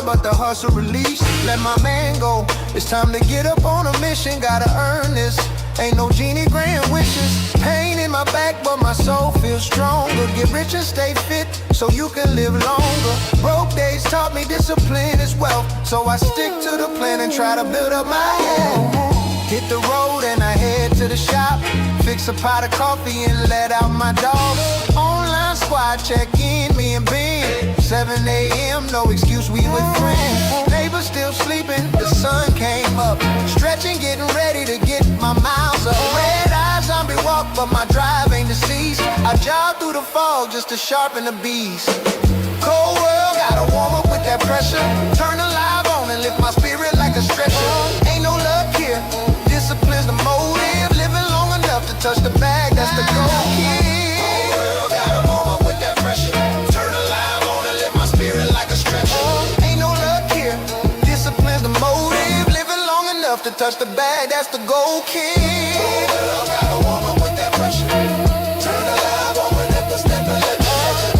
but the hustle release. Let my man go. It's time to get up on a mission. Gotta earn this. Ain't no genie grant wishes. Pain in my back, but my soul feels stronger. Get rich and stay fit so you can live longer. Broke days taught me discipline is wealth, so I stick to the plan and try to build up my head. Hit the road and I head to the shop. Fix a pot of coffee and let out my dogs. Online squad check in, me and Ben. 7 a.m., no excuse, we with friends. Neighbors still sleeping, the sun came up. Stretching, getting ready to get my miles up. Red eye, zombie walk, but my drive ain't deceased. I jog through the fog just to sharpen the beast. Cold world, gotta warm up with that pressure. Turn the live on and lift my spirit like a stretcher. Ain't no luck here, discipline's the motive. Living long enough to touch the bag, that's the goal, kid. Cold world, gotta warm up with that pressure. Turn the live on and lift my spirit like a stretcher. Ain't no luck here, discipline's the motive. Living long enough to touch the bag, that's the goal, kid. Cold world, gotta warm up with that pressure. Turn the live on and lift the step and let the stretcher.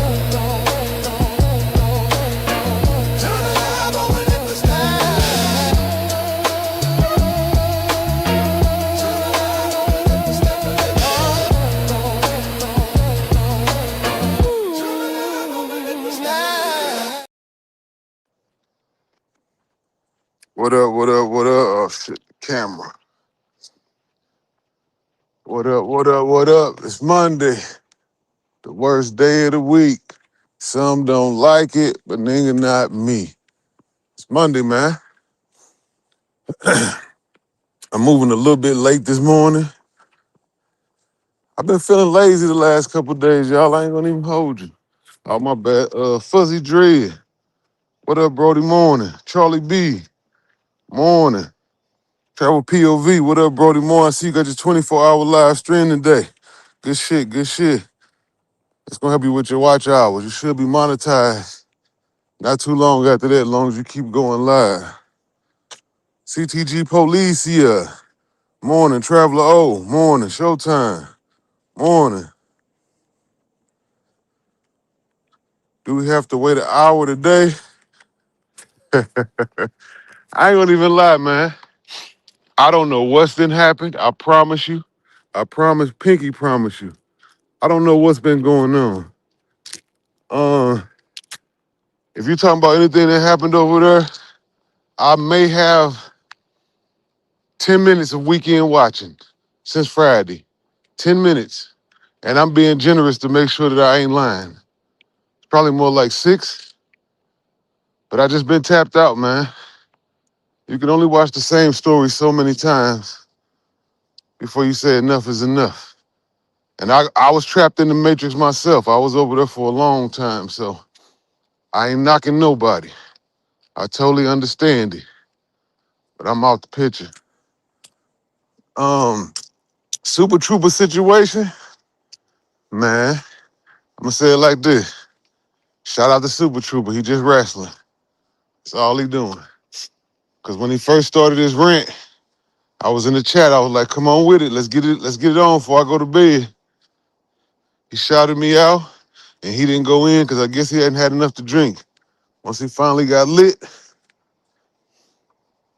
What up, what up, what up? Oh, shit, camera. What up, what up, what up? It's Monday, the worst day of the week. Some don't like it, but nigga, not me. It's Monday, man. I'm moving a little bit late this morning. I've been feeling lazy the last couple of days, y'all. I ain't gonna even hold you. Oh, my bad. Fuzzy Dread. What up, Brody? Morning. Charlie B. Morning. Travel POV. What up, Brody? Morning. I see you got your 24-hour live stream today. Good shit, good shit. It's gonna help you with your watch hours. You should be monetized not too long after that, as long as you keep going live. CTG Police here. Morning, Traveler O. Morning, Showtime. Morning. Do we have to wait an hour today? I ain't gonna even lie, man. I don't know what's been happened. I promise you. I promise, Pinky promise you. I don't know what's been going on. If you're talking about anything that happened over there, I may have 10 minutes of weekend watching since Friday. 10 minutes. And I'm being generous to make sure that I ain't lying. It's probably more like 6, but I just been tapped out, man. You can only watch the same story so many times before you say enough is enough. And I was trapped in the matrix myself. I was over there for a long time, so I ain't knocking nobody. I totally understand it, but I'm out the picture. Super Trooper situation, man, I'm gonna say it like this. Shout out to Super Trooper, he just wrestling. That's all he doing. Cause when he first started his rant, I was in the chat. I was like, come on with it. Let's get it on before I go to bed. He shouted me out and he didn't go in because I guess he hadn't had enough to drink. Once he finally got lit,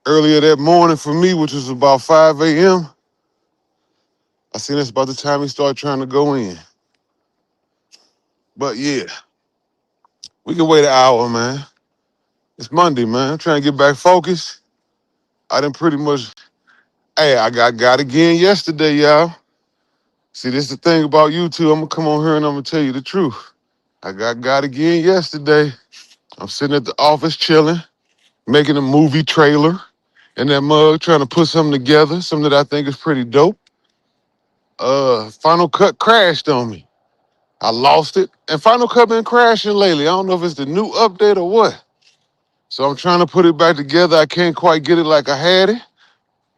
earlier that morning for me, which was about 5 a.m., I seen that's about the time he started trying to go in. But yeah, we can wait an hour, man. It's Monday, man. I'm trying to get back focused. I done pretty much, hey, I got again yesterday, y'all. See, this is the thing about YouTube. I'm gonna come on here and I'm gonna tell you the truth. I got again yesterday. I'm sitting at the office chilling, making a movie trailer in that mug, trying to put something together, something that I think is pretty dope. Final Cut crashed on me. I lost it. And Final Cut been crashing lately. I don't know if it's the new update or what. So I'm trying to put it back together. I can't quite get it like I had it.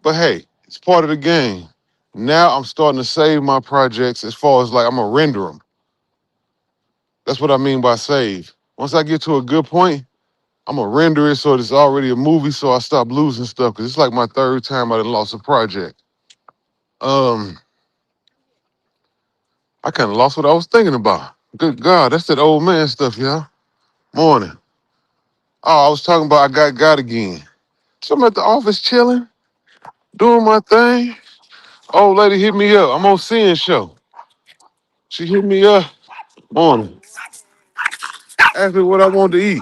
But hey, it's part of the game. Now I'm starting to save my projects as far as like I'm gonna render them. That's what I mean by save. Once I get to a good point, I'm gonna render it so it's already a movie so I stop losing stuff. Cause it's like my third time I done lost a project. I kind of lost what I was thinking about. Good God, that's that old man stuff, y'all. Morning. Oh, I was talking about I got again. So I'm at the office chilling, doing my thing. Old lady hit me up. I'm on Sin Show. She hit me up morning, asked me what I want to eat.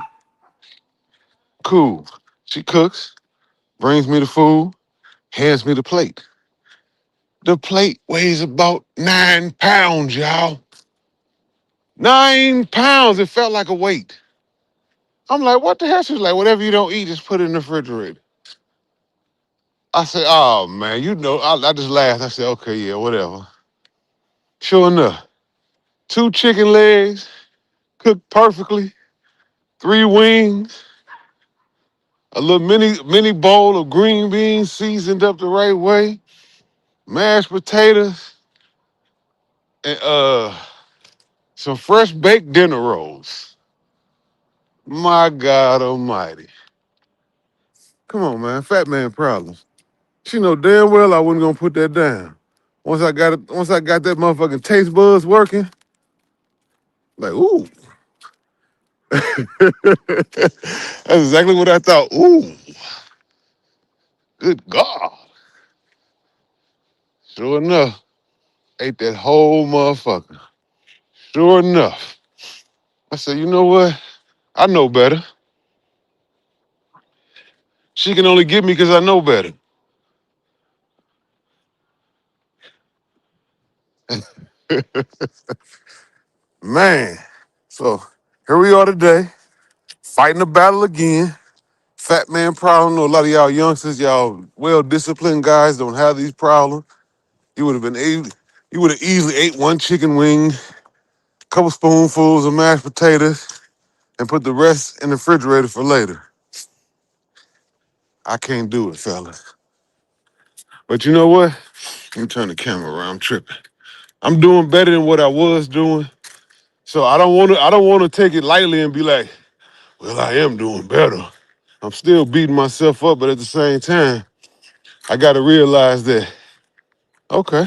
Cool. She cooks, brings me the food, hands me the plate. The plate weighs about 9 pounds, y'all. 9 pounds. It felt like a weight. I'm like, what the hell? She's like, whatever you don't eat, just put it in the refrigerator. I said, oh man, you know, I just laughed. I said, okay, yeah, whatever. Sure enough, 2 chicken legs cooked perfectly, 3 wings, a little mini bowl of green beans seasoned up the right way, mashed potatoes, and some fresh baked dinner rolls. My God Almighty! Come on, man, fat man problems. She know damn well I wasn't gonna put that down. Once I got that motherfucking taste buds working, like, ooh. That's exactly what I thought. Ooh, good God. Sure enough, ate that whole motherfucker. Sure enough. I said, you know what? I know better. She can only get me because I know better. Man. So here we are today, fighting the battle again. Fat man problem. I know a lot of y'all youngsters, y'all well-disciplined guys don't have these problems. You would have been able, you would have easily ate 1 chicken wing, a couple spoonfuls of mashed potatoes, and put the rest in the refrigerator for later. I can't do it, fellas. But you know what? Let me turn the camera around. I'm tripping. I'm doing better than what I was doing. So I don't want to take it lightly and be like, well, I am doing better. I'm still beating myself up, but at the same time, I gotta realize that, okay,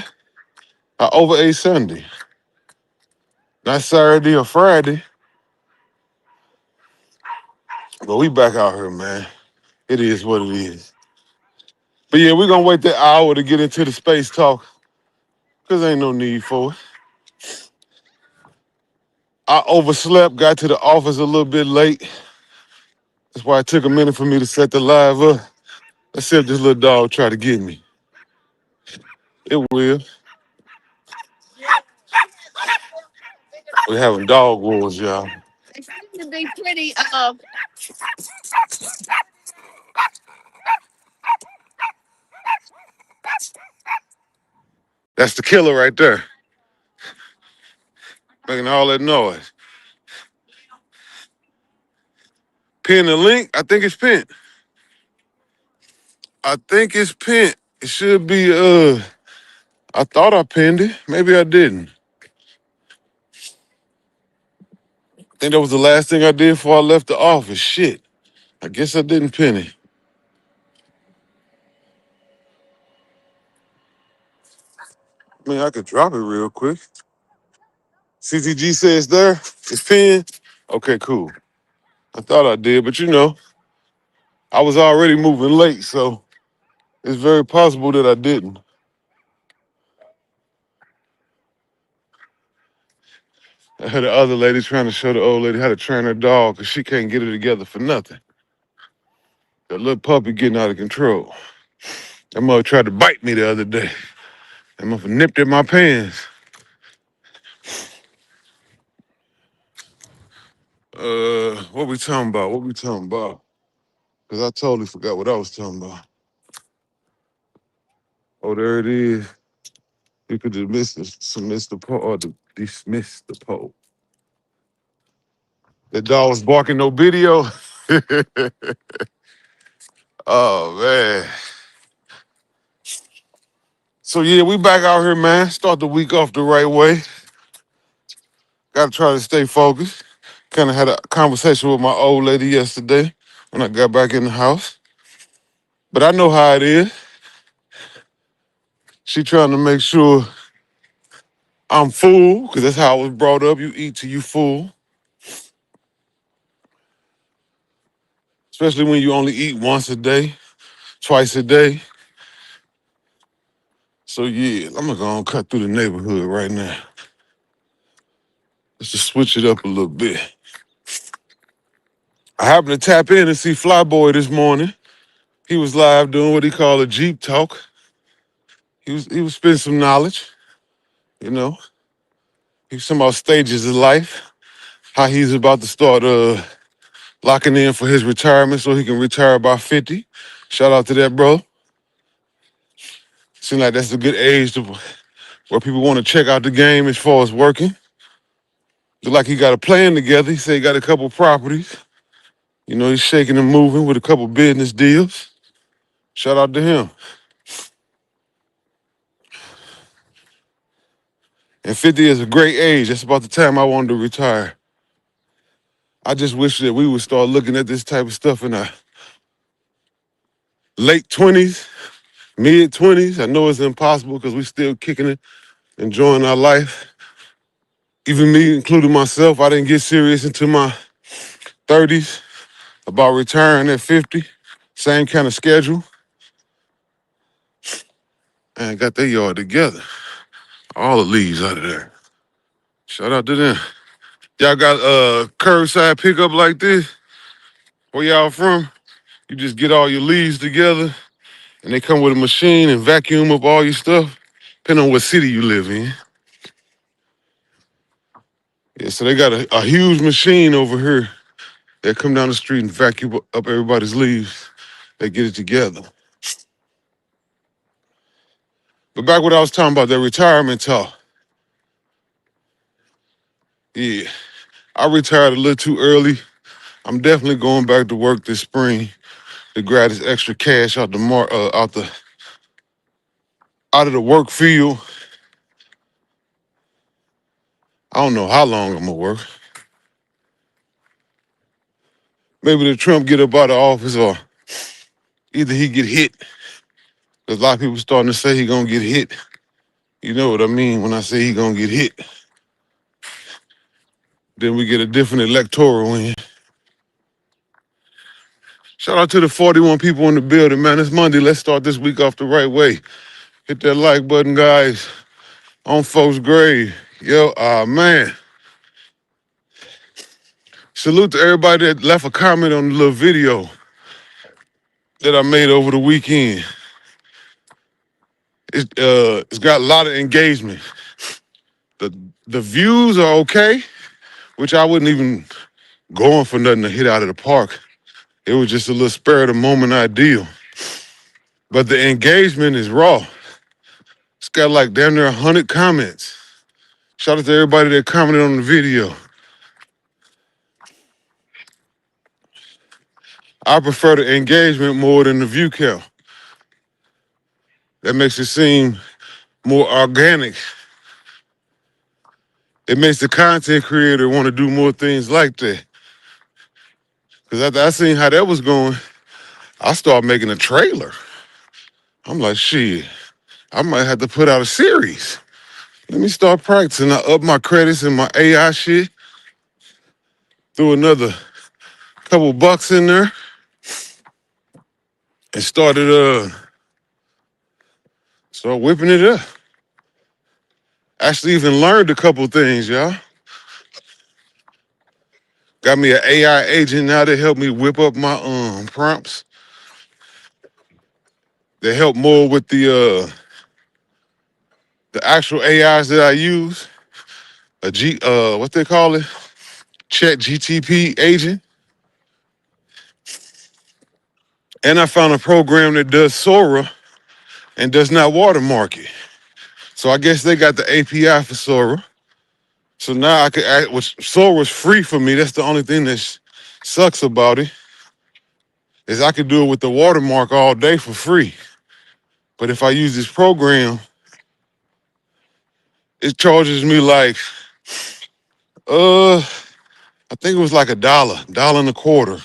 I overate Sunday. Not Saturday or Friday, but we back out here, man. It is what it is. But yeah, we're gonna wait that hour to get into the space talk, because ain't no need for it. I overslept, got to the office a little bit late. That's why it took a minute for me to set the live up. Let's see if this little dog try to get me. It will. We're having dog wars, y'all. They seem to be pretty. That's the killer right there, making all that noise. Pin the link. I think it's pinned. I think it's pinned. It should be. I thought I pinned it. Maybe I didn't. I think that was the last thing I did before I left the office. Shit. I guess I didn't pin it. I mean, I could drop it real quick. CTG says there. It's pinned. Okay, cool. I thought I did, but you know, I was already moving late, so it's very possible that I didn't. I had the other lady trying to show the old lady how to train her dog because she can't get it together for nothing. The little puppy getting out of control. That mother tried to bite me the other day. That mother nipped at my pants. What we talking about? What we talking about? Because I totally forgot what I was talking about. Oh, there it is. You could dismiss the poll or dismiss the poll. The dog was barking no video. Oh man. So yeah, we back out here, man. Start the week off the right way. Gotta try to stay focused. Kind of had a conversation with my old lady yesterday when I got back in the house. But I know how it is. She trying to make sure I'm full, because that's how I was brought up. You eat till you full. especially when you only eat once a day, twice a day. So yeah, I'm gonna go and cut through the neighborhood right now. Let's just switch it up a little bit. I happened to tap in and see Flyboy this morning. He was live doing what he called a Jeep talk. He was spitting some knowledge, you know. He was talking about stages of life, how he's about to start locking in for his retirement so he can retire by 50. Shout out to that, bro. Seems like that's a good age where people want to check out the game as far as working. Look like he got a plan together. He said he got a couple properties. You know, he's shaking and moving with a couple business deals. Shout out to him. And 50 is a great age. That's about the time I wanted to retire. I just wish that we would start looking at this type of stuff in our late 20s, mid 20s. I know it's impossible because we still kicking it, enjoying our life. Even me, including myself, I didn't get serious until my 30s about retiring at 50. Same kind of schedule. And got their yard together. All the leaves out of there. Shout out to them. Y'all got curbside pickup like this? Where y'all from? You just get all your leaves together and they come with a machine and vacuum up all your stuff, depending on what city you live in. Yeah, so they got a huge machine over here that come down the street and vacuum up everybody's leaves. They get it together. But back what I was talking about, that retirement talk. Yeah, I retired a little too early. I'm definitely going back to work this spring to grab this extra cash out of the work field. I don't know how long I'm gonna work. Maybe the Trump get up out of office or either he get hit. There's a lot of people starting to say he gonna get hit. You know what I mean when I say he gonna get hit. Then we get a different electoral win. Shout out to the 41 people in the building, man. It's Monday. Let's start this week off the right way. Hit that like button, guys. On folks' grave. Yo, man. Salute to everybody that left a comment on the little video that I made over the weekend. It's got a lot of engagement. The views are okay, which I wouldn't even going for nothing to hit out of the park. It was just a little spur of the moment ideal. But the engagement is raw. It's got like damn near 100 comments. Shout out to everybody that commented on the video. I prefer the engagement more than the view count. That makes it seem more organic. It makes the content creator want to do more things like that. Because after I seen how that was going, I started making a trailer. I'm like, shit, I might have to put out a series. Let me start practicing. I up my credits and my AI shit. Threw another couple bucks in there and started whipping it up. Actually even learned a couple things, y'all. Got me an AI agent now to help me whip up my prompts. They help more with the actual AIs that I use. What they call it? Chat GTP agent. And I found a program that does Sora and does not watermark it. So I guess they got the API for Sora. So now I could act, which Sora's free for me. That's the only thing that sucks about it, is I could do it with the watermark all day for free. But if I use this program, it charges me like, I think it was like $1 and a quarter.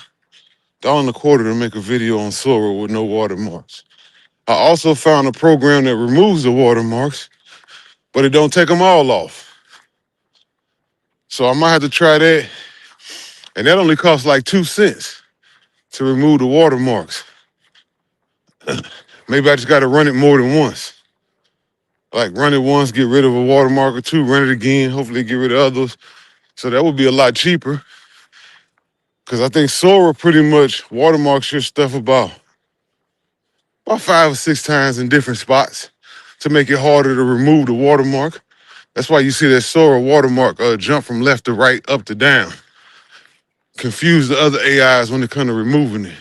$1 and a quarter to make a video on Sora with no watermarks. I also found a program that removes the watermarks, but it don't take them all off. So I might have to try that. And that only costs like 2 cents. to remove the watermarks. Maybe I just got to run it more than once. Like run it once, get rid of a watermark or two, run it again, hopefully get rid of others. So that would be a lot cheaper. Because I think Sora pretty much watermarks your stuff about 5 or 6 times in different spots to make it harder to remove the watermark. That's why you see that Sora watermark jump from left to right, up to down. Confuse the other AIs when it comes to removing it.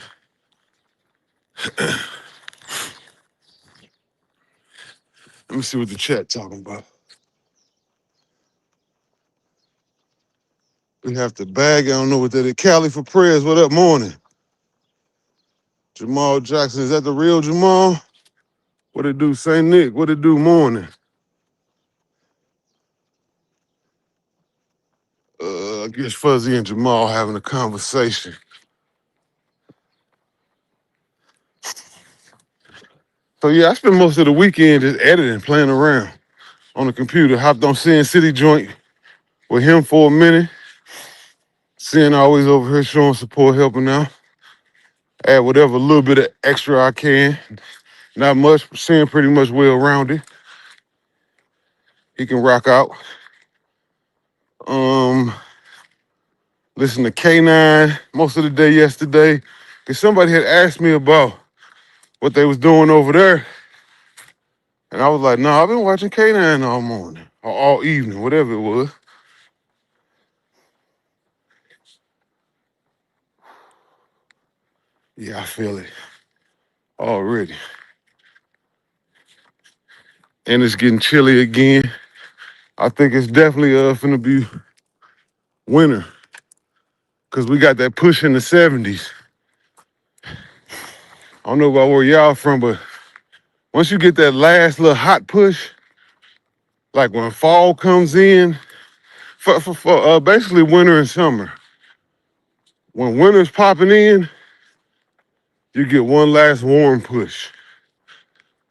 Let me see what the chat talking about. We have to bag. I don't know what that is. Cali for prayers. What up, morning? Jamal Jackson. Is that the real Jamal? What it do, St. Nick? What it do, morning? I guess Fuzzy and Jamal having a conversation. So yeah, I spent most of the weekend just editing, playing around on the computer. Hopped on Sin City joint with him for a minute. Sin always over here showing support, helping out. Add whatever little bit of extra I can. Not much, but Sin pretty much well-rounded. He can rock out. Listen to K9 most of the day yesterday. Cause somebody had asked me about what they was doing over there. And I was like, no, I've been watching K9 all morning. Or all evening, whatever it was. Yeah, I feel it already. And it's getting chilly again. I think it's definitely finna be winter. Cause we got that push in the 70s. I don't know about where y'all from, but once you get that last little hot push, like when fall comes in, for basically winter and summer. When winter's popping in, you get one last warm push.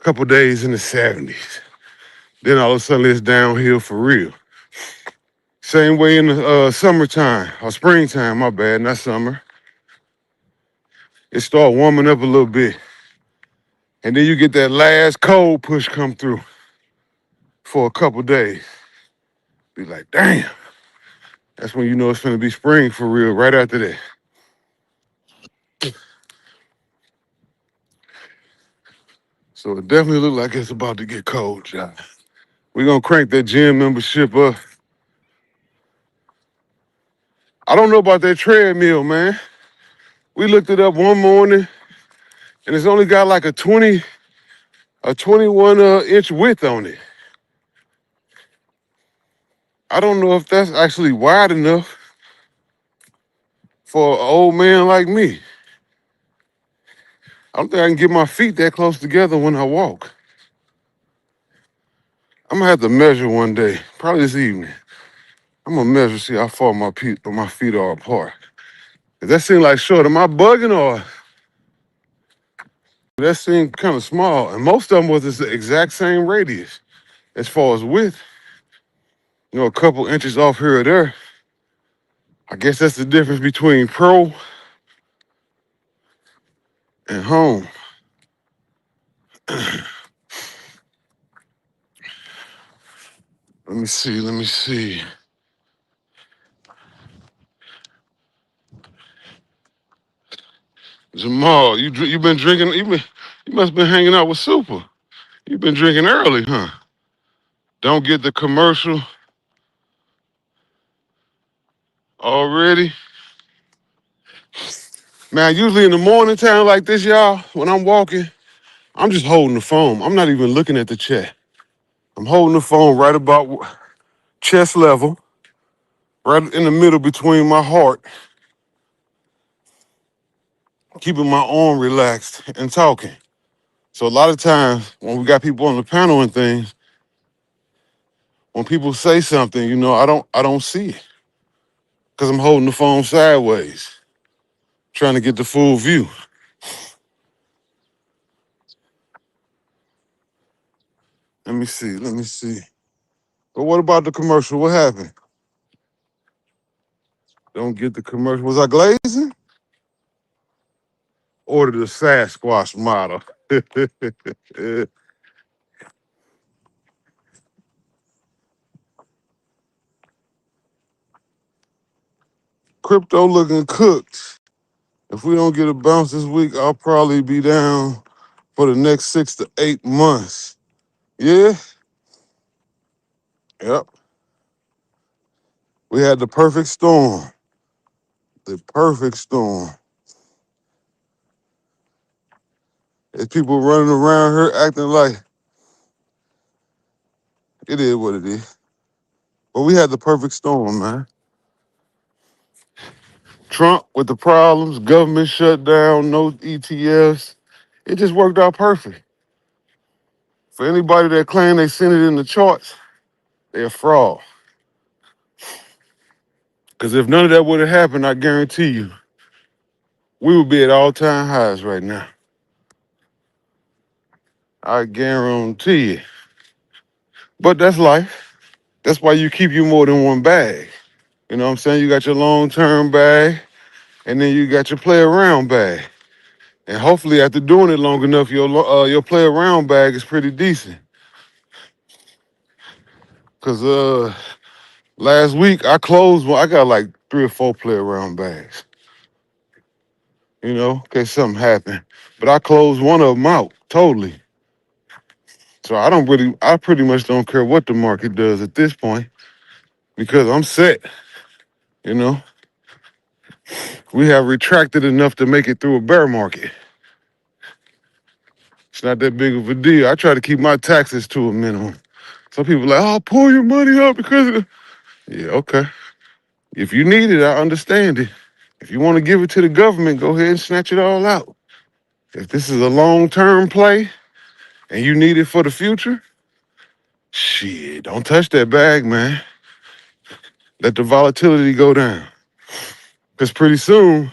A couple days in the 70s. Then all of a sudden it's downhill for real. Same way in the summertime, or springtime, my bad, not summer. It start warming up a little bit. And then you get that last cold push come through for a couple days. Be like, damn. That's when you know it's gonna be spring for real, right after that. So it definitely look like it's about to get cold, y'all. We're gonna crank that gym membership up. I don't know about that treadmill, man. We looked it up one morning, and it's only got like a 21 inch width on it. I don't know if that's actually wide enough for an old man like me. I don't think I can get my feet that close together when I walk. I'm gonna have to measure one day, probably this evening. I'm gonna measure, see how far my feet are apart. Does that seem like short? Am I bugging or that seemed kind of small? And most of them was the exact same radius as far as width. You know, a couple inches off here or there. I guess that's the difference between pro and home. Let me see. Jamal, you been drinking? You must have been hanging out with Super. You been drinking early, huh? Don't get the commercial already. Man, usually in the morning time like this, y'all, when I'm walking, I'm just holding the phone. I'm not even looking at the chat. I'm holding the phone right about chest level, right in the middle between my heart, keeping my arm relaxed and talking. So a lot of times when we got people on the panel and things, when people say something, you know, I don't see it because I'm holding the phone sideways, trying to get the full view. Let me see. But what about the commercial? What happened? Don't get the commercial. Was I glazing? ordered a Sasquatch model. Crypto looking cooked. If we don't get a bounce this week, I'll probably be down for the next 6 to 8 months. Yeah, yep. We had the perfect storm. The perfect storm. There's people running around here acting like it is what it is. But we had the perfect storm, man. Trump with the problems, government shut down, no ETFs. It just worked out perfect. For anybody that claim they seen it in the charts, they're a fraud. Because if none of that would have happened, I guarantee you, we would be at all-time highs right now. I guarantee you. But that's life. That's why you keep you more than one bag. You know what I'm saying? You got your long-term bag, and then you got your play-around bag. And hopefully, after doing it long enough, your play-around bag is pretty decent. Cause last week I closed one. I got like 3 or 4 play-around bags. You know, in case something happened. But I closed one of them out totally. So I pretty much don't care what the market does at this point because I'm set. You know, we have retracted enough to make it through a bear market. It's not that big of a deal. I try to keep my taxes to a minimum. Some people are like, oh, pull your money up because of yeah, okay. If you need it, I understand it. If you want to give it to the government, go ahead and snatch it all out. If this is a long-term play and you need it for the future, shit, don't touch that bag, man. Let the volatility go down. Because pretty soon,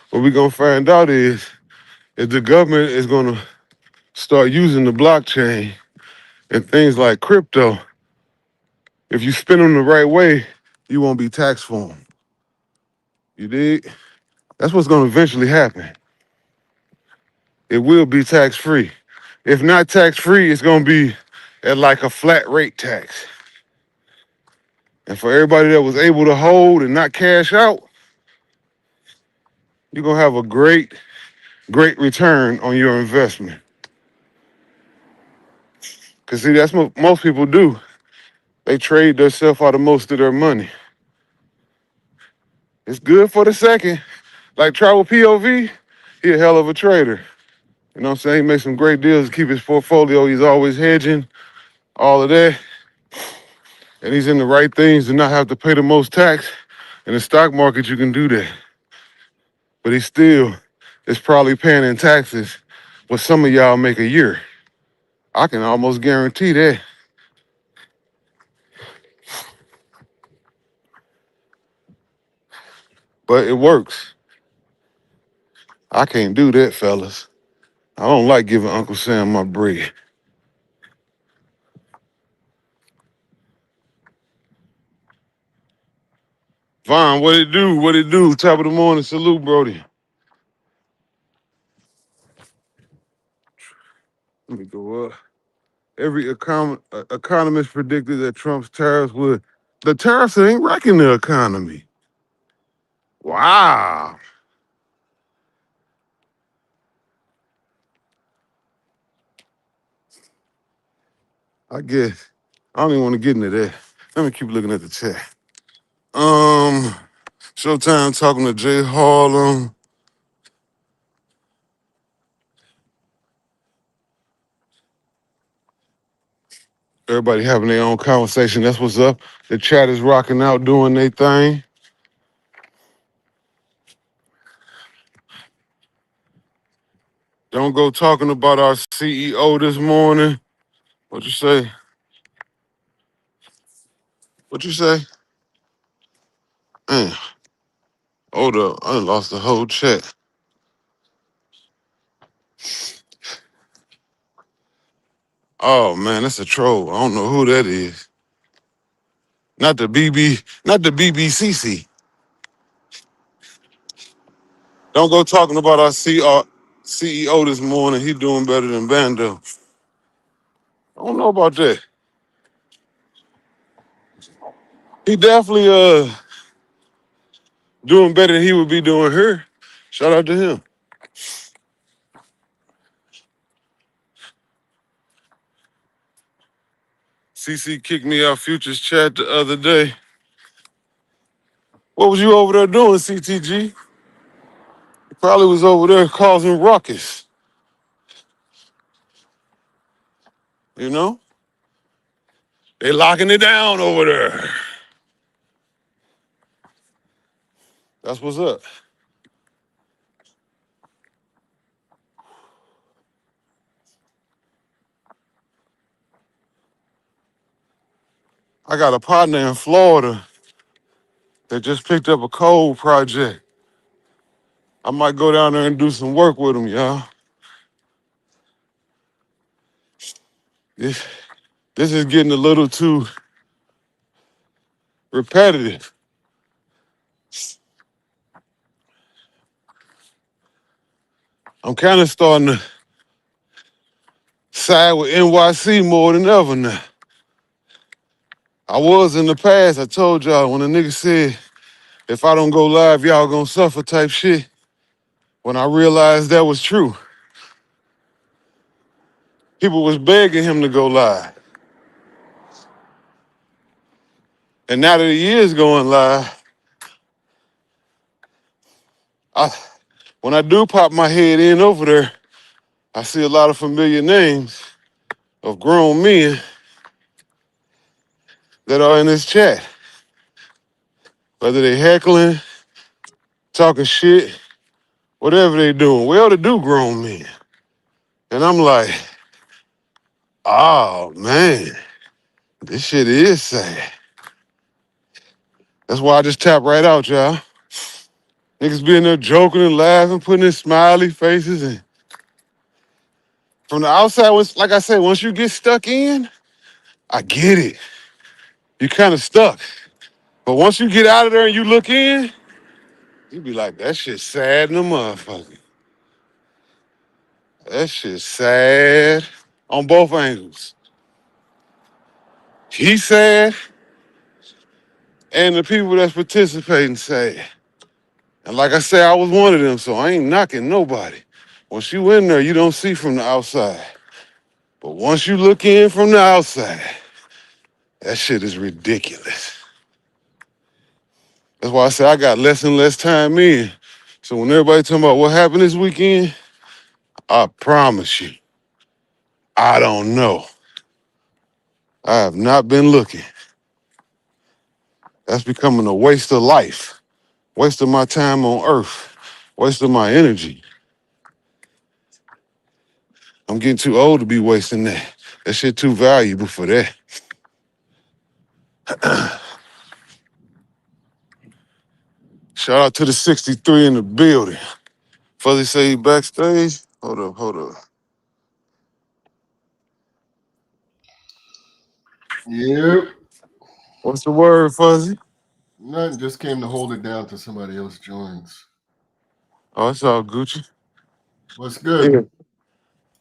what we're going to find out is if the government is going to start using the blockchain and things like crypto, if you spend them the right way, you won't be taxed for them. You dig? That's what's going to eventually happen. It will be tax-free. If not tax-free, it's going to be at like a flat rate tax. And for everybody that was able to hold and not cash out, you're going to have a great, great return on your investment. Because see, that's what most people do. They trade themselves out of most of their money. It's good for the second. Like Travel POV, he a hell of a trader. You know what I'm saying? He makes some great deals to keep his portfolio. He's always hedging, all of that. And he's in the right things to not have to pay the most tax. In the stock market, you can do that. But he still is probably paying in taxes what some of y'all make a year. I can almost guarantee that. But it works. I can't do that, fellas. I don't like giving Uncle Sam my bread. Vaughn, what it do? What it do? Top of the morning, salute, Brody. Let me go up. Every economist predicted that Trump's tariffs would. The tariffs ain't wrecking the economy. Wow. I guess I don't even want to get into that. Let me keep looking at the chat. Showtime talking to Jay Harlem. Everybody having their own conversation. That's what's up. The chat is rocking out, doing their thing. Don't go talking about our CEO this morning. What you say? What you say? Man, hold up. I done lost the whole chat. Oh man, that's a troll. I don't know who that is. Not the BBCC. Don't go talking about our CEO this morning. He doing better than Bando. I don't know about that. He definitely doing better than he would be doing her. Shout out to him. CC kicked me out Future's chat the other day. What was you over there doing, CTG? You probably was over there causing ruckus. You know? They locking it down over there. That's what's up. I got a partner in Florida that just picked up a coal project. I might go down there and do some work with him, y'all. This is getting a little too repetitive. I'm kind of starting to side with NYC more than ever now. I was in the past. I told y'all when a nigga said, if I don't go live, y'all gonna suffer type shit. When I realized that was true, people was begging him to go live. And now that he is going live, when I do pop my head in over there, I see a lot of familiar names of grown men that are in this chat. Whether they heckling, talking shit, whatever they doing, well to do grown men. And I'm like, oh man, this shit is sad. That's why I just tap right out, y'all. Niggas be in there joking and laughing, putting in smiley faces, and from the outside, like I said, once you get stuck in, I get it. You kind of stuck. But once you get out of there and you look in, you be like, that shit sad in the motherfucker. That shit sad on both angles. He's sad, and the people that's participating sad. And like I said, I was one of them, so I ain't knocking nobody. Once you in there, you don't see from the outside. But once you look in from the outside, that shit is ridiculous. That's why I say I got less and less time in. So when everybody talking about what happened this weekend, I promise you, I don't know. I have not been looking. That's becoming a waste of life, waste of my time on earth, waste of my energy. I'm getting too old to be wasting that. That shit too valuable for that. Shout out to the 63 in the building. Fuzzy say he backstage. Hold up. Yep. What's the word, Fuzzy? Nothing. Just came to hold it down till somebody else joins. Oh, it's all Gucci. What's good? Yeah.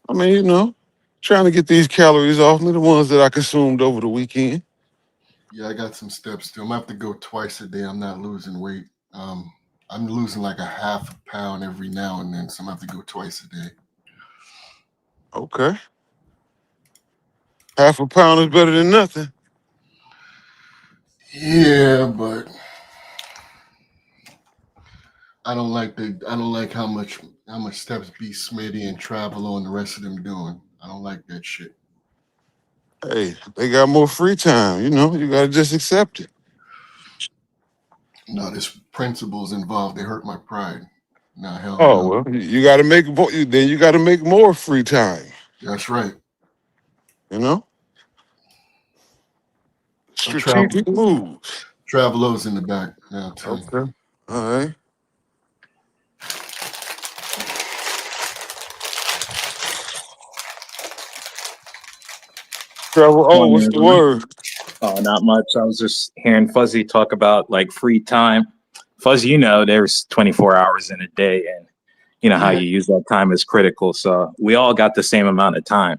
I mean, you know, trying to get these calories off me, the ones that I consumed over the weekend. Yeah, I got some steps still. I'm gonna have to go twice a day. I'm not losing weight. I'm losing like a half a pound every now and then, so I'm gonna have to go twice a day. Okay. Half a pound is better than nothing. Yeah, but I don't like how much steps B Smitty and Travel and the rest of them doing. I don't like that shit. Hey, they got more free time, you know, you gotta just accept it. No, there's principles involved. They hurt my pride. No, hell Oh, no. well, you gotta make then you gotta make more free time, That's right. you know? I'm Strategic moves. Travelo's in the back. Now I'll tell you. Okay. All right. Travel. Oh, Morning, what's the everyone. word? Oh, not much. I was just hearing Fuzzy talk about like free time. Fuzzy, you know, there's 24 hours in a day, and how Yeah. you use that time is critical. So we all got the same amount of time.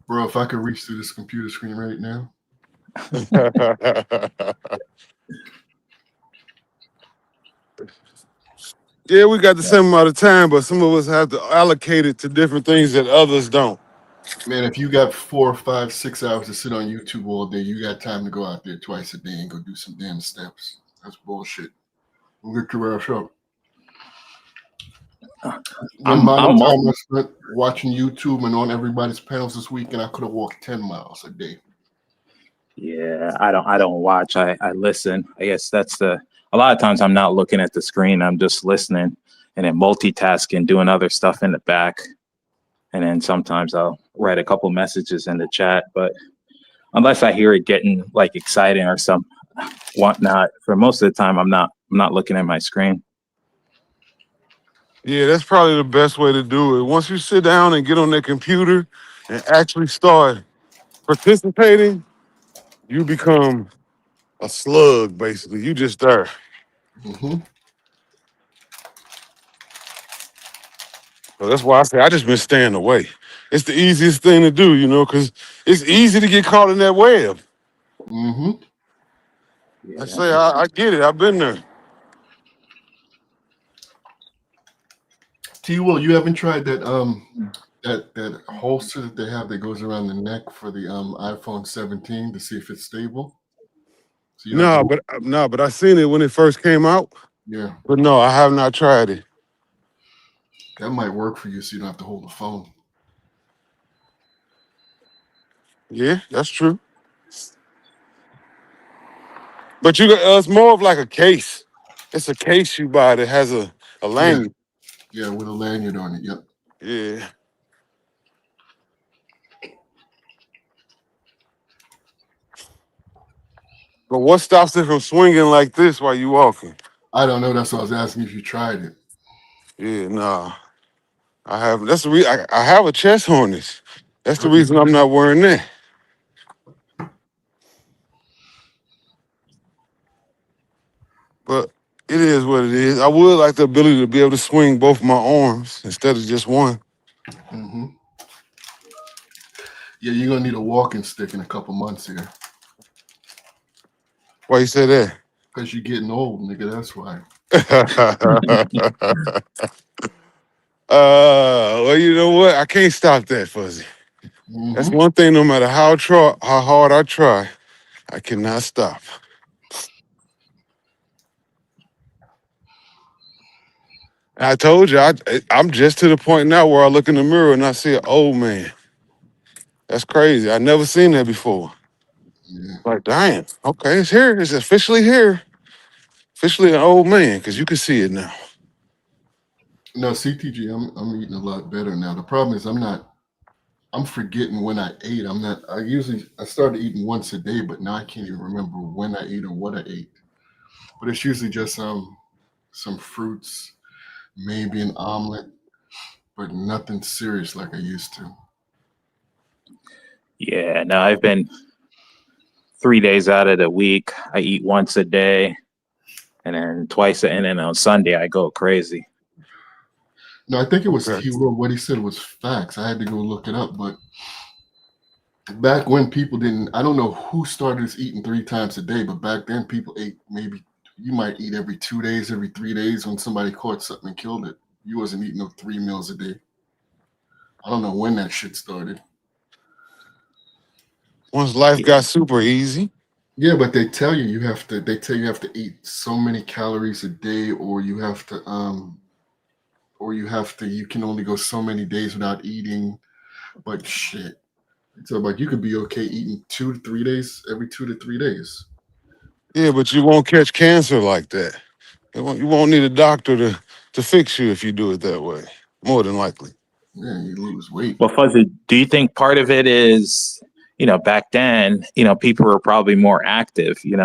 Bro, if I could reach through this computer screen right now. Yeah, we got the same amount of time, but some of us have to allocate it to different things that others don't. Man, if you got 4, 5, 6 hours to sit on YouTube all day, you got time to go out there twice a day and go do some damn steps. That's bullshit. We'll get your ass up. The amount of time I spent watching YouTube and on everybody's panels this weekend, I could have walked 10 miles a day. Yeah, I don't watch. I listen. I guess that's a lot of times I'm not looking at the screen. I'm just listening and then multitasking, doing other stuff in the back. And then sometimes I'll write a couple messages in the chat, but unless I hear it getting like exciting or some whatnot, for most of the time I'm not looking at my screen. Yeah, that's probably the best way to do it. Once you sit down and get on that computer and actually start participating, you become a slug, basically. You just there. Mm-hmm. So that's why I say I just been staying away. It's the easiest thing to do, because it's easy to get caught in that web. Mm-hmm. I say I get it. I've been there. T-Will, you haven't tried that that holster that they have that goes around the neck for the iPhone 17 to see if it's stable? So but I seen it when it first came out. Yeah. But no, I have not tried it. That might work for you so you don't have to hold the phone. Yeah, that's true. But it's more of like a case. It's a case you buy that has a lanyard. Yeah, with a lanyard on it. Yep. Yeah. But what stops it from swinging like this while you walking? I don't know. That's what I was asking if you tried it. Yeah, nah. I have. That's the reason I have a chest harness. That's the reason I'm not wearing that. But it is what it is. I would like the ability to be able to swing both my arms instead of just one. Mm-hmm. Yeah, you're gonna need a walking stick in a couple months here. Why you say that? Because you're getting old, nigga. That's why. Well, you know what? I can't stop that, Fuzzy. Mm-hmm. That's one thing. No matter how hard I try, I cannot stop. And I told you, I'm just to the point now where I look in the mirror and I see an old man. That's crazy. I never seen that before. Yeah. Like, damn. Okay, it's here. It's officially here. Officially an old man, because you can see it now. No, CTG, I'm eating a lot better now. The problem is I'm forgetting when I ate. I started eating once a day, but now I can't even remember when I ate or what I ate. But it's usually just some fruits, maybe an omelet, but nothing serious like I used to. Yeah, no, I've been 3 days out of the week. I eat once a day, and then and then on Sunday I go crazy. No, I think it was Okay. T-Will. What he said was facts. I had to go look it up, but back when people didn't, I don't know who started eating 3 times a day, but back then people ate maybe, you might eat every 2 days, every 3 days when somebody caught something and killed it. You wasn't eating no 3 meals a day. I don't know when that shit started. Once life got super easy. Yeah, but they tell you you have to eat so many calories a day, or you can only go so many days without eating. But shit. It's about you could be okay eating 2 to 3 days, every 2 to 3 days. Yeah, but you won't catch cancer like that. You won't need a doctor to fix you if you do it that way. More than likely. Yeah, you lose weight. Well, Fuzzy, do you think part of it is, back then, people were probably more active, you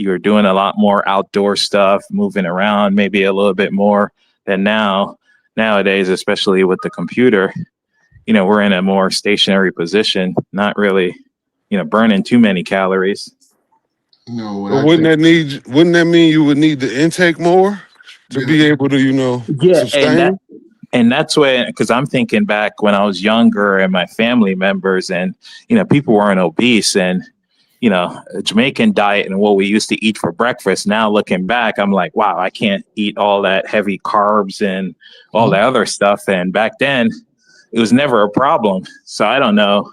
were doing a lot more outdoor stuff, moving around, maybe a little bit more than nowadays, especially with the computer, we're in a more stationary position, not really, burning too many calories. No, But wouldn't that mean you would need to intake more? to be able to, Yeah, sustain. and that's when, because I'm thinking back when I was younger and my family members, and people weren't obese, and a Jamaican diet and what we used to eat for breakfast. Now looking back, I'm like, wow, I can't eat all that heavy carbs and all that other stuff. And back then, it was never a problem. So I don't know.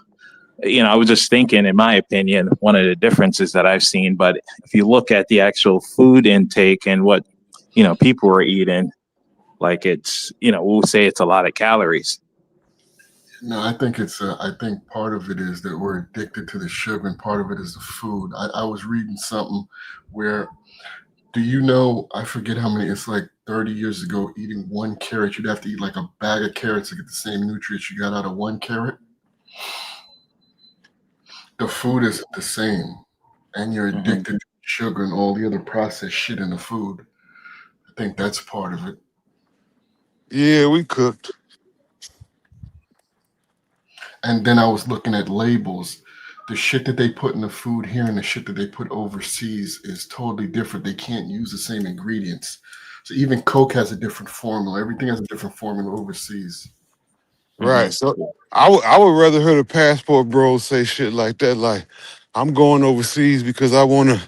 I was just thinking, in my opinion, one of the differences that I've seen. But if you look at the actual food intake and what people were eating, like it's we'll say it's a lot of calories. No, I think I think part of it is that we're addicted to the sugar, and part of it is the food. I was reading something where, do you know, I forget how many, it's like 30 years ago, eating one carrot, you'd have to eat like a bag of carrots to get the same nutrients you got out of one carrot. The food isn't the same, and you're addicted to sugar and all the other processed shit in the food. I think that's part of it. Yeah, we cooked. And then I was looking at labels. The shit that they put in the food here and the shit that they put overseas is totally different. They can't use the same ingredients. So even Coke has a different formula. Everything has a different formula overseas. Right. So I would rather hear the passport bros say shit like that, like, I'm going overseas because I want to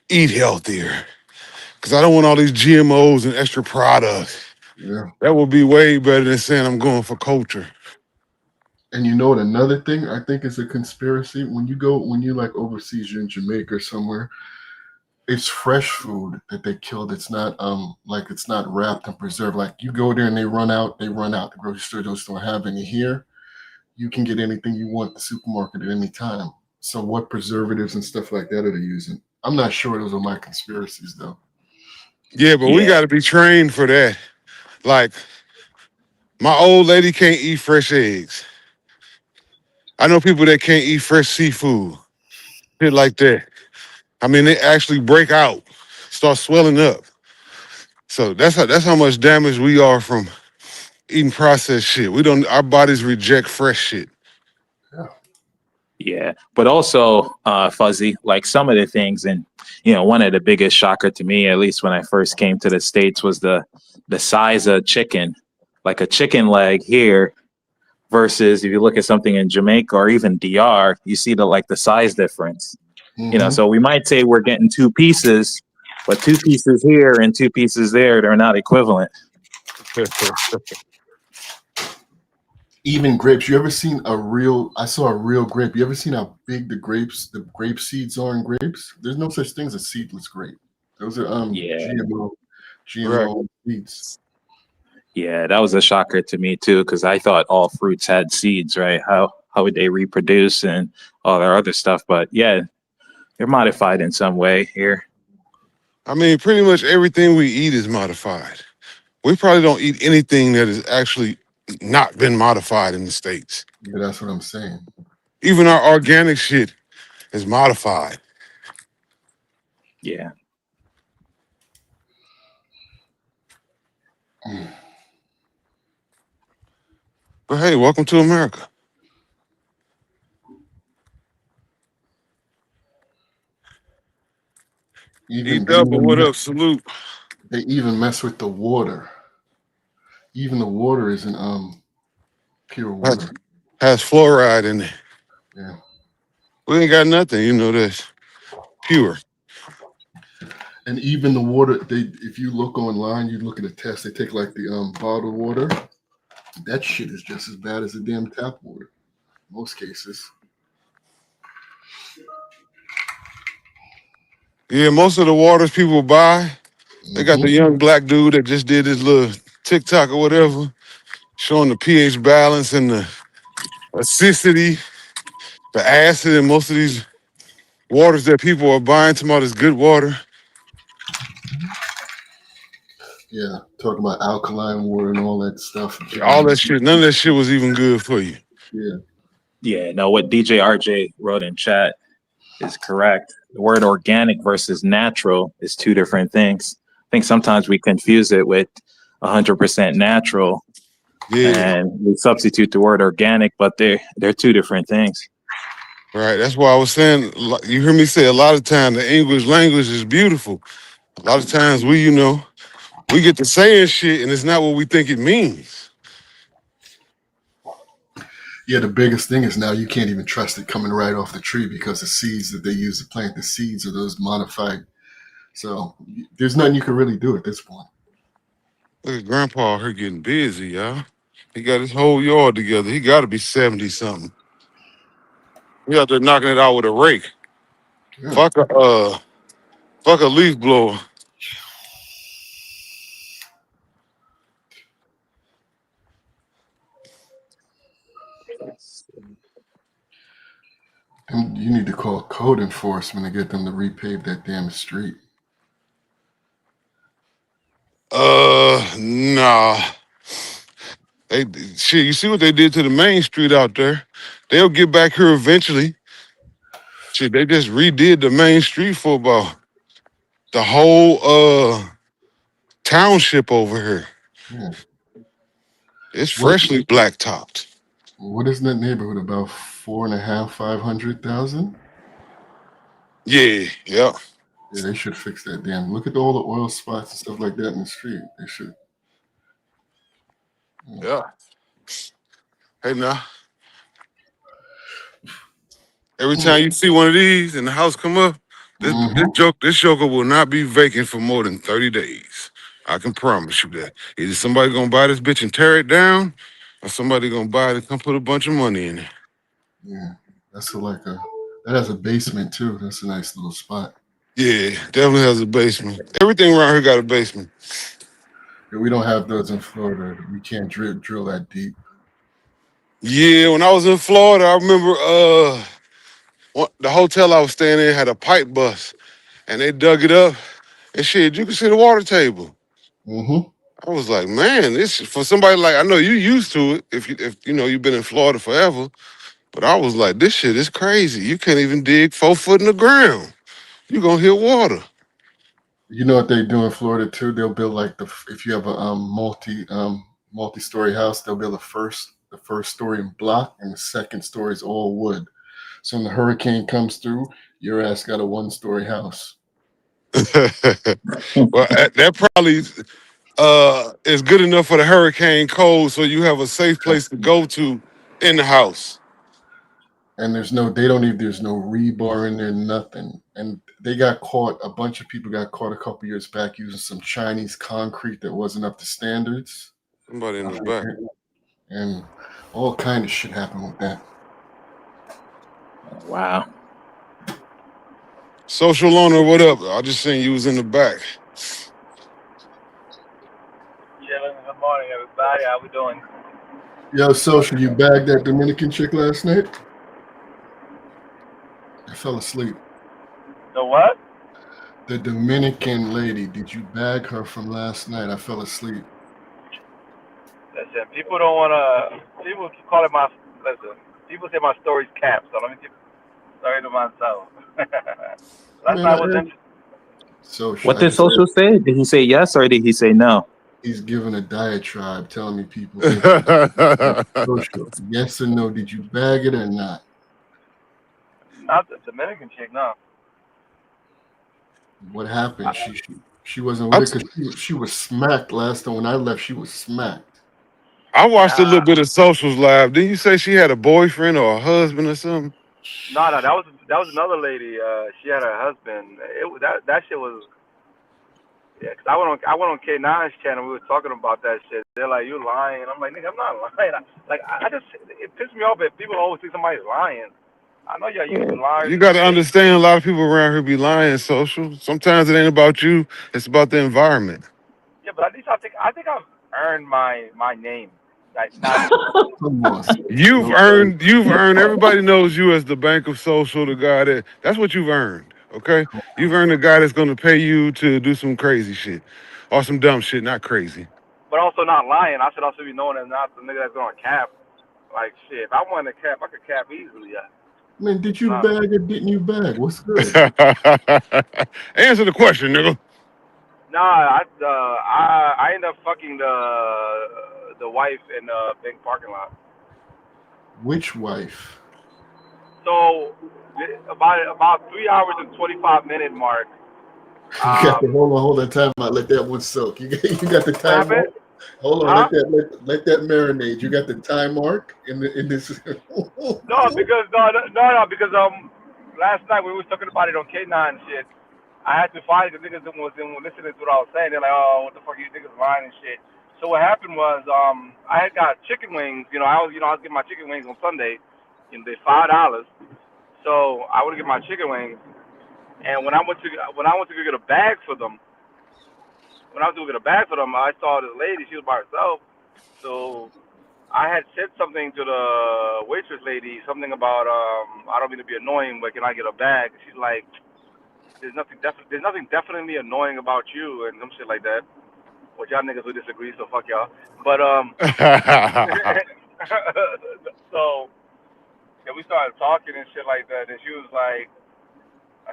eat healthier, because I don't want all these GMOs and extra products. Yeah. That would be way better than saying I'm going for culture. And you know what? Another thing I think is a conspiracy. When you like overseas, you're in Jamaica or somewhere, it's fresh food that they killed. It's not like it's not wrapped and preserved. Like you go there and they run out. The grocery store don't have any here. You can get anything you want at the supermarket at any time. So what preservatives and stuff like that are they using? I'm not sure those are my conspiracies though. Yeah, but we got to be trained for that. Like, my old lady can't eat fresh eggs. I know people that can't eat fresh seafood, shit like that. I mean, they actually break out, start swelling up. So that's how much damage we are from eating processed shit. Our bodies reject fresh shit. Yeah, but also, Fuzzy, like some of the things, and one of the biggest shocker to me, at least when I first came to the States, was the size of chicken. Like a chicken leg here versus if you look at something in Jamaica or even DR, you see the size difference. So we might say we're getting two pieces, but two pieces here and two pieces there, they're not equivalent. Even grapes. You ever seen I saw a real grape. You ever seen how big the grape seeds are in grapes? There's no such thing as a seedless grape. Those are GMO Right. seeds. Yeah, that was a shocker to me too, because I thought all fruits had seeds, right? How would they reproduce and all their other stuff? But yeah, they're modified in some way here. I mean, pretty much everything we eat is modified. We probably don't eat anything that has actually not been modified in the States. Yeah, that's what I'm saying. Even our organic shit is modified. Yeah. But hey, welcome to America. Even what up? Salute. They even mess with the water. Even the water isn't pure water. Has fluoride in it. Yeah. We ain't got nothing, that's pure. And even the water, if you look online, you look at a test, they take like the bottled water. That shit is just as bad as the damn tap water, in most cases. Yeah, most of the waters people buy, they got the young black dude that just did his little TikTok or whatever, showing the pH balance and the acidity, the acid in most of these waters that people are buying. Talking about is good water. Yeah, talking about alkaline water and all that stuff. All that shit, none of that shit was even good for you. Yeah. Yeah, no, what DJ RJ wrote in chat is correct. The word organic versus natural is two different things. I think sometimes we confuse it with 100% natural, and we substitute the word organic, but they're two different things. Right. That's why I was saying, you hear me say a lot of times the English language is beautiful. A lot of times we, We get to saying shit and it's not what we think it means. Yeah, the biggest thing is now you can't even trust it coming right off the tree because the seeds that they use to plant the seeds are those modified. So there's nothing you can really do at this point. Look at Grandpa here getting busy, y'all. He got his whole yard together. He got to be 70 something. He out there knocking it out with a rake. Yeah. Fuck a leaf blower. And you need to call code enforcement to get them to repave that damn street. Nah. They shit. You see what they did to the main street out there? They'll get back here eventually. Shit, they just redid the main street for about the whole township over here. Yeah. It's What freshly blacktopped. what is that neighborhood about 4.5, 500,000? Yeah, yeah, Yeah, they should fix that damn. Look at all the oil spots and stuff like that in the street. They should. yeah. Hey now, every time you see one of these and the house come up, this joker will not be vacant for more than 30 days. I can promise you that. Either somebody gonna buy this bitch and tear it down, or somebody gonna buy it and come put a bunch of money in it. Yeah, that's that has a basement too. That's a nice little spot. Yeah, definitely has a basement. Everything around here got a basement. Yeah, we don't have those in Florida. We can't drill that deep. Yeah, when I was in Florida, I remember the hotel I was staying in had a pipe bust, and they dug it up, and shit, you could see the water table. Mm-hmm. I was like, man, this for somebody like I know you used to it if you know you've been in Florida forever, but I was like, this shit is crazy. You can't even dig 4 foot in the ground. You gonna hit water. You know what they do in Florida too? They'll build like if you have a multi-story house, they'll build the first story in block and the second story is all wood. So when the hurricane comes through, your ass got a 1-story house. Well, that probably is good enough for the hurricane code, so you have a safe place to go to in the house. And there's no rebar in there, nothing. And they got caught. A bunch of people got caught a couple years back using some Chinese concrete that wasn't up to standards, Somebody in the back. and all kind of shit happened with that. Wow. Social owner, what up? I just seen you was in the back. Chilling. Good morning, everybody. How we doing? Yo, social, you bagged that Dominican chick last night? I fell asleep. The what? The Dominican lady, did you bag her from last night? I fell asleep. Listen, people don't want to. People call it my. Listen, people say my story's cap, so let me keep story to myself. Last Man, night was interesting. Social. What did Social say? Did he say yes or did he say no? He's giving a diatribe, telling me people. Social, yes or no? Did you bag it or not? Not the Dominican chick, no. What happened? She wasn't with it because she was smacked last time when I left. She was smacked. I watched a little bit of Socials Live. Didn't you say she had a boyfriend or a husband or something? No, that was another lady. She had her husband. That shit was. Yeah, cause I went on K9's channel. We were talking about that shit. They're like, "You lying?" I'm like, "Nigga, I'm not lying." It pissed me off that people always think somebody's lying. I know y'all used to liars. You got to understand, a lot of people around here be lying. Social. Sometimes it ain't about you; it's about the environment. Yeah, but at least I think I've earned my name. Like, not, You've earned. Everybody knows you as the Bank of Social, the guy that's what you've earned. Okay, you've earned a guy that's going to pay you to do some crazy shit or some dumb shit, not crazy. but also not lying. I should also be known as not the nigga that's going to cap. Like shit, if I wanted to cap, I could cap easily. Yeah. Man, did you bag or didn't you bag? What's good? Answer the question, nigga. Nah, I ended up fucking the wife in the bank parking lot. Which wife? So about 3 hours and 25 minute mark, You got to hold on, time out. Let that one soak. You got the What time happened? mark. Hold on, Huh? let that marinate. You got the time mark in this. No, because because last night we was talking about it on K9 and shit. I had to find the niggas that was listening to what I was saying. They're like, oh, what the fuck are you niggas lying and shit. So what happened was I had got chicken wings. I was getting my chicken wings on Sunday. They $5. So I would get my chicken wings. And when I went to go get a bag for them, I saw this lady. She was by herself. So I had said something to the waitress lady, something about I don't mean to be annoying, but can I get a bag? She's like, there's nothing definitely annoying about you and some shit like that. Which y'all niggas would disagree, so fuck y'all. But so yeah, we started talking and shit like that, and she was like,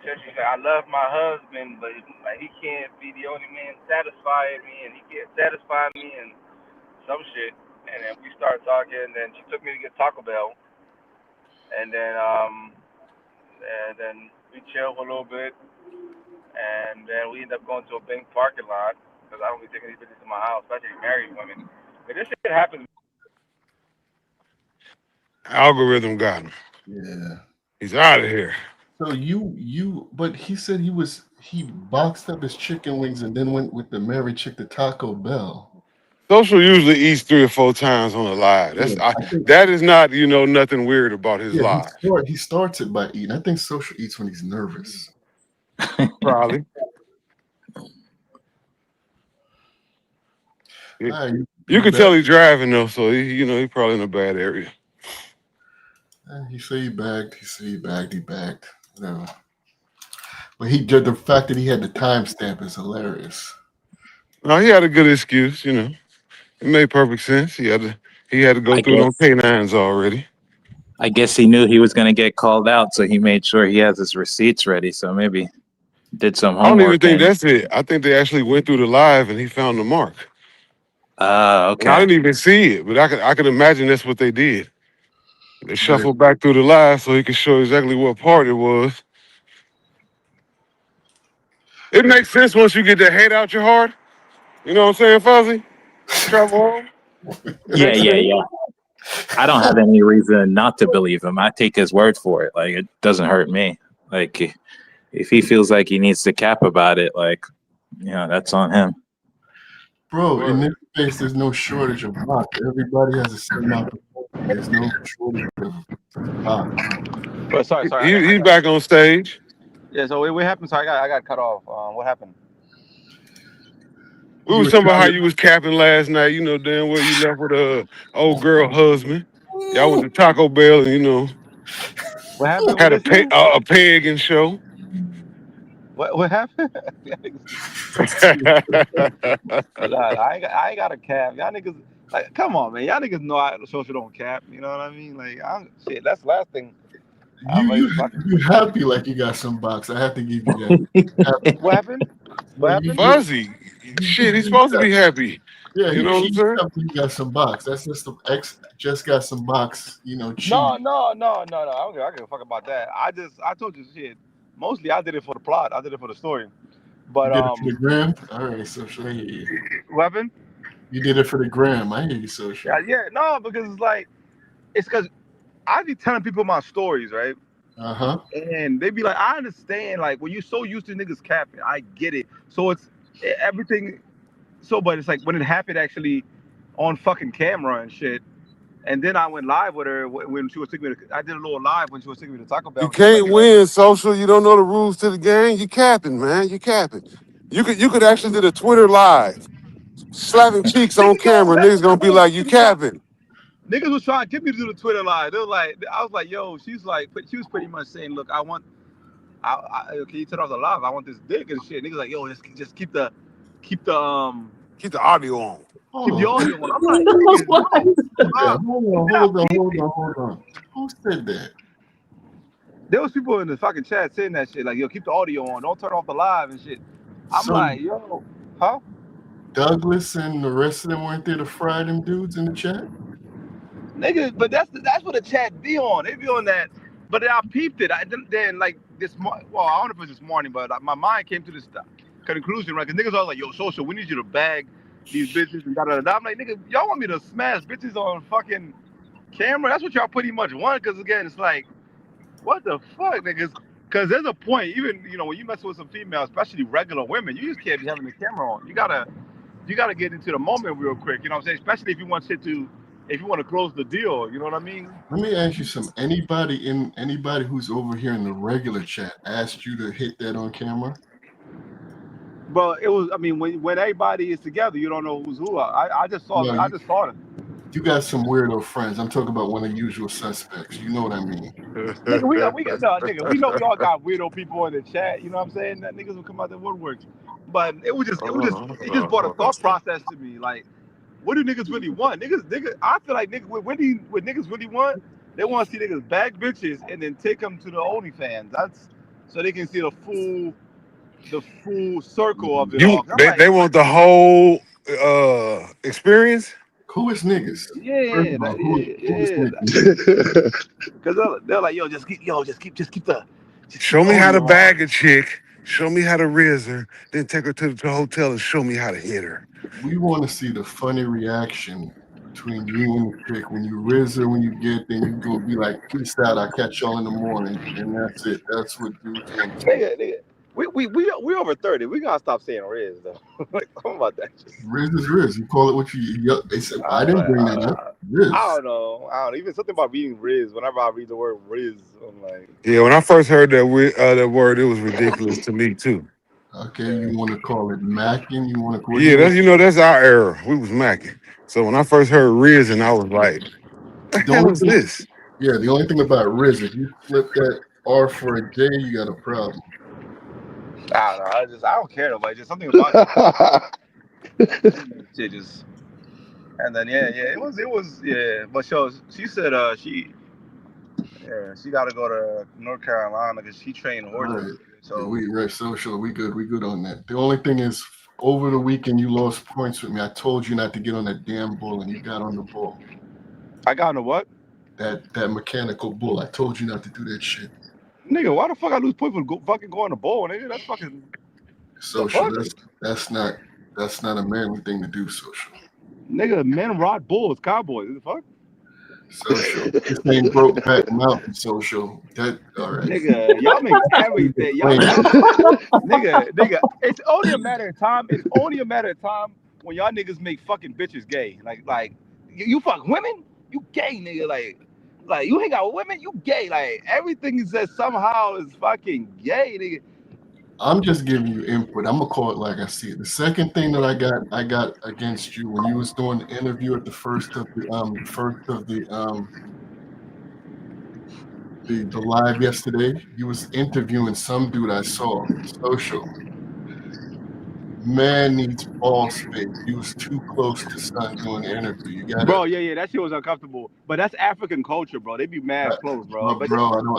she said, I love my husband, but like he can't be the only man satisfying me, and he can't satisfy me, and some shit. And then we started talking, and then she took me to get Taco Bell, and then we chilled for a little bit, and then we ended up going to a bank parking lot because I don't be taking these bitches to my house, especially married women. But this shit happens. Algorithm got him. Yeah. He's out of here. So but he said he boxed up his chicken wings and then went with the married chick to Taco Bell. Social usually eats 3 or 4 times on a live. Yeah, That is not, nothing weird about his live. He starts it by eating. I think Social eats when he's nervous. Probably. You could tell he's driving though, so he's probably in a bad area. He said he bagged. No. But the fact that he had the timestamp is hilarious. No, he had a good excuse, It made perfect sense. He had to go through those K9s already. I guess he knew he was going to get called out, so he made sure he has his receipts ready. So maybe did some homework. I don't even think that's it. I think they actually went through the live and he found the mark. Okay. And I didn't even see it, but I could imagine that's what they did. They shuffled back through the live so he could show exactly what part it was. It makes sense once you get the hate out your heart. You know what I'm saying, Fuzzy? Travel home. Yeah. I don't have any reason not to believe him. I take his word for it. Like, it doesn't hurt me. Like, if he feels like he needs to cap about it, that's on him. Bro, in this space, there's no shortage of box. Everybody has a certain amount of box. There's no shortage of box. Oh, sorry. He's back on stage. Yeah. So what happened? Sorry, I got cut off. What happened? We was talking about how you was capping last night. You know damn well you left with a old girl husband. Y'all went to Taco Bell and What happened? had a pagan show. What happened? I ain't got a cap. Y'all niggas, like, come on, man. Y'all niggas know social don't cap. You know what I mean? Like, shit. That's the last thing. You happy like you got some box. I have to give you that. What happened? Fuzzy. Shit, he's supposed to be happy. Yeah, you know what I'm saying? You got some box. That's just the ex just got some box, cheese. No. I don't give a fuck about that. I told you shit. Mostly I did it for the plot. I did it for the story. But you did it for the gram? All right, Social. I hear you. Weapon? You did it for the gram. I hear you, Social. Yeah, no, because it's because I be telling people my stories, right? Uh-huh. And they be like, I understand, like, when you're so used to niggas capping, I get it. So it's everything. So, but it's like when it happened actually on fucking camera and shit. And then I went live with her when she was taking me I did a little live when she was taking me to Taco Bell. You can't win, Social. You don't know the rules to the game. You capping, man. You capping. You could actually do the Twitter live. Slapping cheeks on camera. Niggas gonna be like, you capping. Niggas was trying to get me to do the Twitter live. They were like, I was like, yo, she was pretty much saying, look, can you turn off the live? I want this dick and shit. Niggas like, yo, just keep the audio on. Keep the audio on. I'm like, hold on. Who said that? There was people in the fucking chat saying that shit, like, yo, keep the audio on. Don't turn off the live and shit. I'm like, yo, huh? Douglas and the rest of them weren't there to fry them dudes in the chat? Nigga, but that's what the chat be on. They be on that. But I peeped it. Then like this morning. Well, I don't know if it was this morning, but my mind came to this stuff. conclusion, right? Because niggas are like, yo, social, we need you to bag these bitches and da da da. I'm like, nigga, y'all want me to smash bitches on fucking camera? That's what y'all pretty much want. Because again, it's like, what the fuck, niggas? Because there's a point, even when you mess with some females, especially regular women, you just can't be having the camera on. You gotta get into the moment real quick. You know what I'm saying? Especially if you want to close the deal. You know what I mean? Let me ask you something. Anybody who's over here in the regular chat asked you to hit that on camera? But it was, I mean, when everybody is together, you don't know who's who. I just saw No, I just saw it. You got some weirdo friends. I'm talking about one of the usual suspects. You know what I mean? Nigga, nigga, we know we all got weirdo people in the chat. You know what I'm saying? That niggas will come out the woodworks. But it just brought a thought process to me. Like, what do niggas really want? Niggas, I feel like what niggas really want, they want to see niggas bag bitches and then take them to the OnlyFans. That's so they can see the full circle of it all. I'm like, They want the whole experience. Who is niggas? First yeah, of all, who is yeah. niggas? Because they're like, yo, just keep the. Show me how to on. bag a chick. Show me how to riz her. Then take her to the hotel and show me how to hit her. We want to see the funny reaction between you and the chick when you riz her. When you get there, you gonna be like, "Peace out. I'll catch y'all in the morning," and that's it. That's what dudes want. Nigga, we over 30. We gotta stop saying Riz though. Like, talking about that shit. Riz is riz. You call it what you. They said I didn't bring that up. Riz. I don't know. Even something about reading Riz. Whenever I read the word Riz, I'm like, Yeah, when I first heard that word, it was ridiculous to me too. Okay, you want to call it macking? You want to? Yeah, that's our era. We was macking. So when I first heard riz, and I was like, "What the hell is this?" Yeah, the only thing about riz, if you flip that R for a J, you got a problem. I don't know. I don't care though. But just something about it. Just and then it was yeah. But she said she got to go to North Carolina because she trained horses. Right. So We social. We good on that. The only thing is, over the weekend you lost points with me. I told you not to get on that damn bull, and you got on the bull. I got on the what? That mechanical bull. I told you not to do that shit. Nigga, why the fuck I lose points for fucking going to bowl, nigga? That's fucking Social. That's not a manly thing to do. Social. Nigga, men ride bulls, cowboys. The fuck? Social. This ain't broke back mountain. Social. That all right. Nigga, y'all make everything. Nigga, it's only a matter of time. It's only a matter of time when y'all niggas make fucking bitches gay. Like you fuck women, you gay, nigga. Like you hang out with women, you gay. Like everything is that somehow is fucking gay, nigga. I'm just giving you input. I'm gonna call it like I see it. The second thing that I got against you when you was doing the interview at the first of the live yesterday, you was interviewing some dude I saw social. Man needs ball space. He was too close to son doing the interview. You got Bro, yeah, that shit was uncomfortable. But that's African culture, bro. They be mad close, bro. But bro, I know.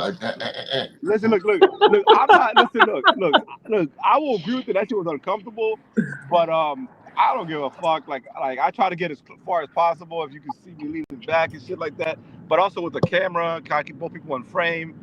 Listen, look. I'm not. Listen, look. I will agree with you. That shit was uncomfortable, but I don't give a fuck. Like I try to get as far as possible. If you can see me leaning back and shit like that, but also with the camera, kind of keep both people in frame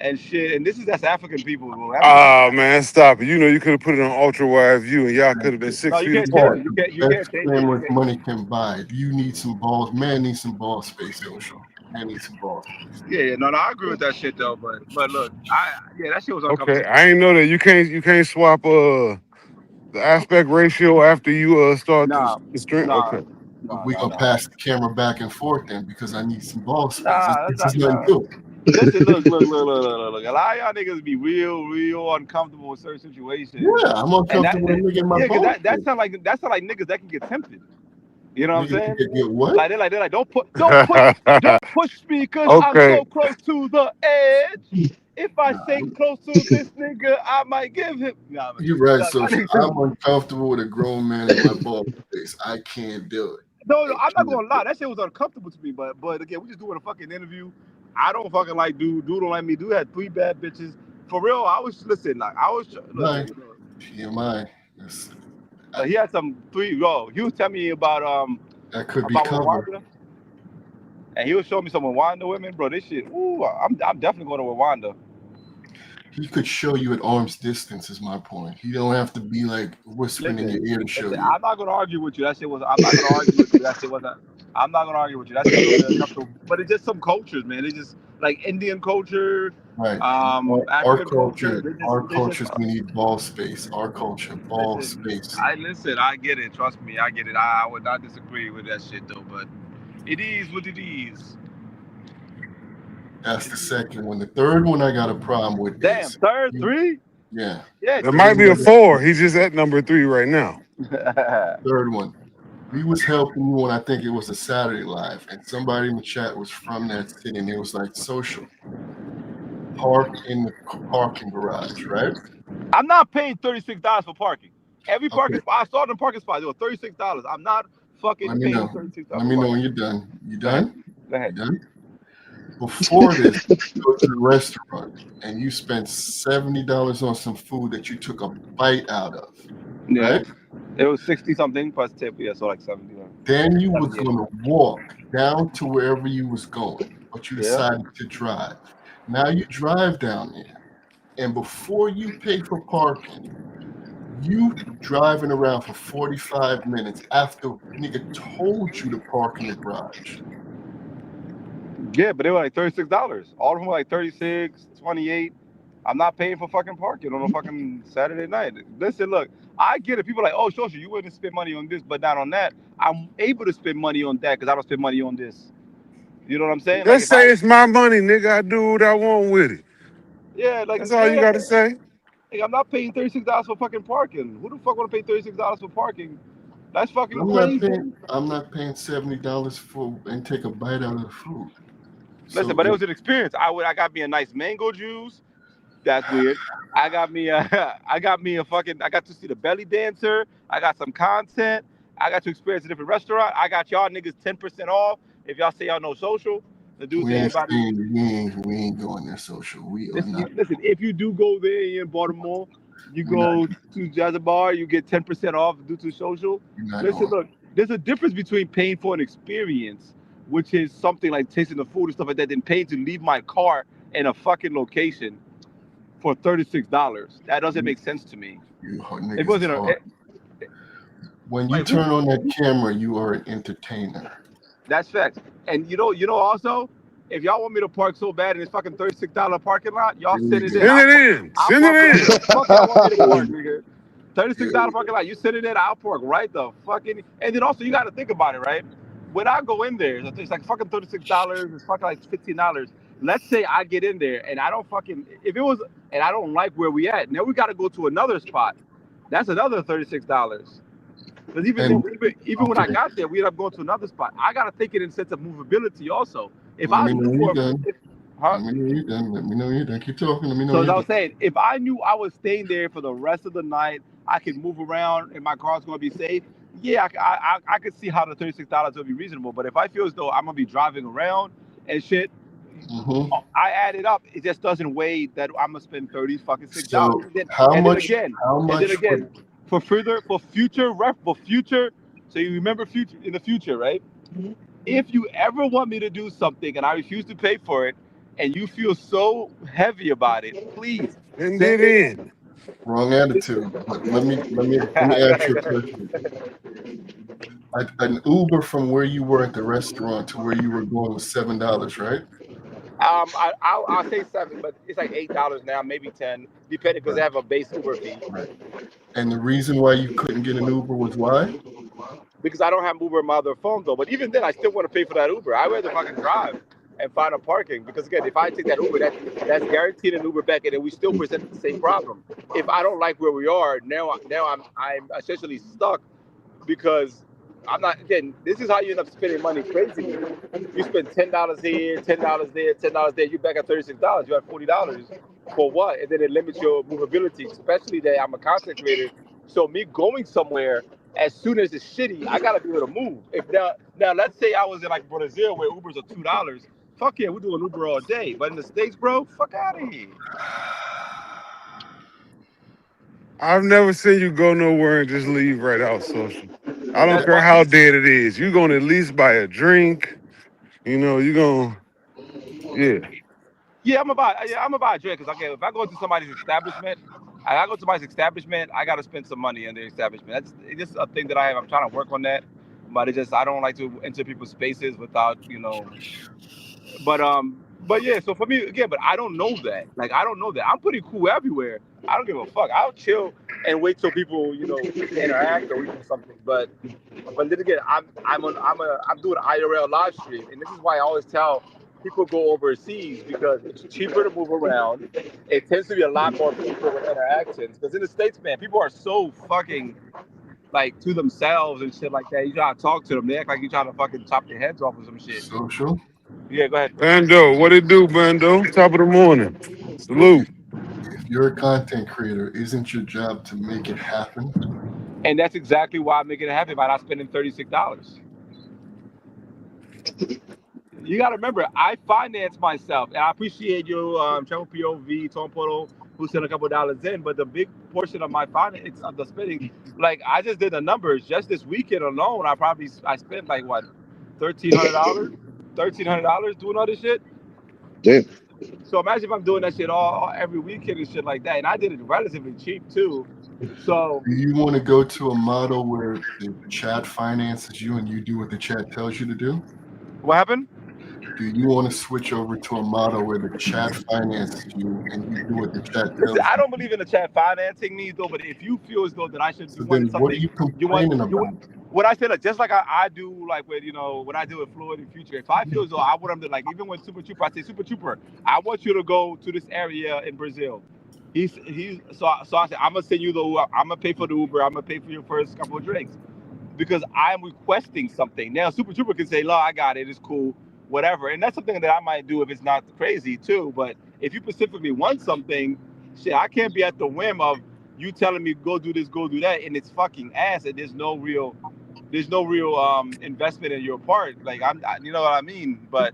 and shit. And that's African people. Oh man, stop it! You could have put it on ultra wide view, and y'all could have been 6 feet apart. You can't change it. Money can buy. If you need some balls, man needs some ball space, social. Man needs some ball space. Yeah, no, I agree with that shit though. But look, that shit was uncomfortable. Okay, I ain't know that you can't swap the aspect ratio after you start the strength. Okay. We're gonna pass the camera back and forth then because I need some ball space. That's nothing to it. Listen, look. A lot of y'all niggas be real uncomfortable with certain situations. Yeah, I'm uncomfortable with nigga in my ball. That sound like niggas that can get tempted. You know what I'm saying? Get what? Like they're like, don't push me because I'm so close to the edge. If I stay close to this nigga, I might give him. Nah, you're right, so I'm uncomfortable with a grown man in my ball space. I can't do it. No, I'm not gonna lie. That shit was uncomfortable to me. But again, we just doing a fucking interview. I don't fucking like dude. Dude don't like me. Dude had 3 bad bitches. For real, I was TMI. He had some 3. Yo, he was telling me about that could be covered. Rwanda, and he was showing me some Rwanda women, bro. This shit. Ooh, I'm definitely going to Rwanda. he could show you at arm's distance. Is my point. He don't have to be like whispering in Listen, your ear to show listen, you. I'm not gonna argue with you. That shit was. I'm not gonna argue with you. That shit wasn't. I'm not gonna argue with you. That shit was a bit uncomfortable. But it's just some cultures, man. It's just like Indian culture, Right. African culture. Our They just. cultures, we need ball space. Our culture, ball Listen, space. listen. I get it. Trust me, I get it. I would not disagree with that shit though. But it is what it is. That's the second one. The third one I got a problem with Damn, is third, three. yeah. Yeah, There three. might be a 4. He's just at number 3 right now. Third one. We was helping you on, I think it was a Saturday live, and somebody in the chat was from that city, and it was like social. Park in the parking garage, right? I'm not paying $36 for parking. Every parking Okay. spot I saw them parking spots, it was $36. I'm not fucking Let me paying know. $36 Let me for know when parking. you're done. You Go ahead. done? Go You ahead. done? Before this, you go to the restaurant and you spent $70 on some food that you took a bite out of, Yeah. right? It was 60 something plus tip, yeah, so like 70. Then you was 78. gonna walk down to wherever you was going, but you Yeah. decided to drive. Now you drive down there, and before you pay for parking, you driving around for 45 minutes after nigga told you to park in the garage. Yeah, but they were like $36. All of them were like 36, 28. I'm not paying for fucking parking on a fucking Saturday night. Listen, look, I get it. People are like, oh, social, you wouldn't spend money on this, but not on that. I'm able to spend money on that because I don't spend money on this. You know what I'm saying? Like Let's if say I, it's my money, nigga. I do what I want with it. yeah, like That's all you yeah, got to say. like, I'm not paying $36 for fucking parking. Who the fuck want to pay $36 for parking? That's fucking crazy. I'm not paying $70 for and take a bite out of the food. Listen, So but it if was an experience. I got me a nice mango juice. That's weird. I got me a I got me a fucking I got to see the belly dancer. I got some content. I got to experience a different restaurant. I got y'all niggas 10% off if y'all say y'all know social. The dude we say ain't anybody. staying, we ain't going there social. We are Listen, not. listen. If you do go there in Baltimore, you We're not. go to Jazz Bar, you get 10% off due to social. We're not Listen, going. look. There's a difference between paying for an experience, which is something like tasting the food and stuff like that, than paying to leave my car in a fucking location for $36. That doesn't make sense to me. You It niggas is wasn't a hard. When you like who. turn on that camera, you are an entertainer. That's facts. And also, if y'all want me to park so bad in this fucking $36 parking lot, y'all Here send we it go. in. Send it in. I'll Send park wherever the it fuck y'all want me to park, in. nigga. Here $36 we parking lot, you send it in, I'll park right the fucking. And then also you got to think about it, right? When I go in there, it's like fucking $36. It's fucking like $15. Let's say I get in there and I don't fucking if it was and I don't like where we at. Now we got to go to another spot. That's another $36. Because even And then, even when I okay, got there, we ended up going to another spot. I gotta think it in sense of movability also. If let I me know knew when for you're done. huh? Let me know when you're done. Let me know when you're done. Keep talking. Let me know So when as I you're was done. saying, if I knew I was staying there for the rest of the night, I could move around and my car's gonna be safe. Yeah, I could see how the $36 would be reasonable. But if I feel as though I'm gonna be driving around and shit, Mm-hmm. I add it up. It just doesn't weigh that I'm gonna spend 30 fucking $6. So how And then much? again, How and then much again, would? for future. So you remember future in the future, right? If you ever want me to do something and I refuse to pay for it, and you feel so heavy about it, please Send send it it in. Wrong attitude. But let me in. Go ask you a ahead. question. An Uber from where you were at the restaurant to where you were going was $7, right? I'll say 7, but it's like $8 now, maybe 10, depending because they Right. have a base Uber fee. Right. And the reason why you couldn't get an Uber was why? Because I don't have Uber in my other phone though. But even then, I still want to pay for that Uber. I'd rather fucking drive and find a parking because again, if I take that Uber, that's guaranteed an Uber back, and then we still present the same problem. If I don't like where we are now I'm essentially stuck because I'm not. Again, this is how you end up spending money crazily. You spend $10 here, $10 there, $10 there. You back at $36. You have $40 for what? And then it limits your movability, especially that I'm a content creator. So me going somewhere as soon as it's shitty, I gotta be able to move. If now let's say I was in like Brazil where Ubers are $2. Fuck yeah, we're doing Uber all day. But in the States, bro, fuck out of here. I've never seen you go nowhere and just leave right out social. I don't That's care why. how dead it is. You're going to at least buy a drink. You know, you're going to, yeah. Yeah, I'm gonna buy a drink because okay, if I go to somebody's establishment, I gotta spend some money in their establishment. It's just a thing that I have. I'm trying to work on that, but I don't like to enter people's spaces without but yeah. So for me again, but I don't know that. Like I don't know that. I'm pretty cool everywhere. I don't give a fuck. I'll chill and wait till people interact or we do something. But then again, I'm doing IRL live stream, and this is why I always tell people go overseas because it's cheaper to move around. It tends to be a lot more people with interactions. Because in the States, man, people are so fucking like to themselves and shit like that. You try to talk to them, they act like you trying to fucking chop their heads off or some shit. Social. Yeah, go ahead. Bando, what it do, Bando? Top of the morning. Salute. If you're a content creator, isn't your job to make it happen? And that's exactly why I'm making it happen by not spending $36. You got to remember, I finance myself, and I appreciate you, Travel POV, Tom Polo, who sent a couple dollars in. But the big portion of my finance of the spending, like I just did the numbers just this weekend alone. I spent like what, $1,300 doing all this shit. Damn. So imagine if I'm doing that shit all every weekend and shit like that, and I did it relatively cheap too. So Do you want to go to a model where the chat finances you and you do what the chat tells you to do? what happened? Do you want to switch over to a model where the chat finances you and you do what the chat tells Listen, you? I don't believe in the chat financing me though, but if you feel as though that I should So be then wanting what are something, you complaining about? what I said, like, just like I do, like with when I do with Floyd in Future. If I feel as though I want him to, like, even with Super Trooper, I say, Super Trooper, I want you to go to this area in Brazil. So I said, I'm gonna send you I'm gonna pay for the Uber, I'm gonna pay for your first couple of drinks because I'm requesting something. Now Super Trooper can say, "Look, I got it, it's cool, whatever," and that's something that I might do if it's not crazy too. But if you specifically want something, shit, I can't be at the whim of you telling me go do this, go do that, and it's fucking ass, and there's no real investment in your part. Like you know what I mean? But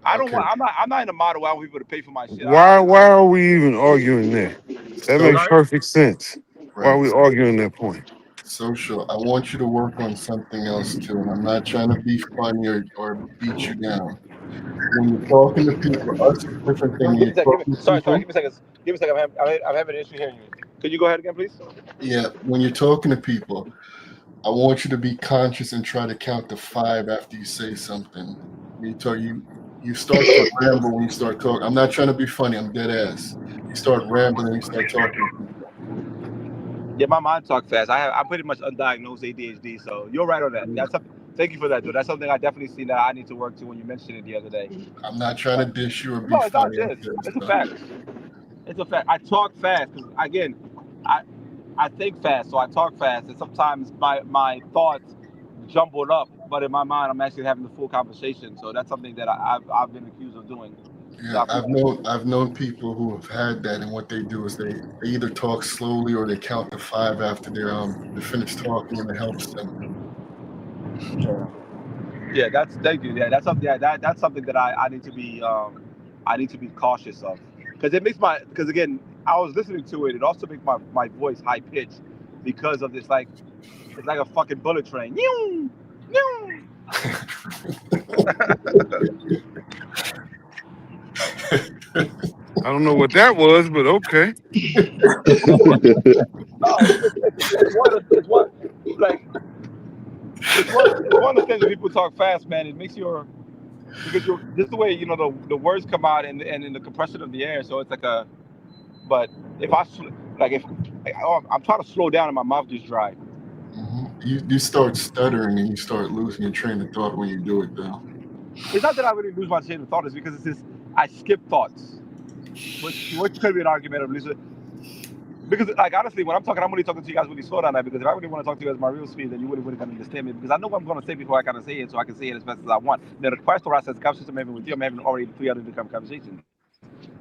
I don't Okay. want. I'm not in a model where I want people to pay for my shit. Why are we even arguing there? That So, makes perfect sense. Why are right. we arguing that point? Social. I want you to work on something else too. And I'm not trying to be funny or beat you down. When you're talking to people, us is different thing. When Give me you're a second. talking to Sorry. people, Give me seconds. Give me a second. I'm having an issue hearing you. Could you go ahead again, please? yeah, when you're talking to people, I want you to be conscious and try to count to 5 after you say something. You start to ramble when you start talking. I'm not trying to be funny. I'm dead ass. You start rambling. You start talking to people. Yeah, my mind talks fast. I'm pretty much undiagnosed ADHD, so you're right on that. Thank you for that, dude. That's something I definitely see that I need to work to when you mentioned it the other day. I'm not trying to dish you or be No, it's not funny. this. It's a fact. It's a fact. I talk fast because again, I I think fast, so I talk fast, and sometimes my thoughts jumbled up, but in my mind, I'm actually having the full conversation. So that's something that I've been accused of doing. So Yeah, I've known people who have had that, and what they do is they either talk slowly or they count to 5 after they're finished talking, and it helps them. yeah, that's thank you. Yeah, that's something. Yeah, that's something that I need to be cautious of because because again, I was listening to it. It also makes my voice high pitched because of this it's like a fucking bullet train. Meow, meow. I don't know what that was, but okay. No, it's one of the things when people talk fast, man. It makes because you're just the way the words come out and in the compression of the air. So it's like a but if I like if I'm trying to slow down and my mouth just dry. You start stuttering and you start losing your train of thought when you do it, though. It's not that I really lose my train of thought. It's because it's just I skip thoughts, which could be an argument of losing. Because like honestly, when I'm talking, I'm only talking to you guys really slow down. That because if I really want to talk to you as my real speed, then you really gonna understand me. Because I know what I'm gonna say before I kind of say it, so I can say it as fast as I want. Now the question I says the conversation I'm having with you, I'm having already 3 other different conversations. Do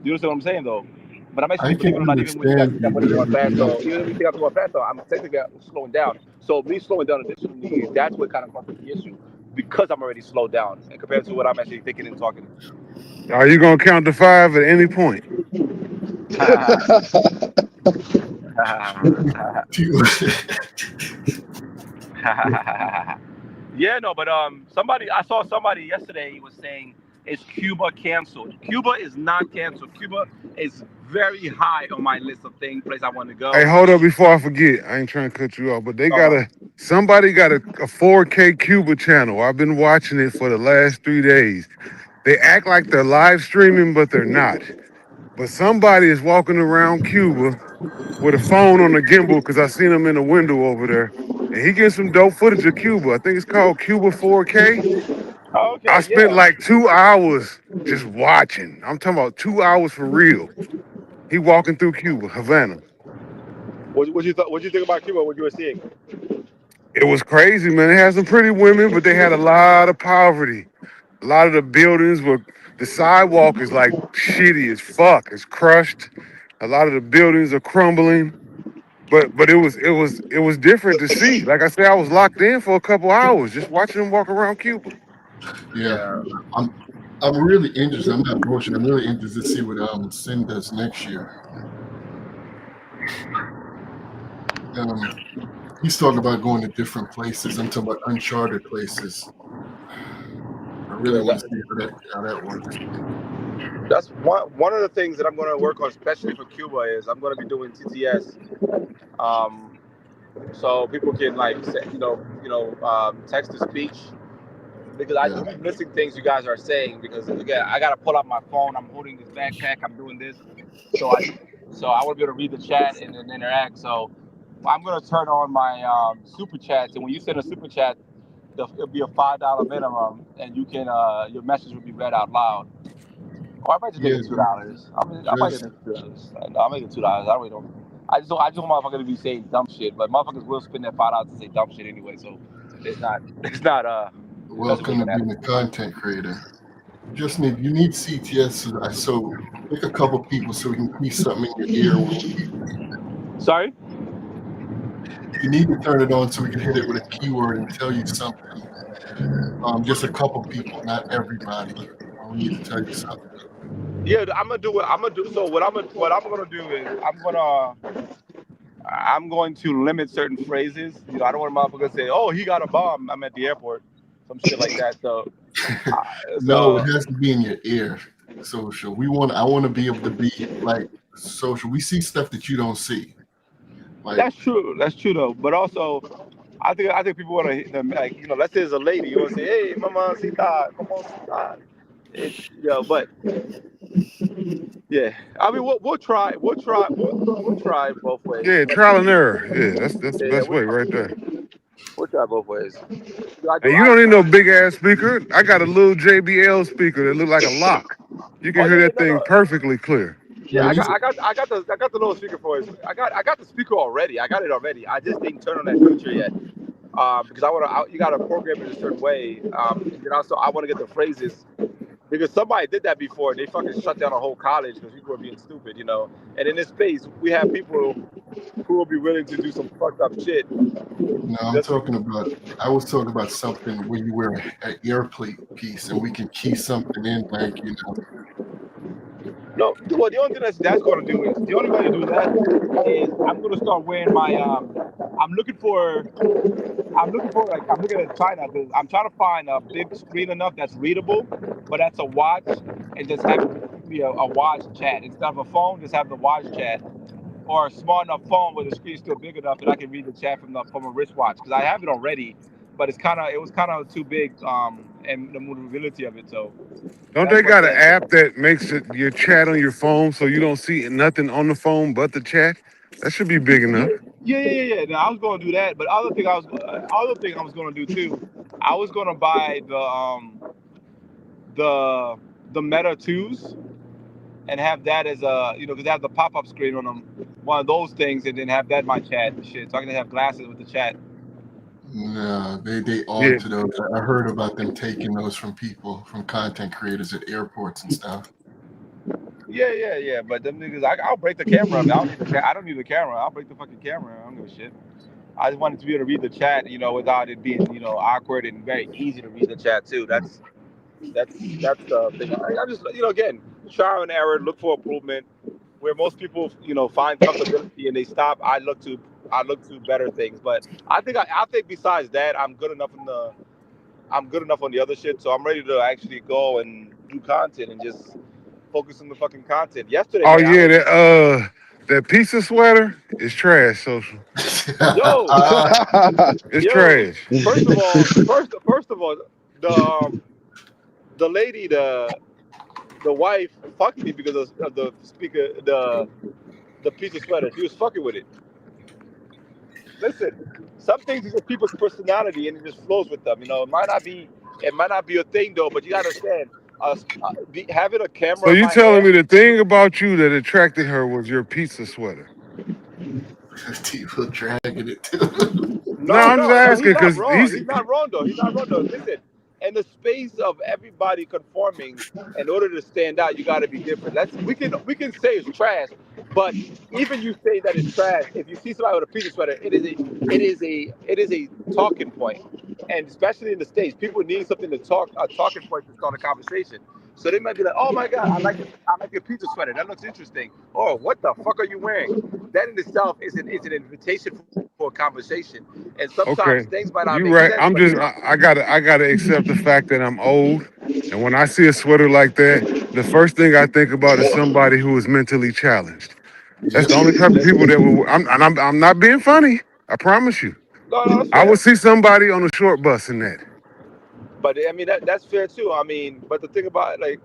you understand what I'm saying though? But I'm actually, I believe can it or not, even when you guys understand think you, I'm really but going if fast, you so don't, even if you think I'm going fast, though, I'm technically slowing down. So me slowing down additionally, that's what kind of causes the issue because I'm already slowed down and compared to what I'm actually thinking and talking. Are you gonna count to 5 at any point? Yeah, no, but I saw somebody yesterday was saying is Cuba canceled? Cuba is not canceled. Cuba is very high on my list of place I want to Hey, go. hold up before I forget. I ain't trying to cut you off, but they got Uh, somebody got a 4K Cuba channel. I've been watching it for the last 3 days. They act like they're live streaming, but they're not. But somebody is walking around Cuba with a phone on the gimbal because I seen him in the window over there. And he getting some dope footage of Cuba. I think it's called Cuba 4K. I okay, spent yeah. like 2 hours just watching. I'm talking about 2 hours for real. He walking through Cuba, Havana. What you thought? What you think about Cuba? What you were seeing? It was crazy, man. They had some pretty women, but they had a lot of poverty. A lot of the buildings were, the sidewalk is like shitty as fuck. It's crushed. A lot of the buildings are crumbling. But it was different to see. Like I said, I was locked in for a couple hours just watching them walk around Cuba. Yeah, Yeah. I'm I'm really interested. I'm not bullshit. I'm really interested to see what Sin does next year. Um, he's talking about going to different places. I'm talking about uncharted places. I really Yeah, want to see how that works. that's one of the things that I'm going to work on, especially for Cuba, is I'm going to be doing TTS, um, so people can like say, text to speech, because I Yeah, do be missing things you guys are saying, because again I got to pull out my phone. I'm holding this backpack. I'm doing this, so I want to be able to read the chat and then interact. So I'm going to turn on my super chats, and when you send a super chat, it'll be a $5 minimum, and you can your message will be read out loud. Or I might just make yeah. it $2. I might just Just make it $2. No, I'll make it $2. I really don't. I just want motherfuckers to be saying dumb shit, but motherfuckers will spend their $5 to say dumb shit anyway. So it's not it doesn't really welcome to matter. being a content creator. You need CTS so pick a couple people so we can keep something in your ear. Sorry. You need to turn it on so we can hit it with a keyword and tell you something. Just a couple people, not everybody. We need to tell you something. Yeah, I'm gonna do it. I'm gonna do so. What I'm gonna do is I'm going to limit certain phrases. I don't want motherfuckers to say, "Oh, he got a bomb. I'm at the airport," some shit like that. No, So it has to be in your ear. Social. I want to be able to be like social. We see stuff that you don't see. Like, that's true. That's true though. But also, I think people want to hit them, like, let's say it's a lady. You want to say, "Hey, mamacita, como está?" But yeah, I mean, we'll try both ways. Yeah, But trial and error. Yeah, that's the yeah, best way right there. we'll try both ways. I And do. you don't need no big ass speaker. I got a little JBL speaker that look like a lock. You can Oh hear yeah, yeah, that no, thing no. perfectly clear. Yeah, man, I got the little speaker for it. I got the speaker already. I got it already. I just didn't turn on that feature yet. Because you got to program it a certain way. And then also I want to get the phrases, because somebody did that before. They fucking shut down a whole college because people were being stupid. And in this space, we have people who will be willing to do some fucked up shit no, just because. I was talking about something where you wear an earplate piece and we can key something in, like, No, well, the only thing that's going to do is the only way to do that is I'm going to start wearing my. I'm looking for. I'm looking at China, because I'm trying to find a big screen enough that's readable, but that's a watch, and just have it be a watch chat instead of a phone. Just have the watch chat, or a small enough phone where the screen's still big enough that I can read the chat from a wristwatch, because I have it already, but it was kind of too big, and the maneuverability of it. So Don't that's they one got an thing. app that makes it your chat on your phone so you don't see nothing on the phone but the chat? That should be big Yeah, enough. yeah. Now, I was going to do that, but other thing I was going to do too. I was going to buy the Meta twos, and have that as because they have the pop up screen on them. One of those things, and then have that in my chat and shit. So I can have glasses with the chat. nah, they on Yeah. to those. I heard about them taking those from people, from content creators at airports and stuff. Yeah. But them niggas, I'll break the camera. I mean, I don't need the camera. I'll break the fucking camera. I don't give a shit. I just wanted to be able to read the chat, without it being, awkward, and very easy to read the chat too. That's the thing. I just, again, trial and error, look for improvement. Where most people, find comfortability and they stop, I look to better things. But I think besides that, I'm good enough on the other shit. So I'm ready to actually go and do content and just focus on the fucking content. Yesterday, Oh man, I yeah, was that pizza sweater is trash, social. yo, It's yo. trash. First of all, the the lady, the wife fucked me because of the speaker, the piece of sweater. She was fucking with it. Listen, some things is just people's personality and it just flows with them. You know, it might not be a thing though, but you gotta understand. Having a So camera in you my telling me hand. the thing about you that attracted her was your pizza sweater? People dragging it too. No, No, I'm just no, no. asking He's not because wrong. he's. He's not wrong though. He's not wrong though. Listen, in the space of everybody conforming, in order to stand out, you got to be different. We can say it's trash, but even you say that it's trash, if you see somebody with a pizza sweater, it is a talking point, and especially in the States, people need something to talk a talking point to start a conversation. So they might be like, "Oh my God, I like your pizza sweater. That looks interesting." Or, "What the fuck are you wearing?" That in itself is an invitation for a conversation. And sometimes Okay, things might not you make right. sense, but I'm just I gotta accept the fact that I'm old, and when I see a sweater like that, the first thing I think about is somebody who is mentally challenged. That's Yep. the only type of people that will. I'm not being funny. I promise you. no, no, that's I fair. would see somebody on a short bus in that. But I mean that's fair too. I mean, but the thing about it, like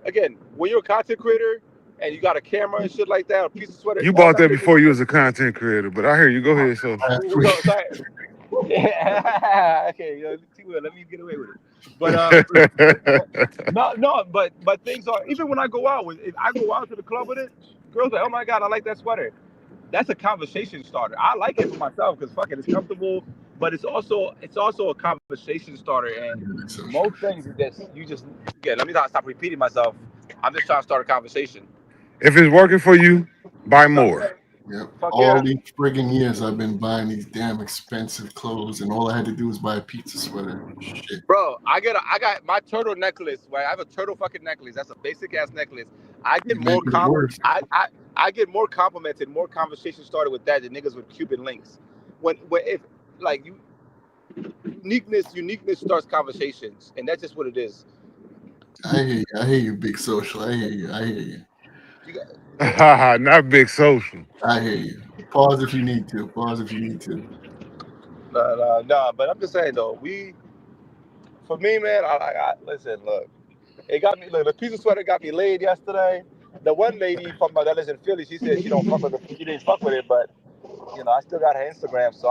again, when you're a content creator and you got a camera and shit like that, a piece of sweater, You all bought that that shit before you was a content creator, but I hear you. Go ahead, so. Last week. so okay, let me get away with it. But no, no, but things are even when I go out with if I go out to the club with it, girls are like, "Oh my God, I like that sweater." That's a conversation starter. I like it for myself because fuck it, it's comfortable, but it's also a conversation starter. And So most things is just you just again. Let me not stop repeating myself. I'm just trying to start a conversation. If it's working for you, buy more. yep. Fuck All yeah, these friggin' years I've been buying these damn expensive clothes, and all I had to do was buy a pizza sweater. Shit. bro. I got my turtle necklace. Right, I have a turtle fucking necklace. That's a basic ass necklace. I get You're more making it worse. I get more complimented, more conversation started with that than niggas with Cuban links. When if like you uniqueness starts conversations, and that's just what it is. I hear you, big social. I hear you. I hear you. You got, Not big social. I hear you. Pause if you need to. Pause if you need to. no, but I'm just saying though, for me, man, I listen, look, it got me. Look, the piece of sweater got me laid yesterday. The one lady from that lives in Philly, she said she don't fuck with it. She didn't fuck with it, but I still got her Instagram, so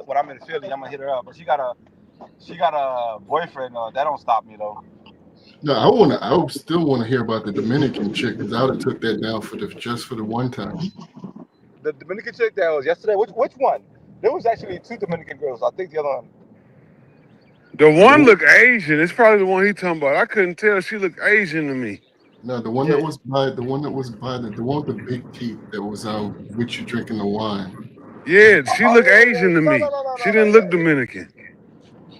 when I'm in Philly, I'm gonna hit her up. But she got a boyfriend. That don't stop me though. No, I would still wanna hear about the Dominican chick because I would have took that down just for the one time. The Dominican chick that was yesterday. Which one? There was actually two Dominican girls. I think the other one. The one looked Asian. It's probably the one he talking about. I couldn't tell. She looked Asian to me. No, the one Yeah. that was by the one with the big teeth that was with you drinking the wine. Yeah, she Oh looked yeah, yeah, Asian to yeah. No, no, me. no, no, She no, no. didn't look Dominican.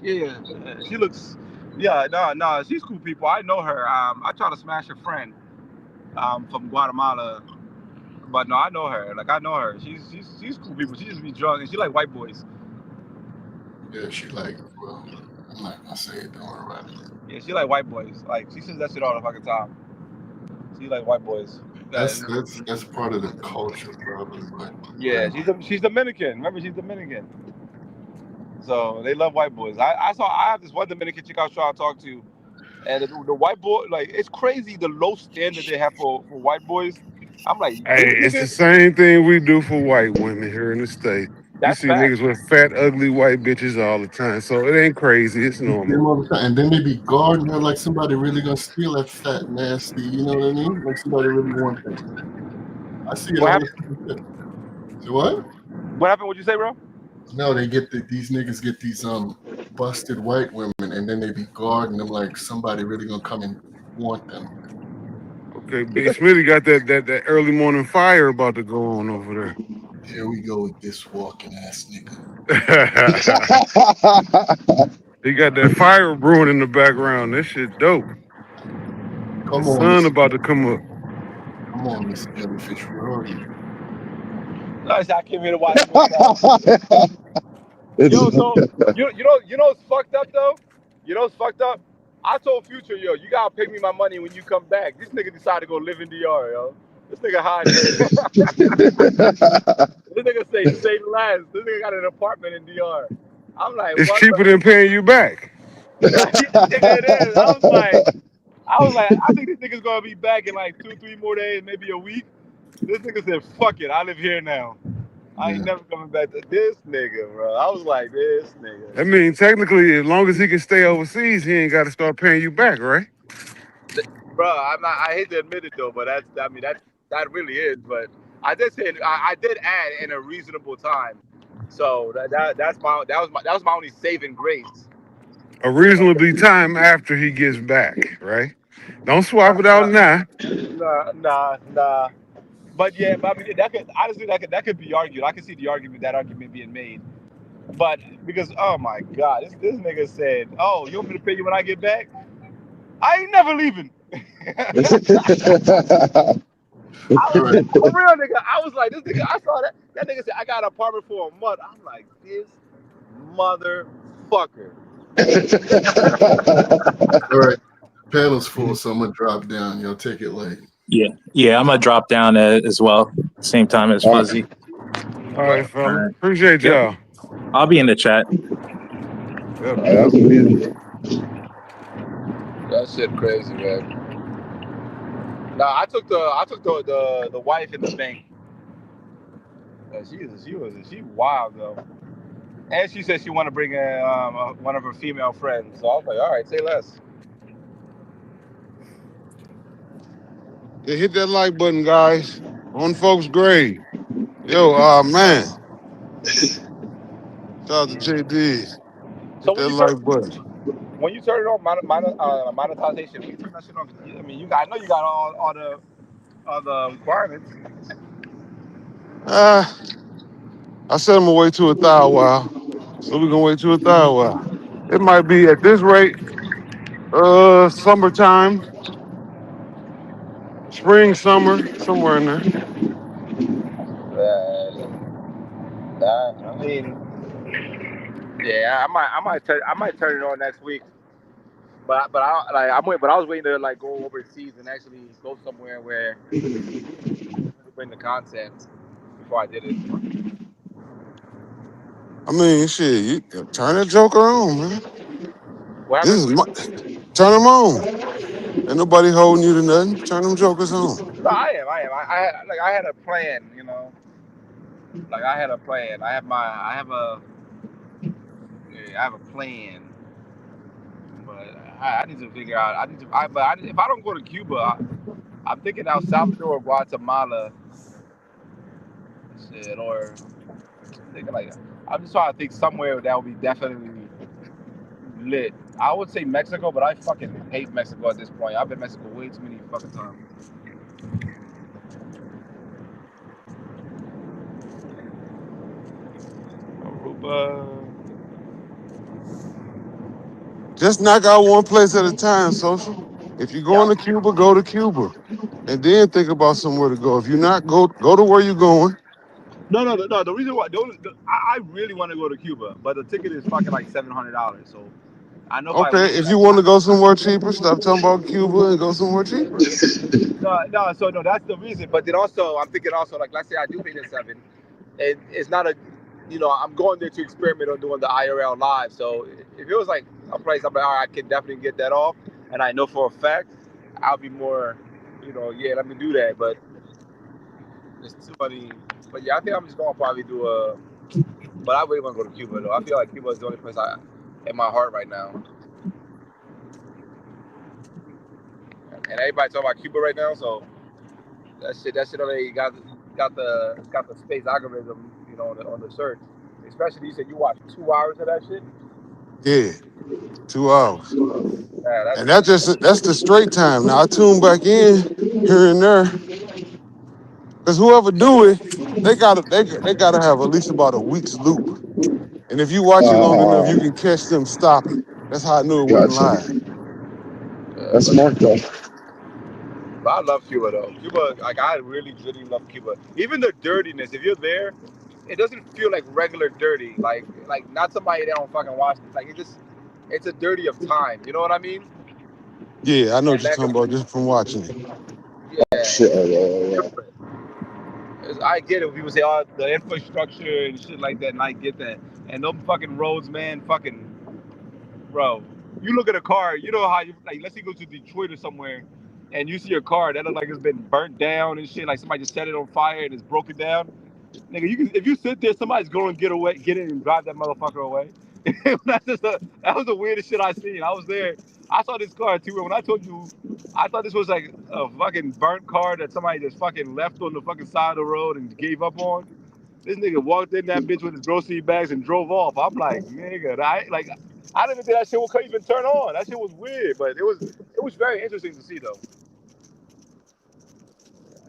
Yeah, she looks. Yeah, no, no. She's cool people. I know her. I tried to smash her friend. From Guatemala. But no, I know her. Like I know her. She's cool people. She just be drunk and she like white boys. Yeah, she like, well, I'm not gonna say it, don't worry about it. Yeah, she like white boys. Like she says that shit all the fucking time. She like white boys. That's part of the culture probably, but Yeah, whatever. she's Dominican. Remember, she's Dominican. So they love white boys. I have this one Dominican chick I was trying to talk to, and the white boy, like it's crazy the low standard they have for white boys. I'm like, Hey, these it's the niggas. same thing we do for white women here in the state. You That's see facts. niggas with fat, ugly white bitches all the time. So it ain't crazy. It's You see normal. them all the time, and then they be guarding her like somebody really gonna steal that fat nasty. You know what I mean? Like somebody really want that. I see it What all the happened? time. So what? What happened? What'd you say, bro? No, they get these niggas get these busted white women, and then they be guarding them like somebody really gonna come and want them. Okay, Big Smitty got that early morning fire about to go on over there. Here we go with this walking ass nigga. He got that fire brewing in the background. That shit dope. The Come on, sun Miss. about to come up. Come on, Miss Jellyfish. Where are you? I came here to watch football. Yo, so you know what's fucked up though? You know what's fucked up? I told Future, yo, you gotta pay me my money when you come back. This nigga decided to go live in DR, yo. This nigga hiding. This nigga say less. This nigga got an apartment in DR. I'm like, It's what the cheaper than paying you back. nigga it is. I think this nigga's gonna be back in like 2-3 more days, maybe a week. This nigga said, fuck it, I live here now. I ain't Yeah. never coming back to this nigga, bro. I was like, this nigga. I mean, technically, as long as he can stay overseas, he ain't got to start paying you back, right? Bro, I hate to admit it though, but that really is. But I did say I did add in a reasonable time. So that was my only saving grace. A reasonably time after he gets back, right? Don't swap it out Nah, now. nah. But yeah, but I mean that could honestly that could be argued. I can see that argument being made. But because oh my god, this nigga said, oh, you want me to pay you when I get back? I ain't never leaving. All right. For real, nigga. I was like, this nigga. I saw that. That nigga said, I got an apartment for a month. I'm like, this motherfucker. All right. Panel's full, so I'm gonna drop down. Y'all take it late. Yeah, I'm gonna drop down as well, same time as Fuzzy. All right, All fella. right. Appreciate Yep. y'all. I'll be in the chat. Yep, yep. That shit crazy, man. Nah, I took the wife in the bank. She wild though. And she said she want to bring one of her female friends. So I was like, all right, say less. Yeah, hit that like button, guys. On folks' grave. Yo, man. Shout out to JD. So Hit that like button. when you turn it on monetization, when you turn that shit on, I mean, I know you got all the requirements. I said I'm gonna wait till 1,000 while. So we're gonna wait till 1,000 while. It might be at this rate, summertime, spring, summer, somewhere in there. I mean, yeah, I might turn it on next week. I was waiting to like go overseas and actually go somewhere where bring the content before I did it. I mean, shit, you turn that joker on, man. What This happened? is my turn them on. Ain't nobody holding you to nothing. Turn them jokers on. No, I am. I had a plan, you know. Like I had a plan. I have a plan, but I need to figure out. If I don't go to Cuba, I'm thinking El Salvador, Guatemala, shit, or I'm thinking like I'm just trying to think somewhere that would be definitely lit. I would say Mexico, but I fucking hate Mexico at this point. I've been to Mexico way too many fucking times. Aruba. Just knock out one place at a time, social. If you're Yeah. going to Cuba, go to Cuba. And then think about somewhere to go. If you're not, go to where you're going. No. The reason why I really want to go to Cuba, but the ticket is fucking like $700. So I know if I Okay, wait, if you want to go somewhere cheaper, stop talking about Cuba and go somewhere cheaper. no. So no, that's the reason. But then also, I'm thinking also like, let's say I do pay the seven, and it's not a, you know, I'm going there to experiment on doing the IRL live. So if it was like a place, I'm like, all right, I can definitely get that off, and I know for a fact, I'll be more, you know, yeah, let me do that. But it's too many. But yeah, I think I'm just going to probably do a. But I really want to go to Cuba though. I feel like Cuba is the only place in my heart right now. And everybody talking about Cuba right now, so that shit already got the space algorithm, you know, on the search. Especially you said you watched 2 hours of that shit. Yeah, 2 hours. Yeah, And that's the straight time. Now I tune back in here and there. Because whoever do it, they gotta have at least about a week's loop. And if you watch it long enough, you can catch them stopping. That's how I knew it wasn't Gotcha. live. That's smart though. but I love Cuba though. Cuba, like I really love Cuba. Even the dirtiness. If you're there, it doesn't feel like regular dirty. Like not somebody that don't fucking watch it. Like it's a dirty of time. You know what I mean? Yeah, I know what and you're that talking about just from watching it. yeah, Shit. Yeah. I get it. When people say, "Oh, the infrastructure and shit like that," and I get that. And them fucking roads, man, fucking bro. You look at a car, you know how you like. Let's say you go to Detroit or somewhere, and you see a car that looks like it's been burnt down and shit. Like somebody just set it on fire and it's broken down. Nigga, you can if you sit there, somebody's going to get away, get in and drive that motherfucker away. That was the weirdest shit I seen. I was there. I saw this car too. When I told you, I thought this was like a fucking burnt car that somebody just fucking left on the fucking side of the road and gave up on. This nigga walked in that bitch with his grocery bags and drove off. I'm like, nigga, I didn't even think that shit would even turn on. That shit was weird, but it was very interesting to see though.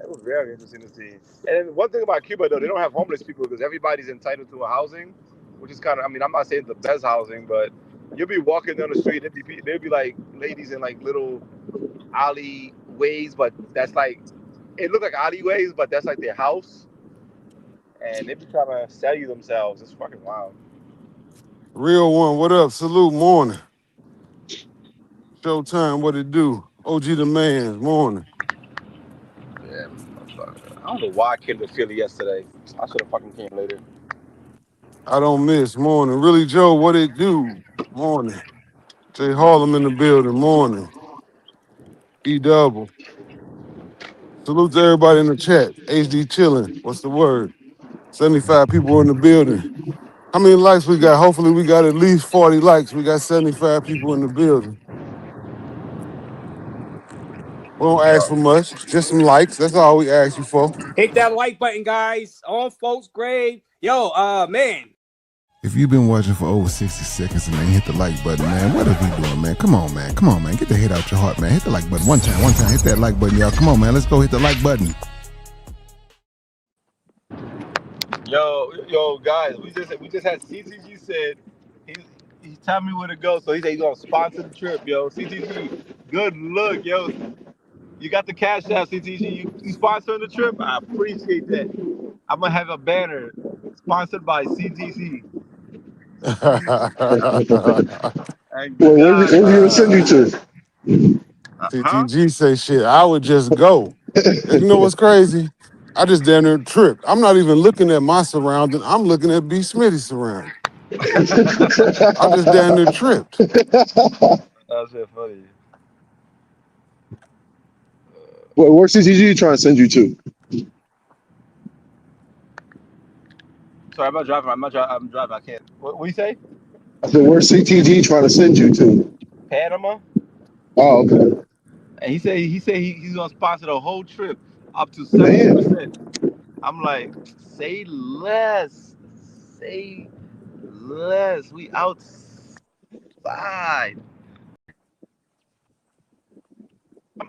It was very interesting to see. And one thing about Cuba though, they don't have homeless people because everybody's entitled to a housing, which is kind of. I mean, I'm not saying the best housing, but you'll be walking down the street, there'd be like ladies in like little alleyways, but that's like it look like alleyways, but that's like their house, and they be trying to sell you themselves. It's fucking wild. Real one, what up? Salute, morning. Showtime, what it do? OG the man, morning. Yeah, I don't know why I came to Philly yesterday. I should have fucking came later. I don't miss, morning. Really, Joe, what it do? Morning. Jay Harlem in the building, morning. E double. Salute to everybody in the chat. HD chilling. What's the word? 75 people in the building. How many likes we got? Hopefully we got at least 40 likes. We got 75 people in the building. We don't ask for much, just some likes. That's all we ask you for. Hit that like button, guys. On folks' grave. Yo, man. If you've been watching for over 60 seconds and ain't hit the like button, man, what are we doing, man? Come on, man. Come on, man. Get the hate out your heart, man. Hit the like button one time. Hit that like button, y'all. Come on, man. Let's go hit the like button. Yo, guys, we just had CTG said he's telling me where to go, so he said he's gonna sponsor the trip, yo. CTG, good look, yo. You got the cash out, CTG. You sponsoring the trip? I appreciate that. I'm gonna have a banner sponsored by CTC. And Well, where God, you gonna send you to? huh? CTG say shit, I would just go. And you know what's crazy? I just down there tripped. I'm not even looking at my surrounding. I'm looking at B. Smitty's surrounding. I just down there tripped. That's just funny. Well, where's CTG trying to send you to? Sorry, I'm not driving. I'm driving. I can't. What do you say? I said, where's CTG trying to send you to? Panama? Oh, okay. And he's gonna sponsor the whole trip up to Damn. 70%. I'm like, say less. Say less. We outside.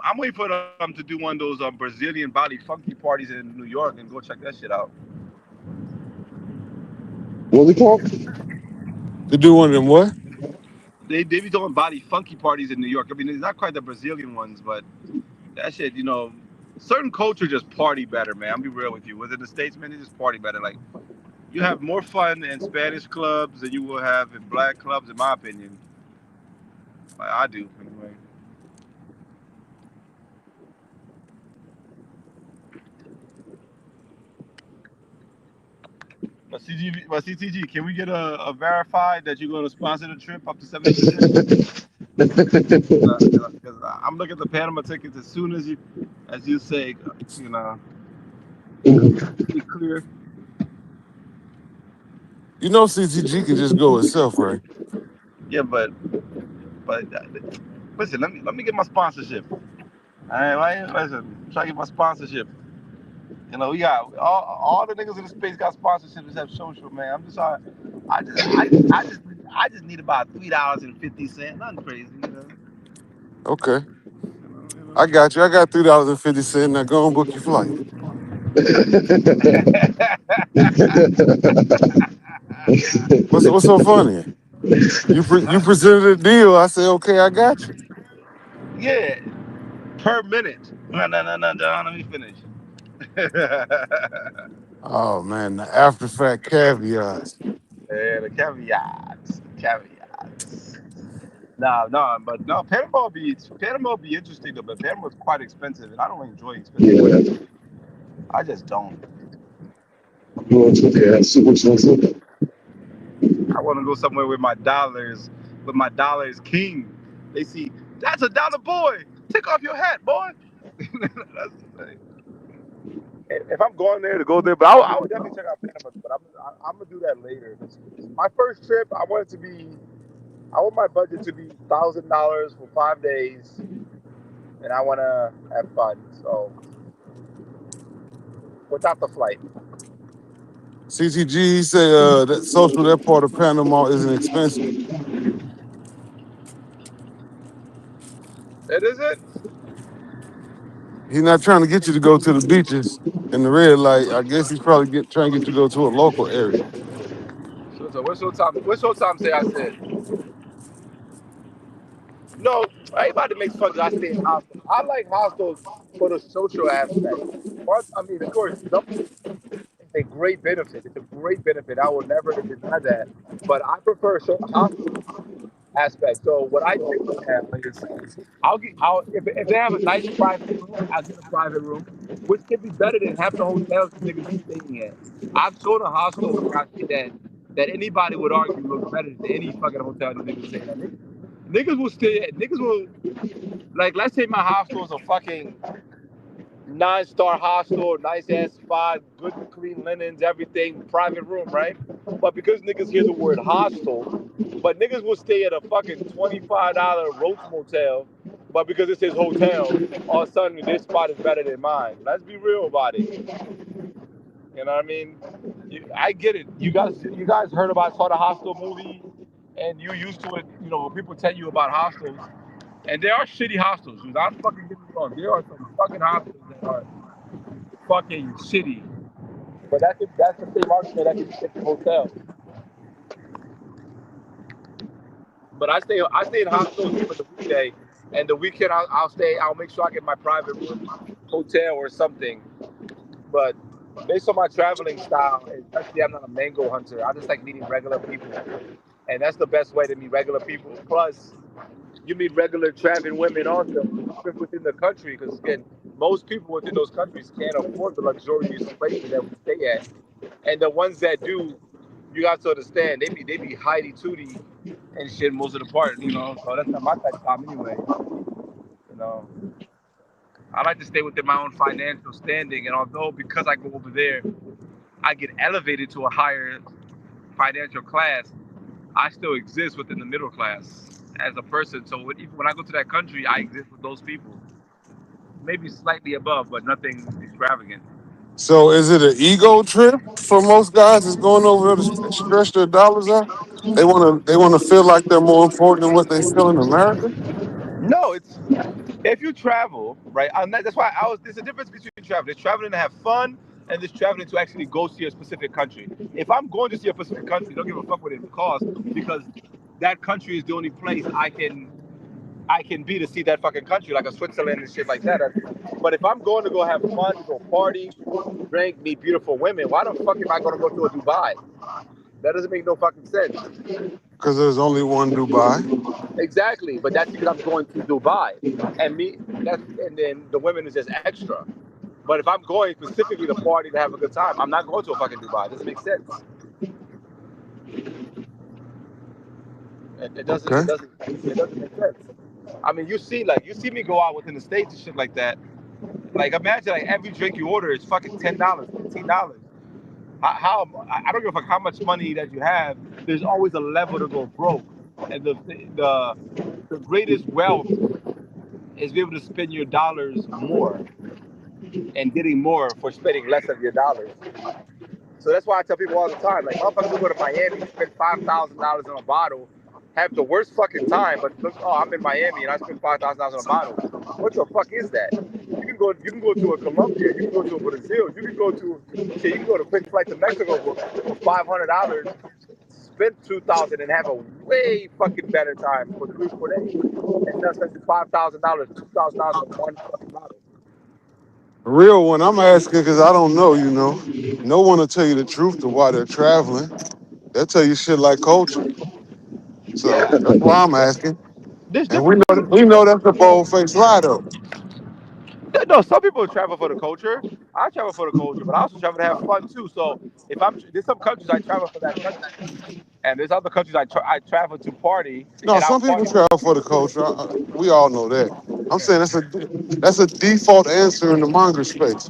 I'm waiting for them to do one of those Brazilian body funky parties in New York and go check that shit out. What's it called? To do one of them what? They be doing body funky parties in New York. I mean, it's not quite the Brazilian ones, but that shit, certain culture just party better, man. I'll be real with you. Within the States, man, they just party better. Like, you have more fun in Spanish clubs than you will have in black clubs, in my opinion. Like, I do, anyway. But CTG, can we get a verified that you're going to sponsor the trip up to 70%? Because I'm looking at the Panama tickets as soon as you say, be clear. You know CTG can just go itself, right? Yeah, but listen, let me get my sponsorship. All right, listen, try to get my sponsorship. We got all the niggas in the space got sponsorships except social, man. I'm just sorry. I just need about $3.50. Nothing crazy. Okay. You I got you. I got $3.50. Now go and book your flight. What's so funny? You presented a deal. I said, okay, I got you. Yeah, per minute. No, let me finish. Oh man, the after fact caveats. Yeah, the caveats. But no, Panama would be interesting though, but Panama is quite expensive, and I don't enjoy expensive Yeah. places. I just don't. Well, yeah, that's super expensive. I want to go somewhere with my dollars king. They see that's a dollar boy. Take off your hat, boy. That's the thing. If I'm going there to go there, but I would definitely check out Panama. But I'm gonna do that later. 'Cause my first trip, I want my budget to be $1,000 for 5 days, and I want to have fun. So without the flight, CTG, he say that social, that part of Panama isn't expensive. it is it. He's not trying to get you to go to the beaches and the red light. I guess he's probably trying to get you to go to a local area. So what's your time? What's your time? Say I said. No, everybody makes fun that I stay in hostels. I like hostels for the social aspect. I mean, of course, dumping is a great benefit. It's a great benefit. I will never deny that. But I prefer hostels aspect. So what I tend to have is I'll if they have a nice private room, I'll get a private room, which can be better than half the hotels that niggas be staying at. I've shown a hostel where I stayed that anybody would argue looks better than any fucking hotel that niggas stay at. Niggas will like let's say my hostel is a fucking 9-star hostel, nice ass spot, good clean linens, everything, private room, right? But because niggas hear the word hostel, but niggas will stay at a fucking $25 Roach Motel, but because it says hotel, all of a sudden this spot is better than mine. Let's be real about it. You know what I mean? I get it. You guys heard about saw the hostel movie, and you used to it. You know, people tell you about hostels, and there are shitty hostels. Do not fucking get me wrong. There are some fucking hostels that are fucking shitty. But that's the same argument that can be said for hotels. But I stay in hostels during the weekday, and the weekend I'll make sure I get my private room, hotel or something. But based on my traveling style, especially I'm not a mango hunter. I just like meeting regular people, and that's the best way to meet regular people. Plus, you meet regular traveling women also, even within the country, because again, most people within those countries can't afford the luxurious places that we stay at, and the ones that do, you got to understand, they be hidey tooty and shit most of the part, you know. So that's not my type of time anyway, you know. I like to stay within my own financial standing, and although because I go over there, I get elevated to a higher financial class, I still exist within the middle class as a person. So even when I go to that country, I exist with those people, maybe slightly above, but nothing extravagant. So is it an ego trip for most guys that's going over there to stretch their dollars out? They wanna feel like they're more important than what they feel in America? No, it's if you travel, right? That's why I was. There's a difference between traveling. There's traveling to have fun, and there's traveling to actually go see a specific country. If I'm going to see a specific country, don't give a fuck what it costs because that country is the only place I can be to see that fucking country, like a Switzerland and shit like that. But if I'm going to go have fun, to go party, drink, meet beautiful women, why the fuck am I going to go to a Dubai? That doesn't make no fucking sense. Because there's only one Dubai. Exactly, but that's because I'm going to Dubai, and then the women is just extra. But if I'm going specifically to party to have a good time, I'm not going to a fucking Dubai. It doesn't make sense. It doesn't. Okay. It doesn't. It doesn't make sense. I mean, you see me go out within the states and shit like that. Like imagine like every drink you order is fucking $10, $15. I don't give a fuck how much money that you have. There's always a level to go broke, and the greatest wealth is be able to spend your dollars more and getting more for spending less of your dollars. So that's why I tell people all the time, like motherfuckers will go to Miami, spend $5,000 on a bottle, have the worst fucking time, but look, oh, I'm in Miami and I spent $5,000 on a bottle. What the fuck is that? You can go to a Colombia, you can go to a Brazil, you can go to quick flight to Mexico for $500, spend 2,000 and have a way fucking better time for 3 4 days. And that's spending $5,000, $2,000 on one fucking bottle. The real one, I'm asking because I don't know, you know. No one will tell you the truth to why they're traveling. They'll tell you shit like culture. So Yeah. that's why I'm asking. There's And different niggas. we know that's a bold faced lie though. No, some people travel for the culture. I travel for the culture, but I also travel to have fun too. So if there's some countries I travel for that country, and there's other countries I travel to party, No, and I'll some people party. travel for the culture. We all know that. I'm saying that's a default answer in the manga space,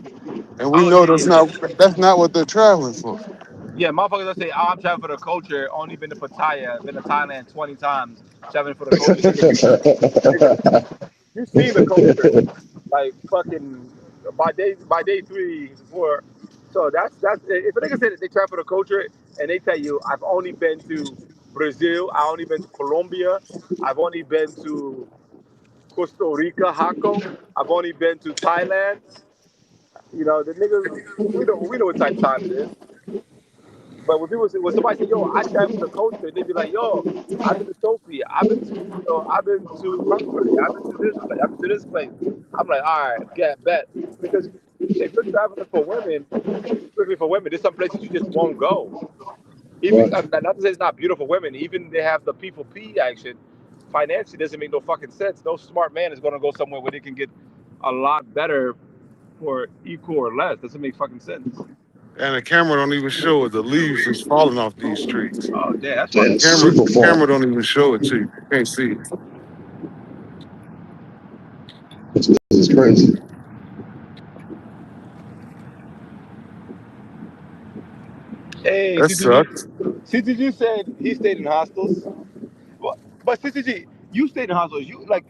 and we Oh know yeah, yeah, that's not what they're traveling for. yeah. Motherfuckers that say, "Oh, I'm traveling for the culture." Only been to Pattaya, been to Thailand 20 times. Traveling for the culture, nigga, you've seen the culture. Like fucking by day 3 4. So that's if a nigga said that they travel for the culture and they tell you I've only been to Brazil, I only been to Colombia, I've only been to Costa Rica, Hako, I've only been to Thailand. You know the niggas we know what type of time it is. But when somebody say yo I travel for the culture, they be like yo I've been to Sophie, I've been to Hungary, I've been to this place, I've been to this place. I'm like all right, get bet because if you're traveling for women, strictly for women, there's some places you just won't go. Even Right. not to say it's not beautiful women. Even they have the P4P action. Financially, doesn't make no fucking sense. No smart man is going to go somewhere where they can get a lot better for equal or less. Doesn't make fucking sense. And the camera don't even show it. The leaves just falling off these trees. Oh damn, that's fucking. That's super The camera far. don't even show it to you. You can't see it. This is crazy. Hey, That CTG. sucks. CTG said he stayed in hostels. But CTG, you stayed in hostels. You like,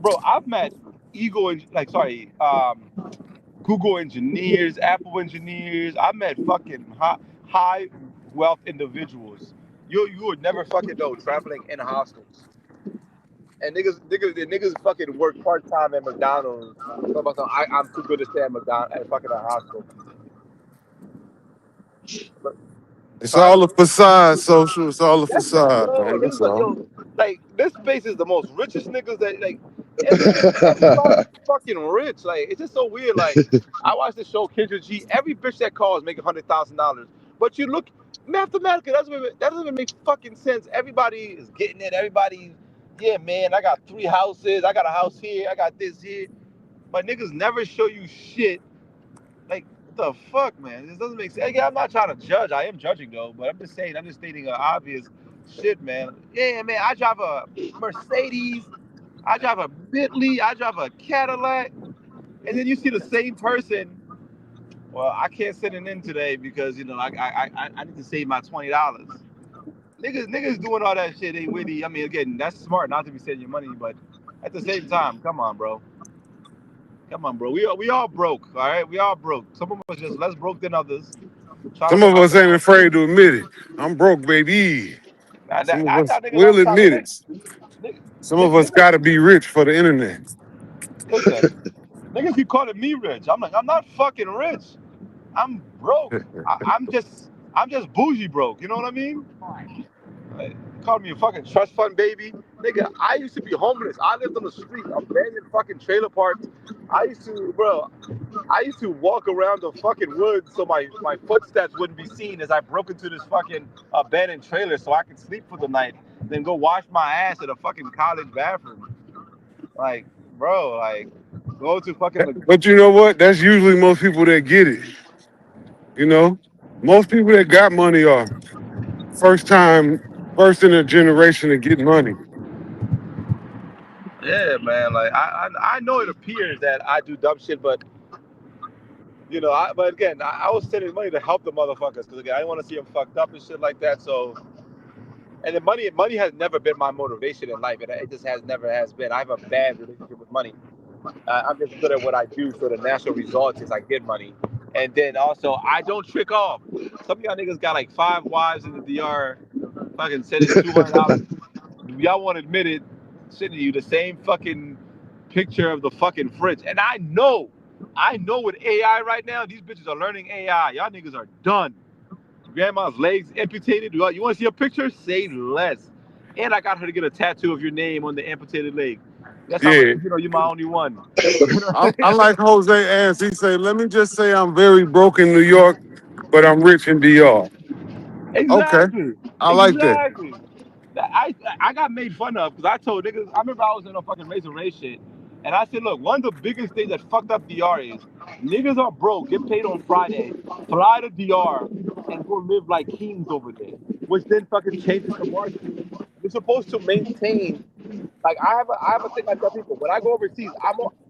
bro. I've met Google engineers, Apple engineers. I met fucking high wealth individuals. You would never fucking know traveling in hostels. And the niggas fucking work part time at McDonald's. Talking about I'm too good to stay at McDonald's at fucking a hostel. But, It's huh? all a facade, social. It's all a That's it, facade, bro. man. Niggas That's like all. yo, like this space is the most richest niggas that like everybody's fucking rich. Like it's just so weird. Like I watched the show Kendra G. Every bitch that calls make $100,000. But you look mathematically, that doesn't even make fucking sense. Everybody is getting it. Everybody, yeah, man. I got 3 houses. I got a house here. I got this here. But niggas never show you shit. Like what the fuck, man? This doesn't make sense. Again, I'm not trying to judge. I am judging though. But I'm just saying. I'm just stating an obvious shit, man. Yeah, man. I drive a Mercedes. I drive a Bentley. I drive a Cadillac. And then you see the same person. Well, I can't send it in today because I need to save my $20. Niggas doing all that shit ain't really. I mean, again, that's smart not to be saving your money, but at the same time, come on, bro. Come on, bro. We all broke, all right. We all broke. Some of us just less broke than others. Trying Some to of find us the ain't money. afraid to admit it. I'm broke, baby. Some of I us tell niggas all will the time, admit man. it. Niggas, Some of us niggas, got to be rich for the internet. listen. Niggas keep calling me rich. I'm like, I'm not fucking rich. I'm broke. I'm just bougie broke. You know what I mean? Like, call me a fucking trust fund baby. Nigga, I used to be homeless. I lived on the street, abandoned fucking trailer parks. I used to walk around the fucking woods so my footsteps wouldn't be seen as I broke into this fucking abandoned trailer so I could sleep for the night, then go wash my ass at a fucking college bathroom. Like, bro, like, go to fucking. But you know what? That's usually most people that get it. You know, most people that got money are first time, first in a generation to get money. Yeah, man. Like, I know it appears that I do dumb shit, but but again, I was sending money to help the motherfuckers because again, I didn't want to see them fucked up and shit like that. So, and the money has never been my motivation in life. It just never has been. I have a bad relationship with money. I'm just good at what I do. So the natural result is I get money, and then also I don't trick off. Some of y'all niggas got like 5 wives in the DR, fucking sending $200. Y'all won't admit it, sending you the same fucking picture of the fucking fridge. And I know with AI right now, these bitches are learning AI. Y'all niggas are done. Grandma's legs amputated. You want to see a picture? Say less. And I got her to get a tattoo of your name on the amputated leg. That's how much Yeah. you're my only one. I like Jose ass. He say, let me just say I'm very broke in New York, but I'm rich in DR. Okay. Exactly. I like that. Exactly. I got made fun of because I told niggas. I remember I was in a fucking Razor Ray shit, and I said, look, one of the biggest things that fucked up DR is niggas are broke, get paid on Friday, fly to DR, and go live like kings over there, which then fucking changes the market. You're supposed to maintain. Like I have a thing I tell people when I go overseas,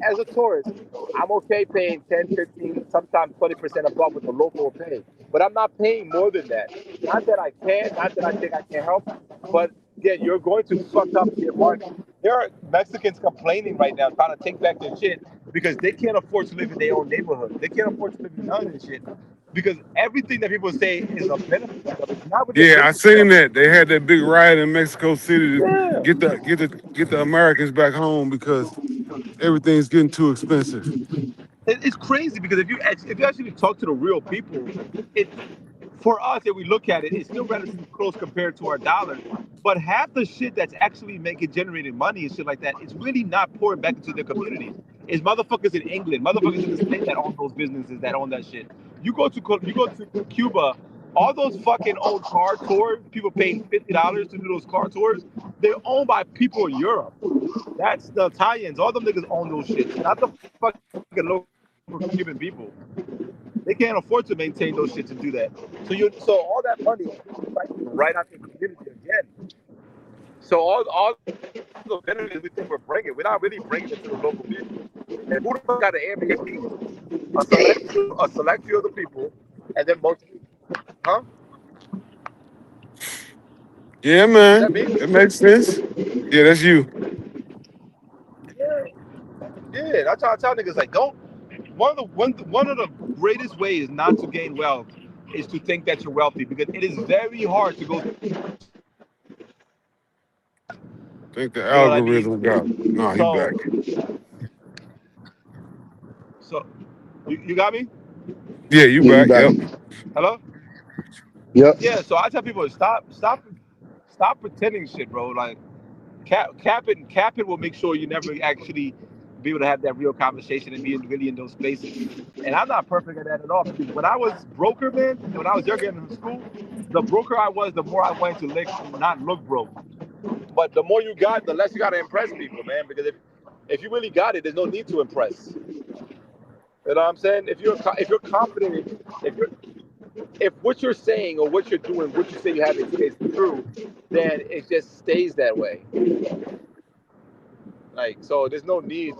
as a tourist, I'm okay paying 10, 15, sometimes 20% above what the local will pay. But I'm not paying more than that. Not that I can't, not that I think I can help, but again, you're going to fuck up their market. There are Mexicans complaining right now, trying to take back their shit because they can't afford to live in their own neighborhood. They can't afford to live in none of this shit. Because everything that people say is a benefit to them. It's not what the Yeah, I benefit to seen them. that. They had that big riot in Mexico City to Yeah. get the Americans back home because everything's getting too expensive. It's crazy because if you actually talk to the real people, it for us if we look at it, it's still relatively close compared to our dollar. But half the shit that's actually making generating money and shit like that, it's really not pouring back into their communities. It's motherfuckers in England, motherfuckers in the state that own those businesses that own that shit. You go to Cuba, all those fucking old car tours, people paying $50 to do those car tours, they're owned by people in Europe. That's the Italians. All them niggas own those shits, not the fucking local Cuban people. They can't afford to maintain those shits and do that. So all that money is recycling right out the community again. So all the benefits we think we're bringing, we're not really bringing it to the local people. And who the fuck got an Airbnb? A select few of the people, and then most, huh? Yeah, Is that man, me? it makes sense. Yeah, that's you. Yeah, yeah. That's how I tell niggas like don't. One of the greatest ways not to gain wealth is to think that you're wealthy because it is very hard to go through that. I think the You know what I mean? algorithm got. No, he So back. so you got me? Yeah, you Yeah, you back. back. Yep. Hello? Yep. Yeah. So I tell people stop pretending shit, bro. Like capping will make sure you never actually be able to have that real conversation and be really in those spaces. And I'm not perfect at that at all because when I was broker, man, when I was younger in school, the broker I was, the more I wanted to not look broke. But the more you got, the less you got to impress people, man. Because if you really got it, there's no need to impress. You know what I'm saying? If you're confident, if you're if what you're saying or what you're doing, what you say you have is true, then it just stays that way. Like, so there's no need,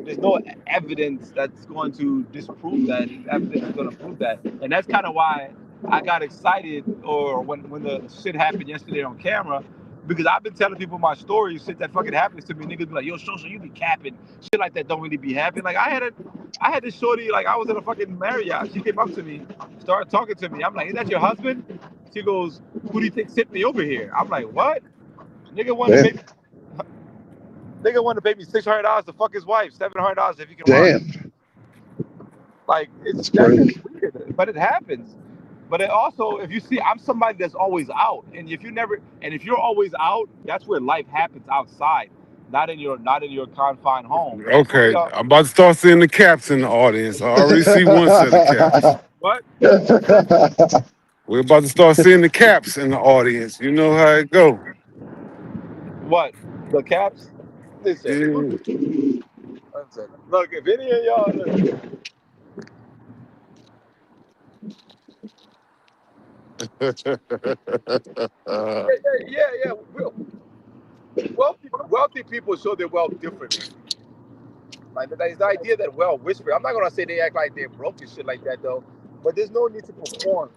there's no evidence that's going to disprove that. It's evidence that's going to prove that. And that's kind of why I got excited or when the shit happened yesterday on camera, because I've been telling people my story since that fucking happens to me. Niggas be like, yo, social, you be capping. Shit like that don't really be happening. Like I had this shorty, like I was in a fucking Marriott. She came up to me, started talking to me. I'm like, is that your husband? She goes, who do you think sent me over here? I'm like, what? Nigga wanted to Damn. pay Nigga want to pay me $600 to fuck his wife, $700 if he can run. Damn. Like That's that's just crazy. weird, but it happens. But it also, if you see, I'm somebody that's always out, and if you're always out, that's where life happens outside, not in your confined home. So Okay, I'm about to start seeing the caps in the audience. I already see one set of caps. what? What you say? We're about to start seeing the caps in the audience. You know how it go. What? The caps? Listen, Yeah. listen. Look, if any of y'all listen, yeah. Wealthy people show their wealth differently. Like there's the idea that whisper. I'm not gonna say they act like they're broke and shit like that though. But there's no need to perform.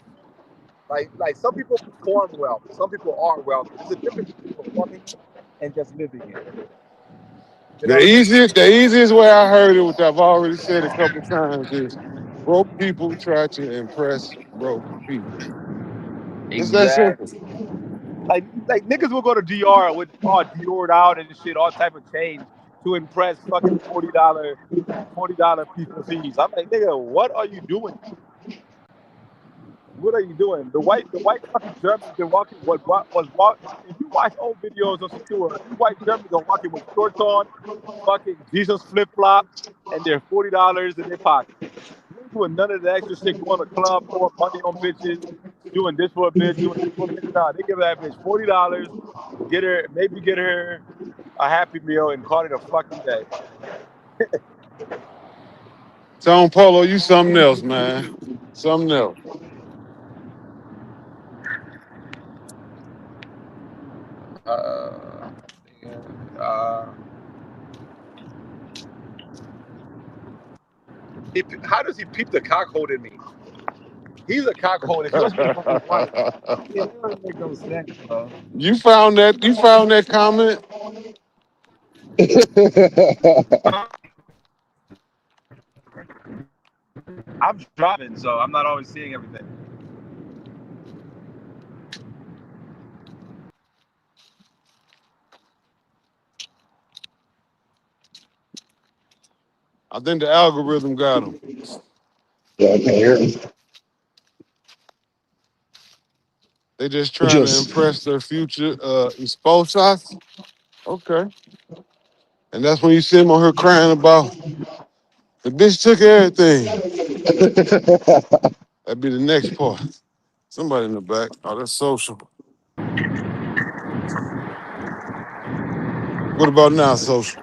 Like some people perform well. Some people are wealthy. There's a difference between performing and just living it. You know The what I mean? easiest way I heard it, which I've already said a couple times, is broke people try to impress broke people. It's that simple. Exactly. Like niggas will go to DR with all Diored out and shit, all type of change to impress fucking $40 people fees. I'm like, nigga, what are you doing? What are you doing? The white fucking Germans been walking was walk. If you watch old videos of Secure, these white Germans are walking with shorts on, fucking Jesus flip flops, and they're $40 in their pocket. You ain't doing none of the extra shit. Going to club, throwing money on bitches, doing this for a bitch, doing this for a bitch. Nah, they give that bitch $40, get her a Happy Meal, and call it a fucking day. Tone Polo, you something else, man. Something else. Uh, uh, how does he peep the cock holding me? He's a cock holder. She wants me to fucking wife. Yeah, that doesn't make no sense, bro. You found that? You found that comment? I'm driving, so I'm not always seeing everything. I think the algorithm got them. Yeah, I can't hear him. They just It trying to just impress their future esposas. Okay. And that's when you see him on her crying about the bitch took everything. That'd be the next part. Somebody in the back. Oh, that's social. What about now, social?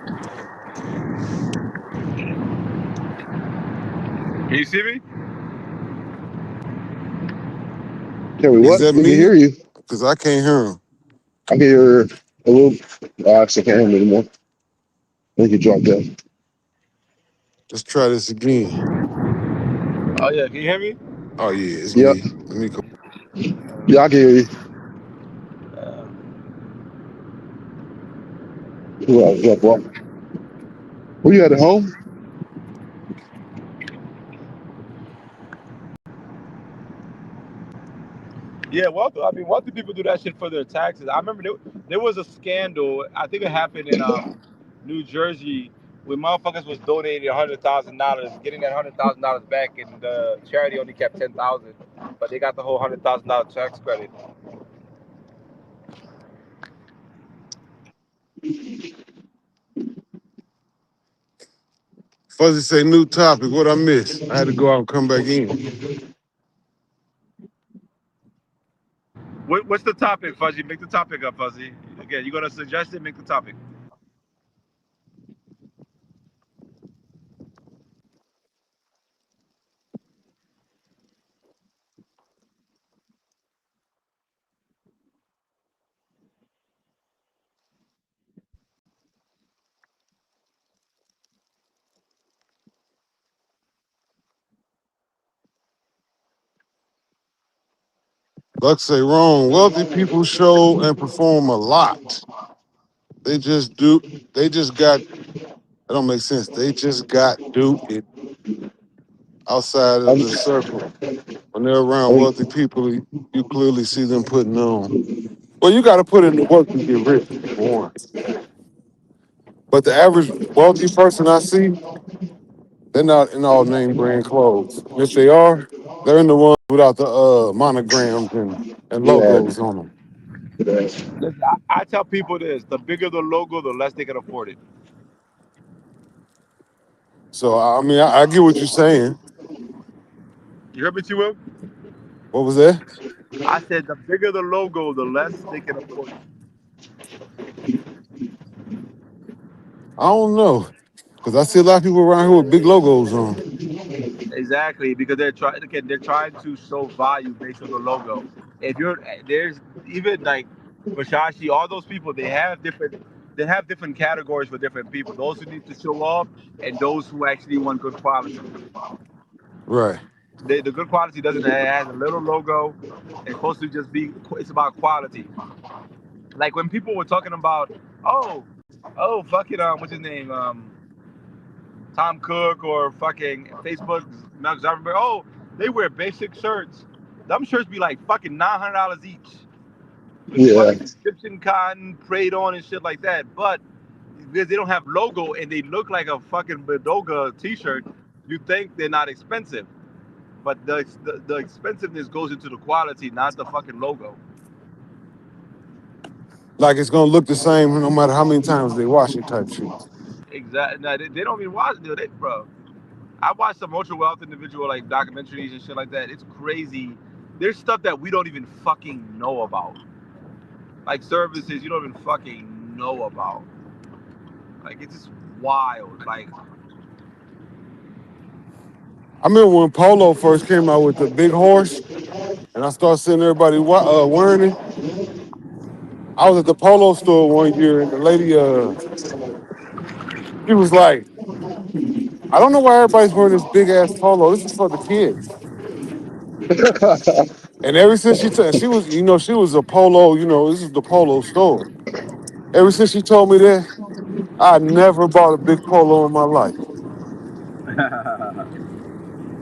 Can you see me? can we Is what? that We can me? hear you. Because I can't hear him. I can hear a little. Oh, actually, I can't hear him anymore. I think he dropped out. Let's try this again. Oh yeah, can you hear me? Oh, yeah, it's Yep. me. Let me go. Yeah, I can hear you. Uh, Who else? Yep, well, were you at home? yeah, well, I mean, what do people do that shit for their taxes? I remember there was a scandal. I think it happened in New Jersey where motherfuckers was donating $100,000, getting that $100,000 back, and the charity only kept 10,000, but they got the whole $100,000 tax credit. Fuzzy say new topic. What I miss? I had to go out and come back in. What's the topic, Fuzzy? Make the topic up, Fuzzy. Again, you gonna suggest it? Make the topic. Luck say wrong. Wealthy people show and perform a lot. They just do. They just got. That don't make sense. They just got do it outside I of the think, circle. When they're I around wealthy think people, you clearly see them putting on. Well, you got to put in the work to get rich. For one. But the average wealthy person I see, they're not in all name brand clothes. If they are, they're in the ones without the monograms and yeah. logos on them. Listen, I tell people this: the bigger the logo, the less they can afford it. So I mean, I get what you're saying. You heard me, T. Will? What was that? I said the bigger the logo, the less they can afford it. I don't know, because I see a lot of people around here with big logos on. Exactly, because they're trying to show value based on the logo. If you're there's even like Versace, all those people they have different categories for different people. Those who need to show off and those who actually want good quality. Right. The good quality doesn't it has a little logo. It's supposed to just be it's about quality. Like when people were talking about oh fucking what's his name Tom Cook or fucking Facebook Mark Zuckerberg. Oh, they wear basic shirts. Them shirts be like fucking $900 each with Yeah. fucking Egyptian cotton prayed on and shit like that. But because they don't have logo and they look like a fucking Bedoga T-shirt, you think they're not expensive. But the expensiveness goes into the quality, not the fucking logo. Like it's gonna look the same no matter how many times they wash it type shit. Exactly. No, they don't even watch it, do they, bro? I watched some ultra wealth individual like documentaries and shit like that. It's crazy there's stuff that we don't even fucking know about. Like services you don't even fucking know about. Like it's just wild. Like I remember when Polo first came out with the big horse, and I started seeing everybody wearing it. I was at the Polo store one year, and the lady, she was like, "I don't know why everybody's wearing this big ass Polo. This is for the kids." And ever since she was, she was a Polo. This is the Polo store. Ever since she told me that, I never bought a big Polo in my life.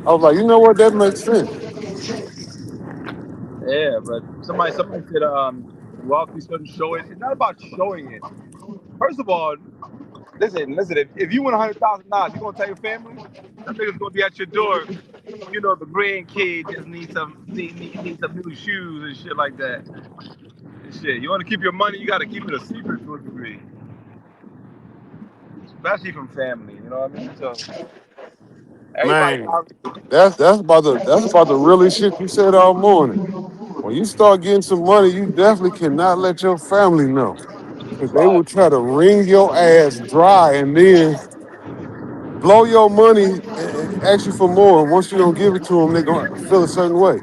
I was like, you know what? That makes sense. yeah, but somebody said wealth we shouldn't show it. It's not about showing it. First of all, listen. If you win $100,000, you gonna tell your family? That nigga's gonna be at your door. The grandkid just needs some new shoes and shit like that. And shit, you want to keep your money, you got to keep it a secret to a degree, especially from family. You know what I mean? So everybody Man, out. that's about the realest shit you said all morning. When you start getting some money, you definitely cannot let your family know. Because they will try to wring your ass dry and then blow your money and ask you for more. And once you don't give it to them, they're going to feel a certain way.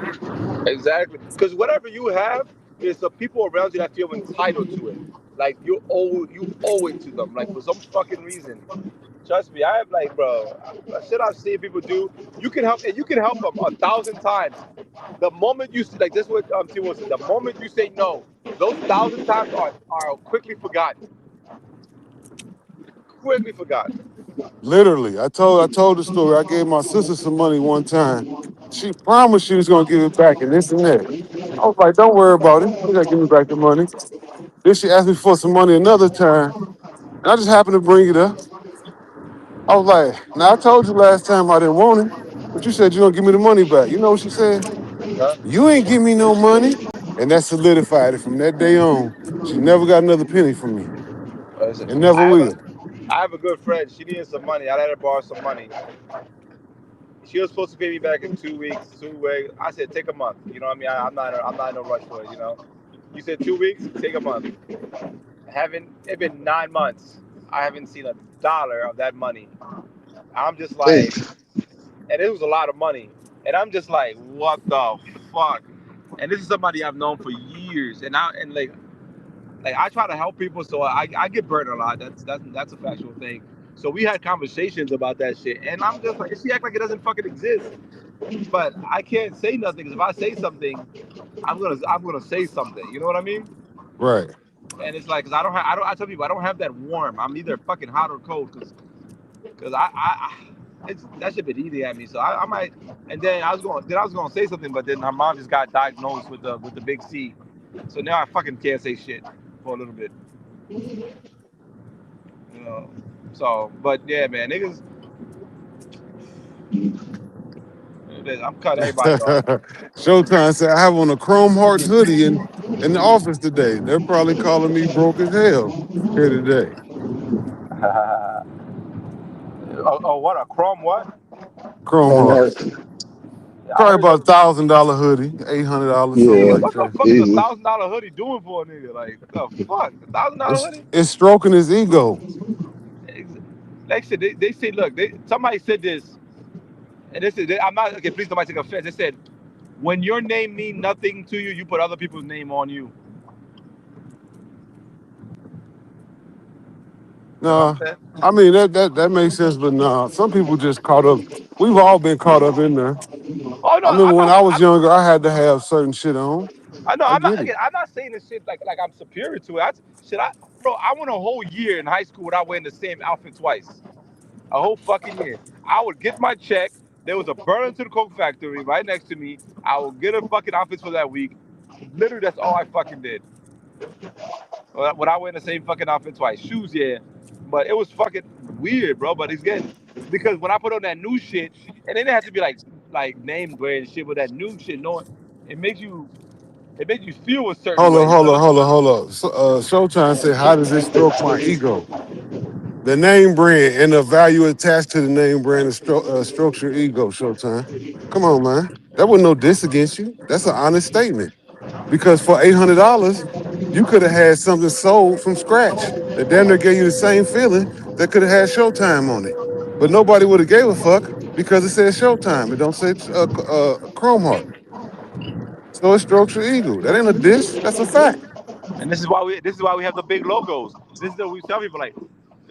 Exactly, because whatever you have, there's some people around you that feel entitled to it. Like you owe it to them. Like for some fucking reason. Trust me, I have like, bro, shit I've seen people do. You can help them 1,000 times. The moment you like, this is what T Wilson. The moment you say no, those 1,000 times are quickly forgotten. Quickly forgotten. Literally, I told the story. I gave my sister some money one time. She promised she was going to give it back and this and that. I was like, don't worry about it. You got to give me back the money. Then she asked me for some money another time. And I just happened to bring it up. I was like, now I told you last time I didn't want it, but you said you're gonna give me the money back. You know what she said? Huh? You ain't give me no money. And that solidified it from that day on. She never got another penny from me. Listen, And never will. I have a good friend. She needed some money. I let her borrow some money. She was supposed to pay me back in 2 weeks. 2 weeks. I said take a month. You know what I mean? I'm not in a rush for it. You said 2 weeks. Take a month. Haven't It been 9 months. I haven't seen a dollar of that money. I'm just Hey, like, and it was a lot of money. And I'm just like, what the fuck? And this is somebody I've known for years. And like I try to help people, so I get burned a lot. That's a factual thing. So we had conversations about that shit, and I'm just like, she act like it doesn't fucking exist. But I can't say nothing because if I say something, I'm gonna say something. You know what I mean? Right. And it's like, cause I tell people I don't have that warm. I'm either fucking hot or cold, cause it's that shit been eating at me. So I might. And then I was gonna say something, but then her mom just got diagnosed with the big C. So now I fucking can't say shit for a little bit. You know. So, but yeah, man, niggas, I'm cutting everybody off. Showtime said I have on a Chrome Hearts hoodie in the office today. They're probably calling me broke as hell here today. Oh, what a chrome what? Chrome Chrome Heart. Hearts. Yeah, I Probably heard about that. $1,000 hoodie, $800, something Yeah, Nigga, like what the that. fuck is a easy. $1,000 hoodie doing for a nigga? Like the fuck, $1,000 It's hoodie? it's stroking his ego. Like said, they said, look, somebody said this, and I'm not okay. Please, nobody take offense. They said when your name mean nothing to you, you put other people's name on you. You know what I'm Nah, saying? I mean that makes sense, but nah, some people just caught up. We've all been caught up in there. Oh no, I remember I'm when not. I was younger, I had to have certain shit on. I know. I I'm not. get it. Again, I'm not saying this shit like I'm superior to it. Bro. I went a whole year in high school without wearing the same outfit twice. A whole fucking year. I would get my check. There was a Burlington Coke factory right next to me. I would get a fucking outfits for that week. Literally, that's all I fucking did. Without wearing the same fucking outfit twice. Shoes, yeah. But it was fucking weird, bro. But again, because when I put on that new shit, and then it had to be like name brand shit with that new shit, knowing it makes you feel a certain Hold way. up, You hold know up, what I hold mean? up, hold up. So, Showtime said, "How does this stroke my ego?" The name brand and the value attached to the name brand strokes your ego. Showtime. Come on, man. That wasn't no diss against you. That's an honest statement. Because for $800, you could have had something sold from scratch that damn near gave you the same feeling that could have had Showtime on it. But nobody would have gave a fuck because it said Showtime. It don't say Chrome Heart. So it strokes your ego. That ain't a diss. That's a fact. And this is why we have the big logos. This is what we tell people, like,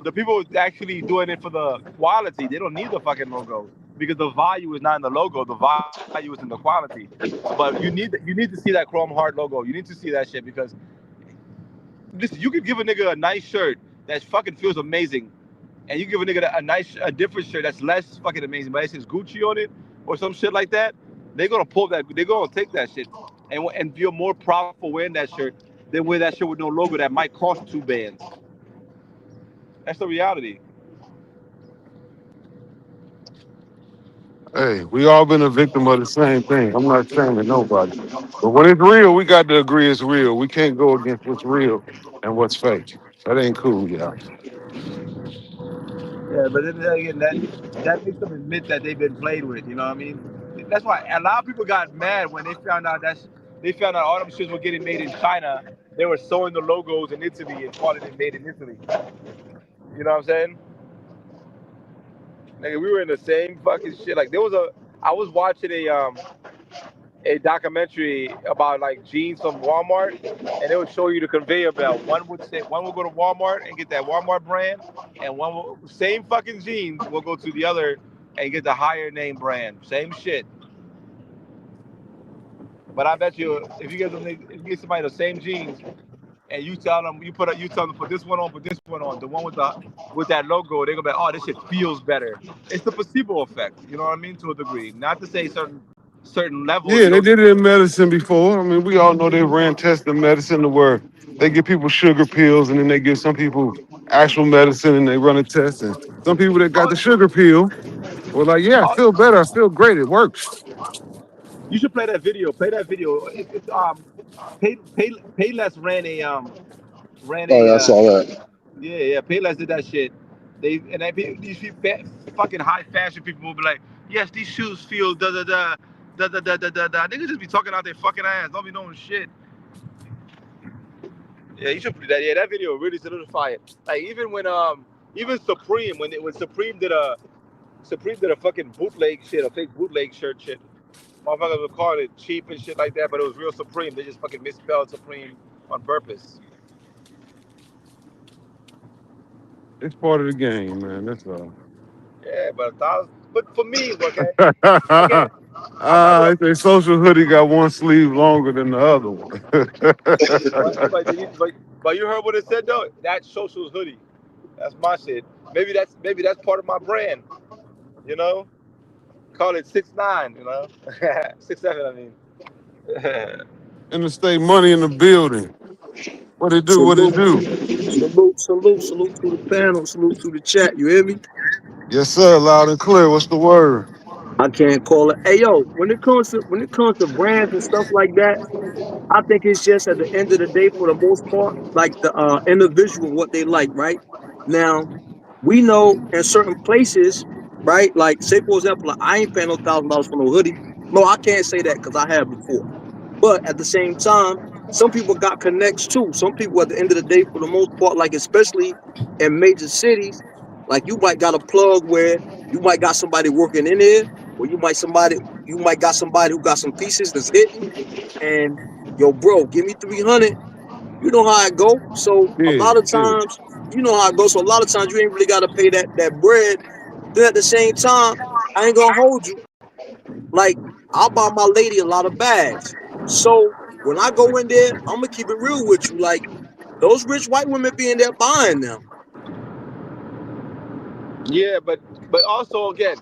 the people actually doing it for the quality. They don't need the fucking logo because the value is not in the logo. The value is in the quality. But you need to see that Chrome Heart logo. You need to see that shit because listen, you could give a nigga a nice shirt that fucking feels amazing, and you give a nigga a different shirt that's less fucking amazing, but it says Gucci on it or some shit like that. They're gonna pull that. They're gonna take that shit and feel more proud for wearing that shirt than wear that shirt with no logo that might cost $2 bands. That's the reality. Hey, we all been a victim of the same thing. I'm not shaming nobody. But when it's real, we got to agree it's real. We can't go against what's real and what's fake. That ain't cool, y'all. Yeah, but then again, that makes them admit that they've been played with. You know what I mean? That's why a lot of people got mad when they found out all them shits were getting made in China. They were sewing the logos in Italy and calling it made in Italy. You know what I'm saying? Nigga, we were in the same fucking shit. Like I was watching a documentary about like jeans from Walmart, and it would show you the conveyor belt. One would go to Walmart and get that Walmart brand, and same fucking jeans will go to the other and get the higher name brand. Same shit. But I bet you, if you get somebody the same jeans, and you tell them to put this one on, the one with that logo, they're gonna be, oh, this shit feels better. It's the placebo effect. You know what I mean? To a degree. Not to say certain levels. Yeah, they did it in medicine before. I mean, we all know they ran tests in medicine to where they give people sugar pills and then they give some people actual medicine and they run a test. And some people that got Oh, the sugar pill were like, yeah, I oh, feel better. I feel great. It works. you should play that video. Play that video. It's Payless ran Oh a yeah, I saw that. yeah, Payless did that shit. These fucking high fashion people will be like, yes, these shoes feel da da da da da da da da da. Niggas just be talking out their fucking ass. Don't be knowing shit. Yeah, you should do that. Yeah, that video really solidified it. Like even Supreme when Supreme did a fucking bootleg shit, a fake bootleg shirt shit. Motherfuckers were calling it cheap and shit like that, but it was real Supreme. They just fucking misspelled Supreme on purpose. It's part of the game, man. That's all. Yeah, but for me, okay, again, I'm not gonna. They say social hoodie got one sleeve longer than the other one. But you heard what it said though. That socials hoodie. That's my shit. Maybe that's part of my brand. You know, call it 6'9". You know, 6'7". I mean. Interstate money in the building. What it do? What it Salute, do? salute to the panel, salute to the chat. You hear me? Yes, sir. Loud and clear. What's the word? I can't call it. Hey yo, when it comes to brands and stuff like that, I think it's just at the end of the day, for the most part, like the individual what they like, right? Now, we know in certain places, right? Like say for example, like, I ain't paying no $1,000 for no hoodie. No, I can't say that because I have before. But at the same time, some people got connects too. Some people at the end of the day, for the most part, like especially in major cities, like you might got a plug where you might got somebody working in there, or you might got somebody who got some pieces that's hitting, and yo, bro, give me 300. You know how I go. So a Yeah, lot of yeah. times, you know how I go. So a lot of times you ain't really gotta pay that bread. Then at the same time, I ain't gonna hold you. Like, I'll buy my lady a lot of bags. So when I go in there, I'm gonna keep it real with you. Like, those rich white women be in there buying them. Yeah, but also again,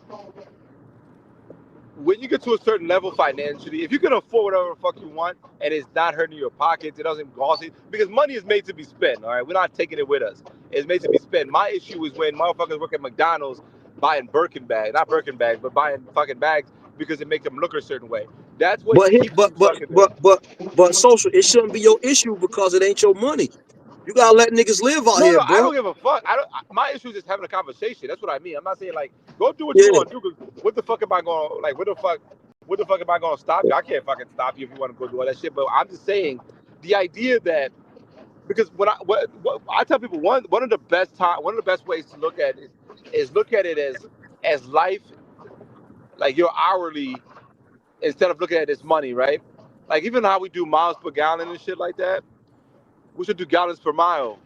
when you get to a certain level financially, if you can afford whatever the fuck you want and it's not hurting your pockets, it doesn't cost you, because money is made to be spent. All right, we're not taking it with us. It's made to be spent. My issue is when motherfuckers work at McDonald's buying Birkin bags, not Birkin bags, but buying fucking bags because it makes them look a certain way. That's what But keeps them fucking there. but social, it shouldn't be your issue because it ain't your money. You gotta let niggas live out No, here, no, I bro. don't give a fuck. My issue is just having a conversation. That's what I mean. I'm not saying like go do what you Yeah. want to do. Cause what the fuck am I going? Like, what the fuck? what the fuck am I gonna stop you? I can't fucking stop you if you want to go do all that shit. But I'm just saying, the idea that because what I tell people one of the best ways to look at it is look at it as life, like your hourly, instead of looking at it as money, right? Like even how we do miles per gallon and shit like that, we should do gallons per mile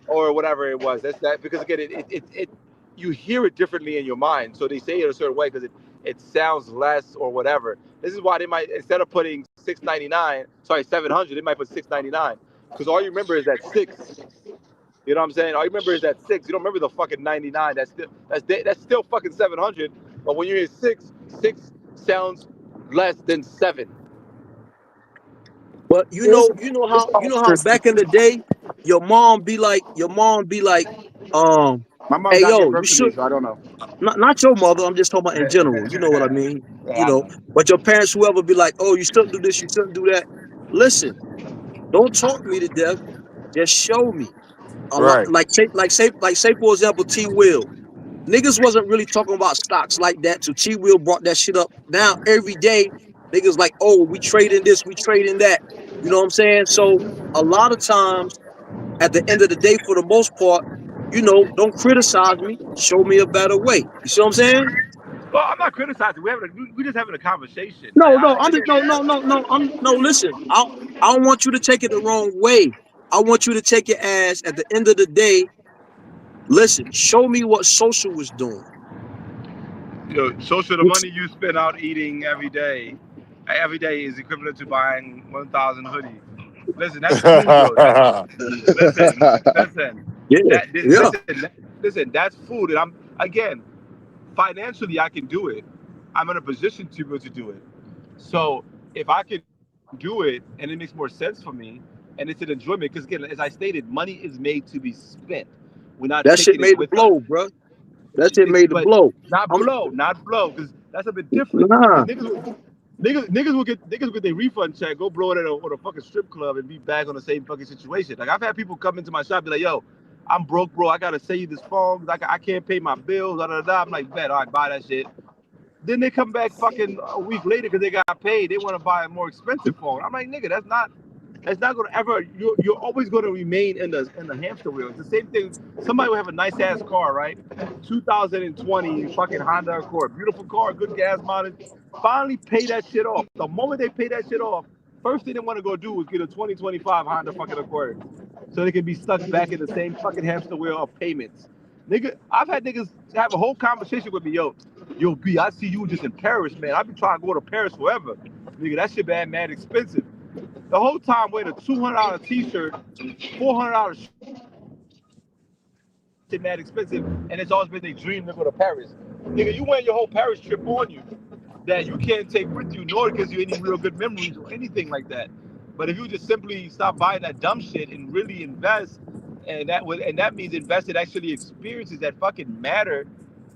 or whatever it was. That's that because again, it you hear it differently in your mind, so they say it a certain way because it sounds less or whatever. This is why they might, instead of putting 699, sorry 700, they might put 699 because all you remember is that six. You know what I'm saying? All you remember is that six. You don't remember the fucking 99. That's still fucking 700. But when you hear six sounds less than seven. But you know how back in the day, your mom be like, My mom hey got gave yo, you birth to me, should so I don't know. not your mother. I'm just talking about in general. You know what I mean? Yeah, You I know, know. but your parents, whoever, be like, oh, you shouldn't do this, you shouldn't do that. Listen, don't talk me to death. Just show me. A lot, Right. like say for example, T Will. Niggas wasn't really talking about stocks like that till T Will brought that shit up. Now every day, niggas like, oh, we trading this, we trading that. You know what I'm saying? So a lot of times, at the end of the day, for the most part, don't criticize me. Show me a better way. You see what I'm saying? Well, I'm not criticizing. We just having a conversation. No, no, I'm just no. Listen, I don't want you to take it the wrong way. I want you to take it as at the end of the day. Listen, show me what social was doing. Social, the money you spend out eating every day is equivalent to buying 1,000 hoodies. Listen, that's food though. Listen. Yeah, yeah. Listen. That's food, and I'm again financially I can do it. I'm in a position to be able to do it. So if I can do it and it makes more sense for me, and it's an enjoyment, because again, as I stated, money is made to be spent. We're not That shit taking it made the with us. blow, bro. That shit made the But blow. I'm not blow, because that's a bit different. nah. Because niggas will get their refund check, go blow it at a fucking strip club, and be back on the same fucking situation. Like I've had people come into my shop, be like, "Yo, I'm broke, bro. I gotta sell you this phone because I can't pay my bills." Da, da, da. I'm like, "Bet, all right, buy that shit." Then they come back fucking a week later because they got paid. They want to buy a more expensive phone. I'm like, nigga, that's not gonna ever. You're always gonna remain in the hamster wheel. It's the same thing. Somebody will have a nice ass car, right? 2020 fucking Honda Accord, beautiful car, good gas mileage. Finally pay that shit off. The moment they pay that shit off, first thing they want to go do is get a 2025 Honda fucking Accord, so they can be stuck back in the same fucking hamster wheel of payments. Nigga, I've had niggas have a whole conversation with me, yo, B, I see you just in Paris, man. I've been trying to go to Paris forever. Nigga, that shit bad, mad expensive. The whole time wearing a $200 t-shirt, $400 shit mad expensive, and it's always been their dream to go to Paris. Nigga, you wearing your whole Paris trip on you that you can't take with you, nor gives you any real good memories or anything like that. But if you just simply stop buying that dumb shit and really invest, and that means invest in actually experiences that fucking matter,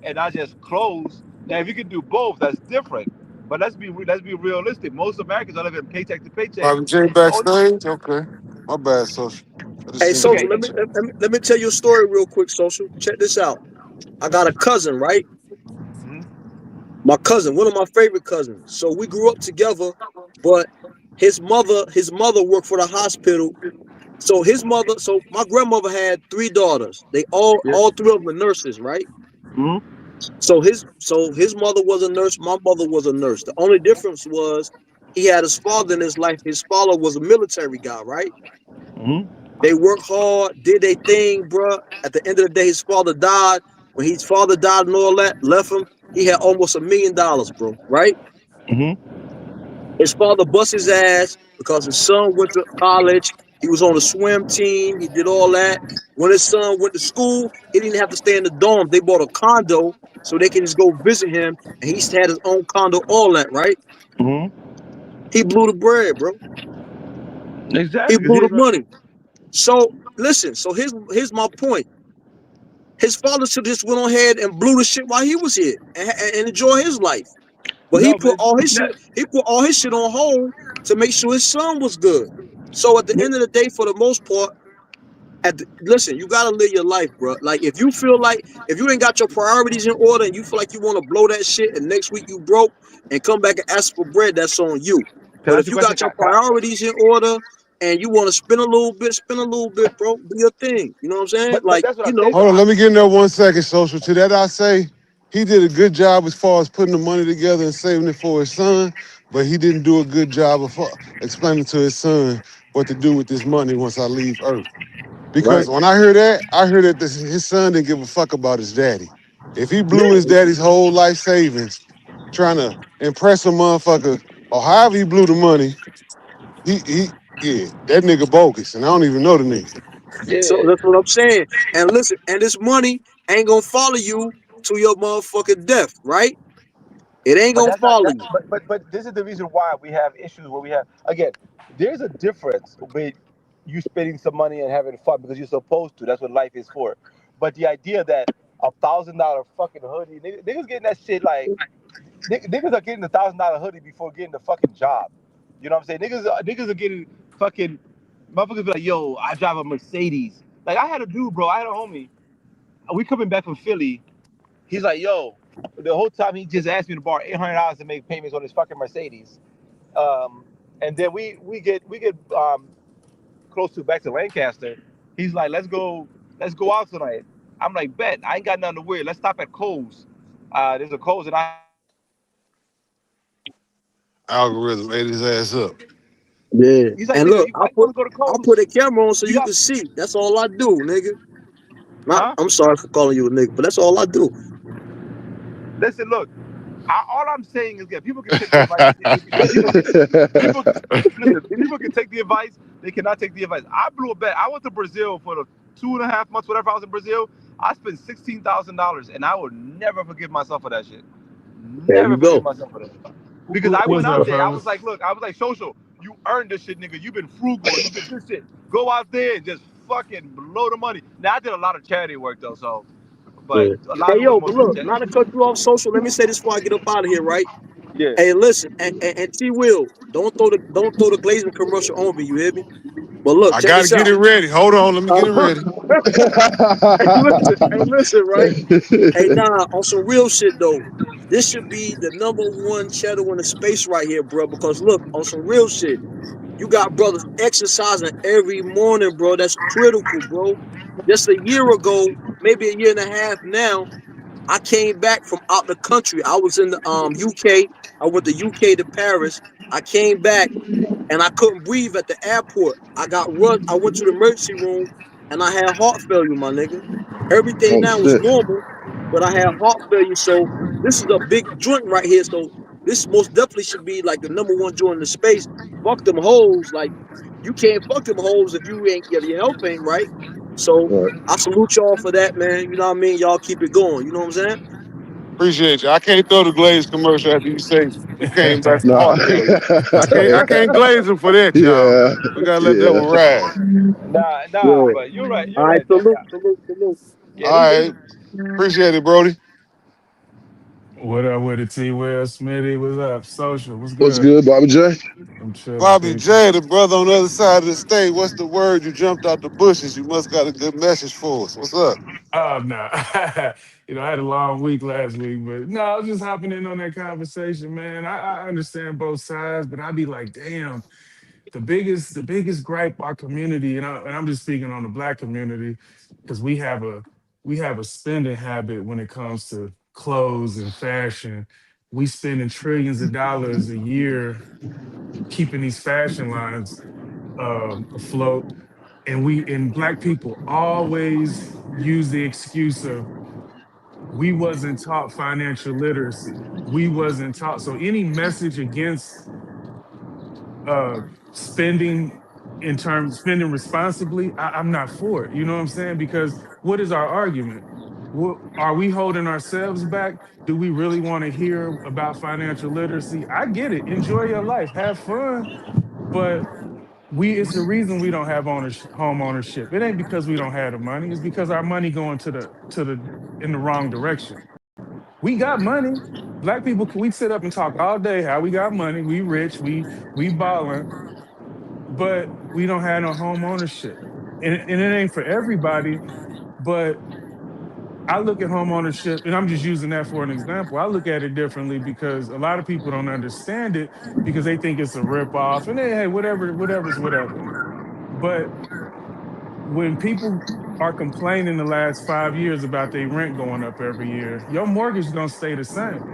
and not just clothes. Now, if you can do both, that's different. But let's be realistic. Most Americans are living paycheck to paycheck. Bobby J The only, backstage? Okay. My bad, social. I just Hey, seen social. okay, you. Let me tell you a story real quick, social. Check this out. I got a cousin, right? My cousin, one of my favorite cousins. So we grew up together, but his mother worked for the hospital. So my grandmother had three daughters. They all three of them are nurses, right? So his mother was a nurse, my mother was a nurse. The only difference was he had his father in his life. His father was a military guy, right? They worked hard, did their thing, bruh. At the end of the day, his father died. When his father died and all that, left him, he had almost $1 million, bro, right? His father bust his ass because his son went to college. He was on the swim team. He did all that. When his son went to school, he didn't have to stay in the dorm. They bought a condo so they can just go visit him. And he had his own condo, all that, right? He blew the bread, bro. He exactly, because blew he the was money. So listen, so here's my point. His father should just went on ahead and blew the shit while he was here and enjoy his life. But he no, put but all his shit, on hold to make sure his son was good. So at the end of the day, for the most part, listen, you gotta live your life, bro. Like if you feel like if you ain't got your priorities in order and you feel like you want to blow that shit and next week you broke and come back and ask for bread, that's on you. Can I But ask if you a you question? got your priorities in order and you want to spend a little bit, bro, do your thing. You know what I'm saying? But Like, that's what you I'm saying know, though. Hold on, let me get in there 1 second, social. To that I say, he did a good job as far as putting the money together and saving it for his son, but he didn't do a good job of explaining to his son what to do with this money once I leave Earth. right? Because when I heard that his son didn't give a fuck about his daddy. If he blew his Yeah, daddy's whole life savings trying to impress a motherfucker, or however he blew the money, yeah, that nigga bogus, and I don't even know the nigga. so Yeah. that's what I'm saying. And listen, and this money ain't gonna follow you to your motherfucking death, right? It ain't But gonna that's not follow that. you. But this is the reason why we have issues where we have again. There's a difference with you spending some money and having fun because you're supposed to. That's what life is for. But the idea that $1,000 fucking hoodie, niggas getting that shit like niggas are getting $1,000 hoodie before getting the fucking job. You know what I'm saying? Niggas are getting fucking motherfuckers be like, yo, I drive a Mercedes. Like I had a dude, bro. I had a homie. We coming back from Philly. He's like, yo, the whole time he just asked me to borrow $800 to make payments on his fucking Mercedes. And then we get close to back to Lancaster. He's like, let's go out tonight. I'm like, bet. I ain't got nothing to wear. Let's stop at Kohl's. There's a Kohl's, and I Algorithm ate his ass up. Yeah. he's like, And nigga, look, why you want to go to I put Kohl's? a camera on so You you got, can see. That's all I do, nigga. Not, huh? I'm sorry for calling you a nigga, but that's all I do. Listen, look. All I'm saying is that people can take the advice. People listen. People can take the advice. They cannot take the advice. I blew a bet. I went to Brazil for the 2.5 months, whatever I was in Brazil. I spent $16,000, and I will never forgive myself for that shit. There Never you forgive go. myself for that. Because I went What's out up, there. fellas? I was like, social. You earned this shit, nigga. You've been frugal. You been this shit. Go out there and just fucking blow the money. Now I did a lot of charity work though, so but Yeah. a lot Hey of it was yo, but mostly look, charity. not to cut you off social. Let me say this before I get up out of here, right? Yeah. Hey, listen, and T Will, don't throw the glazing commercial on me. You hear me? But look, I check gotta this get out. it ready. Hold on, let me get it ready. Hey, listen, right? Hey, nah, on some real shit though. This should be the number one channel in the space right here, bro. Because look, on some real shit, you got brothers exercising every morning, bro. That's critical, bro. Just a year ago, maybe a year and a half now, I came back from out the country. I was in the UK. I went to UK to Paris. I came back and I couldn't breathe at the airport. I got rushed. I went to the emergency room and I had heart failure, my nigga. Everything Oh now was shit. normal, but I had heart failure. So this is a big joint right here. So this most definitely should be like the number one joint in the space. Fuck them hoes. Like you can't fuck them hoes if you ain't if your health ain't right. So Right. I salute y'all for that, man. You know what I mean? Y'all keep it going. You know what I'm saying? Appreciate you. I can't throw the glaze commercial after you say you came back from Nah. heart failure. I can't glaze him for that, y'all. Yeah. We gotta let that Yeah. one ride. Nah, Yeah. but you're right. All You're right. right though. Salute, Yeah, salute, salute. yeah. All right. Appreciate it, Brody. What up with it, T Will, Smitty? What's up? Social, what's What's good? good, Bobby J? I'm chilling, Bobby people. J, the brother on the other side of the state. What's the word? You jumped out the bushes. You must got a good message for us. What's up? Oh no. I had a long week last week, but no, I was just hopping in on that conversation, man. I understand both sides, but I be like, damn, the biggest gripe our community, and I'm just speaking on the black community, because we have a spending habit when it comes to clothes and fashion. We spending trillions of dollars a year keeping these fashion lines afloat, and black people always use the excuse of we wasn't taught financial literacy. We wasn't taught. So any message against uh spending spending responsibly, I'm not for it. You know what I'm saying? Because what is our argument? What, are we holding ourselves back? Do we really want to hear about financial literacy? I get it. Enjoy your life, have fun, but it's the reason we don't have home ownership. It ain't because we don't have the money. It's because our money going to the in the wrong direction. We got money. Black people, we sit up and talk all day how we got money, we rich, we balling, but we don't have no home ownership. and it ain't for everybody, but I look at home ownership, and I'm just using that for an example. I look at it differently because a lot of people don't understand it because they think it's a ripoff, and hey, whatever's whatever. But when people are complaining the last 5 years about their rent going up every year, your mortgage is gonna stay the same.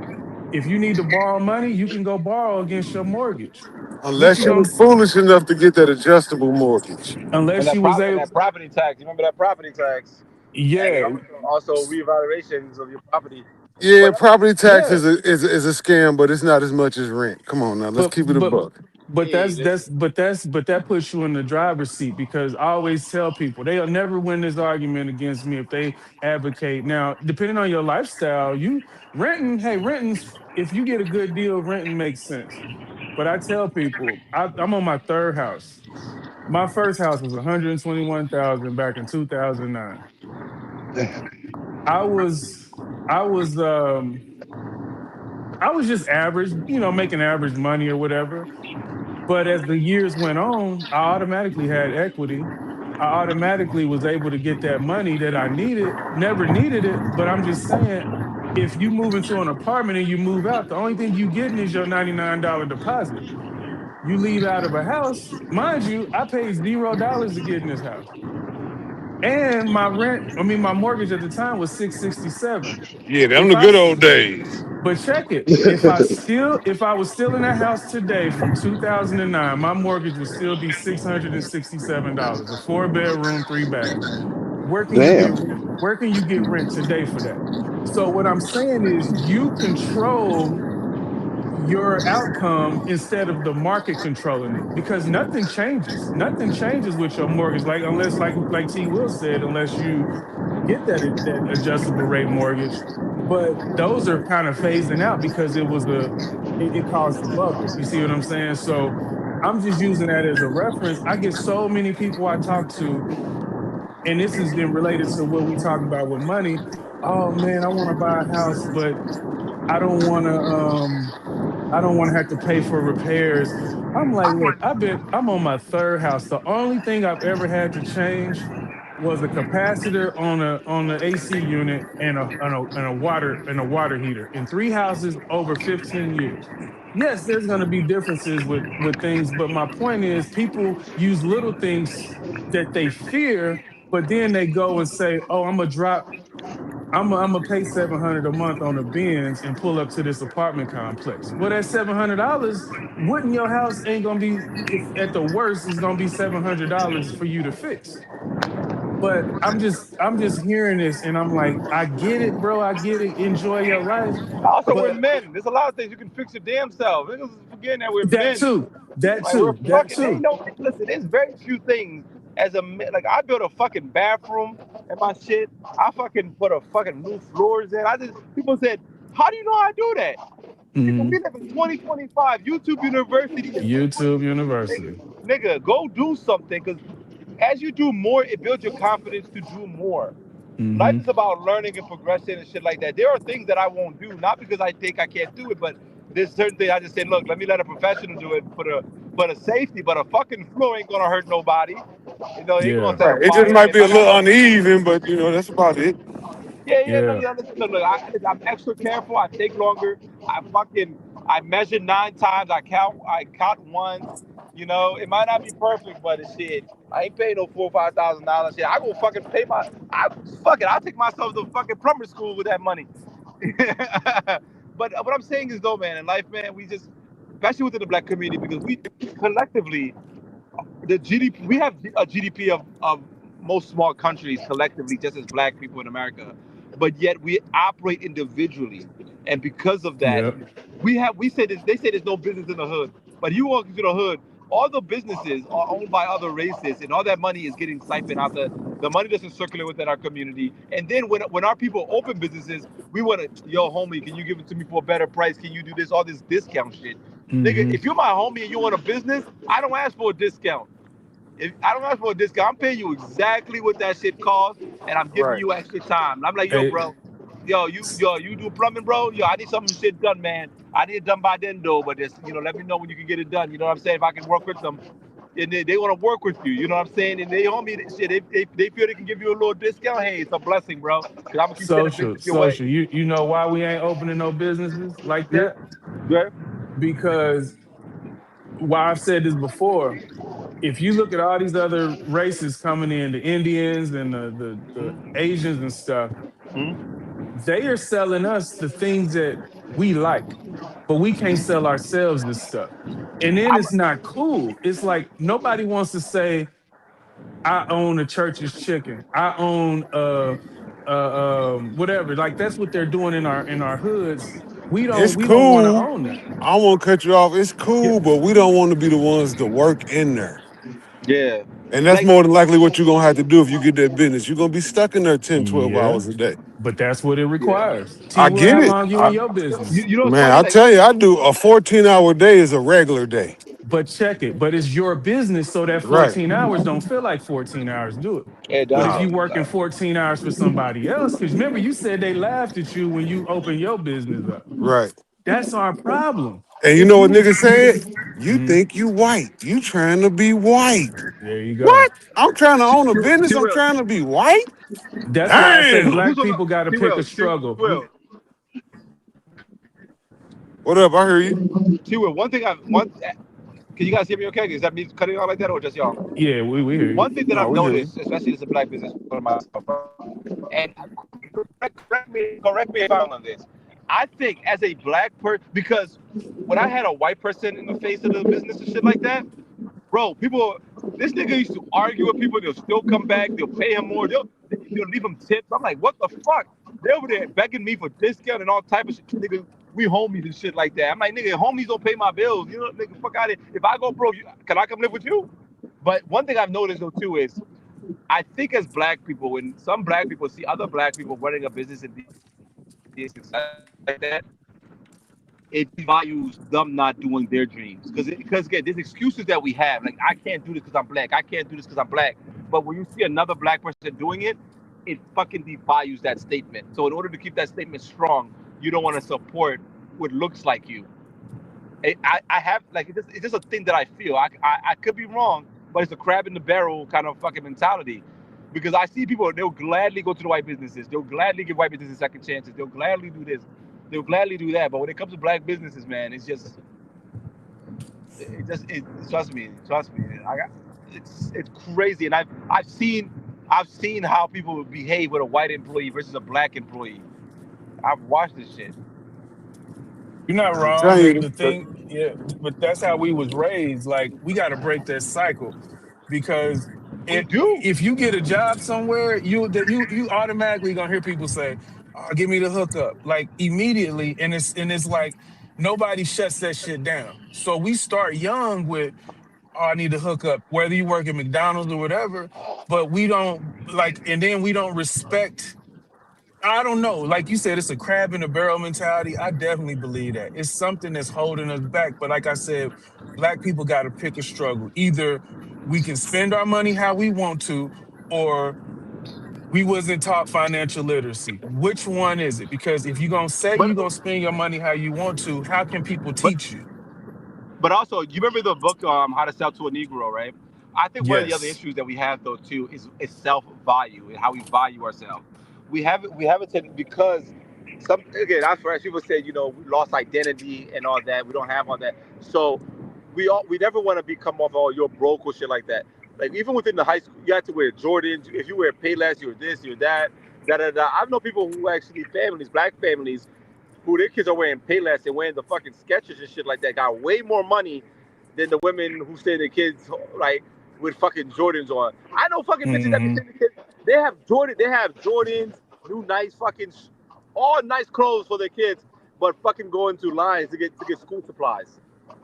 If you need to borrow money, you can go borrow against your mortgage. What Unless you you gonna was foolish enough to get that adjustable mortgage. And unless that you was and able, that property tax. You remember that property tax? And then yeah, also reevaluations of your property. Yeah, But property tax yeah. is a scam, but it's not as much as rent. Come on now, let's But keep it a but buck. but hey, but that puts you in the driver's seat because I always tell people they'll never win this argument against me if they advocate. Now, depending on your lifestyle, you renting, hey, renting's if you get a good deal, renting makes sense. But I tell people, I'm on my third house. My first house was 121,000 back in 2009. I was I was I was just average, making average money or whatever. But as the years went on, I automatically had equity. I automatically was able to get that money that I needed. Never needed it, but I'm just saying, if you move into an apartment and you move out, the only thing you getting is your $99 deposit. You leave out of a house, mind you, I paid $0 to get in this house. And my mortgage at the time was 667. Yeah, them If the I good old days. But check it. If I was still in that house today from 2009, my mortgage would still be $667. A 4 bedroom, 3 bathroom. Where can you get Damn. where can you get rent today for that? So what I'm saying is you control your outcome instead of the market controlling it because nothing changes. Nothing changes with your mortgage, like unless like T Will said, unless you get that adjustable rate mortgage. But those are kind of phasing out because it caused a bubble. You see what I'm saying? So I'm just using that as a reference. I get so many people I talk to, and this is then related to what we talk about with money. Oh man, I want to buy a house, but I don't want to. I don't want to have to pay for repairs. I'm like, look, I'm on my third house. The only thing I've ever had to change was a capacitor on the AC unit and a water heater in 3 houses over 15 years. Yes, there's going to be differences with things, but my point is people use little things that they fear, but then they go and say, "Oh, I'm gonna pay 700 a month on a Benz and pull up to this apartment complex." Well, that $700 wouldn't your house ain't gonna be if at the worst it's gonna be $700 for you to fix. But I'm just hearing this and I'm like, I get it, bro. I get it. Enjoy your life, also, we're but men. There's a lot of things you can fix your damn self. Niggas is forgetting that we're that men. too, that Like we're too, that fucking. They too. know. Listen, there's very few things as a man. Like I built a fucking bathroom and my shit. I fucking put a fucking new floors in. I just people said, "How do you know how to do that?" Nigga, Mhm. we live in 2025. YouTube University is free. YouTube Nigga, University. nigga, go do something because as you do more, it builds your confidence to do more. Life Hmm. is about learning and progression and shit like that. There are things that I won't do, not because I think I can't do it, but there's certain things I just say, look, let me let a professional do it for the safety, but a fucking floor ain't gonna hurt nobody. You know, they ain't gonna Yeah, set a Right. It just fire. might It be a might not. little uneven, but that's about it. Yeah, yeah, no, yeah, yeah. Listen, look, I'm extra careful. I take longer. I measure 9 times. I count once. You know, it might not be perfect, but it's shit. I ain't paying no $4,000 or $5,000 shit. I go fucking pay my. I fuck it. I'll take myself to fucking plumber school with that money. But what I'm saying is though, man, in life, man, we just, especially within the black community, because we collectively the GDP we have a GDP of most small countries collectively, just as black people in America, but yet we operate individually, and because of that, yep, we say this. They say there's no business in the hood, but you walk into the hood, all the businesses are owned by other races, and all that money is getting siphoned out. The money doesn't circulate within our community, and then when our people open businesses, we want to, yo, homie, can you give it to me for a better price? Can you do this? All this discount shit. Nigga, hmm if you're my homie and you want a business, I don't ask for a discount. If I don't ask for a discount, I'm paying you exactly what that shit costs, and I'm giving Right. you extra time. And I'm like, yo, hey, bro, you do plumbing, bro. Yo, I need some shit done, man. I need it done by then, though. But just let me know when you can get it done. You know what I'm saying? If I can work with them. and they want to work with you. You know what I'm saying? And they homie shit. They feel they can give you a little discount. Hey, it's a blessing, bro. Cause I'm gonna keep sending business your way. Social. You know why we ain't opening no businesses like Yeah. that? Yeah. Because why I've said this before, if you look at all these other races coming in, the Indians and the Asians and stuff, they are selling us the things that we like, but we can't sell ourselves this stuff. And then I'm, it's not cool. It's like nobody wants to say, I own a church's chicken. I own whatever. Like that's what they're doing in our hoods. It's We don't want to cool. own that. I won't cut you off. It's yeah. cool, but we don't want to be the ones to work in there. Yeah. And that's Like, more than likely what you're going to have to do if you get that business. You're going to be stuck in there 10, 12 Yeah, hours a day. but that's what it yeah. requires. T I Will, get how it. long you in your business? You know what's Man, funny? I Like, tell you, I do a 14-hour day is a regular day. But check it. But it's your business, so that Right. 14 hours don't feel like 14 hours, do it? it But if Nah. you doesn't. working 14 hours for somebody else, because remember you said they laughed at you when you opened your business up. Right. That's our problem. And you If know what you niggas said? You Mhm. think you white. You trying to be white. There you go. What? I'm trying to own a business. T I'm Will. trying to be white? That's why I say Damn. This black was people got to T pick a Will. struggle. Will. What up? I hear you. T Will. Can you guys hear me okay? Is that me cutting out like that or just y'all? Yeah, we hear you. One thing that No, I've we hear you. noticed, especially as a black business owner myself, and correct me if I'm wrong on this. I think as a black person, because when I had a white person in the face of the business and shit like that, bro, this nigga used to argue with people. They'll still come back. They'll pay him more. They'll leave him tips. I'm like, what the fuck? They over there begging me for discount and all type of shit. Nigga, we homies and shit like that. I'm like, nigga, homies don't pay my bills. You know, nigga, fuck out of here. If I go broke, can I come live with you? But one thing I've noticed though too is, I think as black people, when some black people see other black people running a business and being successful like that, it values them not doing their dreams. Because again, there's excuses that we have. Like, I can't do this because I'm black. I can't do this because I'm black. But when you see another black person doing it, it fucking devalues that statement. So in order to keep that statement strong, you don't want to support what looks like you. I have, like, it's just a thing that I feel. I could be wrong, but it's a crab in the barrel kind of fucking mentality. Because I see people, they'll gladly go to the white businesses. They'll gladly give white businesses second chances. They'll gladly do this. They'll gladly do that. But when it comes to black businesses, man, it's just, trust me. It's crazy. And I've seen how people behave with a white employee versus a black employee. I've watched this shit. You're not I'm wrong. telling The you. thing, yeah, but that's how we was raised. Like we got to break that cycle because We do. if you get a job somewhere, you automatically gonna hear people say, "Oh, give me the hookup," like immediately, and it's like nobody shuts that shit down. So we start young with, "Oh, I need to hook up," whether you work at McDonald's or whatever, but we don't like, and then we don't respect. I don't know. Like you said, it's a crab in a barrel mentality. I definitely believe that. It's something that's holding us back. But like I said, black people got to pick a struggle. Either we can spend our money how we want to, or we wasn't taught financial literacy. Which one is it? Because if you're going to say But you're going to spend your money how you want to, how can people but teach you? But also, you remember the book How to Sell to a Negro, right? I think one of the other Yes. issues that we have though too is self-value and how we value ourselves. We haven't taken, because some, again, that's where people say, we lost identity and all that. We don't have all that. So we never want to become off all your broke or shit like that. Like, even within the high school, you have to wear Jordans. If you wear Payless, you're this, you're that, da da da. I've known people who actually, black families, who their kids are wearing Payless and wearing the fucking Skechers and shit like that, got way more money than the women who send their kids like with fucking Jordans on. I know fucking bitches that be Mm-hmm. sending kids. They have Jordans, new nice fucking, all nice clothes for their kids, but fucking going to lines to get school supplies.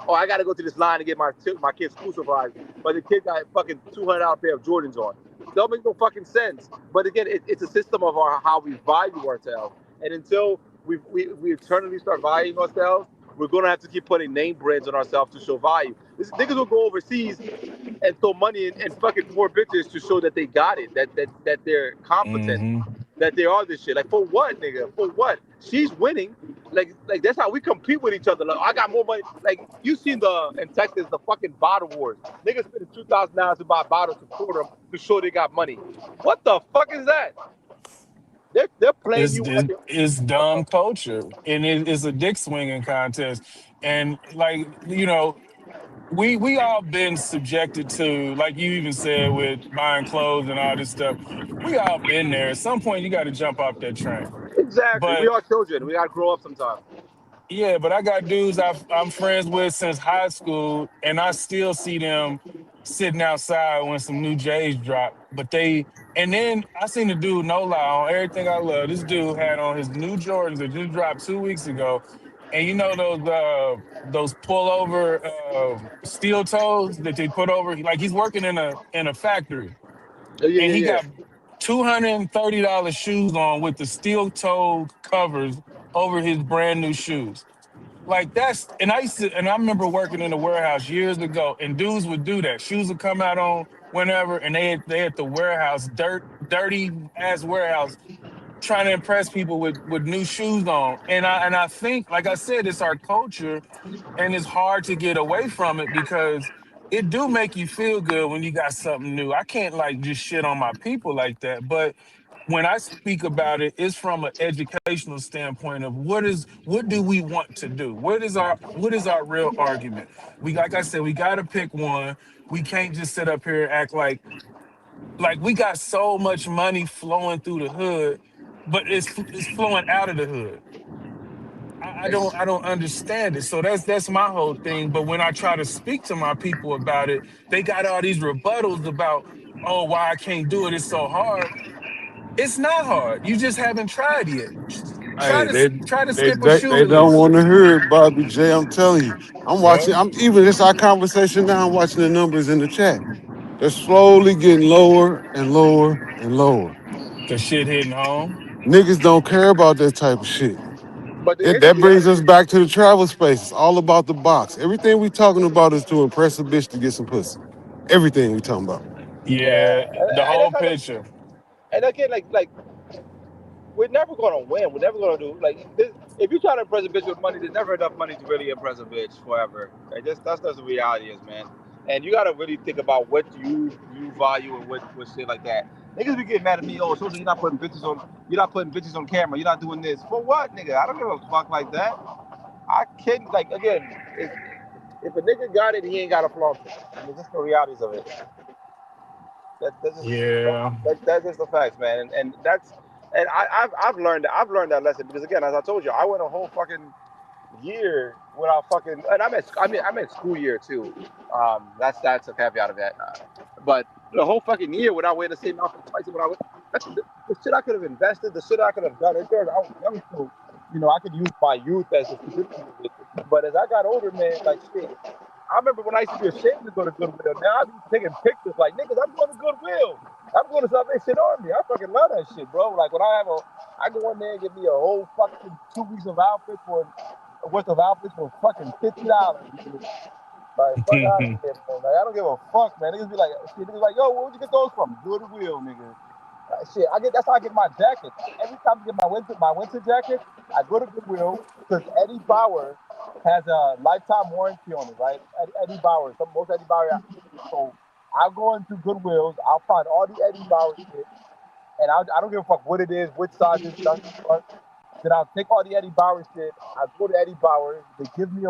Oh, I gotta go to this line to get my kids school supplies, but the kid got fucking $200 pair of Jordans on. Don't make no fucking sense. But again, it's a system of how we value ourselves, and until we eternally start valuing ourselves, we're gonna have to keep putting name brands on ourselves to show value. These niggas will go overseas and throw money and fucking poor bitches to show that they got it, that they're competent, Mm-hmm. that they are this shit. Like, for what, nigga? For what? She's winning. Like that's how we compete with each other. Like I got more money. Like you seen the in Texas the fucking bottle wars. Niggas spending $2,000 to buy bottles to support them to show they got money. What the fuck is that? They're playing It's you it's, under. it's What the dumb culture, and it's a dick swinging contest. And like we all been subjected to, like you even said, with buying clothes and all this stuff. We all been there. At some point, you got to jump off that train. exactly? We But are children. We gotta grow up sometime. yeah, but I got dudes I'm friends with since high school, and I still see them sitting outside when some new J's drop. But and then I seen the dude, no lie, on everything I love. This dude had on his new Jordans that just dropped 2 weeks ago, and you know those pullover steel toes that they put over. Like he's working in a factory, Yeah, yeah, and he yeah, got $230 shoes on with the steel toe covers over his brand new shoes. Like and I remember working in a warehouse years ago, and dudes would do that. Shoes would come out on whenever, and they at the warehouse, dirty ass warehouse, trying to impress people with new shoes on. And I think, like I said, it's our culture, and it's hard to get away from it because it do make you feel good when you got something new. I can't like just shit on my people like that, but when I speak about it, it's from an educational standpoint of what do we want to do? What is our real argument? We, like I said, we got to pick one. We can't just sit up here and act like we got so much money flowing through the hood, but it's flowing out of the hood. I don't understand it. So that's my whole thing. But when I try to speak to my people about it, they got all these rebuttals about, oh, why I can't do it. It's so hard. It's not hard. You just haven't tried yet. Try Hey, to they try to they skip a they, shoe they don't release. want to hear it, Bobby J. I'm telling you. I'm Yeah, watching. I'm even just our conversation now. I'm watching the numbers in the chat. They're slowly getting lower and lower and lower. cause shit hitting home. Niggas don't care about that type of shit. But It, here's the that brings reality. us back to the travel space. It's all about the box. Everything we talking about is to impress a bitch to get some pussy. Everything we talking about. Yeah, Yeah, the and whole that's how. picture. And again, like we're never gonna win. We're never gonna do like this. If you try to impress a bitch with money, there's never enough money to really impress a bitch forever. Like that's just the reality is, man. And you gotta really think about what you value and what shit like that. Niggas be getting mad at me. Oh, so you're not putting bitches on camera. You're not doing this for what, nigga? I don't give a fuck like that. I can't like again. If a nigga got it, he ain't gotta flaunt it. I mean, that's the realities of it. That's just Yeah, that's just the facts, man. And that's and I've learned that lesson because again, as I told you, I went a whole fucking year without fucking and I meant school year too. That's a caveat of that. But the whole fucking year without wearing the same outfit twice when I went the shit I could have invested, the shit I could have done. It turns out I was young, so I could use my youth as a stupidity with it. But as I got older, man, like shit. I remember when I used to be ashamed to go to Goodwill. Now I be taking pictures like niggas. I'm going to Goodwill. I'm going to Salvation Army. I fucking love that shit, bro. Like when I go in there and get me a whole fucking 2 weeks of outfits for worth of outfits for fucking $50. Like fuck out of here, man. Like I don't give a fuck, man. Niggas be like, shit, niggas like, yo, where'd you get those from? Goodwill, nigga. Shit, that's how I get my jacket. Every time I get my winter jacket, I go to Goodwill because Eddie Bauer has a lifetime warranty on it, right? Eddie Bauer, most Eddie Bauer. So I'll go into Goodwills, I'll find all the Eddie Bauer shit, and I don't give a fuck what it is, which size it is, front. Then I'll take all the Eddie Bauer shit. I'll go to Eddie Bauer. They'll give me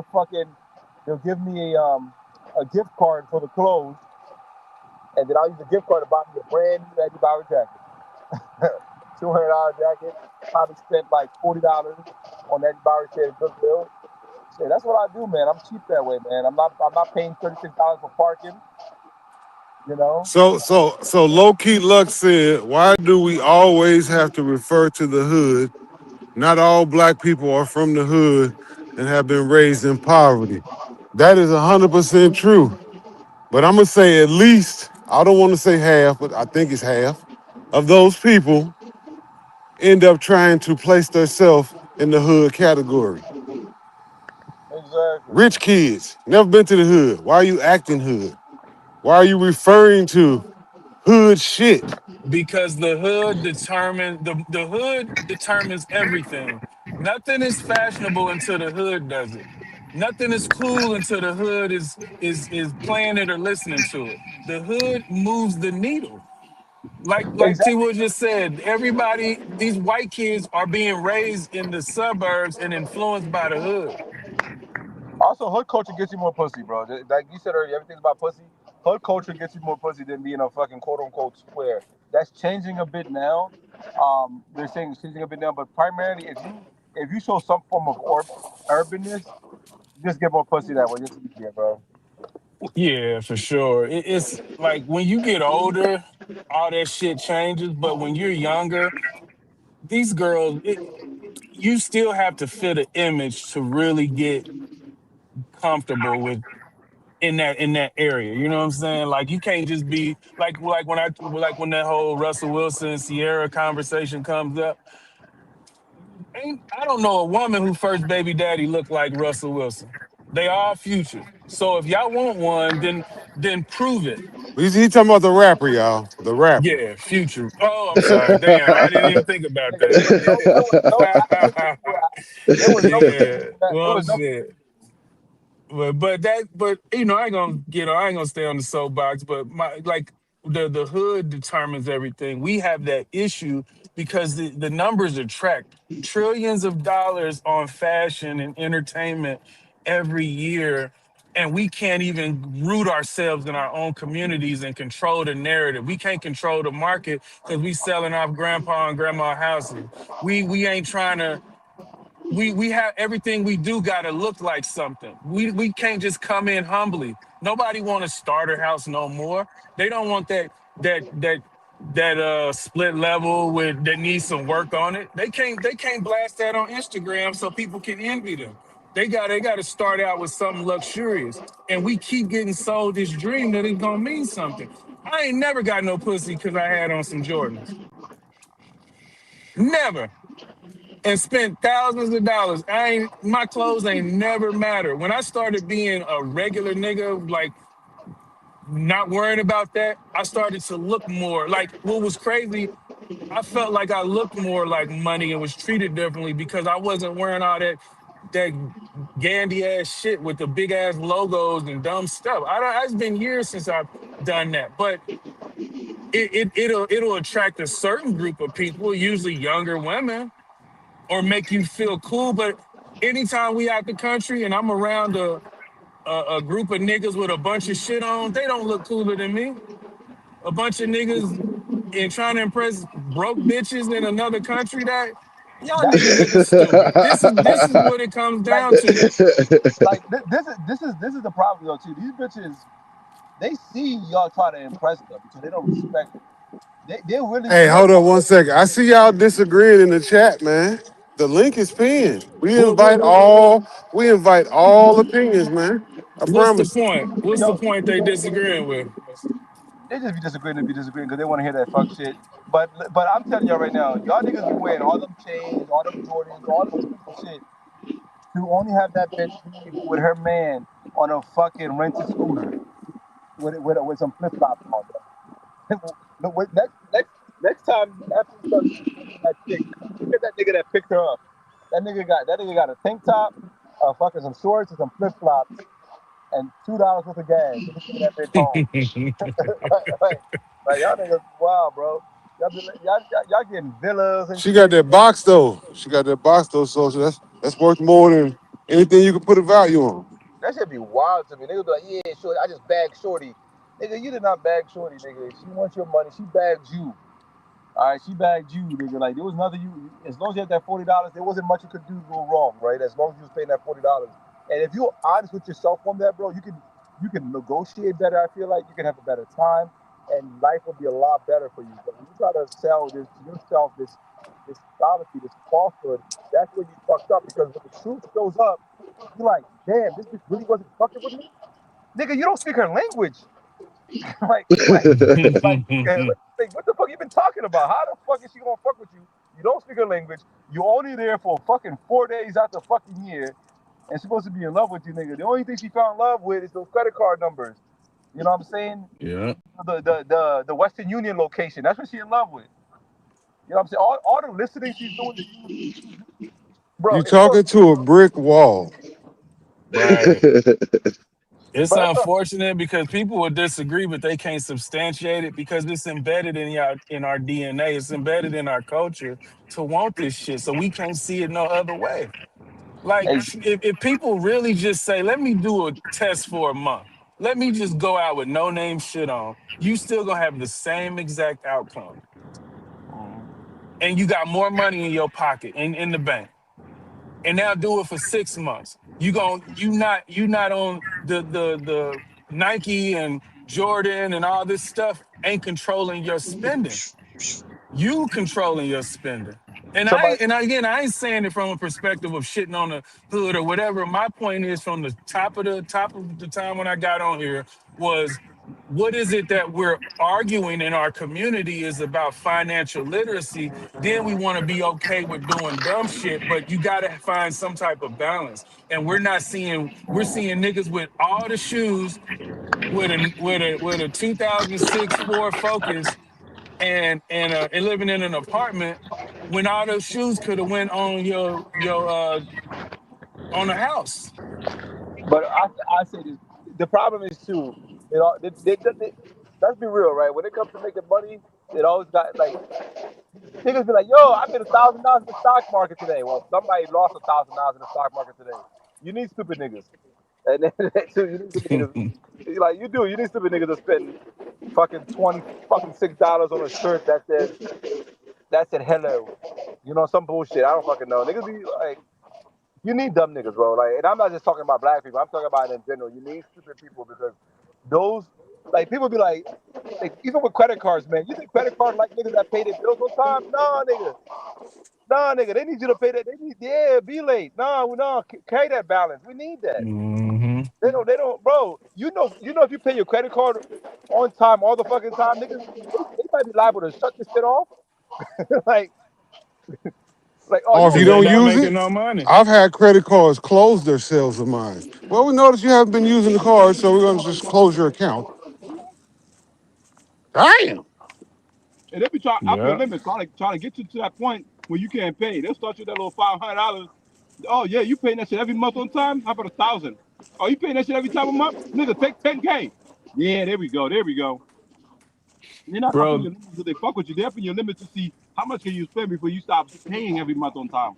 a gift card for the clothes, and then I'll use the gift card to buy me a brand new Eddie Bauer jacket. $200 jacket. Probably spent like $40 on Eddie Bauer shit at Goodwill. Shit, that's what I do, man. I'm cheap that way, man. I'm not paying $36 for parking. You know. So low key Lux said, why do we always have to refer to the hood? Not all black people are from the hood and have been raised in poverty. That is 100% true. But I'm gonna say at least, I don't want to say half, but I think it's half of those people end up trying to place themselves in the hood category. Exactly. Rich kids, never been to the hood. Why are you acting hood? Why are you referring to hood shit? because the hood determines everything. Nothing is fashionable until the hood does it. Nothing is cool until the hood is playing it or listening to it. The hood moves the needle. Like T Exactly. Wood just said, everybody, these white kids are being raised in the suburbs and influenced by the hood. Also, hood culture gets you more pussy, bro. Like you said earlier, everything's about pussy. Hood culture gets you more pussy than being a fucking quote unquote square. That's changing a bit now. They're saying it's changing a bit now, but primarily, if you show some form of urbanness, you just get more pussy that way. It's easier, bro. Yeah, for sure. It's like when you get older, all that shit changes. But when you're younger, these girls, you still have to fit an image to really get comfortable with in that area. You know what I'm saying? Like you can't just be like when that whole Russell Wilson Sierra conversation comes up. I don't know a woman who first baby daddy looked like Russell Wilson. They all future. So if y'all want one, then prove it. He talking about the rapper, y'all. The rapper. Yeah, future. Oh, I'm sorry. Damn, I didn't even think about Nigga, there was no that. confusion. There Well, was no shit. confusion. But I ain't gonna stay on the soapbox. But the hood determines everything. We have that issue because the numbers are tracked. Trillions of dollars on fashion and entertainment every year, and we can't even root ourselves in our own communities and control the narrative. We can't control the market because we selling off grandpa and grandma houses. We ain't trying to we have everything we do got to look like something. We can't just come in humbly. Nobody want a starter house no more. They don't want that split level with that needs some work on it. They can't blast that on Instagram so people can envy them. They got to start out with something luxurious. And we keep getting sold this dream that it's gonna mean something. I ain't never got no pussy because I had on some Jordans. Never. And spent thousands of dollars. My clothes ain't never mattered. When I started being a regular nigga, like not worrying about that, I started to look more like what was crazy. I felt like I looked more like money and was treated differently because I wasn't wearing all that gandy ass shit with the big ass logos and dumb stuff. It's been years since I've done that, but it'll attract a certain group of people, usually younger women, or make you feel cool. But anytime we out the country and I'm around a group of niggas with a bunch of shit on, they don't look cooler than me. A bunch of niggas and trying to impress broke bitches in another country, that y'all That niggas looking stupid. This is what it comes like down to. this is the problem though too. These bitches, they see y'all try to impress them, so they don't respect it. They're willing. Hey, hold on 1 second. I see y'all disagreeing in the chat, man. The link is pinned. We What, invite what, all opinions, man. I what's the promise. point? What's the Yo, point they disagreeing with? they just be disagreeing to be disagreeing because they want to hear that fuck shit. But I'm telling y'all right now, y'all niggas be wearing all them chains, all them Jordans, all them expensive shit to only have that bitch leave with her man on a fucking rented scooter with some flip flops on. No, next time after you start seeing that chick, look at that nigga that picked her up. That nigga got a tank top, fucking some shorts and some flip flops, and $2 worth of gas. And he taking that bitch home. like, like y'all niggas, wow, bro. Y'all getting villas and She shit. got that box though. So that's worth more than anything you can put a value on. That should be wild to me. Niggas be like, yeah, shorty, I just bagged shorty. Nigga, you did not bag shorty, nigga. She wants your money. She bagged you. All right, she bagged you, nigga. Like there was nothing as long as you had that $40, there wasn't much you could do to go wrong, right? As long as you was paying that $40. And if you're honest with yourself on that, bro, you can negotiate better. I feel like you can have a better time, and life will be a lot better for you. But when you try to sell this to yourself, this fallacy, this falsehood, that's where you fucked up. Because when the truth shows up, you're like, damn, this bitch really wasn't fucking with me, nigga. You don't speak her language. Like, what the fuck you been talking about? How the fuck is she gonna fuck with you? You don't speak her language. You only there for fucking 4 days out the fucking year, and supposed to be in love with you, nigga. The only thing she fell in love with is those credit card numbers. You know what I'm saying? Yeah. The Western Union location. That's what she in love with. You know what I'm saying? All the listening she's doing to you. bro. You It's so, talking to a brick wall. Right. It's but that's not, unfortunate because people will disagree, but they can't substantiate it because it's embedded in our DNA. It's embedded in our culture to want this shit. So we can't see it no other way. Like if people really just say, let me do a test for a month, let me just go out with no name shit on, you still gonna have the same exact outcome. And you got more money in your pocket in the bank. And now do it for 6 months. You not on the Nike and Jordan and all this stuff ain't controlling your spending. You controlling your spending. And somebody. again, I ain't saying it from a perspective of shitting on the hood or whatever. My point is from the top of the time when I got on here was what is it that we're arguing in our community is about financial literacy. Then we want to be okay with doing dumb shit, but you got to find some type of balance. And we're seeing niggas with all the shoes with a 2006 Ford Focus and living in an apartment when all those shoes could have went on your on a house. But I say this. The problem is too. You know, let's be real, right? When it comes to making money, it always got like niggas be like, "Yo, I made $1,000 in the stock market today." Well, somebody lost $1,000 in the stock market today. You need stupid niggas, and then too, you need stupid niggas. Like you do, you need stupid niggas to spend fucking $26 on a shirt that said hello. You know, some bullshit. I don't fucking know. Niggas be like. You need dumb niggas, bro. Like, and I'm not just talking about black people. I'm talking about it in general. You need stupid people because those, like, people be like even with credit cards, man. You think credit cards like niggas that pay their bills on time? No, nigga. No, nigga. They need you to pay that. They need, yeah, be late. No, no, carry that balance. We need that. Hmm. They don't, bro. You know, if you pay your credit card on time, all the fucking time, niggas, they might be liable to shut this shit off. like, oh, Or you if owe you Cause they don't $50. not use making it, no money. I've had credit cards close their sales of mine. Well, we noticed you haven't been using the card, so we're gonna just close your account. Damn. And they be trying up your Yeah. limits, trying to get you to that point where you can't pay. They'll start you with that little $500. Oh yeah, you paying that shit every month on time? How about 1,000? Oh, you paying that shit every time a month? Nigga, take 10K. Yeah, there we go. There we go. And they're not upping Bro, your limits because they fuck with you. They're upping your limits to see how much can you spend before you stop paying every month on time.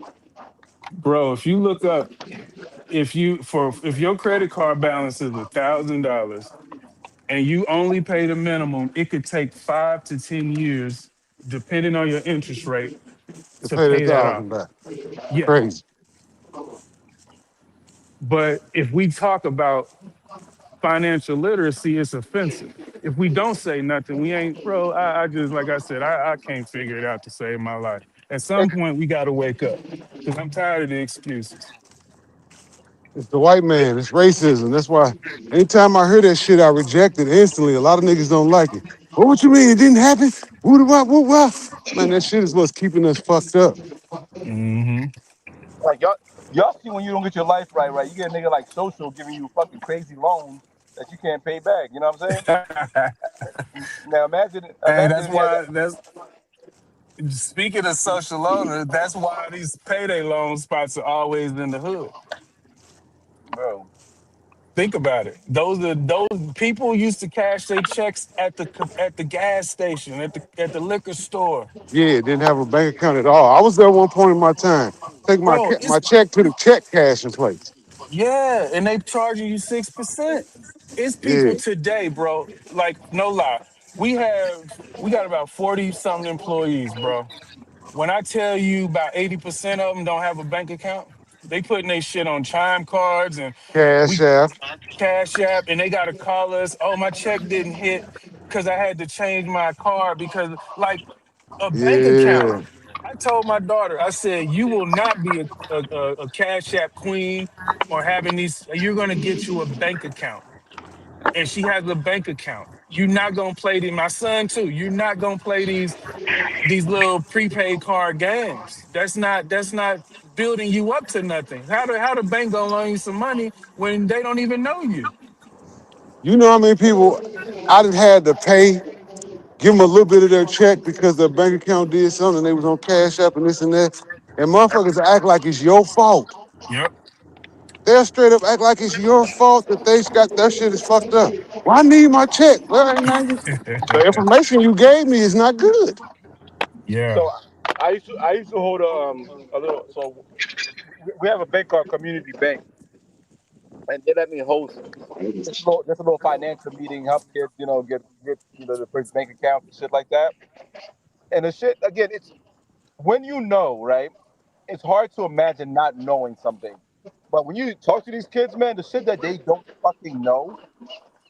bro, if you look up if your credit card balance is $1,000 and you only pay the minimum, it could take 5 to 10 years, depending on your interest rate, To to pay that pay that off. thousand back. Yeah. Crazy. But if we talk about financial literacy, it's offensive. If we don't say nothing, we ain't, bro. I just, like I said, I can't figure it out to save my life. At some point, we got to wake up because I'm tired of the excuses. It's the white man. It's racism. That's why anytime I hear that shit, I reject it instantly. A lot of niggas don't like it. What you mean? It didn't happen? What? Man, that shit is what's keeping us fucked up. Hmm. Like y'all see when you don't get your life right, right? You get a nigga like social giving you fucking crazy loans that you can't pay back. You know what I'm saying? Hey, Now imagine that's if he had why. that, That's speaking of social owners. That's why these payday loan spots are always in the hood. bro. Think about it. Those people used to cash their checks at the gas station, at the liquor store. Yeah, didn't have a bank account at all. I was there one point in my time. Take Bro, my it's check to the check cashing place. yeah, and they charging you 6%. It's Yeah, people today, bro. Like, no lie. We got about 40 something employees, bro. When I tell you about 80% of them don't have a bank account, they putting their shit on chime cards and cash we app. cash app and they gotta call us. Oh, my check didn't hit because I had to change my card because like a bank account. Yeah, I told my daughter, I said, you will not be a cash app queen or having these, you're gonna get you a bank account. And she has a bank account. You're not gonna play these, my son too. You're not gonna play these little prepaid card games. That's not building you up to nothing. How the bank gonna loan you some money when they don't even know you? you know how many people I done had to pay, give them a little bit of their check because their bank account did something. They was on cash app and this and that. and motherfuckers act like it's your fault. Yep. They'll straight up act like it's your fault that they got that shit is fucked up. Well, I need my check. Well, ain't nothing. The information you gave me is not good. Yeah. So I used to hold a little. So we have a bank called Community Bank, and they let me host just a little financial meeting, help kids, get the first bank accounts and shit like that. And the shit again, it's when you know, right? It's hard to imagine not knowing something. But when you talk to these kids, man, the shit that they don't fucking know,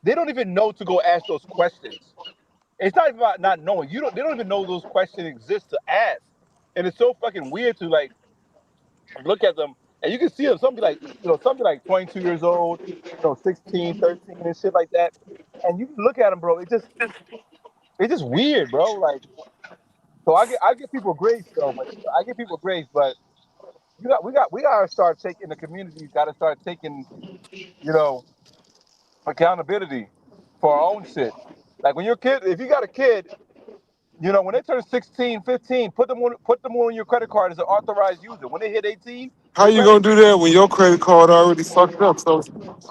they don't even know to go ask those questions. It's not even about not knowing. They don't even know those questions exist to ask. And it's so fucking weird to like look at them and you can see them something like 22 years old, 16, 13 and shit like that. And you can look at them, bro. It's just weird, bro. Like so I give people grace though, but I give people grace, but we gotta start taking the community's gotta start taking, you know, accountability for our own shit. Like when you're a kid, if you got a kid, when they turn 16, 15, put them on your credit card as an authorized user. When they hit 18, How they you gonna do register. that when your credit card already fucked up? So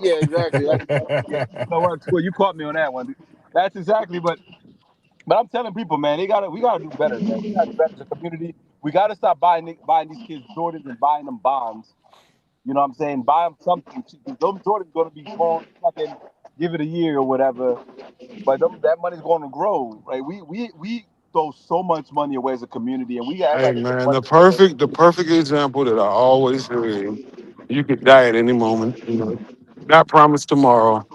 Yeah, exactly. That's exactly. Yeah, you know what? Well, you caught me on that one. Dude. That's exactly. But I'm telling people, man, we gotta do better, man. We gotta do better as a community. We gotta stop buying these kids Jordans and buying them bonds. You know what I'm saying? Buy them something cheap. Those Jordans gonna be gone. Fucking give it a year or whatever. But that money's going to grow, right? We throw so much money away as a community, and hey everybody can put man, money the together. perfect example that I always heard, you could die at any moment, not promised tomorrow.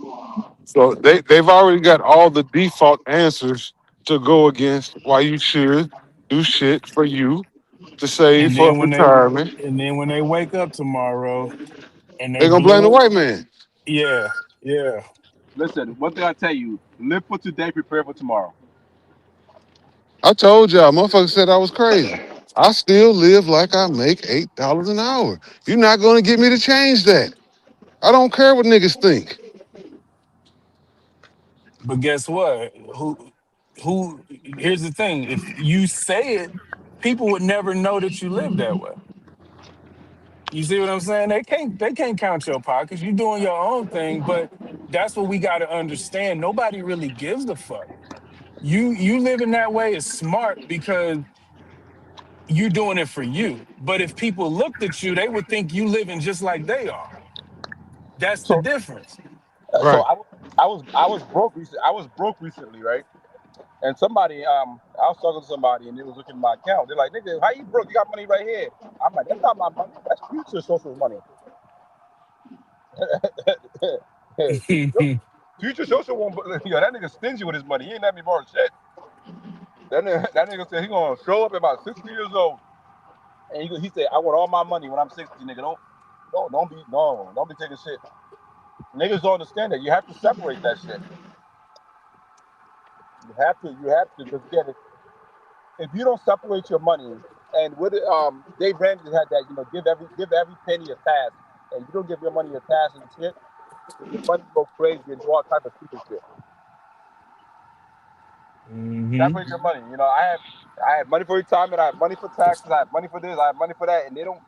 So they've already got all the default answers to go against why you should do shit for you to save And for then retirement. when they wake up tomorrow and they They gonna blame the blew, white man. yeah, yeah. Listen, one thing I tell you: live for today, prepare for tomorrow. I told y'all, motherfucker said I was crazy. I still live like I make $8 an hour. You're not gonna get me to change that. I don't care what niggas think. But guess what? Who? Here's the thing: if you say it, people would never know that you live that way. You see what I'm saying? They can't count your pockets. You're doing your own thing, but that's what we got to understand. Nobody really gives a fuck. You living that way is smart because you're doing it for you. But if people looked at you, they would think you living just like they are. That's the So, difference. so Right. I was broke recently. I was broke recently, right? And I was talking to somebody, and they was looking at my account. They're like, "Nigga, how you broke? You got money right here." I'm like, "That's not my money. That's future social money." Future social won't. That nigga stingy with his money. He ain't let me borrow shit. That nigga said he gonna show up at about 60 years old. And he said, I want all my money when I'm 60, nigga. Don't be taking shit. Niggas don't understand that. You have to separate that shit. You have to just get it. If you don't separate your money, and with it, Dave Ramsey had that, give every penny a task, and you don't give your money a task and shit, your money go crazy and do all type of stupid shit. Hmm. Separate your money. I have money for retirement, I have money for taxes, I have money for this, I have money for that, and they don't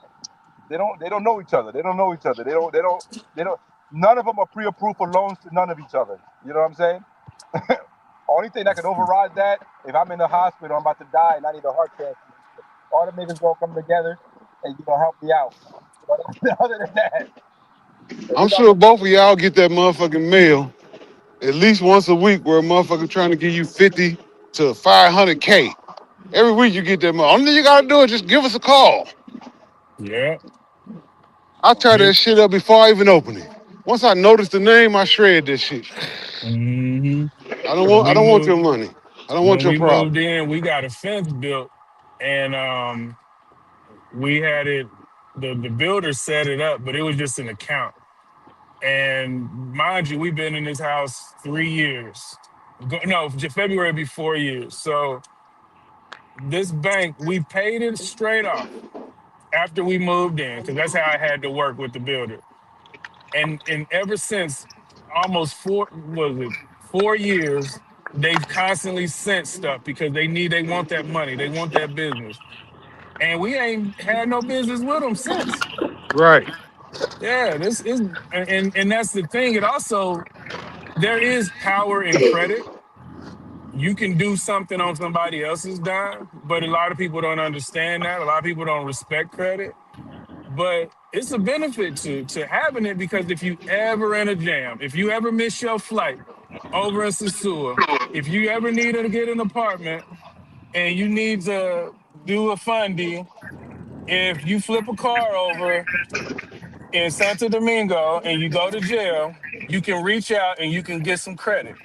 know each other. They don't know each other. They don't. None of them are pre-approved for loans to none of each other. You know what I'm saying? Only thing that can override that, if I'm in the hospital, I'm about to die, and I need a heart transplant, all the niggas gonna come together and help me out. But other than that, if I'm we got sure both of y'all get that motherfucking mail at least once a week where a motherfucker trying to give you 50 to 500K. Every week you get that mail. Only thing you gotta do is just give us a call. Yeah. I tear that Here. shit up before I even open it. Once I notice the name, I shred that shit. Hmm. I When we don't want your moved, money. I don't want when your we problem. moved in, we got a fence built, and we had it. The builder set it up, but it was just an account. And mind you, we've been in this house 3 years. No, February will be 4 years. So this bank, we paid it straight off after we moved in, because that's how I had to work with the builder. And ever since almost 4 years, they've constantly sent stuff because they want that money. They want that business. and we ain't had no business with them since. Right. Yeah, this is, and that's the thing. It also, there is power in credit. You can do something on somebody else's dime, but a lot of people don't understand that. A lot of people don't respect credit. But it's a benefit to having it, because if you ever in a jam, if you ever miss your flight over in Sasua, if you ever need to get an apartment and you need to do a fundy, if you flip a car over in Santo Domingo and you go to jail, you can reach out and you can get some credit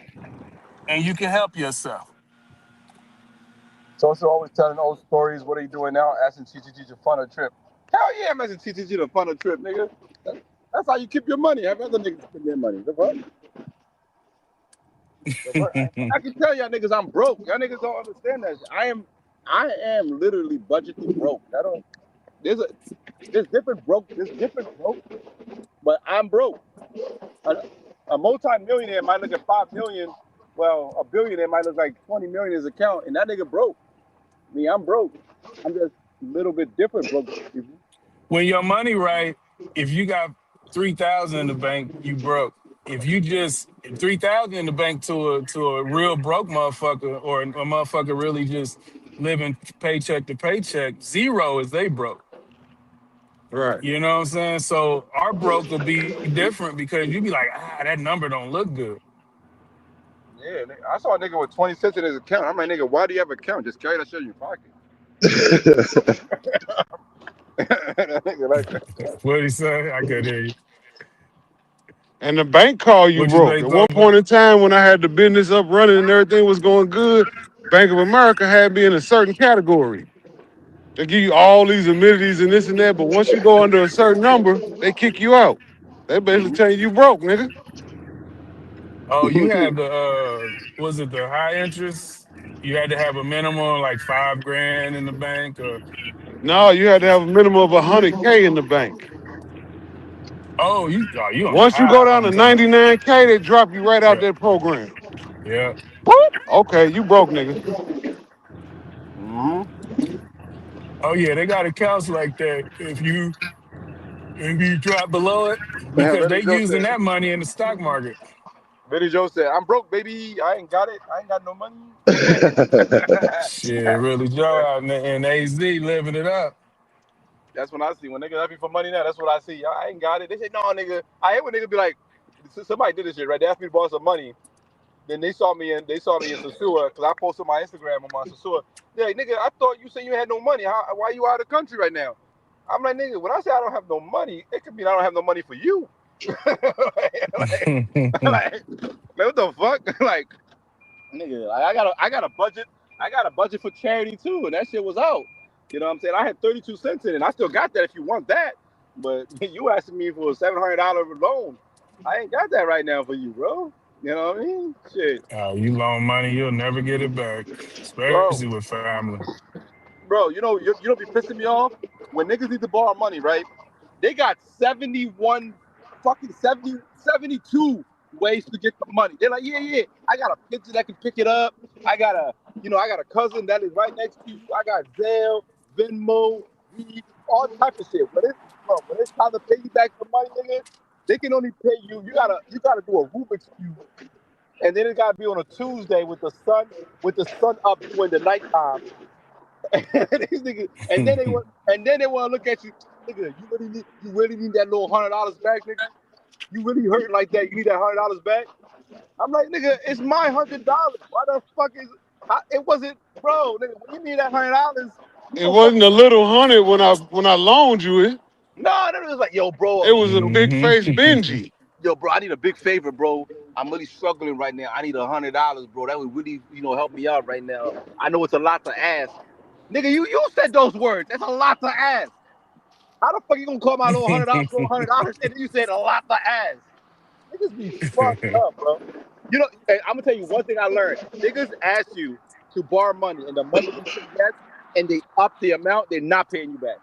and you can help yourself. So also always telling old stories. What are you doing now? Asking TTG to fund a trip. Hell yeah, I'm asking TTG to fund a trip, nigga. That's how you keep your money. Have other niggas spend their money. The fuck? The fuck? I can tell y'all niggas I'm broke. Y'all niggas don't understand that shit. I am literally budgeting broke. I don't. There's different broke. But I'm broke. A multi-millionaire might look at 5 million. Well, a billionaire might look like 20 million in his account, and that nigga broke. Me, I'm broke. I'm just a little bit different broke. When your money right, if you got 3,000 in the bank, you broke. If you just 3,000 in the bank to a real broke motherfucker, or a motherfucker really just living paycheck to paycheck, zero is they broke. Right. You know what I'm saying? So our broke will be different, because you be like, that number don't look good. Yeah, I saw a nigga with 20 cents in his account. I'm like, nigga, why do you have an account? Just carry that shit in your pocket. That nigga like that. What'd he say? I couldn't hear you. And the bank called you What you broke. say, At one Talkin? point in time, when I had the business up running and everything was going good, Bank of America had me in a certain category. They give you all these amenities and this and that, but once you go under a certain number, they kick you out. They basically tell you broke, nigga. Oh, you had the was it the high interest? You had to have a minimum like 5 grand in the bank, or No, you had to have a minimum of 100K in the bank. you on the Once you go high down to I'm talking about. 99K, they drop you right out Yeah, that program. yeah. Boop. Okay, you broke, nigga. Mm-hmm. Oh yeah, they got accounts like that. If you drop below it, Man, because they using that money in the stock market. Billy Joe said, I'm broke, baby. I ain't got it. I ain't got no money. Shit, really Joe out in AZ living it up. That's when I see. When niggas ask me for money now, that's what I see. I ain't got it. They say, no, nigga. I hate when niggas be like, somebody did this shit, right? They asked me to borrow some money. Then they saw me in Sasua, because I posted my Instagram on my Sasua. They're like, nigga, I thought you said you had no money. Why you out of the country right now? I'm like, nigga, when I say I don't have no money, it could mean I don't have no money for you. like, what the fuck? Like, nigga, I got a budget. I got a budget for charity too, and that shit was out. You know what I'm saying? I had 32 cents in it. And I still got that if you want that. But you asking me for a $700 loan. I ain't got that right now for you, bro. You know what I mean? Shit. You loan money, you'll never get it back, Bro, especially with family. you know be pissing me off? When niggas need to borrow money, right? They got 71 fucking 70, 72 ways to get the money. They're like, yeah. I got a picture that can pick it up. I got a cousin that is right next to you. I got Zelle, Venmo, Weed, all type of shit. When it's time to pay you back the money, nigga, they can only pay you. You gotta do a Rubik's Cube, and then it gotta be on a Tuesday with the sun up during the nighttime. These niggas, and then they want to look at you, nigga. You really need that little $100 back, nigga. You really hurting like that? You need that $100 back? I'm like, nigga, it's my $100. Why the fuck it wasn't, bro? Nigga, when you need that $100, you It gonna wasn't fucking a little hundred when I loaned you it. no. That was like, yo, It bro, was a big face Benji. yo, bro, I need a big favor, bro. I'm really struggling right now. I need $100, bro. That would really, help me out right now. I know it's a lot to ask, nigga. You said those words. That's a lot to ask. How the fuck you gonna call my little $100, and then you said a lot to ask? Niggas be fucked up, bro. Hey, I'm gonna tell you one thing I learned. Niggas ask you to borrow money, and the moment you say yes, and they up the amount, they're not paying you back.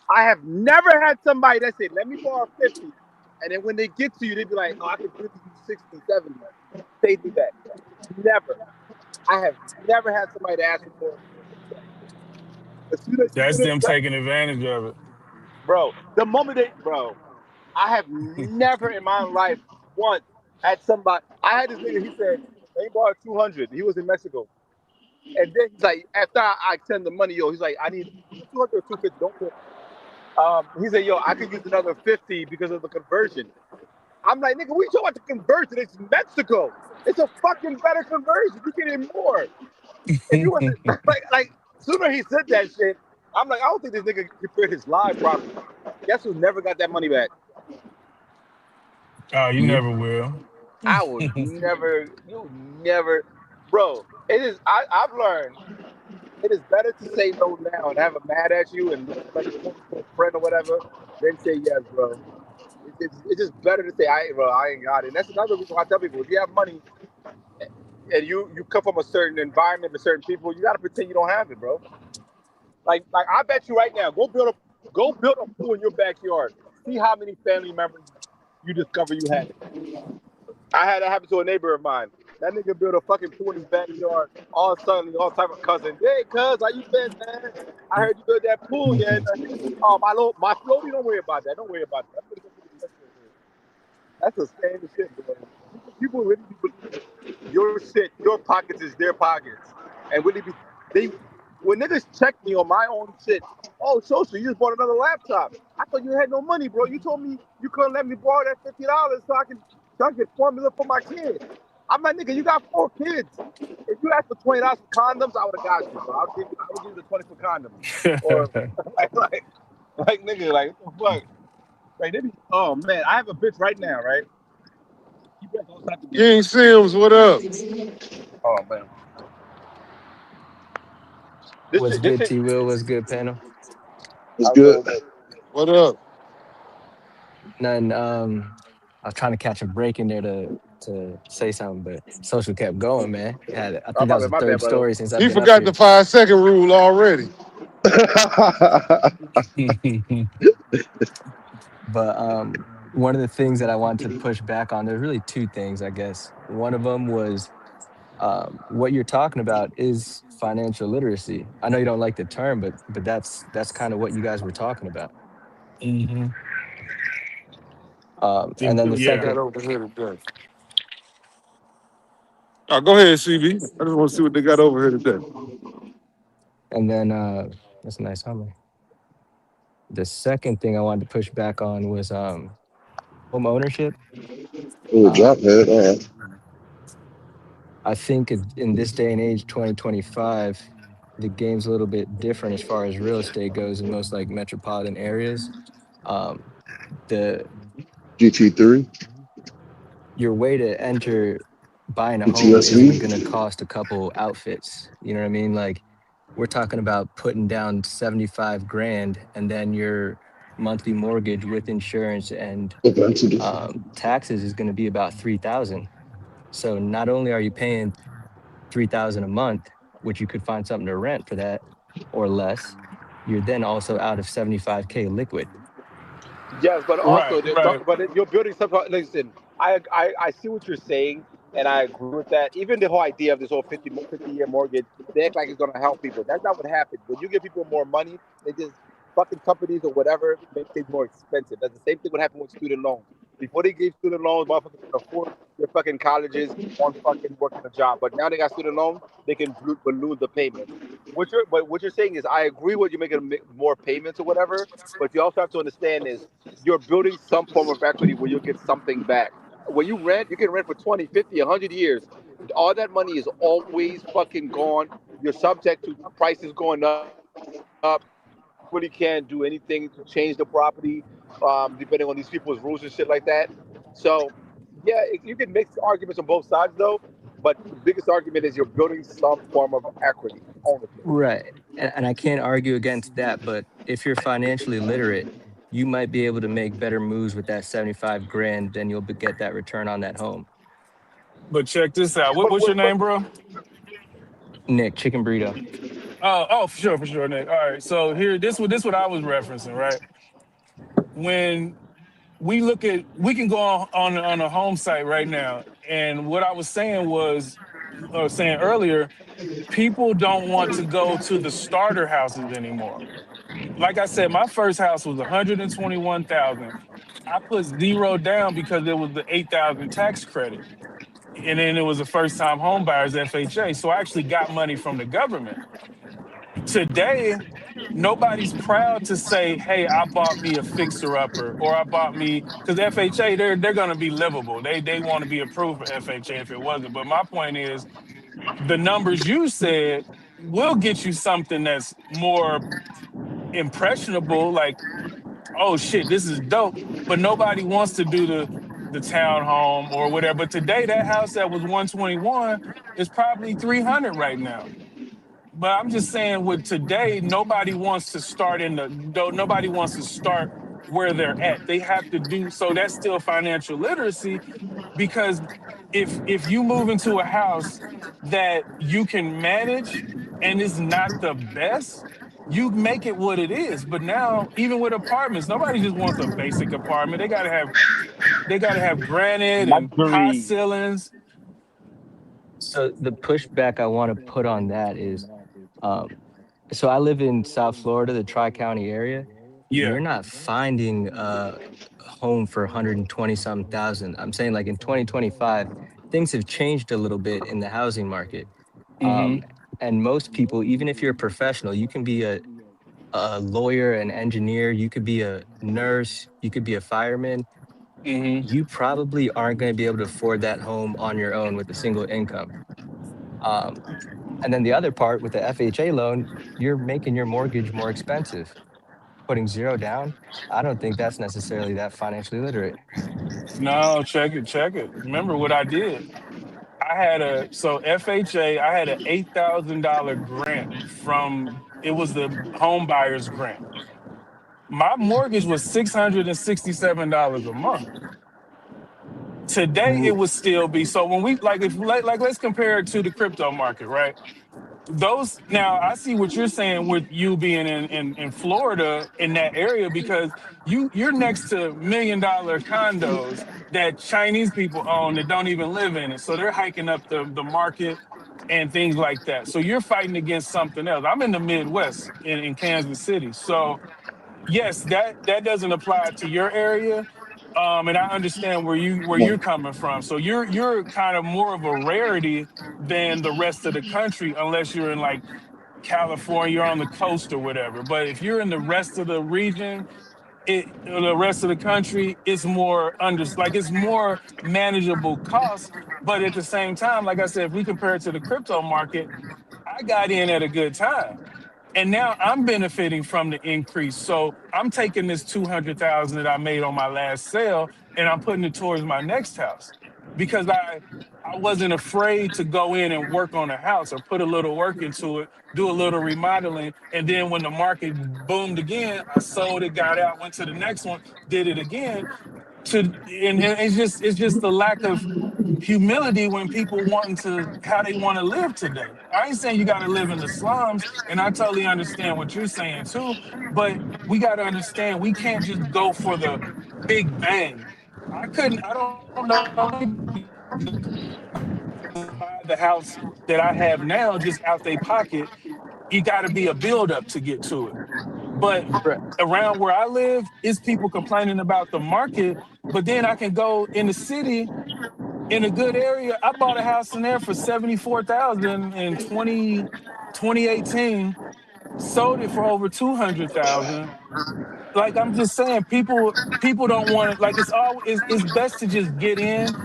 I have never had somebody that said, "Let me borrow 50," and then when they get to you, they be like, "Oh, I can give you 60, 70. Pay me back." Never. I have never had somebody to ask me for it. As soon as you That's get them it, taking advantage of it. bro, the moment bro, I have never in my life once had somebody. I had this nigga. He said they borrowed 200. He was in Mexico, and then he's like, after I send the money, yo, he's like, I need 200 or 250. Don't care. He said, yo, I could use another 50 because of the conversion. I'm like, nigga, we talking about the conversion. It's Mexico. It's a fucking better conversion. You get it more. If you was like sooner he said that shit, I'm like, I don't think this nigga prepared his live properly. Guess who never got that money back? Oh, you You. never will. I will never, you never, bro. It is. I've learned it is better to say no now and have a mad at you and lose money to a friend or whatever than say yes, bro. It's just better to say I ain't got it. And that's another reason why I tell people if you have money and you come from a certain environment with certain people, you gotta pretend you don't have it, bro. Like I bet you right now, go build a pool in your backyard. See how many family members you discover you have. I had that happen to a neighbor of mine. That nigga built a fucking pool in his backyard. All of a sudden, all type of cousins. Hey, cuz, how you been, man? I heard you built that pool, yeah. Oh, my floaty, don't worry about that. Don't worry about that. I'm gonna go get the rest of it. That's a scam shit, bro. People really be believing your shit, your pockets is their pockets, and really be they. When niggas check me on my own shit, oh, social, you just bought another laptop. I thought you had no money, bro. You told me you couldn't let me borrow that $50 so I can get formula for my kid. I'm like, nigga, you got 4 kids. If you asked for $20 for condoms, I would have got you, bro. I would give you the 20 for condoms, or like nigga, like what the fuck? Like they be, oh man, I have a bitch right now, right? He brings all types of games. King Sims, what up? Oh man, What's this good, shit. T. Will? What's good, panel? It's I good. rolled up. What up? Nothing. I was trying to catch a break in there to say something, but social kept going, man. I Oh, think that was the my bad, third brother. story since I've He been up forgot the here. 5 second rule already. But one of the things that I wanted to push back on, there's really two things, I guess. One of them was what you're talking about is financial literacy. I know you don't like the term, but that's kind of what you guys were talking about. Hmm. And then the They Yeah. got second, over here today. Oh, go ahead, CB. I just want to see what they got over here today. and then that's a nice Hummer. The second thing I wanted to push back on was home ownership. Oh, Um, drop head. I think in this day and age, 2025, the game's a little bit different as far as real estate goes in most like metropolitan areas. Um, the GT3, your way to enter buying a home isn't going to PTSD. cost a couple outfits. You know what I mean? Like we're talking about putting down 75 grand and then your monthly mortgage with insurance and Eventually. taxes is going to be about 3,000. So not only are you paying 3,000 a month, which you could find something to rent for that or less, you're then also out of 75K liquid. Yes, but Right. also, Right. you're building something. Listen, I see what you're saying, and I agree with that. Even the whole idea of this whole 50-year mortgage, they act like it's going to help people. That's not what happens. When you give people more money, they just fucking companies or whatever make things more expensive. That's the same thing what happened with student loans. Before they gave student loans, motherfuckers could afford their fucking colleges on fucking working a job. But now they got student loans, they can balloon the payments. What you're saying is, I agree with you making more payments or whatever, but you also have to understand is you're building some form of equity where you'll get something back. When you rent, you can rent for 20, 50, 100 years. All that money is always fucking gone. You're subject to prices going up. You really can't do anything to change the property, depending on these people's rules and shit like that. So, yeah, you can make arguments on both sides, though. But the biggest argument is you're building some form of equity, ownership. Right. And I can't argue against that, but if you're financially literate, you might be able to make better moves with that 75 grand than get that return on that home. But check this out. What's your But name, bro? Nick, chicken burrito. Oh, for sure, Nick. All right. So here, this what I was referencing, right? When we can go on a home site right now, and what I was saying was saying earlier, people don't want to go to the starter houses anymore. Like I said, my first house was 121,000. I put zero down because it was the 8,000 tax credit. And then it was a first time home buyers FHA. So I actually got money from the government. Today, nobody's proud to say, hey, I bought me a fixer upper or I bought me because FHA, they're gonna be livable. They want to be approved for FHA if it wasn't. But my point is the numbers you said will get you something that's more impressionable, like, oh shit, this is dope. But nobody wants to do the townhome or whatever. But today that house that was 121 is probably 300 right now. But I'm just saying with today, nobody wants to start nobody wants to start where they're at. They have to do so that's still financial literacy because if you move into a house that you can manage and is not the best, you make it what it is. But now, even with apartments, nobody just wants a basic apartment. They gotta have granite and high Luxury. ceilings. So the pushback I want to put on that is, um, so I live in South Florida, the Tri-County area. Yeah. You're not finding a home for 120 some thousand. I'm saying like in 2025, things have changed a little bit in the housing market. Mm-hmm. Um, and most people, even if you're a professional, you can be a lawyer, an engineer, you could be a nurse, you could be a fireman. Mm-hmm. You probably aren't going to be able to afford that home on your own with a single income. Um, and then the other part with the FHA loan, you're making your mortgage more expensive. Putting zero down, I don't think that's necessarily that financially literate. No, check it. Remember what I did? I had FHA, I had an $8,000 grant from it was the home buyers grant. My mortgage was $667 a month. Today it Ooh. would still be so when we like if like let's compare it to the crypto market, right? Those now I see what you're saying with you being in Florida in that area because you're next to $1 million condos that Chinese people own that don't even live in it. So they're hiking up the market and things like that. So you're fighting against something else. I'm in the Midwest in Kansas City. So yes, that doesn't apply to your area. And I understand where you're coming from. So you're kind of more of a rarity than the rest of the country, unless you're in like California, you're on the coast or whatever. But if you're in the rest of the region, the rest of the country, it's more it's more manageable costs. But at the same time, like I said, if we compare it to the crypto market, I got in at a good time. And now I'm benefiting from the increase. So I'm taking this 200,000 that I made on my last sale and I'm putting it towards my next house because I wasn't afraid to go in and work on a house or put a little work into it, do a little remodeling. And then when the market boomed again, I sold it, got out, went to the next one, did it again. And it's just the lack of humility when people wanting to how they want to live today. I ain't saying you got to live in the slums, and I totally understand what you're saying too. But we got to understand we can't just go for the big bang. I don't know buy the house that I have now just out their pocket. You got to be a build up to get to it. But Right. around where I live, is people complaining about the market. But then I can go in the city in a good area. I bought a house in there for 74,000 in 2018. Sold it for over 200,000. Like I'm just saying, people don't want to. Like it's best to just get in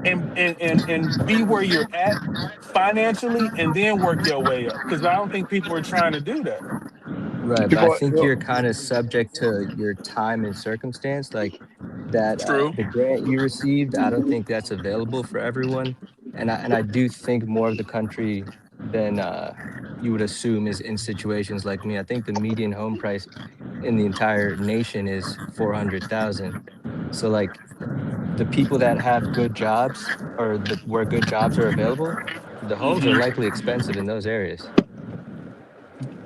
and be where you're at financially, and then work your way up. Because I don't think people are trying to do that. Right, but I People, think you're kind of subject to your time and circumstance. Like that, True. the grant you received, I don't think that's available for everyone. And I do think more of the country than you would assume is in situations like me. I think the median home price in the entire nation is 400,000. So like the people that have good jobs or where good jobs are available, the homes are Hmm. likely expensive in those areas.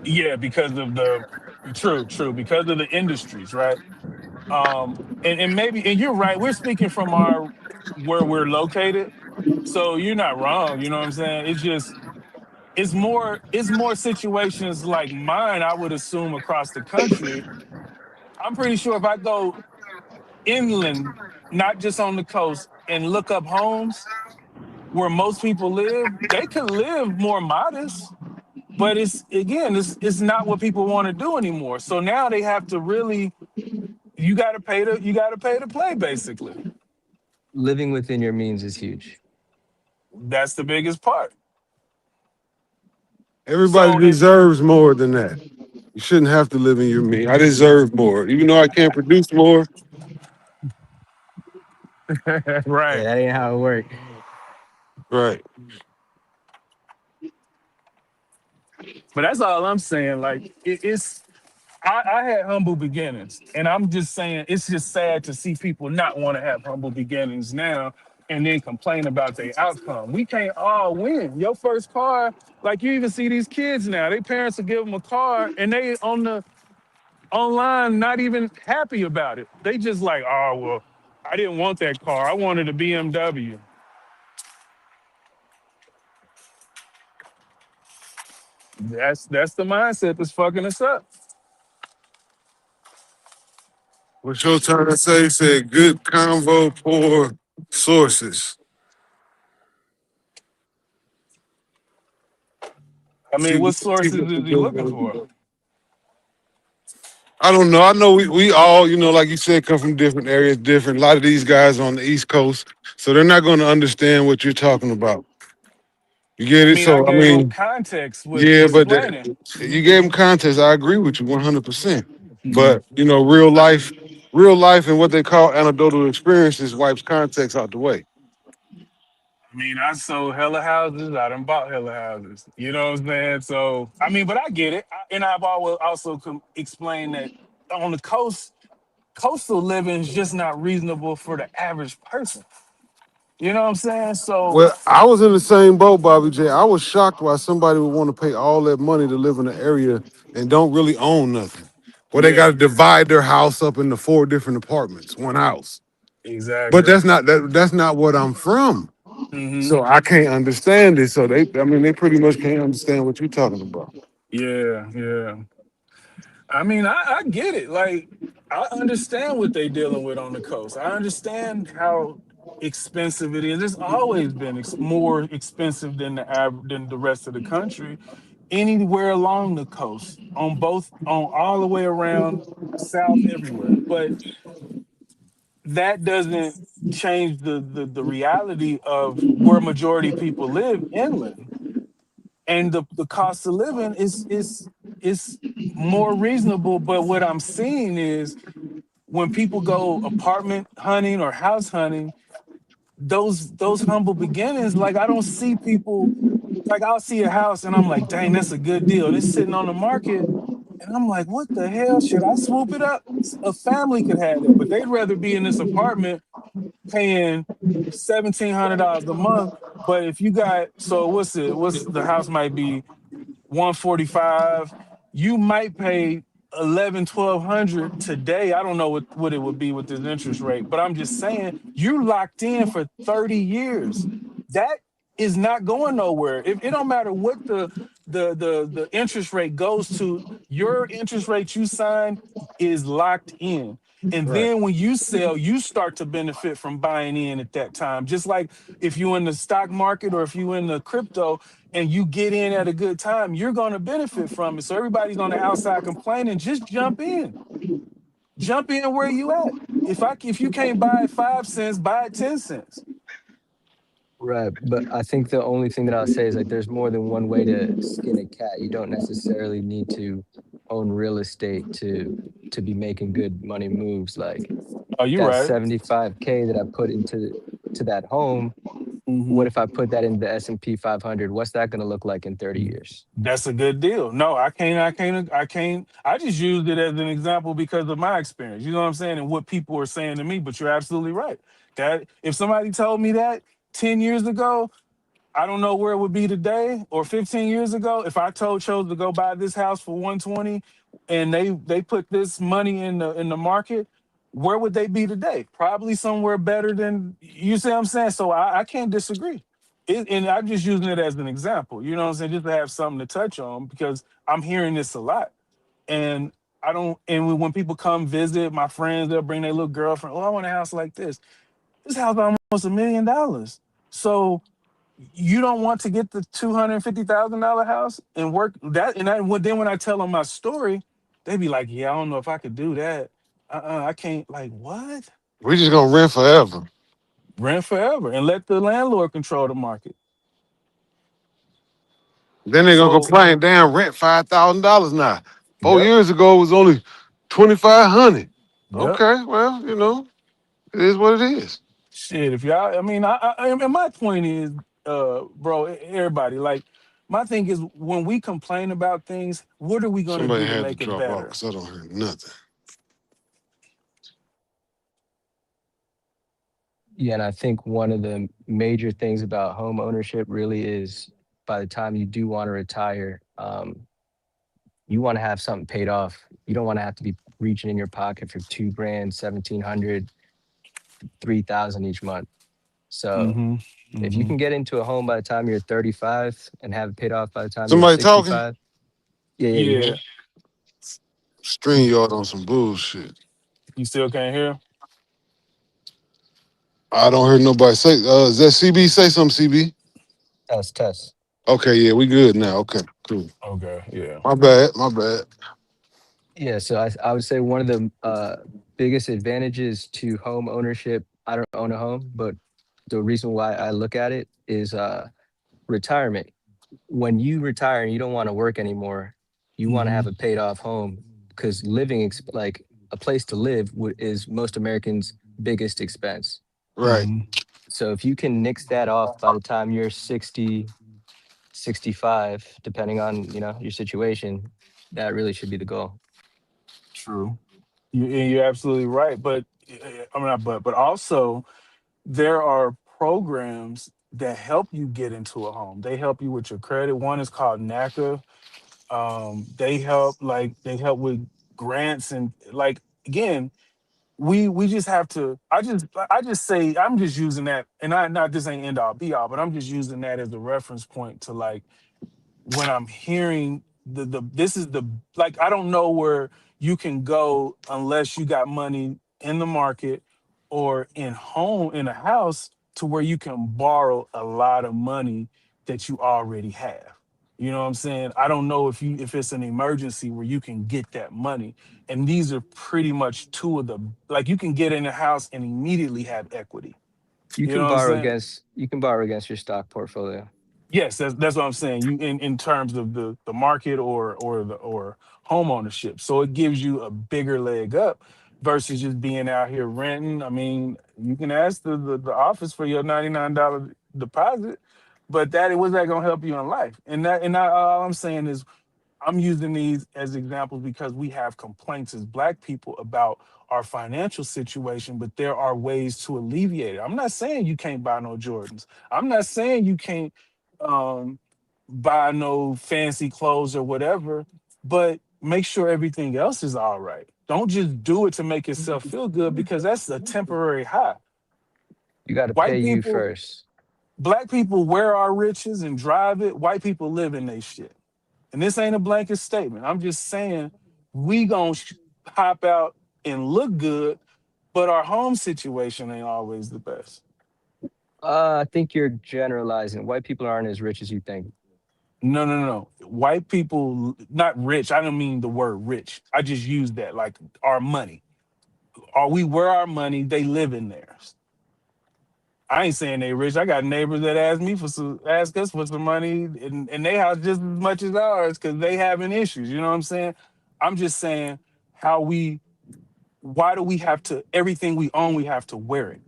Yeah, because of true, because of the industries, right? And maybe, and you're right. We're speaking from our where we're located. So you're not wrong. You know what I'm saying? It's just it's more situations like mine. I would assume across the country. I'm pretty sure if I go inland, not just on the coast, and look up homes where most people live, they could live more modest. But it's again, it's not what people want to do anymore. So now they have to really you gotta pay to play, basically. Living within your means is huge. That's the biggest part. Everybody So it deserves more than that. You shouldn't have to live in your means. I deserve more. Even though I can't produce more, Yeah, right. that ain't how it works. right. But that's all I'm saying. Like I had humble beginnings, and I'm just saying it's just sad to see people not want to have humble beginnings now and then complain about their outcome. We can't all win. Your first car, like you even see these kids now, their parents will give them a car, and they on the online not even happy about it. They just like, oh well, I didn't want that car. I wanted a BMW. That's the mindset that's fucking us up. What your trying to say said good convo, poor sources. I See, mean, what see sources what the is he looking good- for? I don't know. I know we all, like you said, come from different areas, different. A lot of these guys on the East Coast, so they're not going to understand what you're talking about. You get I it? mean, I So, I gave him mean, context with yeah, but explaining. you gave them context. I agree with you 100%. Mhm. But, real life and what they call anecdotal experiences wipes context out the way. I mean, I sold hella houses. I done bought hella houses. You know what I'm saying? So, I mean, but I get it. And I've always also explained that on the coast, coastal living is just not reasonable for the average person. You know what I'm saying? So, Well, I was in the same boat, Bobby J. I was shocked why somebody would want to pay all that money to live in an area and don't really own nothing. Well, they got yeah, to divide their house up into 4 different apartments, one house. But exactly. that's not what I'm from. Hmm. So I can't understand it. So they pretty much can't understand what you're talking about. Yeah, yeah. I mean, I get it. Like, I understand what they dealing with on the coast. I understand how expensive it is. It's always been more expensive than than the rest of the country. Anywhere along the coast, on all the way around south, everywhere. But that doesn't change the reality of where majority people live inland, and the cost of living is more reasonable. But what I'm seeing is when people go apartment hunting or house hunting, those humble beginnings, like I don't see people, like I'll see a house and I'm like, dang, that's a good deal. And it's sitting on the market. And I'm like, what the hell? Should I swoop it up? A family could have that, but they'd rather be in this apartment paying $1,700 a month. But if you got, so what's the house might be 145, you might pay 1200 today. I don't know what it would be with this interest rate, but I'm just saying you locked in for 30 years. That is not going nowhere. If it don't matter what the interest rate goes to, your interest rate you sign is locked in. And Right. then when you sell, you start to benefit from buying in at that time. Just like if you're in the stock market or if you're in the crypto and you get in at a good time, you're going to benefit from it. So everybody's on the outside complaining, just jump in. Jump in where you at. If you can't buy it 5 cents, buy it 10 cents. Right. But I think the only thing that I'll say is like there's more than one way to skin a cat. You don't necessarily need to own real estate to be making good money moves. Like Oh, you're that right. 75K that I put to that home, Hmm. what if I put that in the S&P 500? What's that going to look like in 30 years? That's a good deal. No, I can't. I just used it as an example because of my experience. You know what I'm saying? And what people are saying to me, but you're absolutely right. That if somebody told me that 10 years ago, I don't know where it would be today, or 15 years ago. If I chose to go buy this house for 120 and they put this money in the market, where would they be today? Probably somewhere better than, you see what I'm saying? So I can't disagree. And I'm just using it as an example. You know what I'm saying? Just to have something to touch on because I'm hearing this a lot. And I don't. And when people come visit, my friends they'll bring their little girlfriend. Oh, I want a house like this. This house almost $1 million. So you don't want to get the $250,000 house and work that. Then when I tell them my story, they be like, "Yeah, I don't know if I could do that. I can't." Like what? We just gonna rent forever. Rent forever and let the landlord control the market. Then they gonna So, complain, damn, rent $5,000 now. Four yep, years ago it was only 2,500. yep. Okay, well, it is what it is. Shit, if y'all, I mean, and my point is, bro, everybody, like, my thing is when we complain about things, what are we gonna Somebody do to had to make it drop off better? because I don't hear nothing. Yeah, and I think one of the major things about home ownership really is by the time you do want to retire, you want to have something paid off. You don't want to have to be reaching in your pocket for 2 grand, 1,700, 3,000 each month. So Mm-hmm. if you Mm-hmm. can get into a home by the time you're 35 and have it paid off by the time you're Somebody talking? 65. Yeah, yeah, you hear Yeah, me? String yard on some bullshit. you still can't hear? I don't hear nobody say. Is that CB? Say something, CB. Test. Okay, yeah, we good now. Okay, cool. Okay, yeah. My bad. My bad. Yeah, so I would say one of the biggest advantages to home ownership, I don't own a home, but the reason why I look at it is retirement. When you retire and you don't want to work anymore, you want to Mm-hmm. have a paid off home because like a place to live is most Americans' biggest expense. Right. Mm-hmm. So if you can nix that off by the time you're 60, 65, depending on, your situation, that really should be the goal. True. You're absolutely right. But I mean, but also there are programs that help you get into a home. They help you with your credit. One is called NACA. They help with grants and like again, we just have to. I just say I'm just using that, and I not this ain't end all be all, but I'm just using that as a reference point to like when I'm hearing the this is the like I don't know where you can go unless you got money in the market or in a house to where you can borrow a lot of money that you already have. You know what I'm saying? I don't know if it's an emergency where you can get that money. And these are pretty much two of the like you can get in a house and immediately have equity. You know what I'm saying? You can borrow against your stock portfolio. Yes, that's what I'm saying. You in terms of the market or home ownership. So it gives you a bigger leg up versus just being out here renting. I mean, you can ask the office for your $99 deposit, but that was that gonna help you in life? And all I'm saying is I'm using these as examples because we have complaints as Black people about our financial situation, but there are ways to alleviate it. I'm not saying you can't buy no Jordans. I'm not saying you can't um, buy no fancy clothes or whatever, but make sure everything else is all right. Don't just do it to make yourself feel good because that's a temporary high. You got to pay White you people, first. Black people wear our riches and drive it. White people live in they shit. And this ain't a blanket statement. I'm just saying we gonna hop out and look good, but our home situation ain't always the best. I think you're generalizing. White people aren't as rich as you think. No, no, no. White people, not rich. I don't mean the word rich. I just use that like our money. Are we where our money? They live in theirs. I ain't saying they rich. I got neighbors that ask us for some money in their house just as much as ours because they having issues. You know what I'm saying? I'm just saying how we why do we have to everything we own we have to wear it?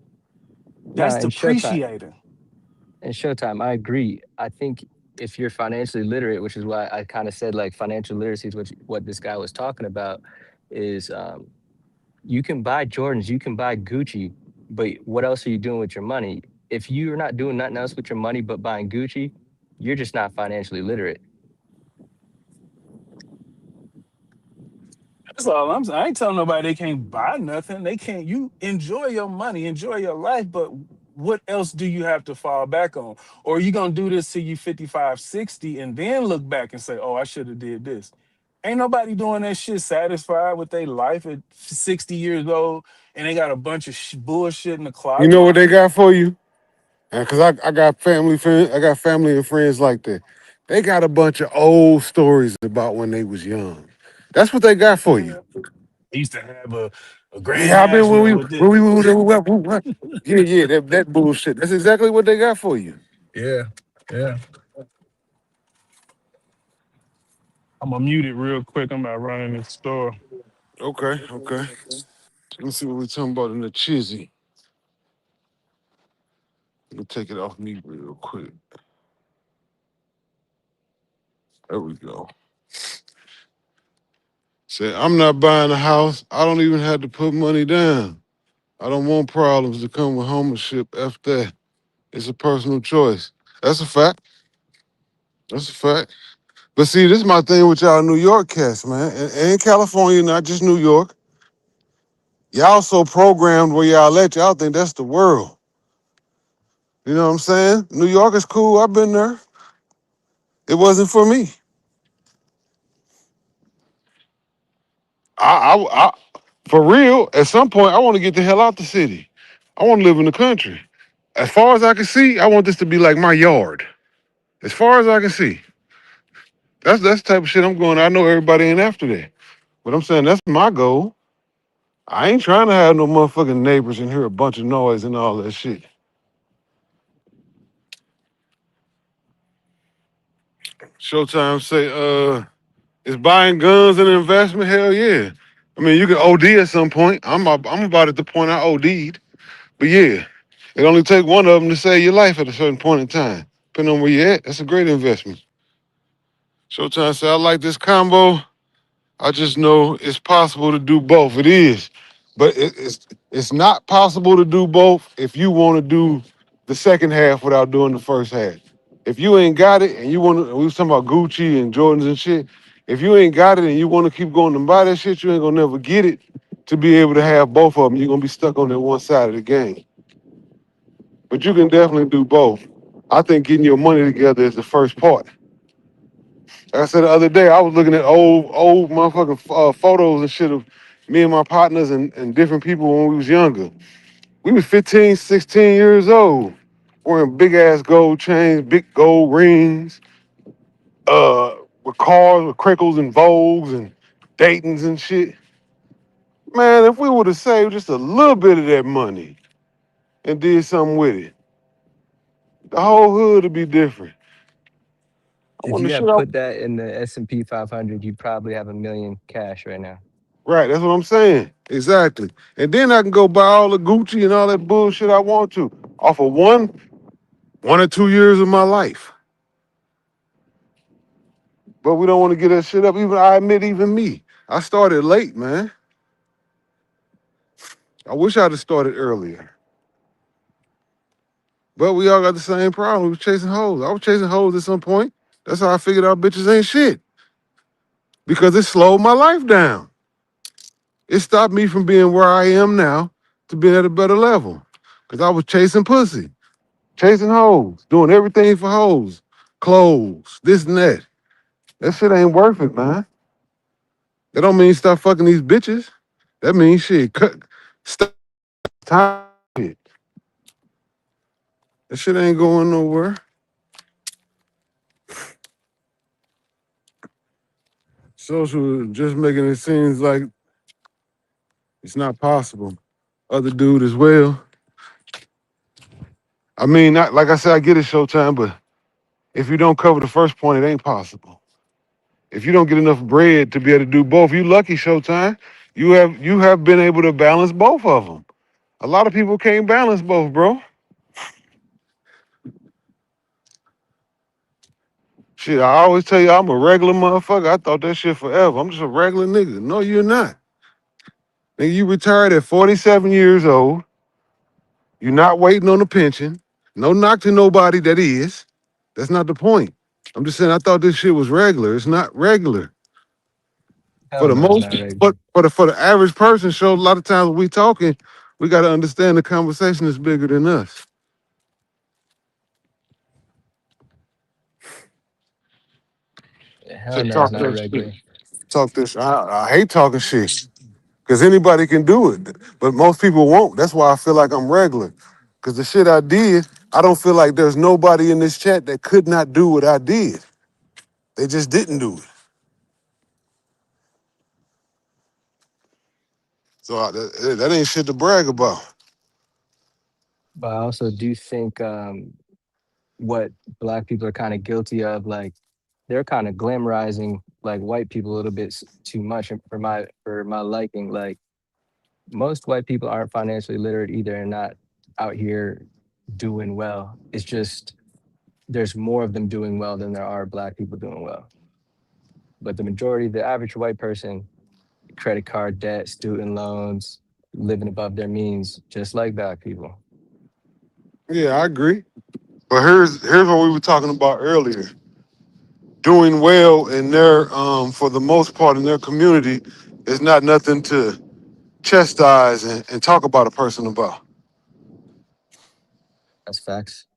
No, That's depreciating. in Showtime, I agree. I think if you're financially literate, which is why I kind of said like financial literacy is what this guy was talking about, is you can buy Jordans, you can buy Gucci, but what else are you doing with your money? If you're not doing nothing else with your money but buying Gucci, you're just not financially literate. That's all I'm saying. I ain't telling nobody they can't buy nothing. They can't. You enjoy your money, enjoy your life, but what else do you have to fall back on? Or are you gonna do this till you 55, 60, and then look back and say, oh, I should have did this? Ain't nobody doing that shit satisfied with their life at 60 years old, and they got a bunch of bullshit in the You know closet. what they got for you? And cause I got family friends, I got family and friends like that. They got a bunch of old stories about when they was young. That's what they got for you. I used to have a Grand Yeah, I been when National we with this. yeah, yeah, that bullshit. That's exactly what they got for you. Yeah, yeah. I'm gonna mute it real quick. I'm about running this store. Okay, okay. Let's see what we're talking about in the chizzy. Let me take it off me real quick. There we go. Say, I'm not buying a house. I don't even have to put money down. I don't want problems to come with ownership. F that. It's a personal choice. That's a fact. That's a fact. But see, this is my thing with y'all New York cats, man. And California, not just New York. Y'all so programmed where y'all at, y'all think that's the world. You know what I'm saying? New York is cool. I've been there. It wasn't for me. I for real, at some point, I want to get the hell out the city. I want to live in the country. As far as I can see, I want this to be like my yard. As far as I can see. That's the type of shit I'm going. I know everybody ain't after that. But I'm saying that's my goal. I ain't trying to have no motherfucking neighbors and hear a bunch of noise and all that shit. Showtime say, is buying guns an investment? Hell yeah. I mean, you can OD at some point. I'm about at the point I OD'd. But yeah, it only take one of them to save your life at a certain point in time. Depending on where you're at, that's a great investment. Showtime say, I like this combo. I just know it's possible to do both. It is, but it's not possible to do both if you want to do the second half without doing the first half. If you ain't got it and you want to, we was talking about Gucci and Jordans and shit. If you ain't got it and you want to keep going and buy that shit, you ain't gonna never get it to be able to have both of them. You're gonna be stuck on that one side of the game. But you can definitely do both. I think getting your money together is the first part. Like I said the other day, I was looking at old motherfucking photos and shit of me and my partners and different people when we was younger. We was 15, 16 years old, wearing big ass gold chains, big gold rings, with cars with crinkles and Vogues and Dayton's and shit. Man, if we would have saved just a little bit of that money and did something with it, the whole hood would be different. I If want the you shit had out. put that in the S&P 500, you probably have a million cash right now. Right, that's what I'm saying. Exactly. And then I can go buy all the Gucci and all that bullshit I want to off of one or 2 years of my life. But we don't want to get that shit up. Even I admit, even me. I started late, man. I wish I'd have started earlier. But we all got the same problem. We was chasing hoes. I was chasing hoes at some point. That's how I figured out bitches ain't shit. Because it slowed my life down. It stopped me from being where I am now to being at a better level. Because I was chasing pussy. Chasing hoes, doing everything for hoes, clothes, this and that. That shit ain't worth it, man. That don't mean stop fucking these bitches. That means shit. Stop time. Shit. That shit ain't going nowhere. Social just making it seem like it's not possible. Other dude as well. I mean, not like I said, I get it, Showtime, but if you don't cover the first point, it ain't possible. If you don't get enough bread to be able to do both, you lucky, Showtime. You have been able to balance both of them. A lot of people can't balance both, bro. Shit, I always tell you I'm a regular motherfucker. I thought that shit forever. I'm just a regular nigga. No, you're not. Nigga, you retired at 47 years old. You're not waiting on a pension. No knock to nobody that is. That's not the point. I'm just saying I thought this shit was regular. It's not regular. For Hell the no, it's most, not regular. but for the average person, show a lot of times when we talking, we got to understand the conversation is bigger than us. Hell To no, it's talk not that shit. regular. Talk this. I hate talking shit because anybody can do it, but most people won't. That's why I feel like I'm regular. Because the shit I did, I don't feel like there's nobody in this chat that could not do what I did. They just didn't do it. So that ain't shit to brag about. But I also do think what black people are kind of guilty of, like they're kind of glamorizing like white people a little bit too much for my liking. Like most white people aren't financially literate either and not out here doing well. It's just there's more of them doing well than there are black people doing well. But the majority, the average white person, credit card debt, student loans, living above their means, just like black people. Yeah, I agree. But here's what we were talking about earlier. Doing well in their for the most part in their community is not nothing to chastise and talk about a person about. That's facts.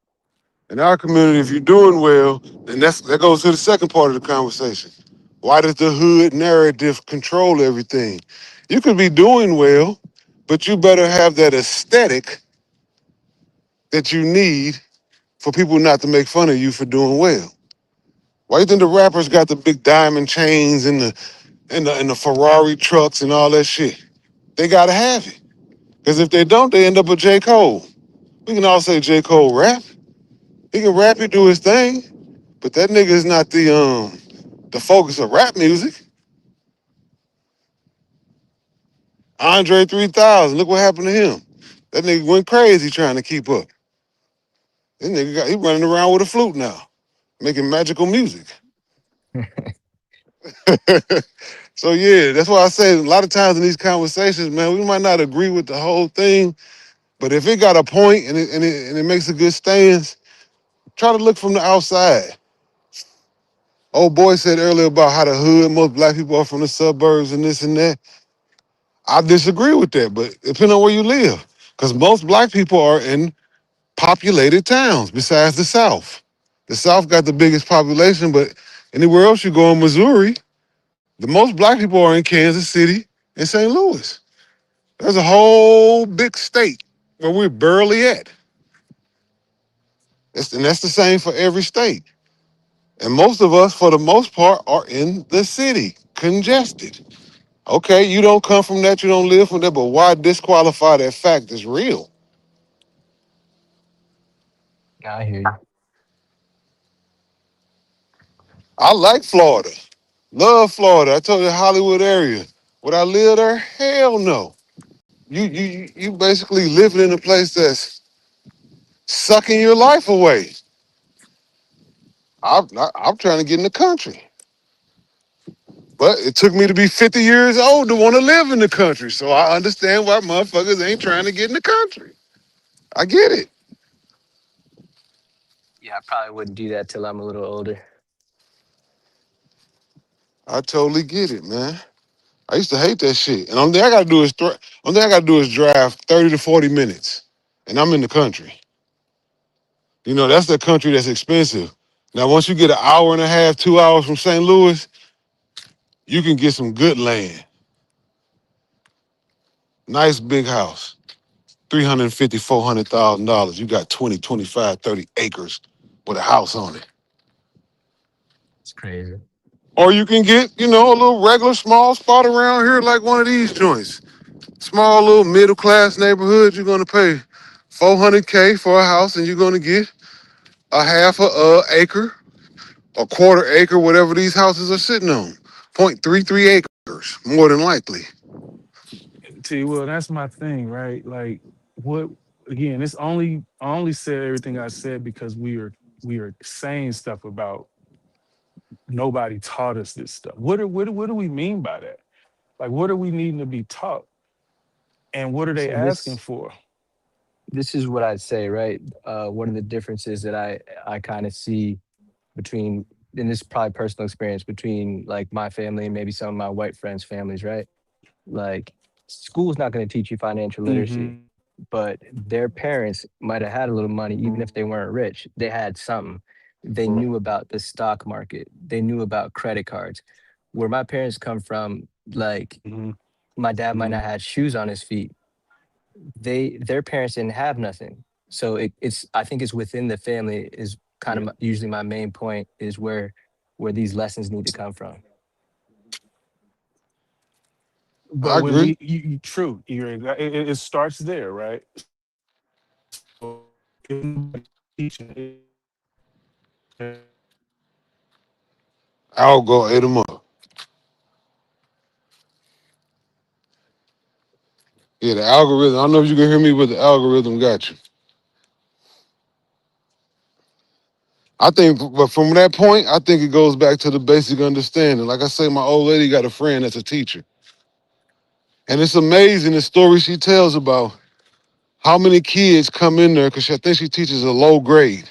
In our community, if you're doing well, then that goes to the second part of the conversation. Why does the hood narrative control everything? You could be doing well, but you better have that aesthetic that you need for people not to make fun of you for doing well. Why you think the rappers got the big diamond chains and the Ferrari trucks and all that shit? They gotta have it. Because if they don't, they end up with J. Cole. We can all say J. Cole rap. He can rap, he do his thing, but that nigga is not the focus of rap music. Andre 3000, look what happened to him. That nigga went crazy trying to keep up. This nigga he running around with a flute now, making magical music. So yeah, that's why I say a lot of times in these conversations, man, we might not agree with the whole thing, but if it got a point and it makes a good stance, try to look from the outside. Old boy said earlier about how the hood, most black people are from the suburbs and this and that. I disagree with that, but depending on where you live, because most black people are in populated towns besides the South. The South got the biggest population, but anywhere else you go in Missouri, the most black people are in Kansas City and St. Louis. There's a whole big state where we're barely at. And that's the same for every state. And most of us, for the most part, are in the city, congested. Okay, you don't come from that, you don't live from that, but why disqualify that fact is real? Yeah, I hear you. I like Florida. Love Florida. I told you the Hollywood area. Would I live there? Hell no. You basically living in a place that's sucking your life away. I'm trying to get in the country. But it took me to be 50 years old to want to live in the country. So I understand why motherfuckers ain't trying to get in the country. I get it. Yeah, I probably wouldn't do that till I'm a little older. I totally get it, man. I used to hate that shit. And only thing I gotta do is drive 30 to 40 minutes. And I'm in the country. You know, that's the country that's expensive. Now, once you get an hour and a half, 2 hours from St. Louis, you can get some good land. Nice big house. 350, $400,000. You got 20, 25, 30 acres with a house on it. It's crazy. Or you can get, a little regular small spot around here like one of these joints. Small little middle class neighborhood, you're gonna pay 400K for a house and you're gonna get a half a acre, a quarter acre, whatever these houses are sitting on. 0.33 acres, more than likely. See, well, that's my thing, right? Like, what again? It's only I only said everything I said because we are saying stuff about nobody taught us this stuff. What do we mean by that? Like, what are we needing to be taught, and what are they So asking this for? this is what I'd say, right? One of the differences that I kind of see between, and this is probably personal experience between like my family and maybe some of my white friends' families, right? Like school's not going to teach you financial literacy, Hmm. but their parents might have had a little money, even if they weren't rich. They had something. They Right. knew about the stock market. They knew about credit cards. Where my parents come from, like Hmm. my dad might Hmm. not have shoes on his feet. Their parents didn't have nothing. So it's I think it's within the family is kind of Yeah. usually my main point is where these lessons need to come from. But I when agree. true, it starts there, right? So if nobody's teaching it, I'll go ate them up. Yeah, the algorithm. I don't know if you can hear me, but the algorithm got you. I think, but from that point, I think it goes back to the basic understanding. Like I say, my old lady got a friend that's a teacher, and it's amazing the story she tells about how many kids come in there because I think she teaches a low grade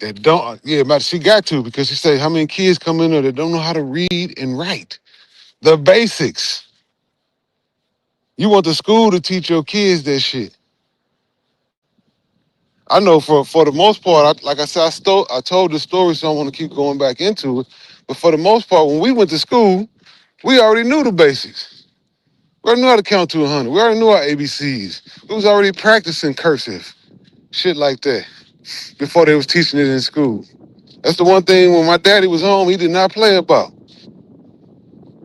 that don't. Yeah, but she got to because she say how many kids come in there that don't know how to read and write the basics. You want the school to teach your kids that shit. I know for the most part, like I said, I told the story, so I want to keep going back into it. But for the most part, when we went to school, we already knew the basics. We already knew how to count to 100. We already knew our ABCs. We was already practicing cursive, shit like that, before they was teaching it in school. That's the one thing when my daddy was home, he did not play about.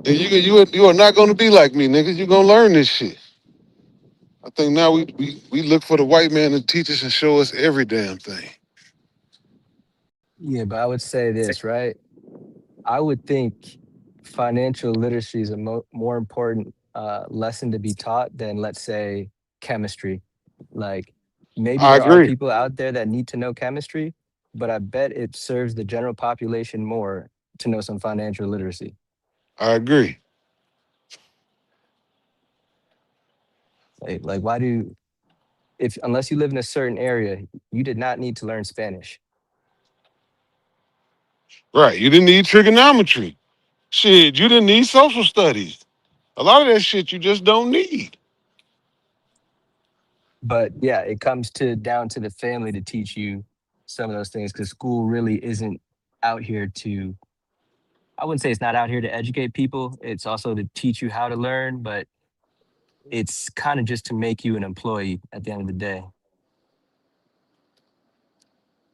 And you are not gonna be like me, nigga. You gonna learn this shit. I think now we look for the white man to teach us and show us every damn thing. Yeah, but I would say this, right? I would think financial literacy is a more important lesson to be taught than, let's say, chemistry. Like, maybe I there are agree. people out there that need to know chemistry, but I bet it serves the general population more to know some financial literacy. I agree. Like why do if unless you live in a certain area, you did not need to learn Spanish. Right. You didn't need trigonometry. Shit, you didn't need social studies. A lot of that shit you just don't need. But yeah, it comes to down to the family to teach you some of those things because school really isn't out here to I wouldn't say it's not out here to educate people. It's also to teach you how to learn, but it's kind of just to make you an employee at the end of the day.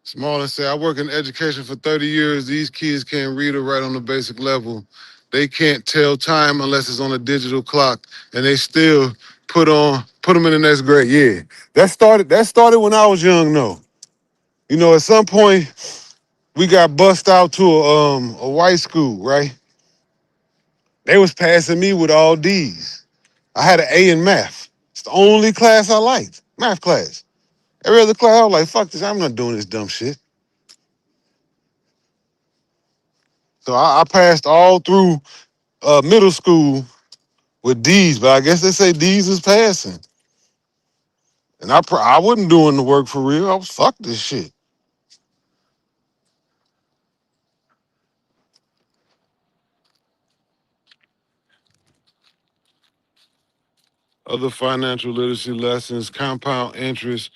Small and say, I work in education for 30 years. These kids can't read or write on the basic level. They can't tell time unless it's on a digital clock, and they still put them in the next grade. Yeah, that started when I was young. No, you know, at some point we got bussed out to a white school, right? They was passing me with all D's. I had an A in math. It's the only class I liked, math class. Every other class, I was like, fuck this, I'm not doing this dumb shit. So I passed all through middle school with D's, but I guess they say D's is passing. And I wasn't doing the work for real. I was fuck this shit. Other financial literacy lessons, compound interest,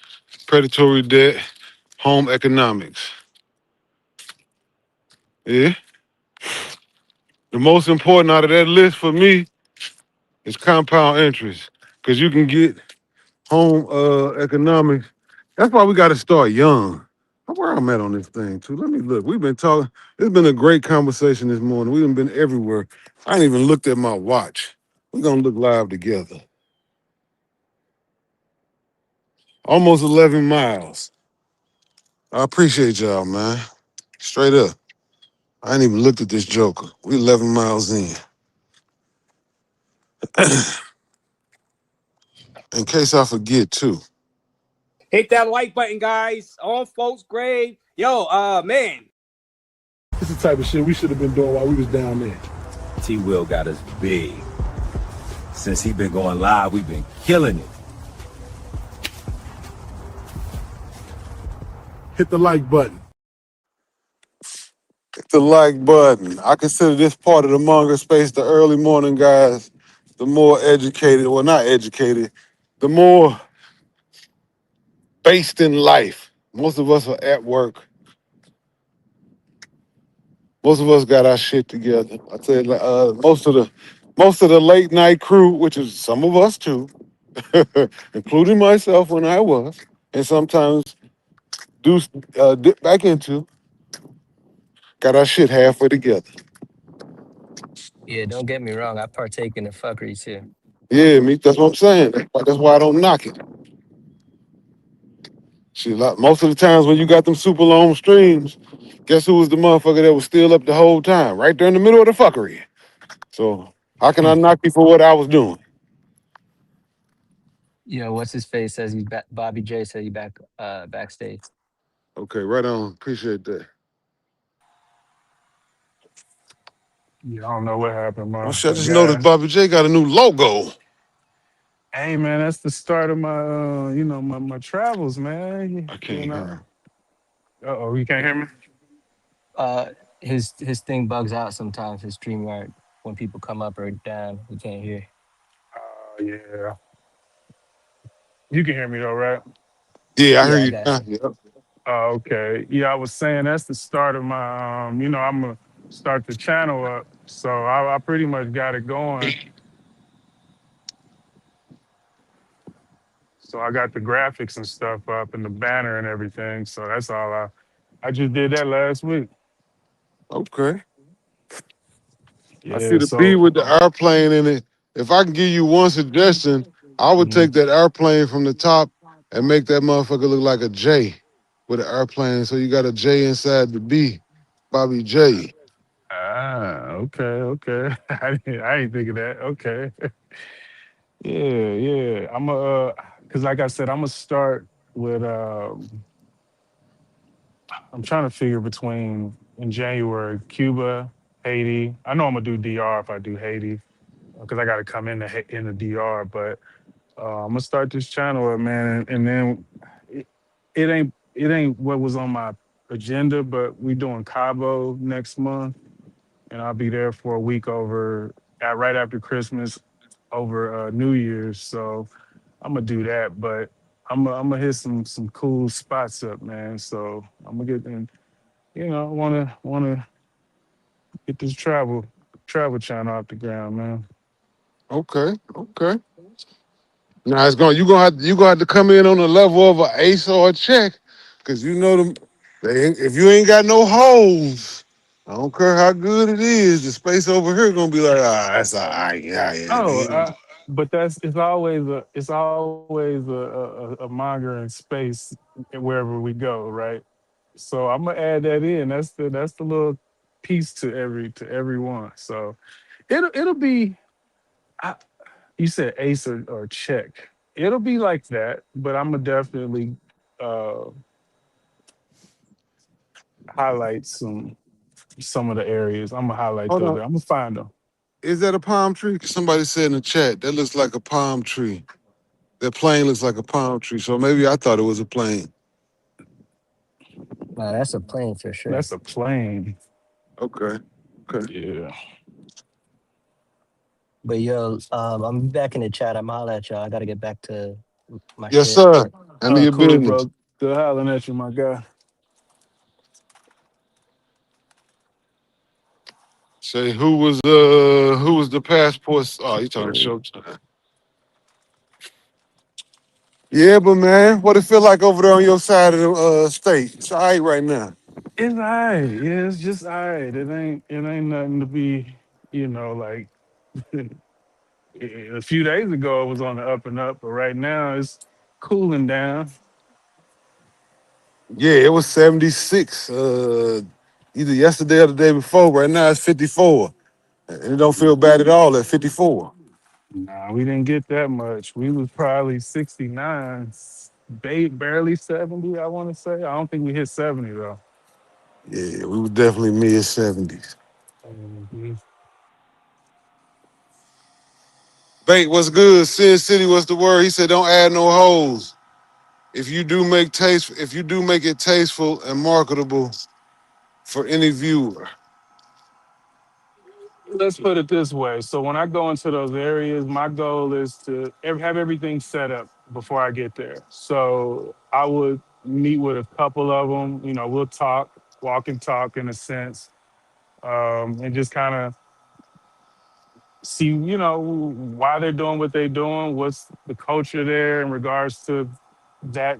predatory debt, home economics. Yeah. The most important out of that list for me is compound interest. Cause you can get home economics. That's why we gotta start young. Where I'm at on this thing too. Let me look. We've been talking. It's been a great conversation this morning. We've been everywhere. I ain't even looked at my watch. We're gonna look live together. Almost 11 miles. I appreciate y'all, man. Straight up. I ain't even looked at this joker. We 11 miles in. In case I forget too. Hit that like button, guys. On folks grave. Yo, man. it's the type of shit we should have been doing while we was down there. T Will got us big. Since he been going live, we've been killing it. Hit the like button. Hit the like button. I consider this part of the manga space the early morning guys. The more educated, well, not educated, the more based in life. Most of us are at work. Most of us got our shit together. I tell you, most of the late night crew, which is some of us too, including myself when I was, and sometimes do dip back into, got our shit halfway together. Yeah, don't get me wrong. I partake in the fuckery too. Yeah, me. That's what I'm saying. That's why I don't knock it. Shit, like, most of the times when you got them super long streams, guess who was the motherfucker that was still up the whole time, right there in the middle of the fuckery. So how can I knock you for what I was doing? You know, what's his face says he's back. Bobby J said he back backstage. Okay, right on. Appreciate that. Yeah, I don't know what happened, Oh my shit, I my just noticed guy. Bobby J got a new logo. Hey man, that's the start of my my travels, man. I You can't hear know. him. Oh, you can't hear me? Uh, his thing bugs out sometimes. His StreamYard when people come up or down, he can't hear. Oh yeah. You can hear me though, right? Yeah, I hear Yeah, I you got now. you. Yep. Oh, okay. Yeah, I was saying that's the start of my I'm gonna start the channel up. So I pretty much got it going. So I got the graphics and stuff up and the banner and everything. So that's all I just did that last week. Okay. I see Yeah, the B so with the airplane in it. If I can give you one suggestion, I would mhm. take that airplane from the top and make that motherfucker look like a J with an airplane. So you got a J inside the B. Bobby J. Okay. I ain't think of that. Okay. Yeah. I'm cause like I said, I'm gonna start with I'm trying to figure between in January, Cuba, Haiti. I know I'm gonna do DR if I do Haiti, because I gotta come in the DR, but I'm gonna start this channel up, man, and then it, it ain't what was on my agenda, but we doing Cabo next month, and I'll be there for a week over right after Christmas, over New Year's. So I'm gonna do that, but I'm gonna hit some cool spots up, man. So I'm gonna get in. I wanna get this travel channel off the ground, man. Okay. Okay. Now it's going. You gonna have to come in on the level of an ace or a check, cause you know them. If you ain't got no holes, I don't care how good it is. The space over here gonna be like, that's all right. Yeah, yeah. Oh, They, but it's always a monger in space wherever we go, right? So I'm gonna add that in. That's the little piece to everyone. So it'll be. I, you said ace or check. It'll be like that, but I'm gonna definitely uh, highlight some of the areas. I'm gonna highlight hold those. on. I'm gonna find them. Is that a palm tree? 'Cause somebody said in the chat that looks like a palm tree. That plane looks like a palm tree. So maybe I thought it was a plane. Nah, that's a plane for sure. That's a plane. Okay. Okay. Yeah. But yo, I'm back in the chat. I'm holla at y'all. I gotta get back to my Yes, shit. sir. Handle your Cool, business. bro. Good hollering at you, my guy. Say who was the passport? Oh, you talking Showtime. Yeah, but man, what it feel like over there on your side of the state? It's all right right now. It's alright. Yeah, it's just alright. It ain't nothing to be, like a few days ago it was on the up and up, but right now it's cooling down. Yeah, it was 76 either yesterday or the day before. Right now it's 54. And it don't feel bad at all at 54. Nah, we didn't get that much. We was probably 69, barely 70, I want to say. I don't think we hit 70 though. Yeah, we was definitely mid 70s. Mhm. Bait, what's good? Sin City, what's the word? He said, don't add no holes. If you do make it tasteful and marketable for any viewer. Let's put it this way. So when I go into those areas, my goal is to have everything set up before I get there. So I would meet with a couple of them. We'll talk, walk and talk in a sense. and just kind of see, why they're doing what they're doing, what's the culture there in regards to that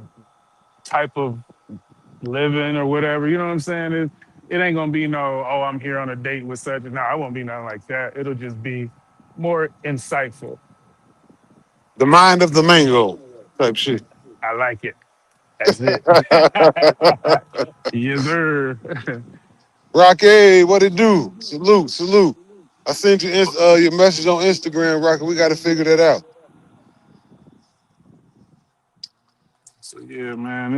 type of living or whatever. You know what I'm saying? It ain't gonna be no, oh, I'm here on a date with such. No, it won't be nothing like that. It'll just be more insightful. The mind of the mango type shit. I like it. That's it. Yes, sir. Rocky, what it do? Salute, salute. I sent you your message on Instagram, Rocky. We got to figure that out. So yeah, man.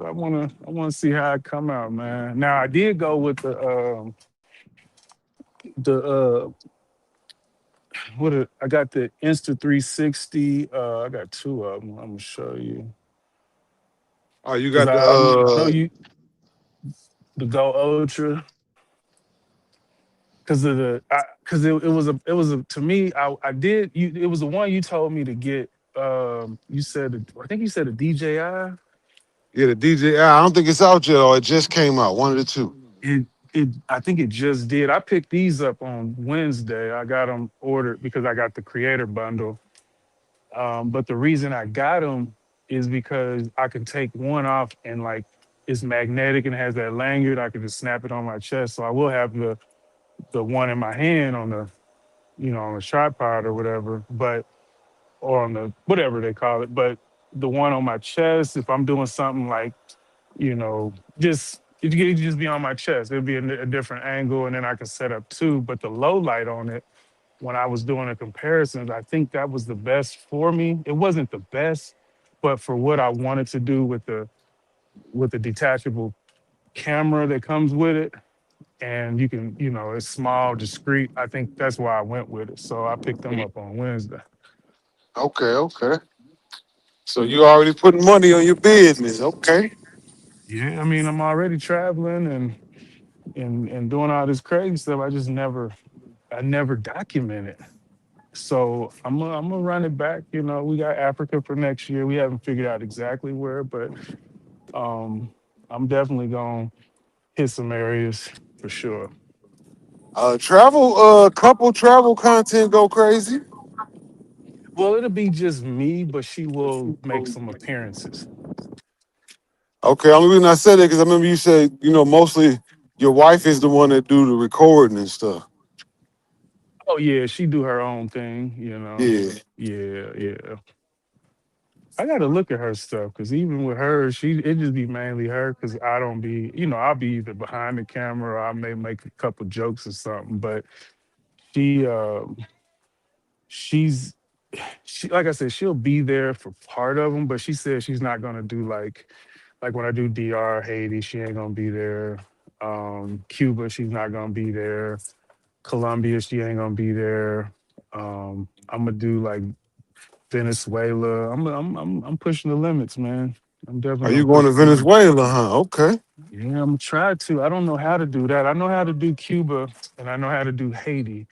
I wanna see how it come out, man. Now I did go with the I got the Insta 360. I got two of them. I'm gonna show you Oh, you because got the I know you the Go Ultra because of because it was a to me I did you it was the one you told me to get. You said I think you said a DJI. yeah, the DJI. I don't think it's out yet, or it just came out. One of the two. It I think it just did. I picked these up on Wednesday. I got them ordered because I got the creator bundle. But the reason I got them is because I can take one off and like it's magnetic and has that lanyard. I can just snap it on my chest. So I will have the one in my hand on the on the tripod or whatever, but or on the whatever they call it. But the one on my chest, if I'm doing something like just it could just be on my chest. It'd be a different angle, and then I can set up two. But the low light on it, when I was doing the comparisons, I think that was the best for me. It wasn't the best, but for what I wanted to do with the detachable camera that comes with it, and you can, it's small, discreet. I think that's why I went with it. So I picked them up on Wednesday. Okay, okay. So you already putting money on your business. Okay. Yeah, I mean, I'm already traveling and doing all this crazy stuff. I never document it. So I'm gonna run it back. We got Africa for next year. We haven't figured out exactly where, but um, I'm definitely gonna hit some areas for sure. Couple travel content go crazy. Well, it'll be just me, but she will make some appearances. Okay, only reason I said that because I remember you said, mostly your wife is the one that do the recording and stuff. Oh yeah, she do her own thing. Yeah. Yeah, yeah. I got to look at her stuff because even with her, it just be mainly her because I don't be, I'll be either behind the camera or I may make a couple jokes or something. But she, she's, she like I said, she'll be there for part of them, but she said she's not gonna do like when I do DR Haiti, she ain't gonna be there. Cuba, she's not gonna be there. Colombia, she ain't gonna be there. I'm gonna do like Venezuela. I'm pushing the limits, man. I'm Are definitely you gonna going push to the limits. Venezuela, huh? Okay. Yeah, I'm gonna try to. I don't know how to do that. I know how to do Cuba and I know how to do Haiti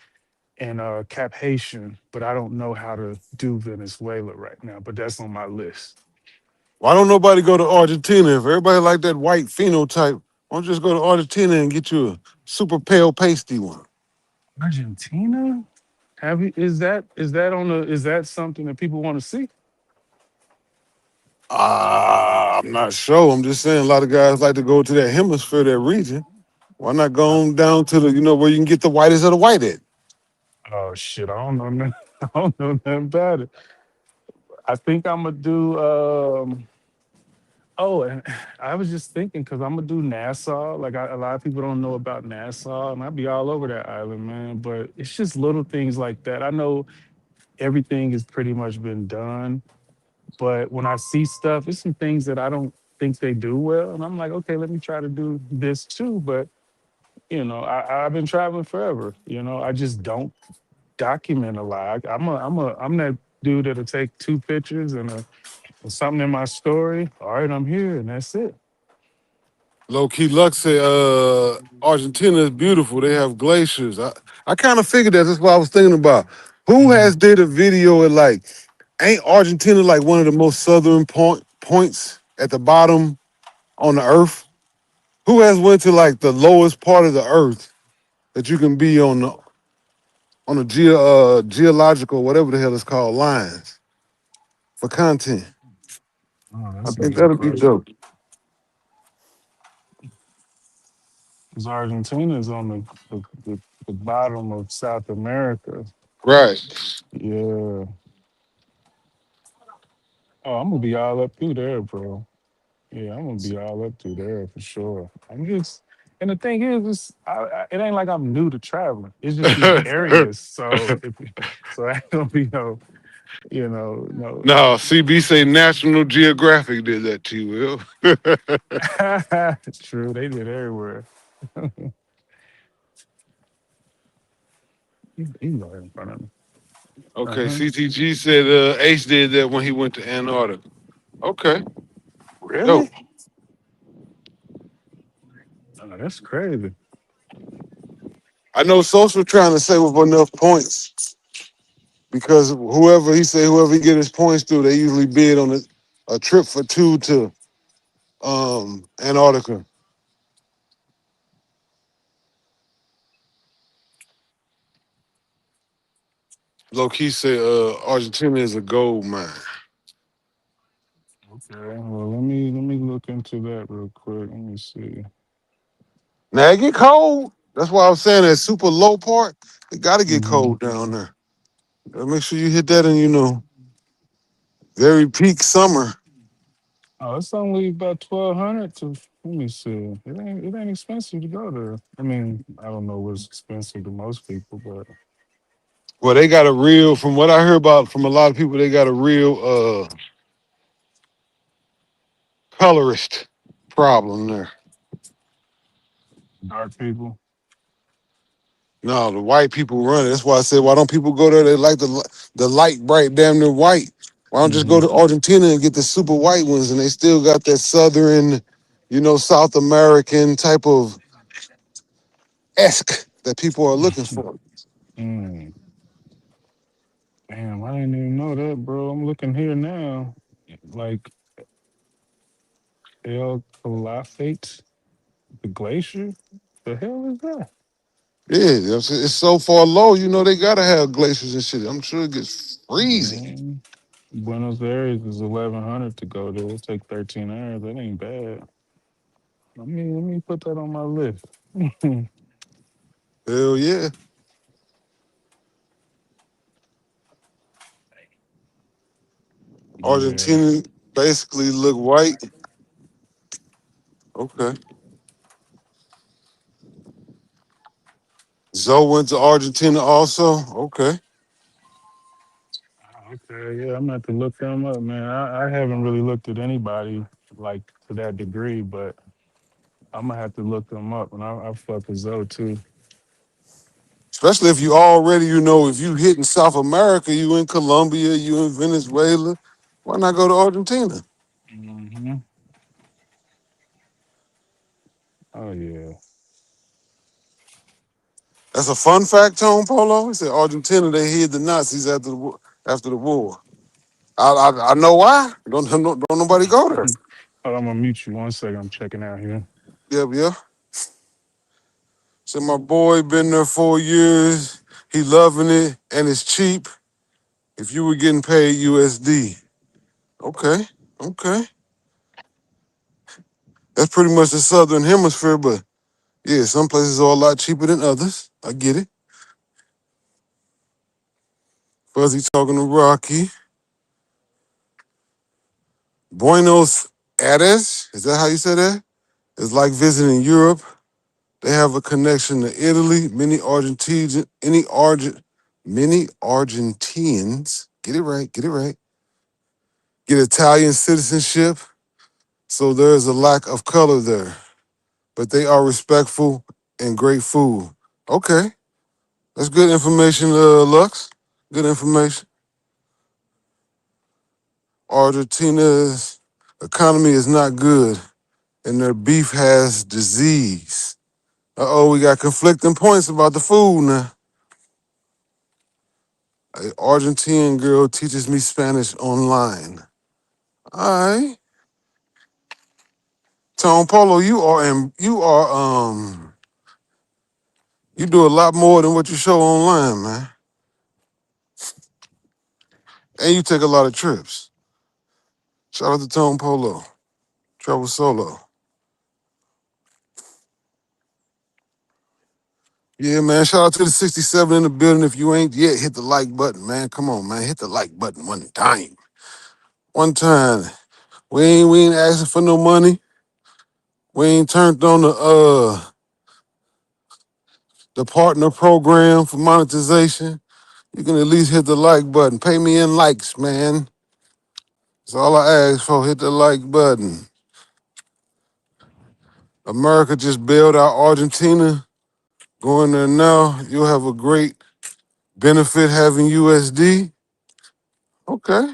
and Cap Haitian, but I don't know how to do Venezuela right now. But that's on my list. Why don't nobody go to Argentina? If everybody like that white phenotype, why don't you just go to Argentina and get you a super pale pasty one? Argentina? Have you? Is that something that people want to see? I'm not sure. I'm just saying a lot of guys like to go to that hemisphere, that region. Why not go on down to the, where you can get the whitest of the white at? Oh shit, I don't know nothing. I don't know nothing about it. I think I'm gonna do. Oh, and I was just thinking because I'm gonna do Nassau. Like a lot of people don't know about Nassau, and I'll be all over that island, man. But it's just little things like that. I know everything has pretty much been done, but when I see stuff, it's some things that I don't think they do well, and I'm like, okay, let me try to do this too. But I've been traveling forever. I just don't document a lot. I'm that dude that'll take two pictures and something in my story. All right, I'm here, and that's it. Low key Lux say Argentina is beautiful. They have glaciers. I kind of figured that. That's what I was thinking about. Who Mhm. has did a video at like, ain't Argentina like one of the most southern points at the bottom on the earth? Who has went to like the lowest part of the earth that you can be on a geological, whatever the hell it's called, lines for content. Oh, I that's a think good that'll be question. dope. Because Argentina is on the bottom of South America. Right. Yeah. Oh, I'm gonna be all up through there, bro. Yeah, I'm gonna be all up through there for sure. I'm just, and the thing is, it ain't like I'm new to traveling. It's just these areas. So so I ain't gonna be no. No, CB say National Geographic did that to you, Will. True, they did everywhere. He's right in front of me. Okay, Uh-huh. CTG said Ace did that when he went to Antarctica. Okay, dope. Really? Oh, that's crazy. I know Social trying to say with enough points because whoever he get his points through, they usually bid on a trip for two to Antarctica. Low key say Argentina is a gold mine. Okay. Well, let me look into that real quick. Let me see. Now it get cold. That's why I was saying that super low part. It got to get Hmm. cold down there. Make sure you hit that in very peak summer. Oh, it's only about 1,200 to. Let me see. It ain't expensive to go there. I mean, I don't know what's expensive to most people, but Well, they got a real, from what I hear about from a lot of people, they got a real colorist problem there. dark people. No, the white people run it. That's why I said, why don't people go there? They like the light bright, damn near white. Why don't just go Hmm. to Argentina and get the super white ones? And they still got that southern, South American type of esque that people are looking for. Mm. Damn, I didn't even know that, bro. I'm looking here now. Like El Calafates, the glacier. The hell is that? Yeah, it's so far low. They gotta have glaciers and shit. I'm sure it gets freezing. Man, Buenos Aires is 1,100 to go there. It take 13 hours. That ain't bad. Let me put that on my list. Hell yeah. Yeah. Argentina basically look white. Okay. Zoe went to Argentina also. Okay. Okay. Yeah, I'm gonna have to look them up, man. I haven't really looked at anybody like to that degree, but I'm gonna have to look them up, and I fuck with Zoe too. Especially if you already, if you hitting South America, you in Colombia, you in Venezuela. Why not go to Argentina? Hmm. Oh yeah. That's a fun fact, Tone Polo. He said Argentina, they hid the Nazis after the war. I know why. Don't nobody go there. Hold on, I'm gonna mute you 1 second. I'm checking out here. Yep, yeah. Said my boy been there 4 years. He loving it and it's cheap. If you were getting paid USD. Okay, okay. That's pretty much the southern hemisphere, but yeah, some places are a lot cheaper than others. I get it. Fuzzy talking to Rocky. Buenos Aires, is that how you say that? It's like visiting Europe. They have a connection to Italy. Many Argentinians, get it right, get Italian citizenship. So there's a lack of color there, but they are respectful and great food. Okay, that's good information, Lux. Good information. Argentina's economy is not good, and their beef has disease. We got conflicting points about the food now. An Argentine girl teaches me Spanish online. All right, Tom Polo, You do a lot more than what you show online, man. And you take a lot of trips. Shout out to Tone Polo. Travel solo. Yeah, man. Shout out to the 67 in the building. If you ain't yet, hit the like button, man. Come on, man. Hit the like button one time. One time. We ain't asking for no money. We ain't turned on the partner program for monetization. You can at least hit the like button. Pay me in likes, man. That's all I ask for. Hit the like button. America just bailed out Argentina. Go in there now. You'll have a great benefit having USD. Okay.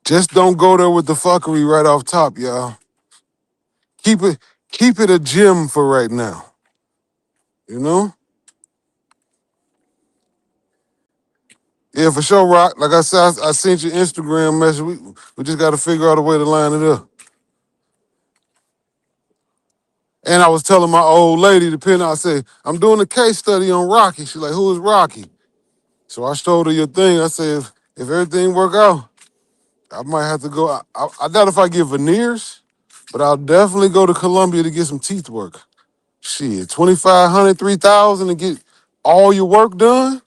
Just don't go there with the fuckery right off top, y'all. Keep it, keep it a gym for right now. You know? Yeah, for sure, Rock. Like I said, I sent you Instagram message. We just got to figure out a way to line it up. And I was telling my old lady, the pin, I said, I'm doing a case study on Rocky. She's like, who is Rocky? So I showed her your thing. I said, if everything work out, I might have to go. I doubt if I get veneers, but I'll definitely go to Colombia to get some teeth work. Shit, 2,500, 3,000 to get all your work done?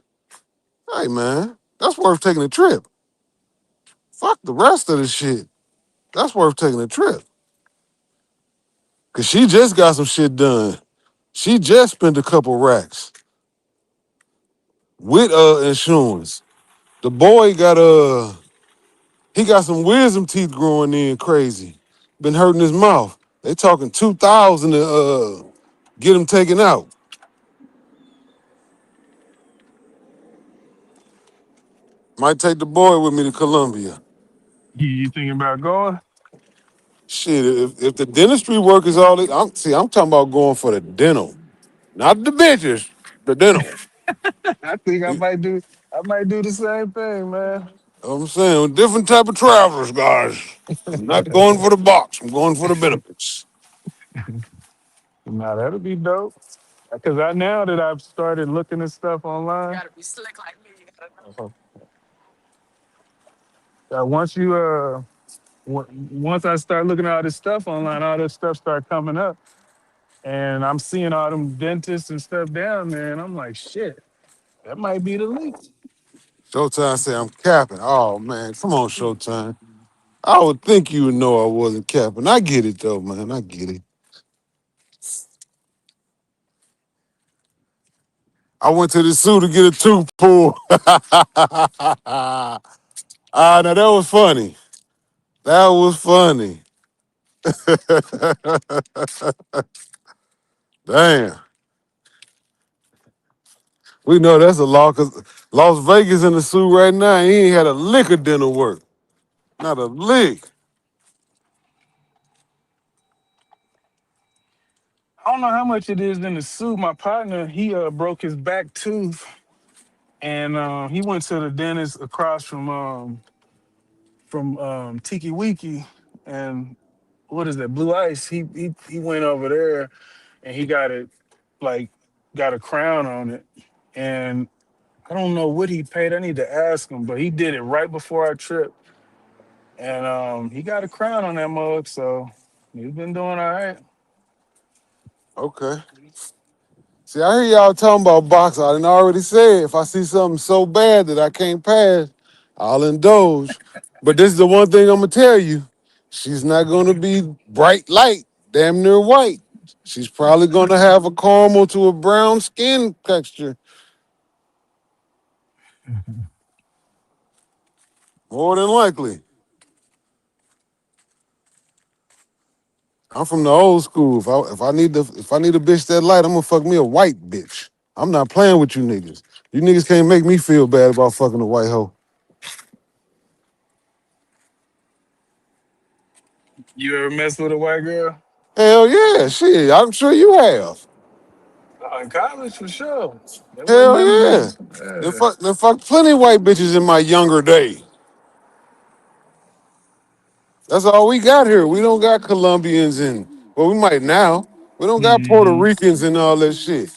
Hey, man, that's worth taking a trip. Fuck the rest of the shit. That's worth taking a trip. Because she just got some shit done. She just spent a couple racks with insurance. The boy got he got some wisdom teeth growing in crazy. Been hurting his mouth. They talking 2,000 to get him taken out. Might take the boy with me to Colombia. You thinking about going? Shit, if the dentistry work is all it, I'm talking about going for the dental, not the bitches, the dental. I think You I might do the same thing, man. know what I'm saying? Different type of travelers, guys. I'm not going for the box. I'm going for the benefits. Nah, that'll be dope. Because I now that I've started looking at stuff online, once you once I start looking at all this stuff online, all this stuff start coming up, and I'm seeing all them dentists and stuff down there, and I'm like, shit, that might be the link. Showtime say I'm capping. Oh man, come on, Showtime. I would think you would know I wasn't capping. I get it though, man. I get it. I went to the zoo to get a tooth pulled. Now that was funny. That was funny. Damn. We know that's a law because Las Vegas in the zoo right now. He ain't had a lick of dental work. Not a lick. I don't know how much it is in the suit. My partner, he broke his back tooth, and he went to the dentist across from Tiki Wiki, and what is that, Blue Ice? He went over there, and he got it like got a crown on it, and I don't know what he paid. I need to ask him, but he did it right before our trip, and he got a crown on that mug, so he's been doing all right. Okay. See, I hear y'all talking about boxing. I done already said if I see something so bad that I can't pass, I'll indulge. But this is the one thing I'm gonna tell you. She's not gonna be bright light, damn near white. She's probably gonna have a caramel to a brown skin texture. More than likely. I'm from the old school. If I need a bitch that light, I'm gonna fuck me a white bitch. I'm not playing with you niggas. You niggas can't make me feel bad about fucking a white hoe. You ever mess with a white girl? Hell yeah, shit. I'm sure you have. Oh, in college for sure. There wasn't Hell nothing yeah. but Then fuck plenty of white bitches in my younger day. That's all we got here. We don't got Colombians and well, we might now. We don't got Puerto hmm Ricans and all that shit.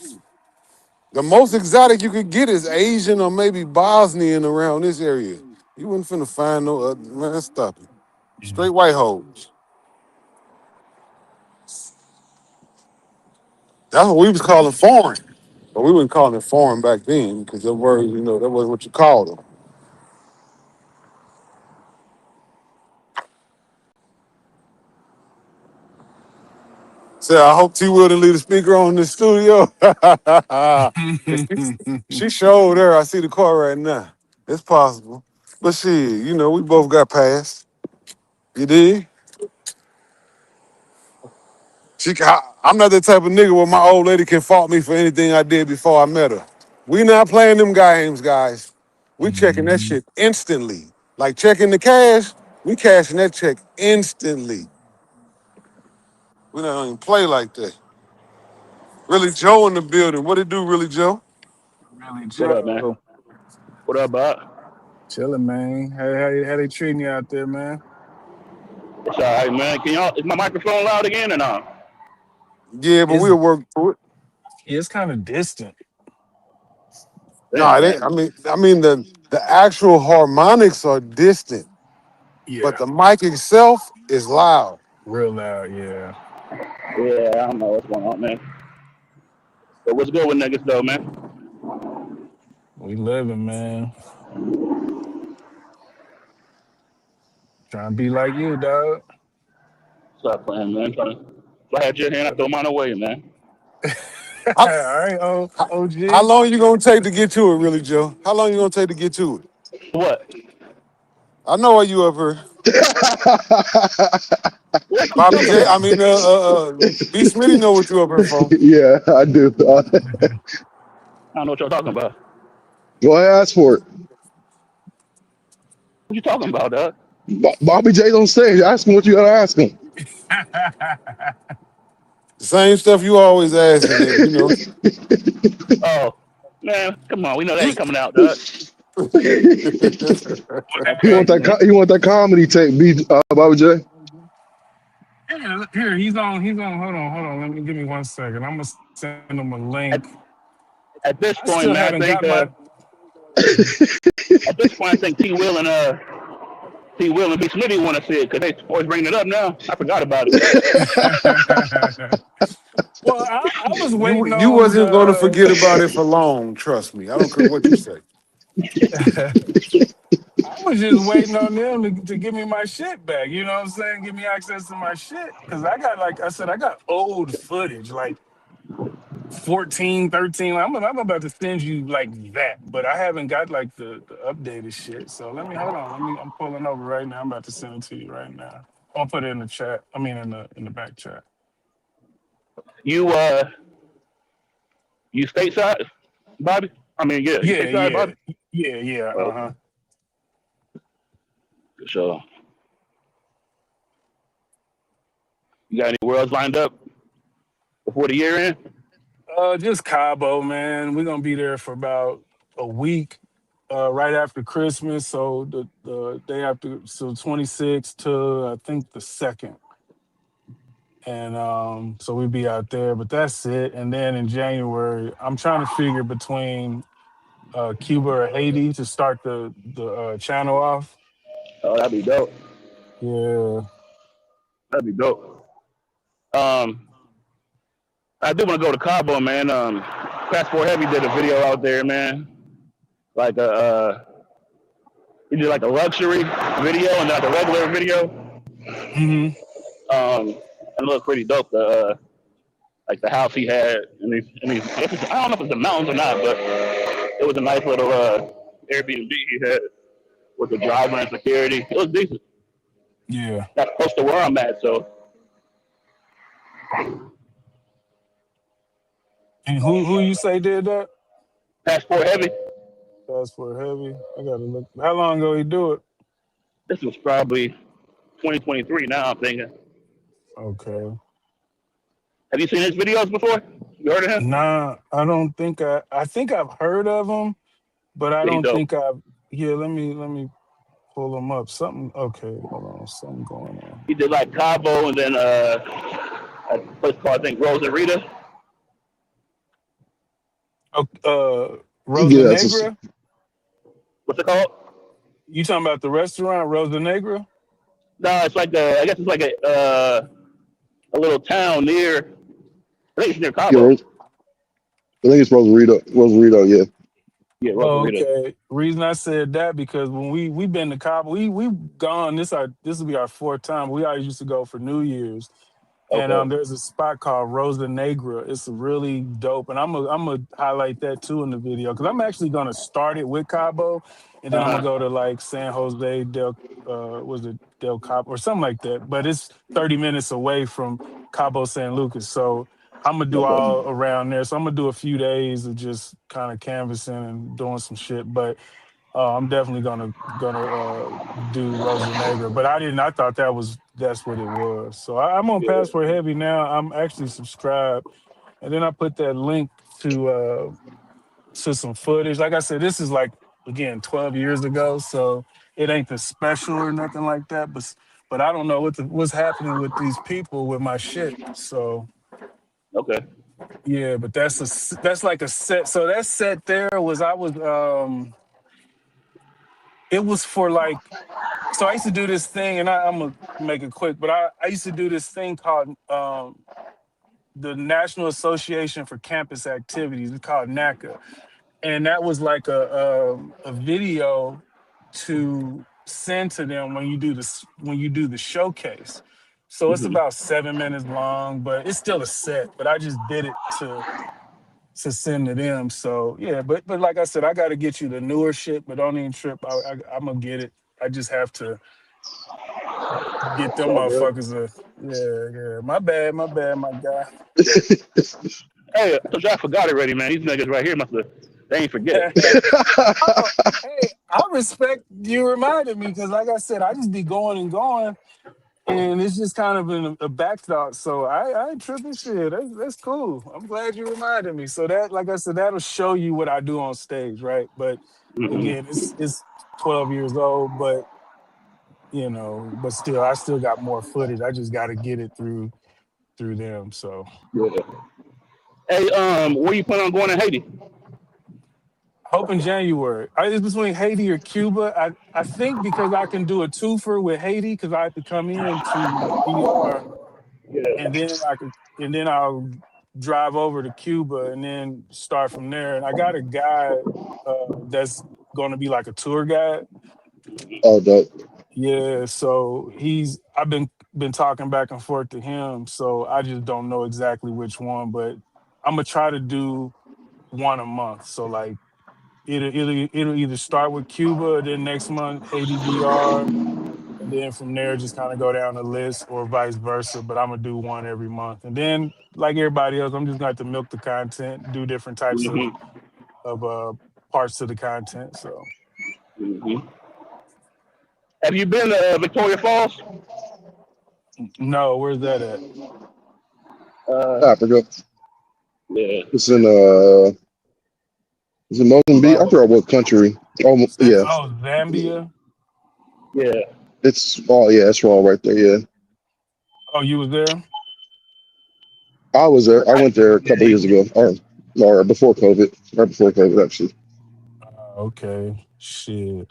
The most exotic you could get is Asian or maybe Bosnian around this area. You wouldn't finna find no other. Man, stop it. Straight white hoes. That's what we was calling foreign. But we wouldn't call it foreign back then because the word, that wasn't what you called them. So I hope T Will didn't leave the speaker on in the studio. she showed her. I see the car right now. It's possible. But shit, we both got passed. You did? I'm not the type of nigga where my old lady can fault me for anything I did before I met her. We not playing them games, guys. We checking that shit instantly. Like checking the cash, we cashing that check instantly. We don't even play like that. Really Joe in the building. What it do, Really Joe? Really, What up, man? Joe. What up, Bob? Chilling, man. How they treating you out there, man? It's all right, man. Is my microphone loud again or not? Yeah, but It's we'll work through it. it's kind of distant. No, Damn, it ain't. man. I mean the actual harmonics are distant, but Yeah, the mic itself is loud. real loud. Yeah, Yeah, I don't know what's going on, man. But what's good with niggas, though, man? we living, man. Trying to be like you, dog. Stop playing, man. If I had your hand, I'd throw mine away, man. All How, right, how OG. long you gonna take to get to it, Really Joe? How long you gonna take to get to it? What? I know why you up here. What you Bobby talking J, I about? mean, B. Smitty know what you up here for. Yeah, I do. I don't know what y'all talking about. Go ahead, ask for it. What you talking about, dog? Bobby J's on stage. Ask him what you gotta ask him. The same stuff you always asking, Oh, man, come on. We know that You, ain't coming out, dog. Stop He want playing, that. man. He want that comedy tape. Bobby J. Here, he's on. He's on. Hold on. Give me 1 second. I'm gonna send him a At, link. at this I point, still man, haven't got my. at this point, I think T. Will and B. Smitty want to see it because they always bringing it up now. I forgot about it. Well, I was you waiting you on wasn't gonna the. forget about it for long. Trust me. I don't care what you say. I was just waiting on them to give me my shit back. You know what I'm saying? Give me access to my shit. Because I got, like I said, I got old footage, like 14, 13. I'm about to send you like that. But I haven't got like the updated shit. So hold on. I'm pulling over right now. I'm about to send it to you right now. I'll put it in the chat. I mean in the back chat. You you stateside, Bobby? I mean, yeah, you stateside, Bobby? Yeah. Okay, for sure. You got any worlds lined up before the year end? Just Cabo, man. We're gonna be there for about a week, right after Christmas. So the day after, so 26th to I think the 2nd, and so we'll be out there. But that's it. And then in January, I'm trying to figure between Cuba or Haiti to start the channel off. Oh, that'd be dope. Yeah. That'd be dope. I do want to go to Cabo, man. Passport Heavy did a video out there, man. Like he did like a luxury video and like a regular video. Hmm. And it looked pretty dope. Like the house he had, I don't know if it's the mountains or not, but it was a nice little Airbnb he had with the driver and security. It was decent. Yeah. That's close to where I'm at, so. And who you say did that? Passport Heavy. Passport Heavy. I gotta look. How long ago he do it? This was probably 2023 now, I'm thinking. Okay. Have you seen his videos before? You heard of him? Nah, I don't think I think I've heard of him, but I Yeah, he don't dope. think I've yeah, let me pull him up. Something okay, hold on, something going on. He did like Cabo and then a place called, I think, Rosarita. Oh, You Rosa get that to Negra. What's it called? You talking about the restaurant Rosa Negra? No, it's like I guess it's like a little town near. I think it's near yeah, Cabo. I think it's Rosarito. Rosarito, yeah. Yeah, Oh, Rosarito. okay. Reason I said that because when we been to Cabo, we've gone. This will be our fourth time. We always used to go for New Year's, and Okay. there's a spot called Rosa Negra. It's really dope, and I'm gonna highlight that too in the video because I'm actually gonna start it with Cabo, and then Uh I'm gonna huh. go to like San Jose was it Del Cabo or something like that. But it's 30 minutes away from Cabo San Lucas, so I'm gonna do Okay. all around there. So I'm gonna do a few days of just kind of canvassing and doing some shit, but. I'm definitely gonna do Rosa Negra, but I didn't. I thought that's what it was. So I'm on Yeah. Passport Heavy now. I'm actually subscribed, and then I put that link to some footage. Like I said, this is like again 12 years ago, so it ain't the special or nothing like that. But I don't know what's happening with these people with my shit. So Okay. yeah, but that's like a set. So that set there was I was it was for like. So I used to do this thing, and I'm gonna make it quick, but I used to do this thing called the National Association for Campus Activities. It's called NACA, and that was like a video to send to them when you do the showcase. So it's Hmm. about 7 minutes long, but it's still a set. But I just did it to send to them. So yeah, but like I said, I got to get you the newer shit, but don't even trip. I'm gonna get it. I just have to get It's them all good. motherfuckers a yeah. My bad, my guy. Hey, I forgot already, man. These niggas right here must have. They ain't forget. Oh, hey, I respect you reminded me because, like I said, I just be going and going, and it's just kind of in a back thought. So I ain't tripping shit. That's cool. I'm glad you reminded me. So that, like I said, that'll show you what I do on stage, right? But Hmm. again, it's 12 years old, but but still, I still got more footage. I just got to get it through them. So. Yeah. Hey, where you plan on going in Haiti? Hope in January. It's between Haiti or Cuba. I think because I can do a twofer with Haiti because I have to come in to DR and Yeah. then I'll drive over to Cuba and then start from there. And I got a guy that's going to be like a tour guide. Oh, dope. Yeah, so I've been talking back and forth to him. So I just don't know exactly which one, but I'm gonna try to do one a month. So like it'll either start with Cuba, then next month Haiti DR, and then from there just kind of go down the list or vice versa. But I'm gonna do one every month, and then like everybody else, I'm just gonna have to milk the content, do different types Hmm. of parts to the content. So Hmm. Have you been to Victoria Falls? no, where's that at? Uh, Africa. yeah. It's in is it Mozambique? I forgot what country. Oh, yeah. Oh, Zambia. Yeah. Yeah, it's all right there. Yeah, Oh, you was there? I was there. I I went there a couple of years ago, or before COVID, right before COVID, actually. okay. Shit.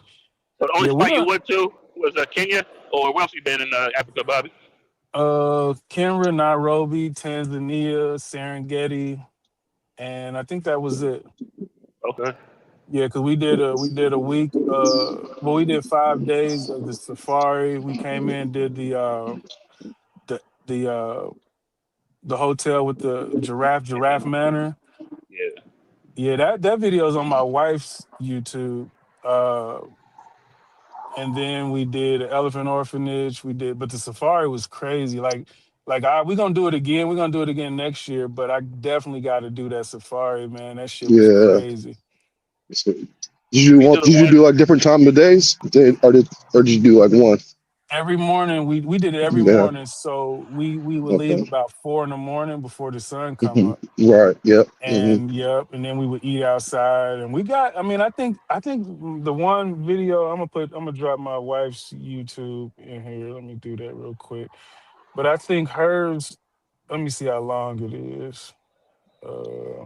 So the only Yeah, we're spot you gonna went to was Kenya, or where else you been in Africa, Bobby? Kenya, Nairobi, Tanzania, Serengeti, and I think that was it. Okay. Yeah, because we did a week. Well, we did 5 days of the safari. We came in, did the the uh the hotel with the giraffe manor. Yeah. Yeah, that video is on my wife's YouTube. Uh, and then we did an elephant orphanage. But the safari was crazy. We're gonna do it again. We're gonna do it again next year. But I definitely got to do that safari, man. That shit was Yeah. crazy. So, did you You do want? the Did you one. do like different time of days, or did you do like one? Every morning we did it every Yeah. morning. So we would leave Okay. about 4 in the morning before the sun come Hmm. up. Right. Yep. Hmm. And yep, and then we would eat outside. And we got. I mean, I think the one video I'm gonna drop my wife's YouTube in here. Let me do that real quick. But I think hers. Let me see how long it is. Uh,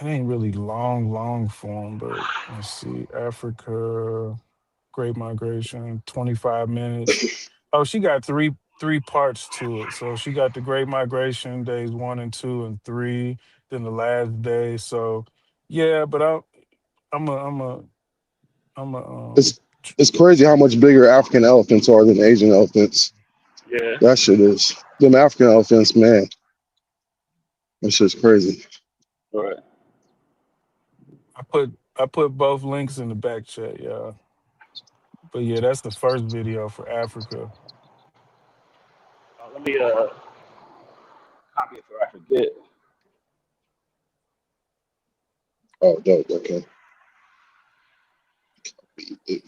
it ain't really long form, but let's see. Africa, Great Migration, 25 minutes. Oh, she got three parts to it. So she got the Great Migration days 1 and 2 and 3, then the last day. So yeah, but I'm a It's it's crazy how much bigger African elephants are than Asian elephants. Yeah. That shit is. Them African elephants, man. That shit's crazy. All right. I put both links in the back chat, yeah. But yeah, that's the first video for Africa. Let me copy it before I forget. Oh, dope. Okay.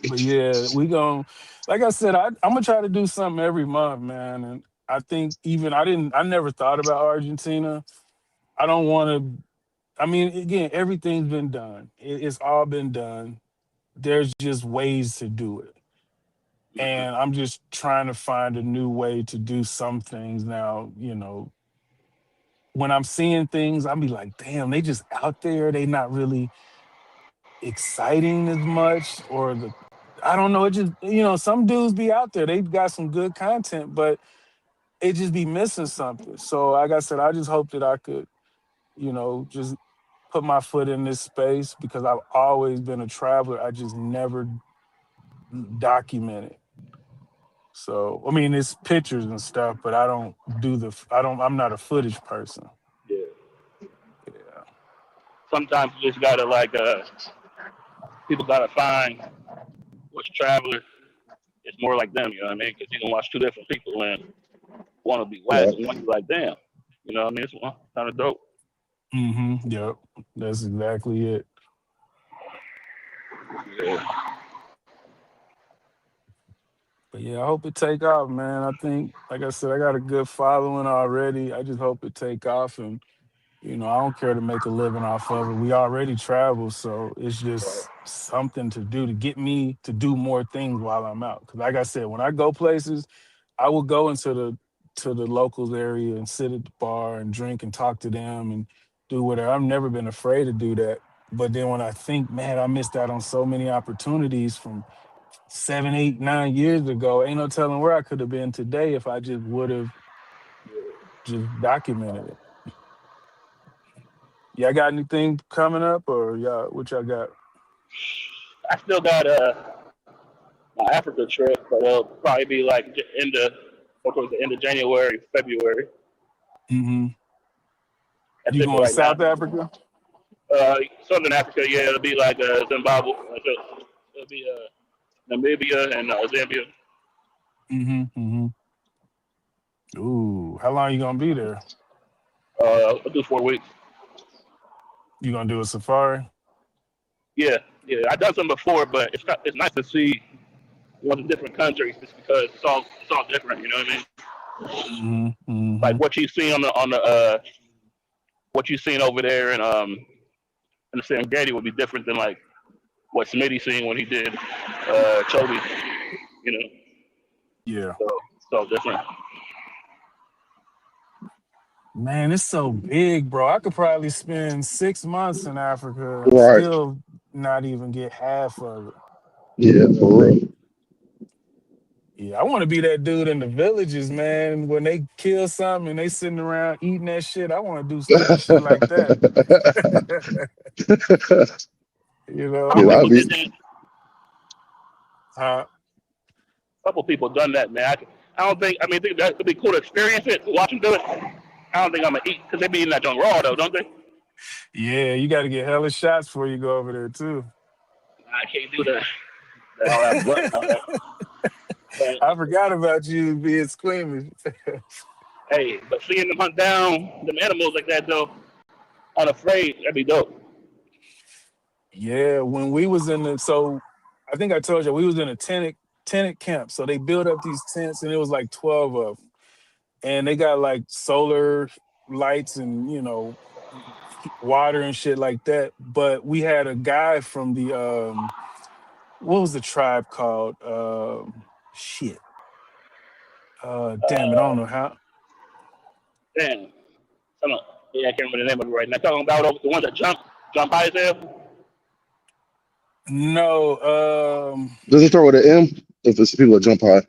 But yeah, we gon' like I said, I'm gonna try to do something every month, man. And I think even I never thought about Argentina. I don't want to. I mean, again, everything's been done. It's all been done. There's just ways to do it, and I'm just trying to find a new way to do some things now. When I'm seeing things, I'll be like, damn, they just out there. They not really exciting as much, or I don't know. It just some dudes be out there. They've got some good content, but it just be missing something. So like I said, I just hope that I could, just put my foot in this space because I've always been a traveler. I just never documented. So I mean, it's pictures and stuff, but I don't do I'm not a footage person. Yeah. Yeah. Sometimes you just gotta people gotta find which traveler is more like them. You know what I mean? Because you can watch two different people and one will be whack Yeah. and one be like, damn. You know what I mean? It's kind of dope. Yep. That's exactly it. Yeah. But yeah, I hope it take off, man. I think, like I said, I got a good following already. I just hope it take off, and I don't care to make a living off of it. We already travel, so it's just something to do to get me to do more things while I'm out. Because, like I said, when I go places, I will go into the locals area and sit at the bar and drink and talk to them and do whatever. I've never been afraid to do that. But then when I think, man, I missed out on so many opportunities from 7, 8, 9 years ago. Ain't no telling where I could have been today if I just would have just documented it. Y'all got anything coming up, or y'all what y'all got? I still got my Africa trip, but it'll probably be like towards the end of January, February. Mm-hmm. That's You it for going to right now. South Africa? Southern Africa, yeah, it'll be like Zimbabwe. It'll be Namibia and Zambia. Mm-hmm. Ooh, how long you gonna be there? I'll do 4 weeks. You gonna do a safari? Yeah. I've done some before, but it's nice to see the different countries just because it's all different. You know what I mean? Mm-hmm. Like what you see on the what you seen over there in the Serengeti would be different than like what Smitty seen when he did Chobe. You know? Yeah. So it's all different. Man, it's so big, bro. I could probably spend 6 months in Africa and Right. still not even get half of it. Yeah, for real. Yeah, I want to be that dude in the villages, man. When they kill something and they sitting around eating that shit, I want to do stupid shit like that. A Yeah, couple that'd people be did that. Uh, A couple people done that, man. I don't think. I mean, I think that would be cool to experience it, to watch them do it. I don't think I'm gonna eat because they be eating that junk raw though, don't they? yeah, you got to get hella shots before you go over there too. I can't do that. All that blood. And all that. But, I forgot about you being squeamish. hey, but seeing them hunt down them animals like that though, unafraid, that'd be dope. Yeah, when we was so I think I told you we was in a tenant camp. So they built up these tents and it was like 12 of them. And they got like solar lights and, water and shit like that. But we had a guy from the what was the tribe called? Shit. Damn it, I don't know how. Damn. Yeah, I can't remember the name of it right now. Talking about the ones that jump jump high as hell? No, Does it start with an M? If it's people that jump high.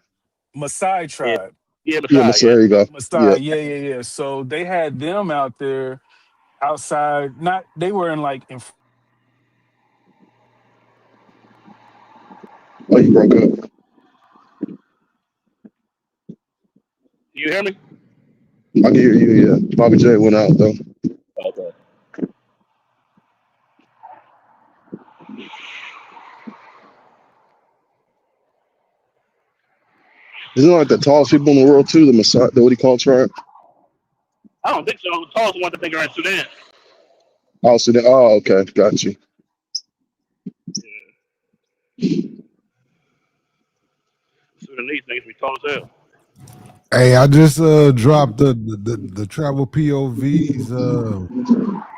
Maasai Yeah, tribe. yeah, Yeah, beside, Messiah, yeah. there you go. Yeah. Maasai, yeah. So they had them out there outside. Not they were in like in Oh, you broke up. You hear me? I can hear you, yeah. Bobby J went out, though. Okay. Isn't it like the tallest people in the world, too? The Messiah, the what he called tribe? I don't think so. The tallest one I think are in Sudan. Oh, so okay. Got you. Sudanese niggas be tall as hell. Hey, I just dropped the travel POVs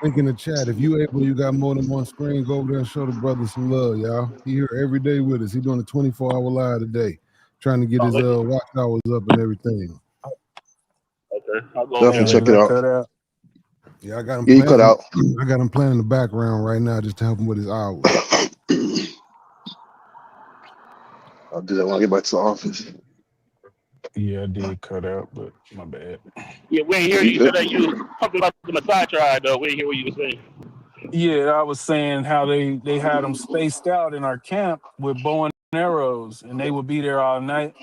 link in the chat. If you able, you got more than one screen, go over there and show the brother some love, y'all. He here every day with us. He doing a 24-hour live today, trying to get his Oh, watch hours up and everything. okay. I'll go over Definitely there. yeah, check it that out. cut out. Yeah, I got him Yeah, he cut playing. out. I got him playing in the background right now just to help him with his hours. I'll do that when I get back to the office. Yeah, I did cut out, but my bad. Yeah, we ain't hear You you. You said good? that you talking about the Maasai tribe, though. We didn't hear what you were saying. Yeah, I was saying how they had them spaced out in our camp with bow and arrows, and they would be there all night.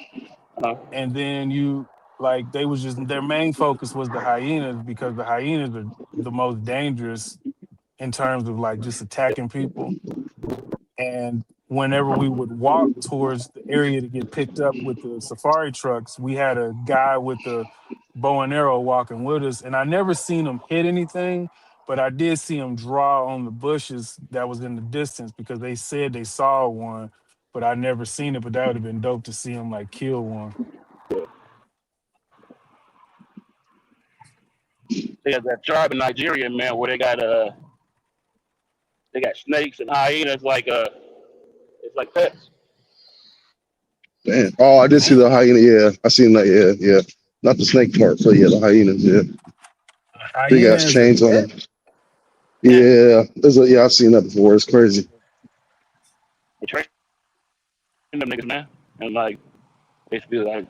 Uh, And then you like they was just their main focus was the hyenas because the hyenas are the most dangerous in terms of like just attacking people. And whenever we would walk towards the area to get picked up with the safari trucks, we had a guy with the bow and arrow walking with us. And I never seen him hit anything, but I did see him draw on the bushes that was in the distance because they said they saw one, but I never seen it. But that would have been dope to see him like kill one. they got that tribe in Nigeria, man, where they got snakes and hyenas it's like pets. Damn. Oh, I did see the hyena. Yeah, I seen that. Yeah. Not the snake part, but yeah, the hyenas. Yeah, big Hyena ass is a chains on pet. them. Yeah, I've seen that before. It's crazy. They train them niggas, man, and like basically like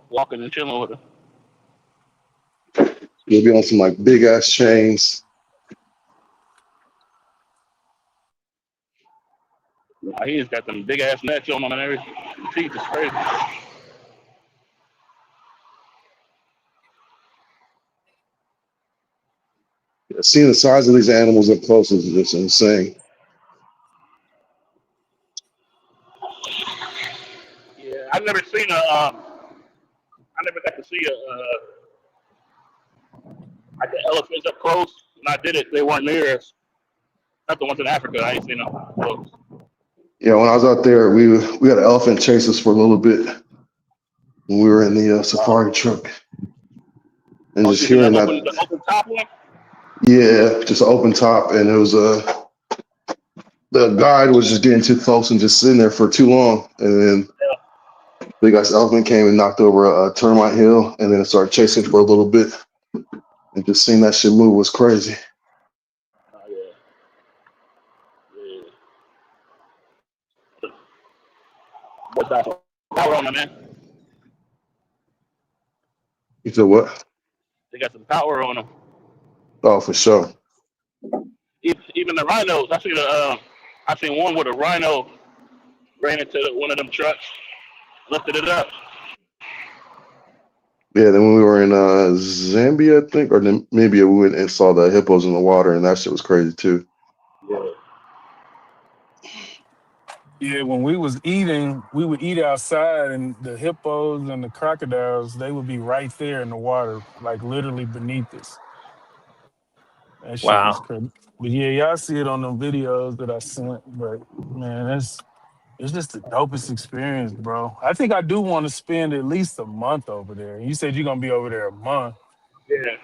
walking and chilling with them. You'll be on some like big ass chains. Hyenas got them big ass nets on them and everything. Teeth is crazy. Yeah, seeing the size of these animals up close is just insane. Yeah, I've never seen I never got to see like the elephants up close. When I did it, they weren't near us. Not the ones in Africa. I ain't seen them up close. Yeah, when I was out there, we had an elephant chase us for a little bit when we were in the safari truck, and Oh, just you seen hearing the that. open top one? Yeah, just an open top, and it was the guide was just getting too close and just sitting there for too long, and then big ass elephant came and knocked over a termite hill, and then it started chasing for a little bit, and just seeing that shit move was crazy. Oh yeah. Yeah. What's that? Power on them, man. You said what? They got some power on them. Oh, for sure. Even the rhinos. I seen one with a rhino ran into one of them trucks, lifted it up. Yeah, then when we were in Zambia, I think, or Namibia, we went and saw the hippos in the water, and that shit was crazy too. Yeah. Yeah, when we was eating, we would eat outside, and the hippos and the crocodiles, they would be right there in the water, like literally beneath us. That shit was Wow. crazy. But yeah, y'all see it on the videos that I sent. But man, it's just the dopest experience, bro. I think I do want to spend at least a month over there. You said you're gonna be over there a month. Yeah.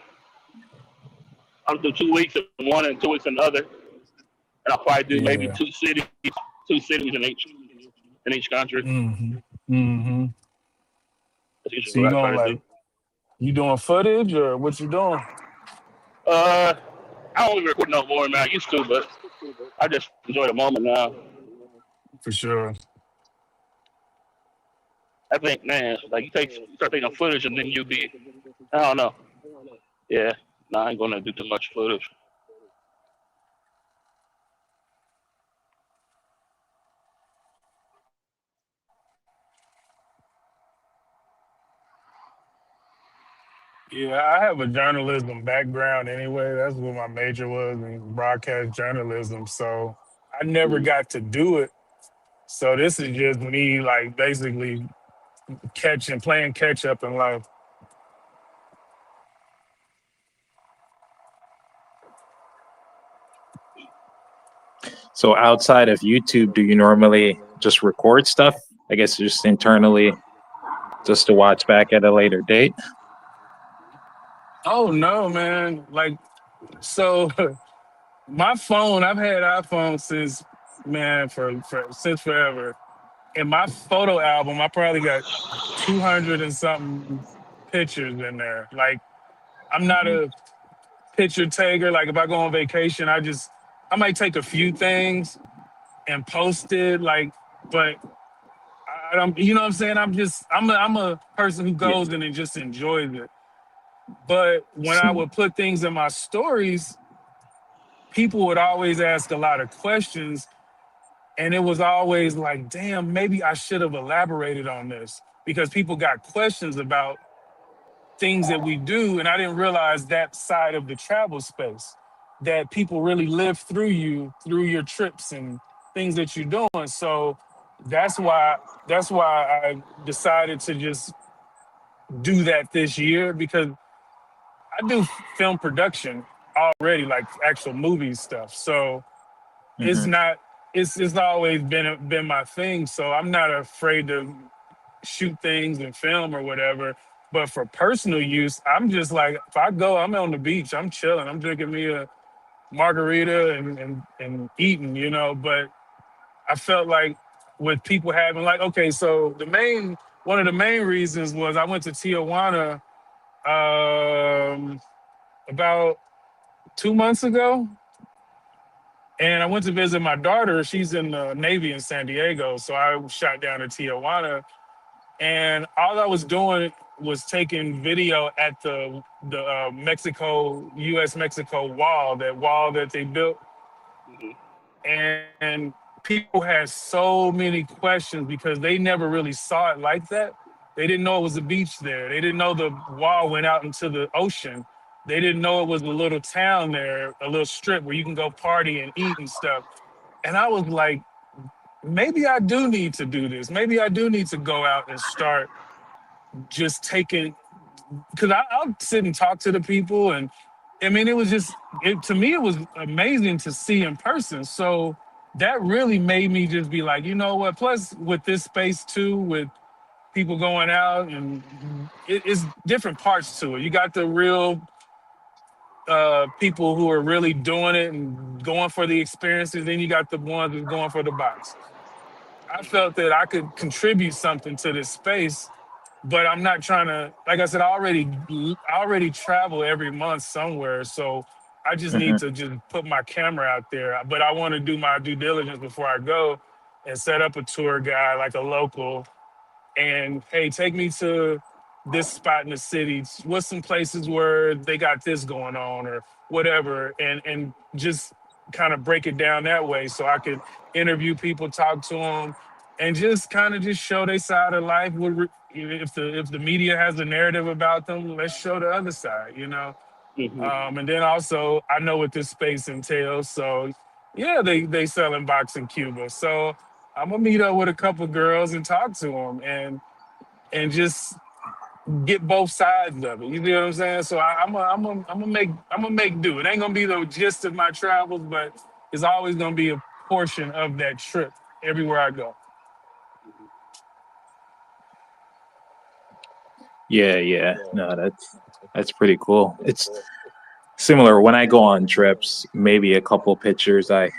I'll do 2 weeks in one and 2 weeks in the other, and I'll probably do maybe Yeah. two cities in each country. Mm-hmm. Mm-hmm. That's usually So you what I try gonna to do. like you doing footage or what you doing? Uh, I don't even record no more, man. I used to, but I just enjoy the moment now. For sure. I think, man, like you start taking footage and then you be, I don't know. Yeah, no, I ain't gonna do too much footage. Yeah, I have a journalism background anyway. That's what my major was in broadcast journalism. So I never Mm. got to do it. So this is just me like basically playing catch up in life. So outside of YouTube, do you normally just record stuff? I guess just internally, just to watch back at a later date. Oh no, man. Like so my phone, I've had iPhone since man for since forever. In my photo album, I probably got 200 and something pictures in there. Like I'm not Mhm. a picture taker. Like if I go on vacation, I might take a few things and post it. Like, but I don't. You know what I'm saying? I'm a person who Yeah. goes in and just enjoys it. But when I Same. would put things in my stories, people would always ask a lot of questions, and it was always like, damn, maybe I should have elaborated on this because people got questions about things that we do, and I didn't realize that side of the travel space that people really live through you through your trips and things that you're doing. So that's why I decided to just do that this year because I do film production already, like actual movie stuff. So it's Hmm. not it's always been my thing. So I'm not afraid to shoot things and film or whatever. But for personal use, I'm just like, if I go, I'm on the beach, I'm chilling, I'm drinking me a margarita and eating, you know. But I felt like with people having like, okay, so one of the main reasons was I went to Tijuana about 2 months ago, and I went to visit my daughter. She's in the Navy in San Diego, so I shot down to Tijuana. And all I was doing was taking video at the Mexico U.S. Mexico wall, that wall that they built, Hmm. and people had so many questions because they never really saw it like that. They didn't know it was a beach there. They didn't know the wall went out into the ocean. They didn't know it was a little town there, a little strip where you can go party and eat and stuff. And I was like, maybe I do need to do this. Maybe I do need to go out and start just taking, because I'll sit and talk to the people, and I mean, to me it was amazing to see in person. So that really made me just be like, you know what? Plus, with this space too, with people going out, and it's different parts to it. You got the real people who are really doing it and going for the experiences. Then you got the ones who's going for the box. I felt that I could contribute something to this space, but I'm not trying to. Like I said, I already travel every month somewhere, so I just need Hmm. to just put my camera out there. But I want to do my due diligence before I go and set up a tour guide, like a local, and hey, take me to this spot in the city. What's some places where they got this going on or whatever, and just kind of break it down that way so I could interview people, talk to them, and just kind of just show their side of life. If the media has a narrative about them, let's show the other side, you know. Hmm. And then also, I know what this space entails. So, yeah, they sell in box in Cuba. So I'm gonna meet up with a couple girls and talk to them and just get both sides of it. You know what I'm saying? So I'm gonna make do. It ain't gonna be the gist of my travels, but it's always gonna be a portion of that trip everywhere I go. Yeah, yeah. No, that's pretty cool. It's similar when I go on trips, maybe a couple pictures I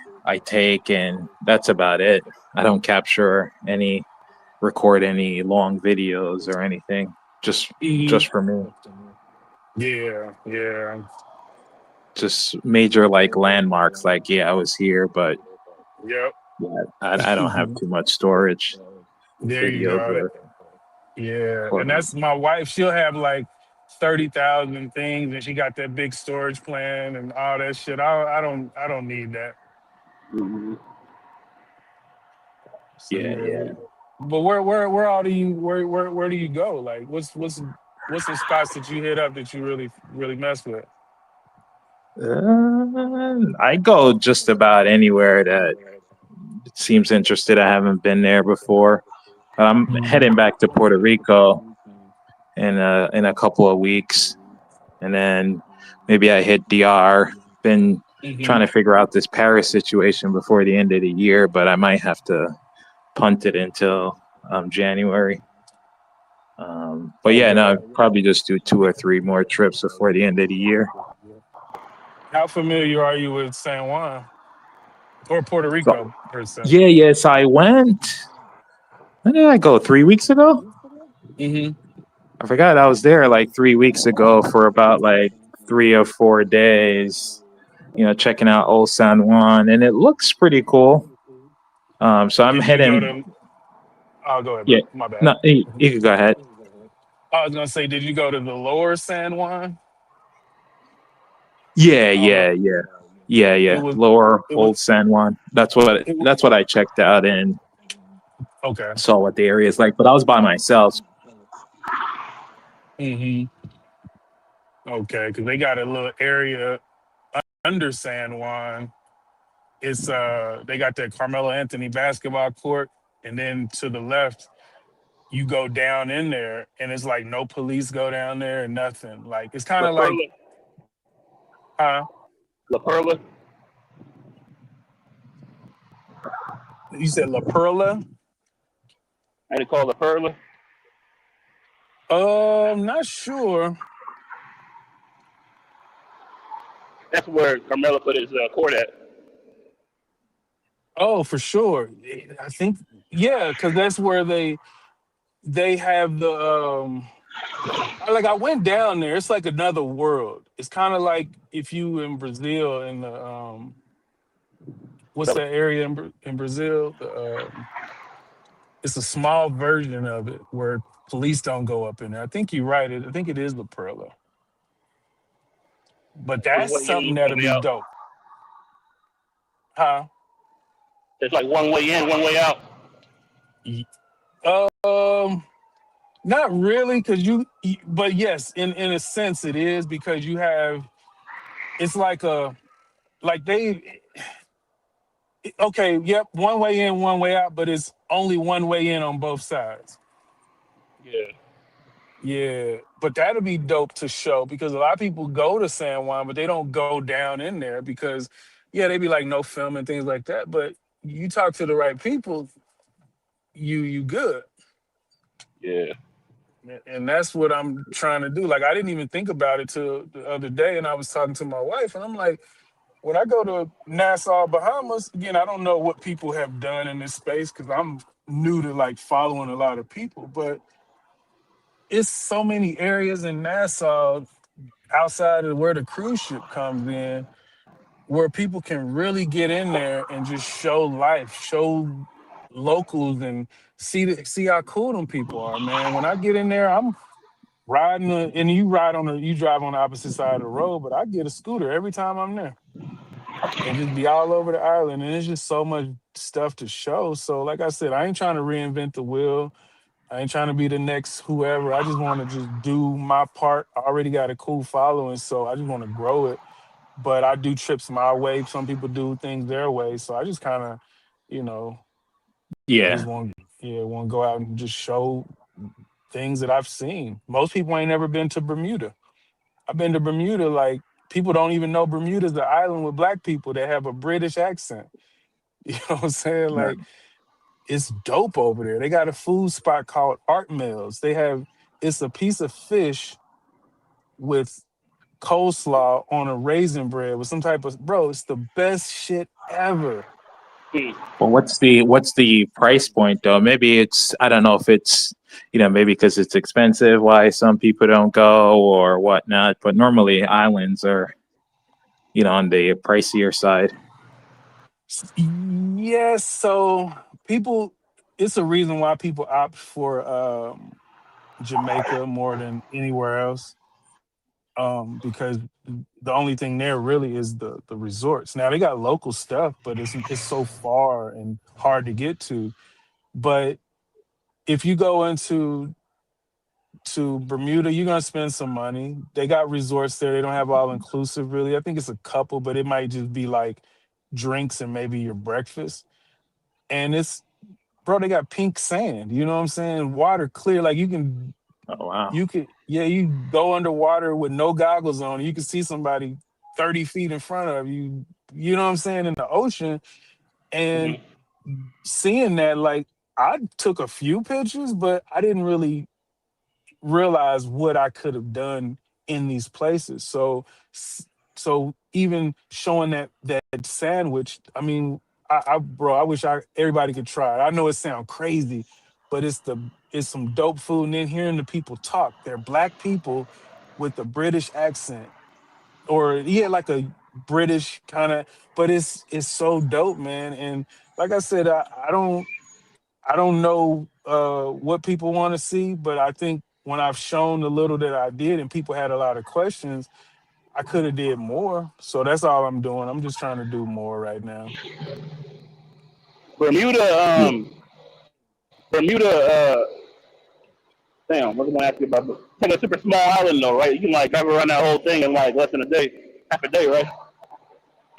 take and that's about it. I don't record any long videos or anything. Just Mhm. just for me. Yeah, yeah. just major like landmarks. Like, yeah, I was here, but Yep. yeah, I don't have too much storage, There you videos go. or Yeah, and photos. that's my wife. She'll have like 30,000 things, and she got that big storage plan and all that shit. I don't need that. Mhm. So Yeah, yeah, yeah. but where all do you where do you go? Like, what's some spots that you hit up that you really mess with? I go just about anywhere that seems interested. I haven't been there before. I'm heading back to Puerto Rico in a couple of weeks, and then maybe I hit DR. Been trying to figure out this Paris situation before the end of the year, but I might have to punt it until January. But yeah, no, Okay. I'll probably just do 2 or 3 more trips before the end of the year. How familiar are you with San Juan or Puerto So, Rico per se? yeah, yes, I went. When did I go? 3 weeks ago? Mm-hmm. I forgot I was there like 3 weeks ago for about like 3 or 4 days, checking out Old San Juan, and it looks pretty cool. So I'm Did you go heading. to? Oh, go ahead, Yeah, bro. My bad. no, you can go ahead. I was gonna say, did you go to the lower San Juan? Yeah, I don't know. yeah, yeah, yeah, It yeah. was. Lower It was. Old San Juan. That's what It was that's what I checked out and okay. saw what the area is like. But I was by myself. Mm-hmm. Okay, because they got a little area under San Juan. It's they got that Carmelo Anthony basketball court, and then to the left, you go down in there, and it's like no police go down there and nothing. Like it's kind La of like, Perla, huh? La Perla. You said La Perla? Ain't it called La Perla? Not sure. That's where Carmelo put his court at. Oh, for sure. I think yeah, because that's where they have the like I went down there. It's like another world. It's kind of like if you in Brazil in the what's The, that area in Brazil? It's a small version of it where police don't go up in there. I think you're right. I think it is La Perla. But one that's way something in, that'll one way be out. dope. Huh? It's like one way in, one way out. Y- Um, not really, because but yes, in a sense it is because you have. It's like like okay, yep, one way in, one way out, but it's only one way in on both sides. Yeah. Yeah, but that'll be dope to show because a lot of people go to San Juan, but they don't go down in there because, yeah, they be like no film and things like that. But you talk to the right people, you good, Yeah. and that's what I'm trying to do. Like I didn't even think about it till the other day, and I was talking to my wife, and I'm like, when I go to Nassau, Bahamas, again, I don't know what people have done in this space because I'm new to like following a lot of people, but it's so many areas in Nassau outside of where the cruise ship comes in where people can really get in there and just show life, show locals and see how cool them people are, man. When I get in there, I'm riding and you drive on the opposite side of the road, but I get a scooter every time I'm there and just be all over the island. And it's just so much stuff to show. So like I said, I ain't trying to reinvent the wheel. I ain't trying to be the next whoever. I just want to just do my part. I already got a cool following, so I just want to grow it. But I do trips my way. Some people do things their way. So I just kind of, you know, I just Yeah, want to go out and just show things that I've seen. Most people ain't never been to Bermuda. I've been to Bermuda. Like people don't even know Bermuda's the island with black people that have a British accent. You know what I'm saying? right. Like it's dope over there. They got a food spot called Art Mills. It's a piece of fish with coleslaw on a raisin bread with some type of bro. It's the best shit ever. Hmm. Well, what's the price point though? Maybe it's I don't know if it's maybe because it's expensive why some people don't go or whatnot. But normally islands are on the pricier side? Yes, so people, it's a reason why people opt for Jamaica more than anywhere else. Because the only thing there really is the resorts. Now they got local stuff, but it's so far and hard to get to. But if you go to Bermuda, you're gonna spend some money. They got resorts there. They don't have all inclusive really. I think it's a couple, but it might just be like drinks and maybe your breakfast. And it's bro, they got pink sand. You know what I'm saying? Water clear. Like Oh wow. you go underwater with no goggles on. You can see somebody 30 feet in front of you. You know what I'm saying? In the ocean. And Mm-hmm. seeing that, like I took a few pictures, but I didn't really realize what I could have done in these places. So even showing that sandwich, I mean, bro, I wish everybody could try it. I know it sounds crazy, but it's some dope food. And then hearing the people talk, they're black people with a British accent, or yeah, like a British kind of, but it's so dope, man. And like I said, I don't know what people want to see, but I think when I've shown the little that I did and people had a lot of questions, I could have did more. So that's all I'm doing. I'm just trying to do more right now. Bermuda, Bermuda, damn, what was I gonna ask you about? It's like a super small island though, right? You can like drive around that whole thing in like less than a day, half a day, right?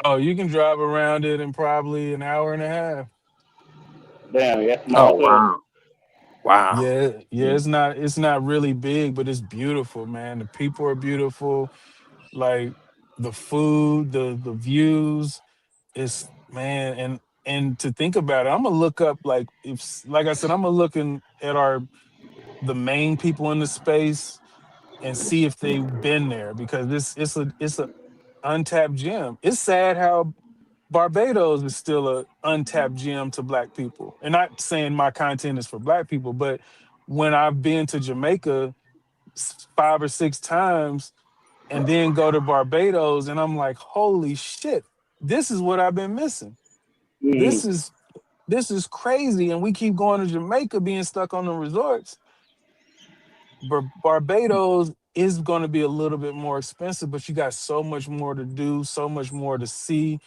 Oh, you can drive around it in probably an hour and a half. Damn, yeah, Oh small as hell. wow. Wow. Yeah, it's not really big, but it's beautiful, man. The people are beautiful, like the food, the views. It's man, and to think about it, I'm gonna look up like I said, I'm gonna looking at the main people in the space and see if they've been there because it's a untapped gem. It's sad how Barbados is still a untapped gem to black people. And not saying my content is for black people, but when I've been to Jamaica 5 or 6 times and then go to Barbados and I'm like, holy shit, this is what I've been missing. This Mm-hmm. is this is crazy. And we keep going to Jamaica being stuck on the resorts. Barbados is going to be a little bit more expensive, but you got so much more to do, so much more to see.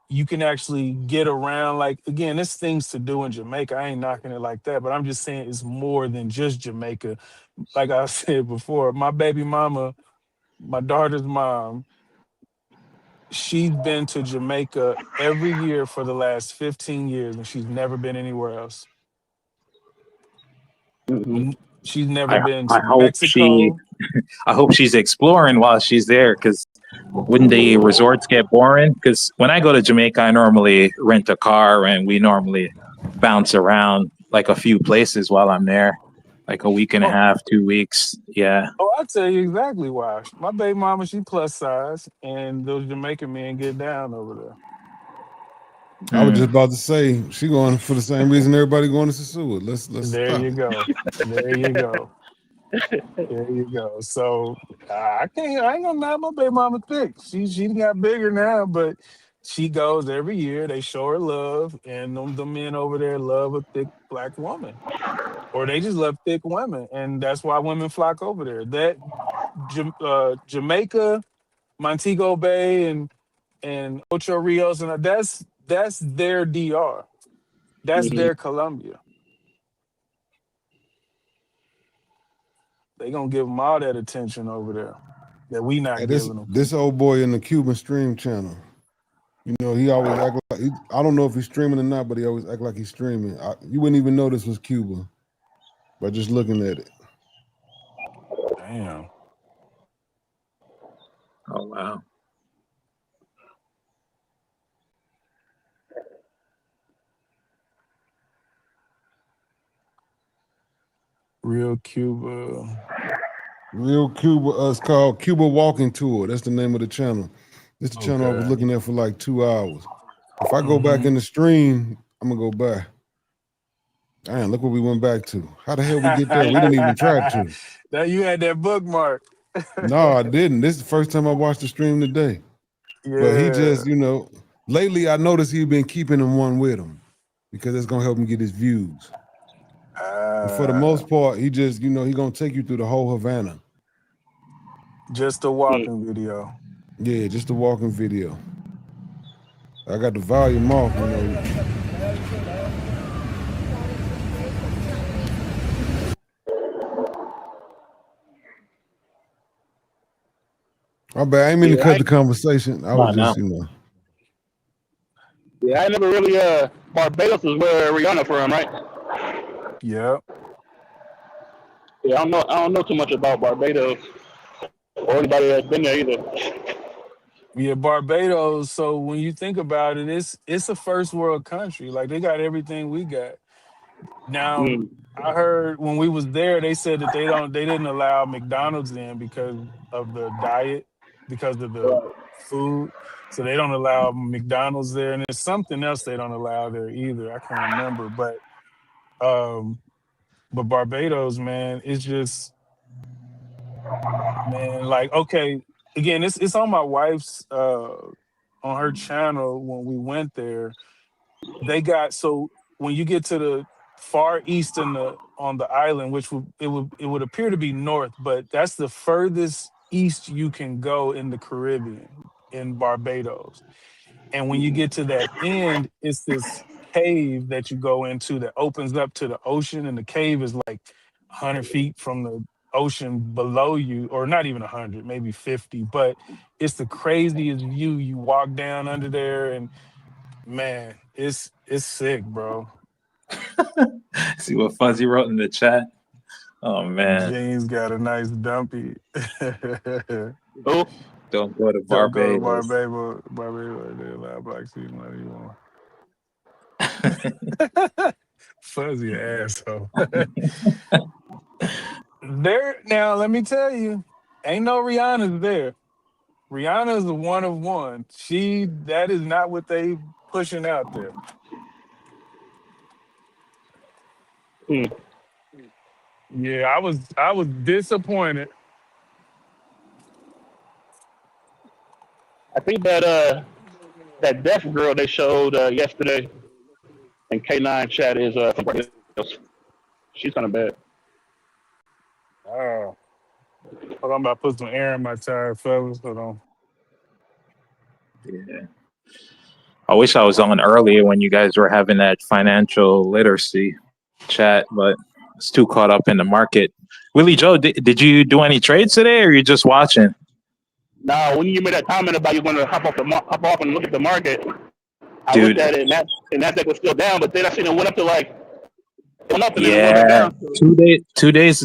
You can actually get around. Like again, there's things to do in Jamaica. I ain't knocking it like that, but I'm just saying it's more than just Jamaica. Like I said before, my baby mama, my daughter's mom, she's been to Jamaica every year for the last 15 years, and she's never been anywhere else. Mm-hmm. She's never I been I to hope she Mexico. I hope she's exploring while she's there, because wouldn't the resorts get boring? Because when I go to Jamaica, I normally rent a car and we normally bounce around like a few places while I'm there, like a week and a Oh, half, 2 weeks. Yeah. I'll tell you exactly why. My baby mama, she plus size, and those Jamaican men get down over there. I was Mm. just about to say she going for the same reason everybody going to Sasua. Let's There stop you it. go. There you go. There you go. So I ain't gonna knock my baby mama thick. She got bigger now, but she goes every year. They show her love, and the men over there love a thick black woman, or they just love thick women, and that's why women flock over there. Jamaica, Montego Bay, and Ocho Rios, and that's their DR. That's Mm-hmm. their Columbia. They gonna give them all that attention over there that we Hey, not this giving them. this old boy in the Cuban stream channel. You know, he always act like I don't know if he's streaming or not, but he always act like he's streaming. You wouldn't even know this was Cuba by just looking at it. Damn. Oh wow. Real Cuba. Real Cuba, it's called Cuba Walking Tour. That's the name of the channel. This the channel I was Okay. looking at for like 2 hours. If I go back Hmm. in the stream, I'm gonna go back. Damn, look what we went back to. How the hell we get there? We didn't even try to. That you had that bookmark. No, I didn't. This is the first time I watched the stream today. But he Yeah. just, lately I noticed he's been keeping him one with him because it's gonna help him get his views. But for the most part, he just, he gonna take you through the whole Havana. Just a walking video. Yeah, just a walking video. I got the volume off, My bad. I ain't mean to Yeah, cut the conversation. I Come was on now. just, I never really Barbados is where Rihanna from, right? Yep. Yeah, I don't know too much about Barbados or anybody that's been there either. Yeah, Barbados. So when you think about it, it's a first world country. Like they got everything we got. Now, Mm. I heard when we was there, they said that they didn't allow McDonald's in because of the diet, because of the food. So they don't allow McDonald's there, and there's something else they don't allow there either. I can't remember, um, but Barbados, man, it's just man, like okay, again, it's on my wife's on her channel when we went there. They got so when you get to the far east in the on the island, which would appear to be north, but that's the furthest east you can go in the Caribbean in Barbados. And when you get to that end, it's this cave that you go into that opens up to the ocean, and the cave is like 100 feet from the ocean below you, or not even 100, maybe 50. But it's the craziest view. You walk down under there, and man, it's sick, bro. See what Fuzzy wrote in the chat. Oh man. James got a nice dumpy. Oh, Don't go to Don't go to Barbados. Barbados. They allow black students whatever you want. Fuzzy asshole. There now, let me tell you, ain't no Rihanna's there. Rihanna's a one of one. That is not what they pushing out there. mm. Yeah, I was disappointed. I think that deaf girl they showed yesterday in K9 chat is from Barbados. She's kind of bad. Oh, hold on, I'm about to put some air in my tire, fellas. Hold on. Yeah. I wish I was on earlier when you guys were having that financial literacy chat, but it's too caught up in the market. Willie Joe, did you do any trades today, or are you just watching? Now, when you made that comment about you going to hop off and look at the market, I Dude, looked at it and that was still down, but then I seen it went up to went up and then it went back yeah, down.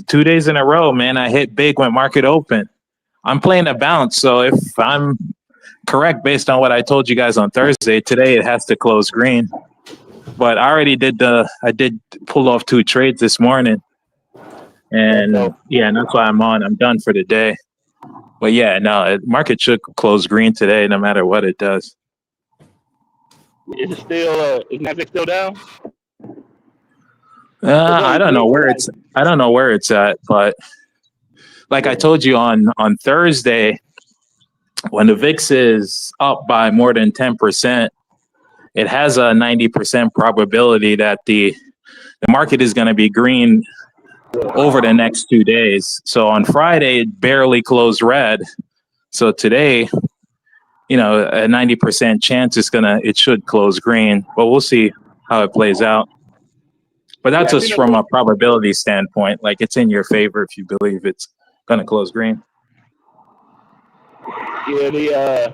2 days in a row, man. I hit big when market open. I'm playing a bounce, so if I'm correct based on what I told you guys on Thursday, today it has to close green. But I already did pull off 2 trades this morning, and yeah, and that's why I'm done for the day. But yeah, no, market should close green today, no matter what it does. Is it still is Nasdaq still down? I don't know where it's at, but like I told you on Thursday, when the VIX is up by more than 10%, it has a 90% probability that the market is going to be green over the next 2 days. So on Friday, it barely closed red. So today, a 90% chance it should close green, but we'll see how it plays out. But that's just from a probability standpoint. Like, it's in your favor if you believe it's going to close green. Yeah,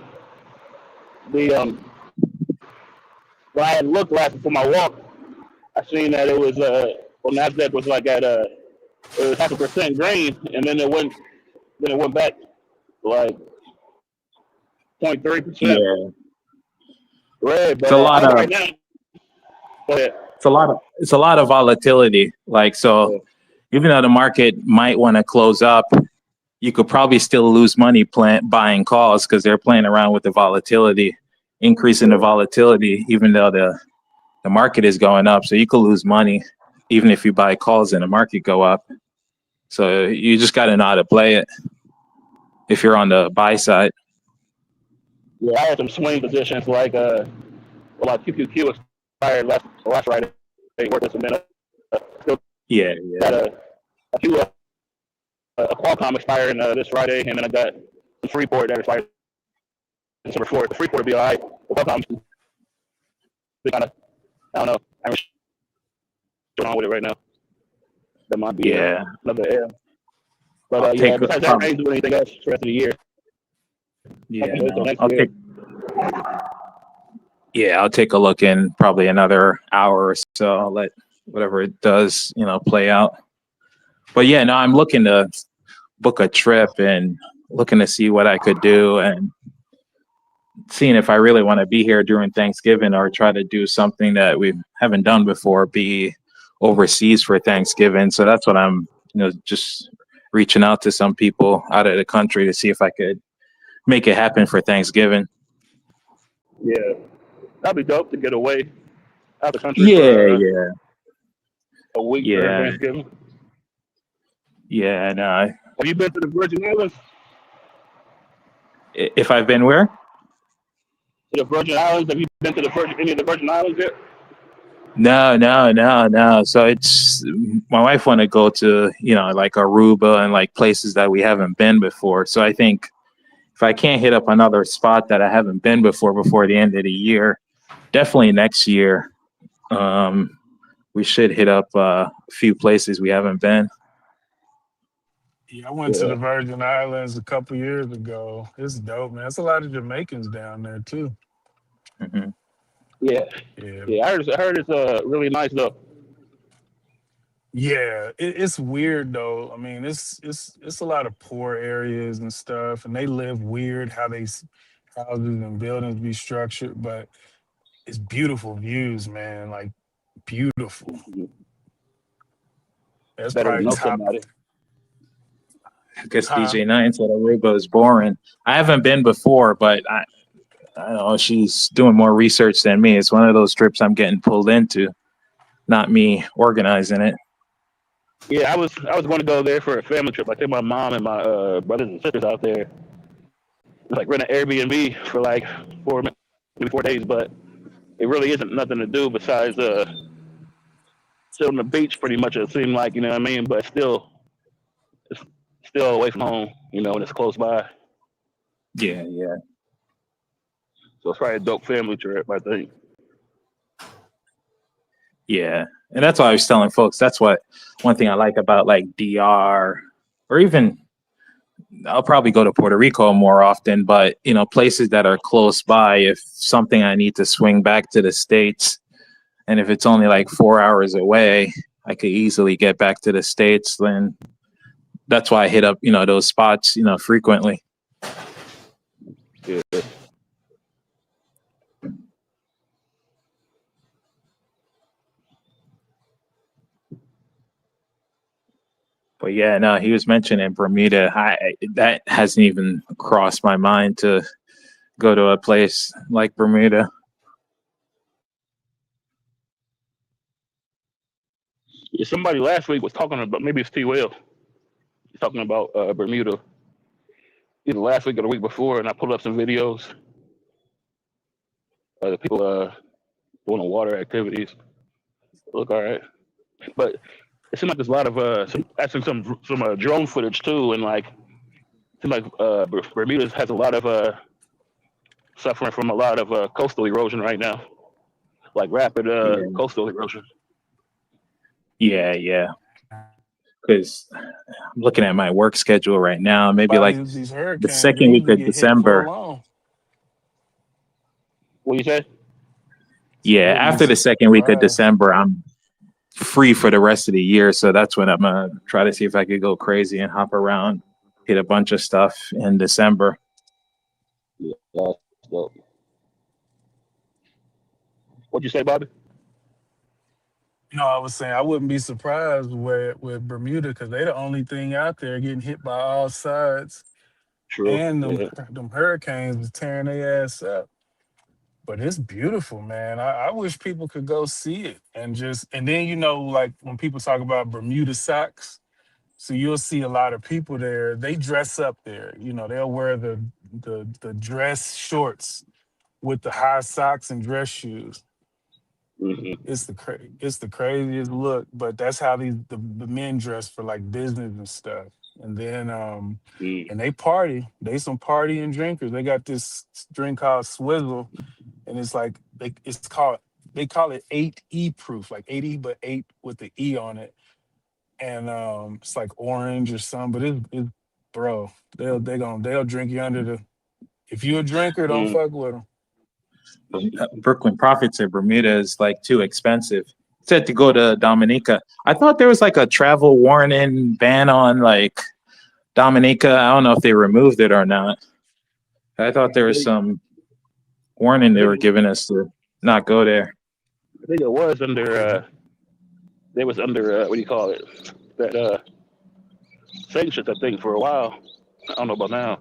when I had looked last before my walk, I seen that it was Nasdaq was like at it was 0.5% green, and then it went back to like 0.3%. Yeah, Red, but it's a lot of right now, go ahead. it's a lot of volatility. Like, so even though the market might want to close up, you could probably still lose money buying calls because they're playing around with the volatility, increasing the volatility, even though the market is going up. So you could lose money even if you buy calls and the market go up. So you just got to know how to play it if you're on the buy side. Yeah, I had some swing positions like QQQ expired last Friday. They worked us, and then still Yeah, got yeah. a few a Qualcomm expiring this Friday, and then I got a Freeport that expired December 4th. The Freeport will be all right. The Qualcomm's kind of, I don't know. I'm going on with it right now. That might be Yeah. another L. But I'll yeah, take besides that, I ain't doing anything else for the rest of the year. yeah, Until no. next year. I'll take a look in probably another hour or so. I'll let whatever it does, play out. But yeah, no, I'm looking to book a trip and looking to see what I could do and seeing if I really want to be here during Thanksgiving or try to do something that we haven't done before, be overseas for Thanksgiving. So that's what I'm, just reaching out to some people out of the country to see if I could make it happen for Thanksgiving. Yeah, that'd be dope to get away out of the country Yeah, for a week during yeah, Thanksgiving. yeah. No, Have you been to the Virgin Islands? if I've been where? To the Virgin Islands? Have you been to any of the Virgin Islands yet? No. So it's my wife want to go to, like Aruba and like places that we haven't been before. So I think if I can't hit up another spot that I haven't been before the end of the year, definitely next year, we should hit up a few places we haven't been. Yeah, I went to the Virgin Islands a couple years ago. It's dope, man. There's a lot of Jamaicans down there too. Mm-hmm. Yeah. Yeah. I heard it's really nice though. Yeah, it's weird though. I mean, it's a lot of poor areas and stuff, and they live weird how houses and buildings be structured, but it's beautiful views, man. Like beautiful. That's Better to probably know top. somebody. I guess Huh? DJ Nine said Aruba is boring. I haven't been before, but I don't know. She's doing more research than me. It's one of those trips I'm getting pulled into, not me organizing it. Yeah, I was going to go there for a family trip. I take my mom and my brothers and sisters out there. Like rent an Airbnb for like 4 days, but it really isn't nothing to do besides sit on the beach pretty much. It seemed like, you know what I mean, but it's still away from home, and it's close by. Yeah. So it's probably a dope family trip, I think. Yeah. And that's why I was telling folks, that's what one thing I like about like DR or even I'll probably go to Puerto Rico more often, but places that are close by, if something I need to swing back to the States, and if it's only like 4 hours away, I could easily get back to the States. Then that's why I hit up, those spots, frequently. Yeah. But yeah, no, he was mentioning Bermuda. That hasn't even crossed my mind to go to a place like Bermuda. Yeah, somebody last week was talking about, maybe it's T. Will, he's talking about Bermuda either last week or the week before, and I pulled up some videos of the people doing the water activities. Look all right, but it seems like there's a lot of some drone footage too, and like it seems like Bermuda has a lot of suffering from a lot of coastal erosion right now, like rapid coastal erosion. Yeah. Because I'm looking at my work schedule right now. Maybe like These the hurricanes, second they week usually of get hit full December. on. What you say? Yeah, after the second week of December, I'm free for the rest of the year. So that's when I'm gonna try to see if I could go crazy and hop around, hit a bunch of stuff in December. Yeah, that's dope. What'd you say, Bobby? I was saying I wouldn't be surprised with Bermuda because they're the only thing out there getting hit by all sides. True. And Yeah. them hurricanes was tearing their ass up. But it's beautiful, man. I wish people could go see it and then like when people talk about Bermuda socks, So you'll see a lot of people there. They dress up there. You know, they'll wear the dress shorts with the high socks and dress shoes. Hmm. It's the craziest look, but that's how the men dress for like business and stuff. And then Mm. and they party. They some partying drinkers. They got this drink called Swizzle, and it's like they call it 8E proof, like 80 but 8 with the E on it. And it's like orange or something, but it's bro, they'll drink you under the if you a drinker, don't Mm. fuck with them. Brooklyn Prophet said Bermuda is like too expensive. Said to go to Dominica. I thought there was like a travel warning ban on like Dominica. I don't know if they removed it or not. I thought there was some warning I they think were giving us to not go there. I think it was under they was under what do you call it, that sanctions, I think, for a while. I don't know about now.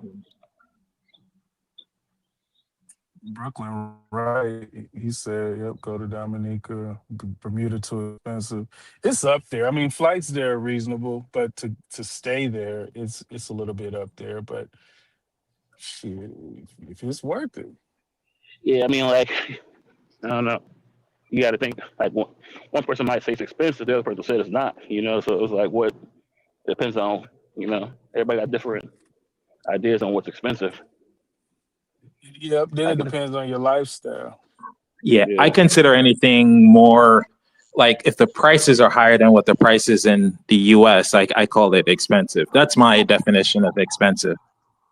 Brooklyn, right? He said, "Yep, go to Dominica. Bermuda too expensive. It's up there. I mean, flights there are reasonable, but to stay there, it's a little bit up there. But shit, if it's worth it, Yeah, I mean, like, I don't know. You got to think like one person might say it's expensive, the other person said it's not. You know, so it was like what depends on. You know, everybody got different ideas on what's expensive. yep. Then I it guess, depends on your lifestyle. Yeah, I yeah. consider anything more like if the prices are higher than what the prices in the US, like I call it expensive. That's my definition of expensive.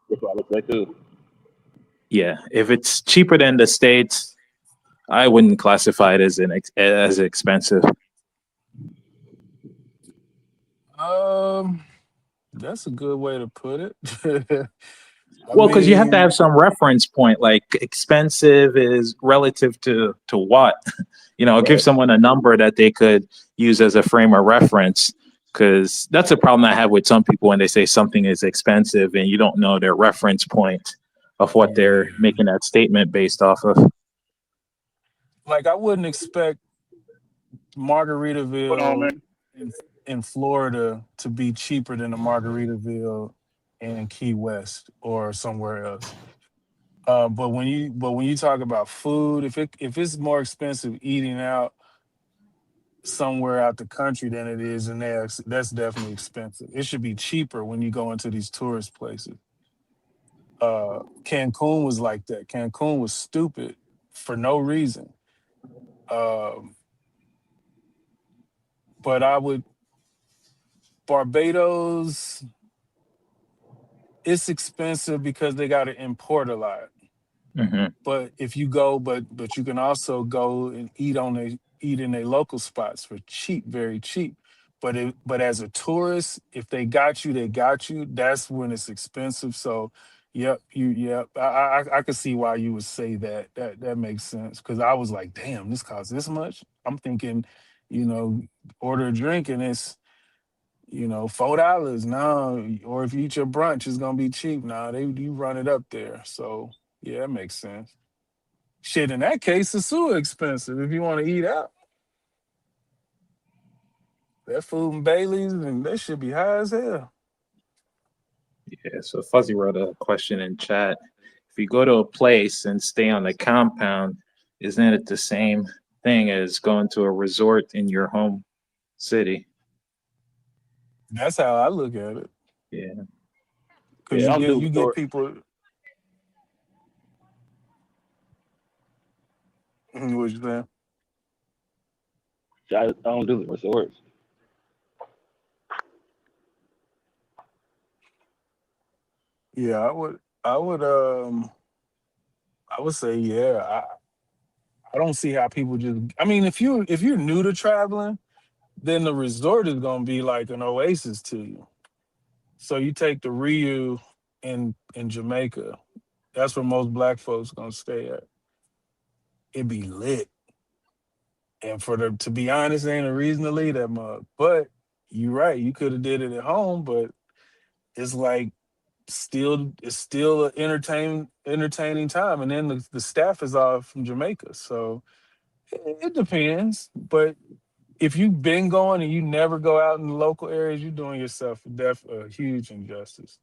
That's what I look like too. Yeah, if it's cheaper than the States, I wouldn't classify it as as expensive. Um, that's a good way to put it. I Well, because you have to mean, have some reference point. Like expensive is relative to what? You know, give Right. someone a number that they could use as a frame of reference. Because that's a problem I have with some people when they say something is expensive and you don't know their reference point of what yeah. they're making that statement based off of. Like I wouldn't expect Hold on, man. Margaritaville in in Florida to be cheaper than a Margaritaville in Key West or somewhere else. But when you talk about food, if it's more expensive eating out somewhere out the country than it is in there, that's definitely expensive. It should be cheaper when you go into these tourist places. Cancun was like that. Cancun was stupid for no reason. Um, but I would Barbados, it's expensive because they got to import a lot. Hmm. But if you go, but you can also go and eat in their local spots for cheap, very cheap. But as a tourist, if they got you, they got you. That's when it's expensive. So, yep. I could see why you would say that. That makes sense. Because I was like, damn, this costs this much. I'm thinking, you know, order a drink and it's $4. No, or if you eat your brunch, it's gonna be cheap. Now they you run it up there. So yeah, that makes sense. Shit, in that case, it's so expensive. If you want to eat out, that food and Bailey's and that should be high as hell. Yeah, so Fuzzy wrote a question in chat. If you go to a place and stay on the compound, isn't it the same thing as going to a resort in your home city? That's how I look at it. Yeah. Cause Yeah, I don't do you get resort. people. What you saying? I don't do the resorts. Yeah, I would say yeah. I don't see how people just. I mean, if you're new to traveling, then the resort is gonna be like an oasis to you. So you take the Rio in Jamaica. That's where most black folks gonna stay at. It be lit. And for the to be honest, ain't a reason to leave that mug. But you're right, you could have did it at home, but it's like it's still an entertaining time. And then the staff is all from Jamaica. So it depends. But if you've been going and you never go out in the local areas, you're doing yourself a huge injustice.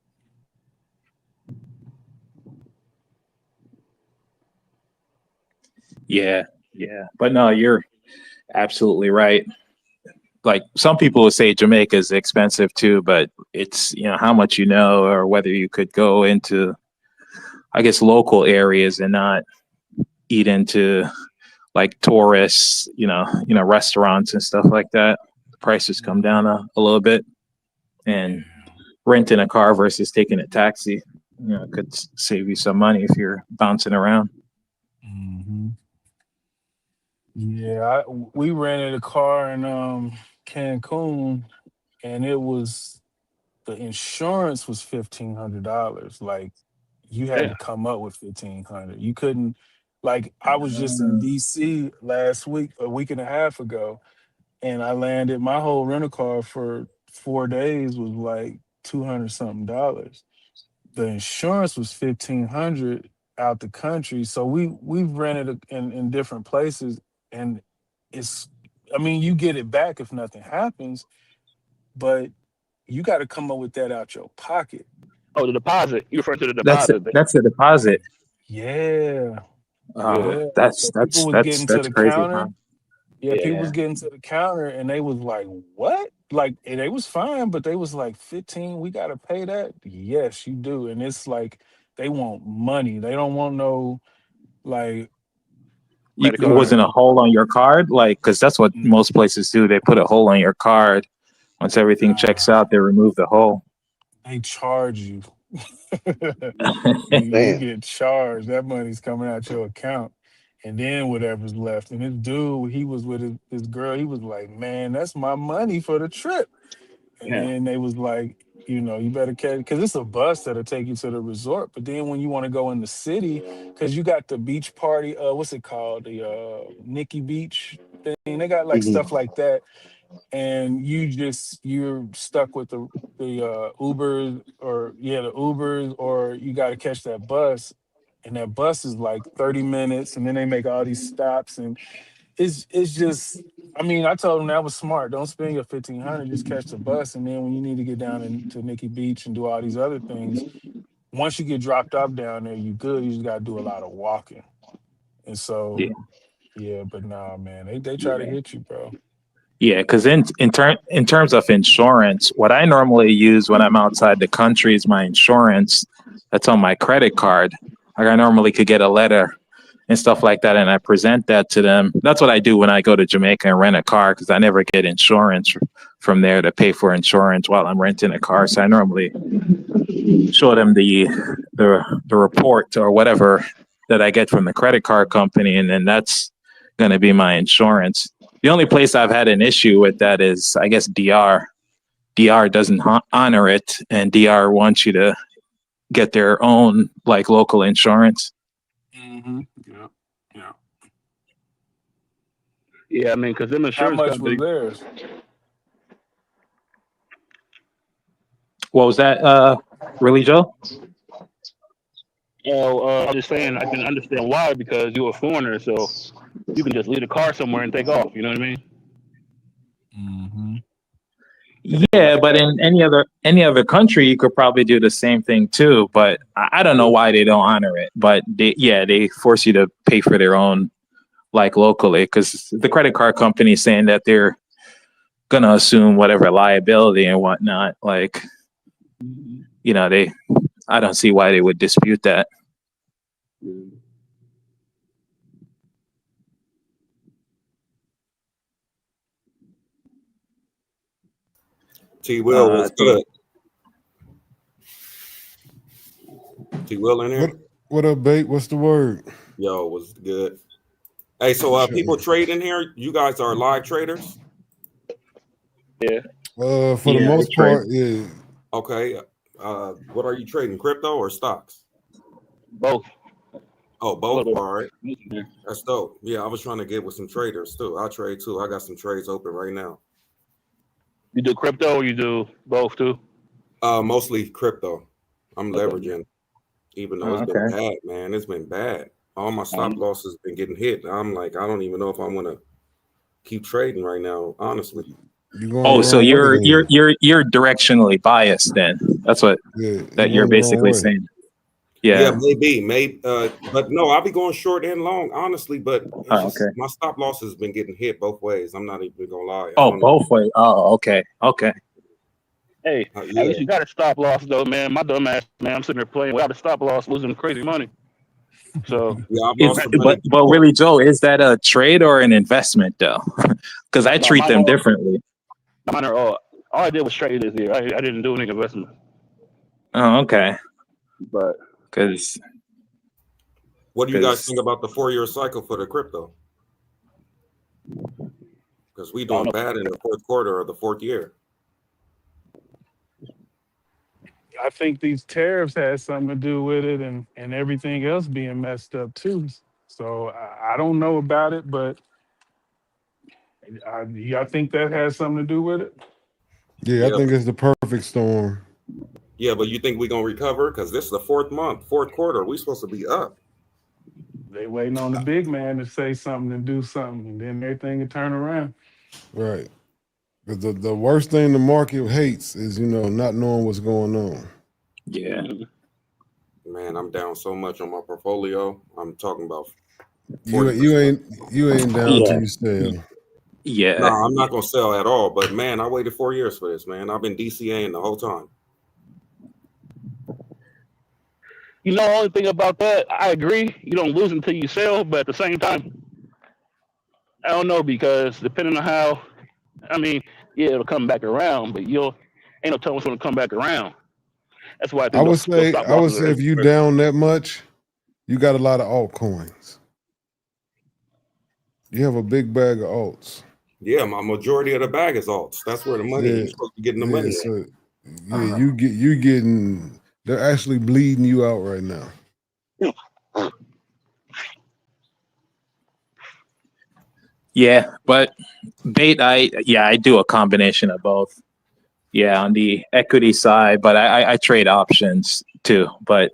Yeah, yeah. But no, you're absolutely right. Like some people would say Jamaica is expensive too, but it's, how much or whether you could go into, I guess, local areas and not eat into like tourists, restaurants and stuff like that. The prices come down a little bit, and renting a car versus taking a taxi, could save you some money if you're bouncing around. Hmm. Yeah, we rented a car in Cancun, and the insurance was $1,500. Like you had Yeah. to come up with 1,500. You couldn't. Like I was just in DC last week, a week and a half ago, and I landed. My whole rental car for 4 days was like $200 something. The insurance was 1,500 out the country. So we've rented in different places, and it's. I mean, you get it back if nothing happens, but you got to come up with that out your pocket. Oh, the deposit. You refer to the That's deposit. that's the deposit. Yeah, Yeah. yeah. That's So people that's was that's getting to that's the crazy, huh? counter. Yeah, people Yeah. was getting to the counter and they was like, "What?" Like, and they was fine, but they was like, 15, we gotta pay that? Yes, you do. And it's like they want money. They don't want no like Credit It card. wasn't a the hole on your card, like, because that's what n- most places do. They put a hole on your card. Once everything checks nah, out, they remove the hole. they charge you. You Damn. get charged. That money's coming out your account. And then whatever's left. And this dude, he was with his girl, he was like, "Man, that's my money for the trip." And Yeah. then they was like, you better catch, because it's a bus that'll take you to the resort. But then when you want to go in the city, because you got the beach party, what's it called? The Nikki Beach thing. They got like stuff Hmm. like that. And you're stuck with the Ubers, or yeah, the Ubers, or you got to catch that bus. And that bus is like 30 minutes, and then they make all these stops, and it's just. I mean, I told them that was smart. Don't spend your 1,500. Just catch the bus, and then when you need to get down to Nikki Beach and do all these other things, once you get dropped off down there, you good. You just got to do a lot of walking. And Yeah, so, yeah, but nah, man, they try to yeah, hit you, bro. yeah. Because in terms of insurance, what I normally use when I'm outside the country is my insurance that's on my credit card. Like I normally could get a letter and stuff like that, and I present that to them. That's what I do when I go to Jamaica and rent a car, because I never get insurance from there to pay for insurance while I'm renting a car. So I normally show them the report or whatever that I get from the credit card company, and then that's going to be my insurance. The only place I've had an issue with that is, I guess, DR. DR doesn't honor it, and DR wants you to get their own like local insurance. Mm-hmm. Yeah, yeah. Yeah, I mean, because them How insurance much was companies, theirs? What was that, really, Joe? I'm just saying, I can understand why, because you're a foreigner, so you can just leave the car somewhere and take off. You know what I mean? Mm-hmm. And then, Yeah, like, but in any other country, you could probably do the same thing too. But I don't know why they don't honor it. But they force you to pay for their own, like locally, because the credit card company is saying that they're gonna assume whatever liability and whatnot. Like, they I don't see why they would dispute that. T Will I was think good. T Will in What there? what up, bait? What's the word? Yo, was good. Hey, so people Chilling. trade in here. You guys are live traders? yeah, For the yeah, I most trade. part, yeah. Okay. What are you trading? Crypto or stocks? both. Oh, A both. little All right. bit. Yeah. That's dope. Yeah, I was trying to get with some traders too. I trade too. I got some trades open right now. You do crypto or you do both too? Mostly crypto. I'm Okay. leveraging, even though it's Oh, been okay. bad, man. It's been bad. All my stop Um, losses been getting hit. I'm like, I don't even know if I want to keep trading right now, honestly. You're going Oh, the so wrong way then. you're directionally biased then. That's what Yeah, that you're you're going the wrong basically way. saying. Yeah, Yeah. maybe, but no, I'll be going short and long, honestly. But it's Oh, just okay. my stop loss has been getting hit both ways. I'm not even gonna lie. I Oh, don't know. both ways. Oh, okay. Okay. Hey, at Yeah, least you got a stop loss though, man. My dumb ass, man, I'm sitting there playing without a stop loss, losing crazy money. So yeah, I've Is lost some money but before. really, Joe, is that a trade or an investment though? Because I no, treat them differently. mine are all I did was trade this year. I didn't do any investment. Oh, okay. But Because What do you guys think about the 4-year cycle for the crypto? Because we doing bad in the fourth quarter of the fourth year. I think these tariffs had something to do with it, and everything else being messed up too. So I don't know about it, but I think that has something to do with it. Yeah, I think it's the perfect storm. Yeah, but you think we're gonna recover? Because this is the fourth quarter. We supposed to be up. They waiting on the big man to say something and do something, and then everything will turn around. Right. Because the worst thing the market hates is, not knowing what's going on. Yeah. Man, I'm down so much on my portfolio. I'm talking about 40%. You ain't down till you sell. Yeah. No, I'm not gonna sell at all. But man, I waited 4 years for this, man. I've been DCAing the whole time. you know, the only thing about that, I agree. You don't lose until you sell, but at the same time, I don't know because depending on how, I mean, yeah, it'll come back around, but ain't no telling what's going to come back around. That's why I think those stop I would losses say if you down that much, you got a lot of altcoins. You have a big bag of alts. Yeah, my majority of the bag is alts. That's where the money you're supposed to be getting the money. So you getting. They're actually bleeding you out right now. Yeah, but bait, I do a combination of both. Yeah, on the equity side, but I trade options too. But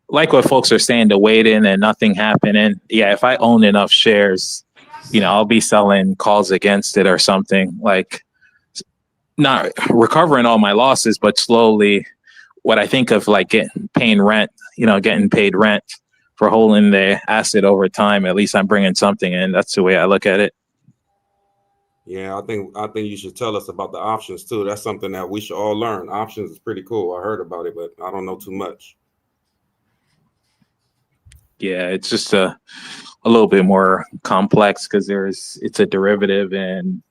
like what folks are saying, the wait in and nothing happening. Yeah, if I own enough shares, I'll be selling calls against it or something, like not recovering all my losses, but slowly what I think of like paying rent, getting paid rent for holding the asset over time. At least I'm bringing something in. That's the way I look at it. Yeah, I think you should tell us about the options too. That's something that we should all learn. Options is pretty cool. I heard about it, but I don't know too much. Yeah, it's just a little bit more complex because it's a derivative and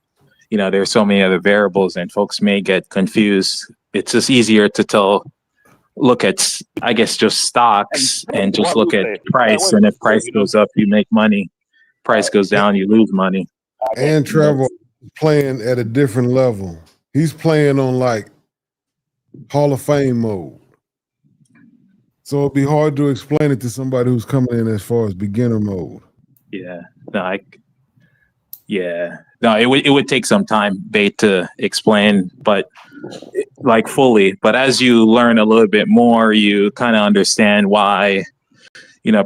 there's so many other variables and folks may get confused. It's just easier to look at, I guess, just stocks and just look at price. And if price goes up, you make money. Price goes down, you lose money. And Trevor playing at a different level. He's playing on like Hall of Fame mode. So it'd be hard to explain it to somebody who's coming in as far as beginner mode. Yeah. No, it would take some time, Bait, to explain, but like fully. But as you learn a little bit more, you kind of understand why,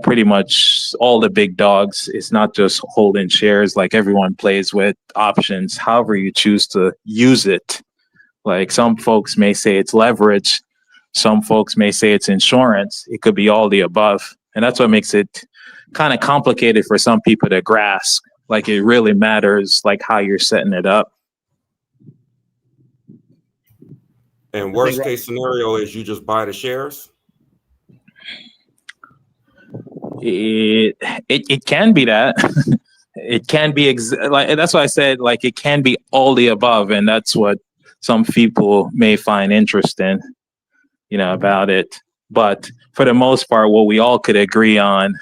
pretty much all the big dogs, it's not just holding shares. Like everyone plays with options, however you choose to use it. Like some folks may say it's leverage. Some folks may say it's insurance. It could be all the above. And that's what makes it kind of complicated for some people to grasp. Like it really matters like how you're setting it up. And worst case scenario is you just buy the shares? It can be that. It can be like that's why I said like it can be all the above, and that's what some people may find interesting, about it. But for the most part, what we all could agree on,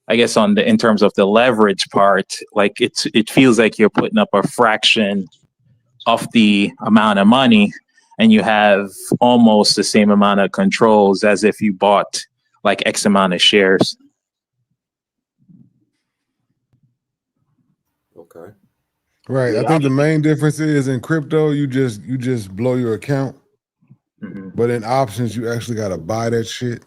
I guess, in terms of the leverage part, like it feels like you're putting up a fraction of the amount of money, and you have almost the same amount of controls as if you bought like X amount of shares. Okay. Right. I think the main difference is in crypto, you just blow your account. Mm-hmm. But in options, you actually got to buy that shit.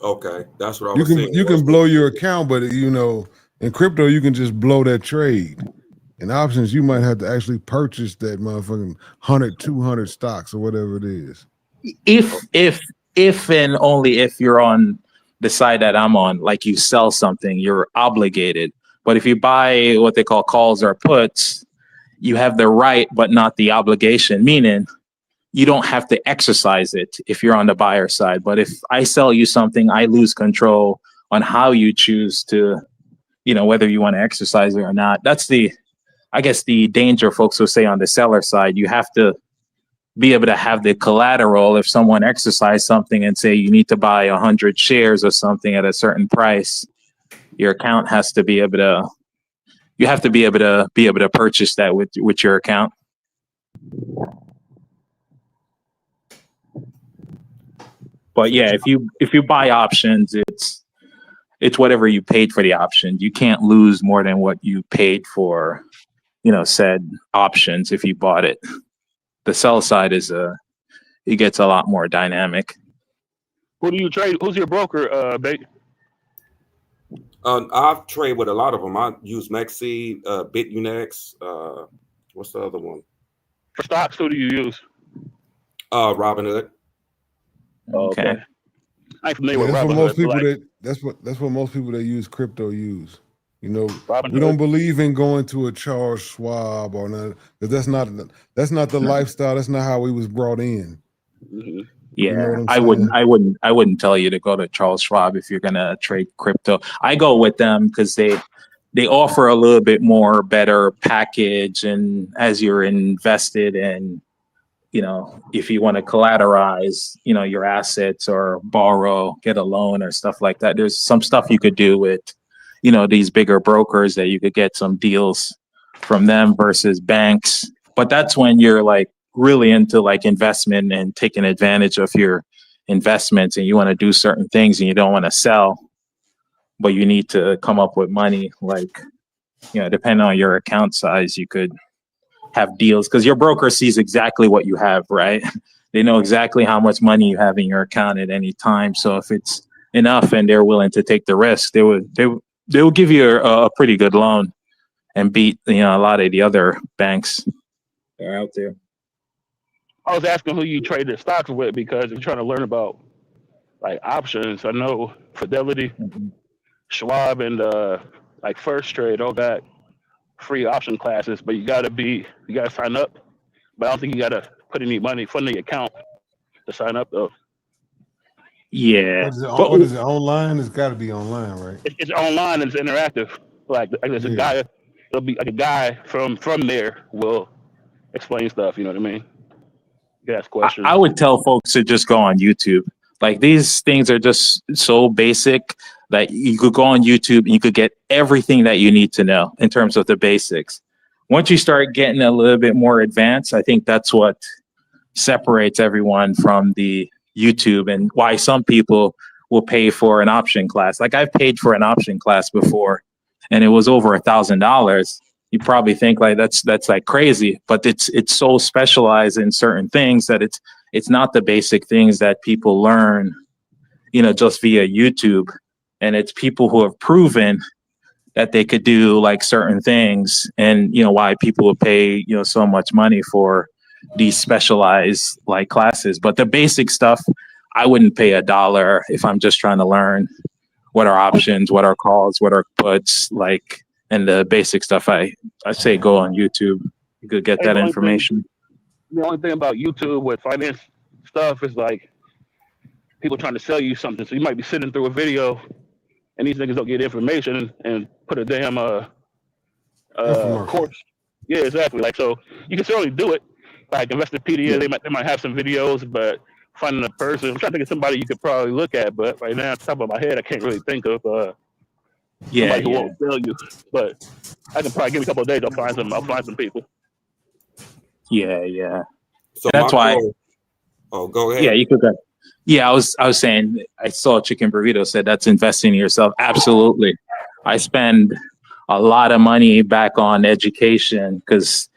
Okay, that's what I was saying. You can blow your account, but in crypto, you can just blow that trade. In options, you might have to actually purchase that motherfucking 100, 200 stocks or whatever it is. If and only if you're on the side that I'm on, like you sell something, you're obligated. But if you buy what they call calls or puts, you have the right but not the obligation, meaning you don't have to exercise it if you're on the buyer side. But if I sell you something, I lose control on how you choose to, whether you want to exercise it or not. That's I guess the danger folks will say on the seller side. You have to be able to have the collateral. If someone exercise something and say you need to buy 100 shares or something at a certain price, your account has to be able to, you have to be able to purchase that with your account. But yeah, if you buy options, it's whatever you paid for the option. You can't lose more than what you paid for, said options if you bought it. The sell side it gets a lot more dynamic. Who do you trade? Who's your broker, Bate? I've traded with a lot of them. I use Maxi, BitUnex. What's the other one? For stocks, who do you use? Robinhood. Okay. I ain't familiar with That's what Robinhood. most people that's what most people that use crypto use. Robinhood. We don't believe in going to a Charles Schwab or not, because that's not the lifestyle. That's not how we was brought in. Mm-hmm. Yeah, I wouldn't tell you to go to Charles Schwab if you're gonna trade crypto. I go with them because they offer a little bit more better package, and as you're invested in, if you want to collateralize, your assets or borrow, get a loan or stuff like that. There's some stuff you could do with, these bigger brokers that you could get some deals from them versus banks. But that's when you're like really into like investment and taking advantage of your investments, and you want to do certain things and you don't want to sell, but you need to come up with money. Like, depending on your account size, you could have deals because your broker sees exactly what you have, right? They know exactly how much money you have in your account at any time. So if it's enough and they're willing to take the risk, they will give you a pretty good loan and beat a lot of the other banks that are out there. I was asking who you traded stocks with because if you're trying to learn about like options, I know Fidelity, Schwab, and like First Trade all got free option classes, but you gotta sign up. But I don't think you gotta put any money from the account to sign up though. Yeah. What is it online? It's got to be online, right? It's online and it's interactive. Like there's a guy. It'll be like a guy from there will explain stuff. You know what I mean? You can ask questions. I would tell folks to just go on YouTube. Like these things are just so basic that you could go on YouTube and you could get everything that you need to know in terms of the basics. Once you start getting a little bit more advanced, I think that's what separates everyone from the YouTube and why some people will pay for an option class. Like I've paid for an option class before and it was over $1,000. You probably think like that's like crazy, but it's so specialized in certain things that it's not the basic things that people learn, just via YouTube. And it's people who have proven that they could do like certain things, and why people would pay so much money for these specialized like classes. But the basic stuff, I wouldn't pay $1 if I'm just trying to learn what are options, what are calls, what are puts, like, and the basic stuff. I say go on YouTube. You could get that information. The only thing about YouTube with finance stuff is like people trying to sell you something. So you might be sitting through a video and these niggas don't get information and put a damn course. Yeah, exactly. Like, so you can certainly do it. Like Investopedia, they might have some videos, but finding a person, I'm trying to think of somebody you could probably look at, but right now, off the top of my head, I can't really think of somebody who won't sell you. But I can probably give me a couple of days. I'll find some people. Yeah. So that's why. Oh, go ahead. Yeah, you could go. Yeah, I was saying, I saw Chicken Burrito said that's investing in yourself. Absolutely. I spend a lot of money back on education because,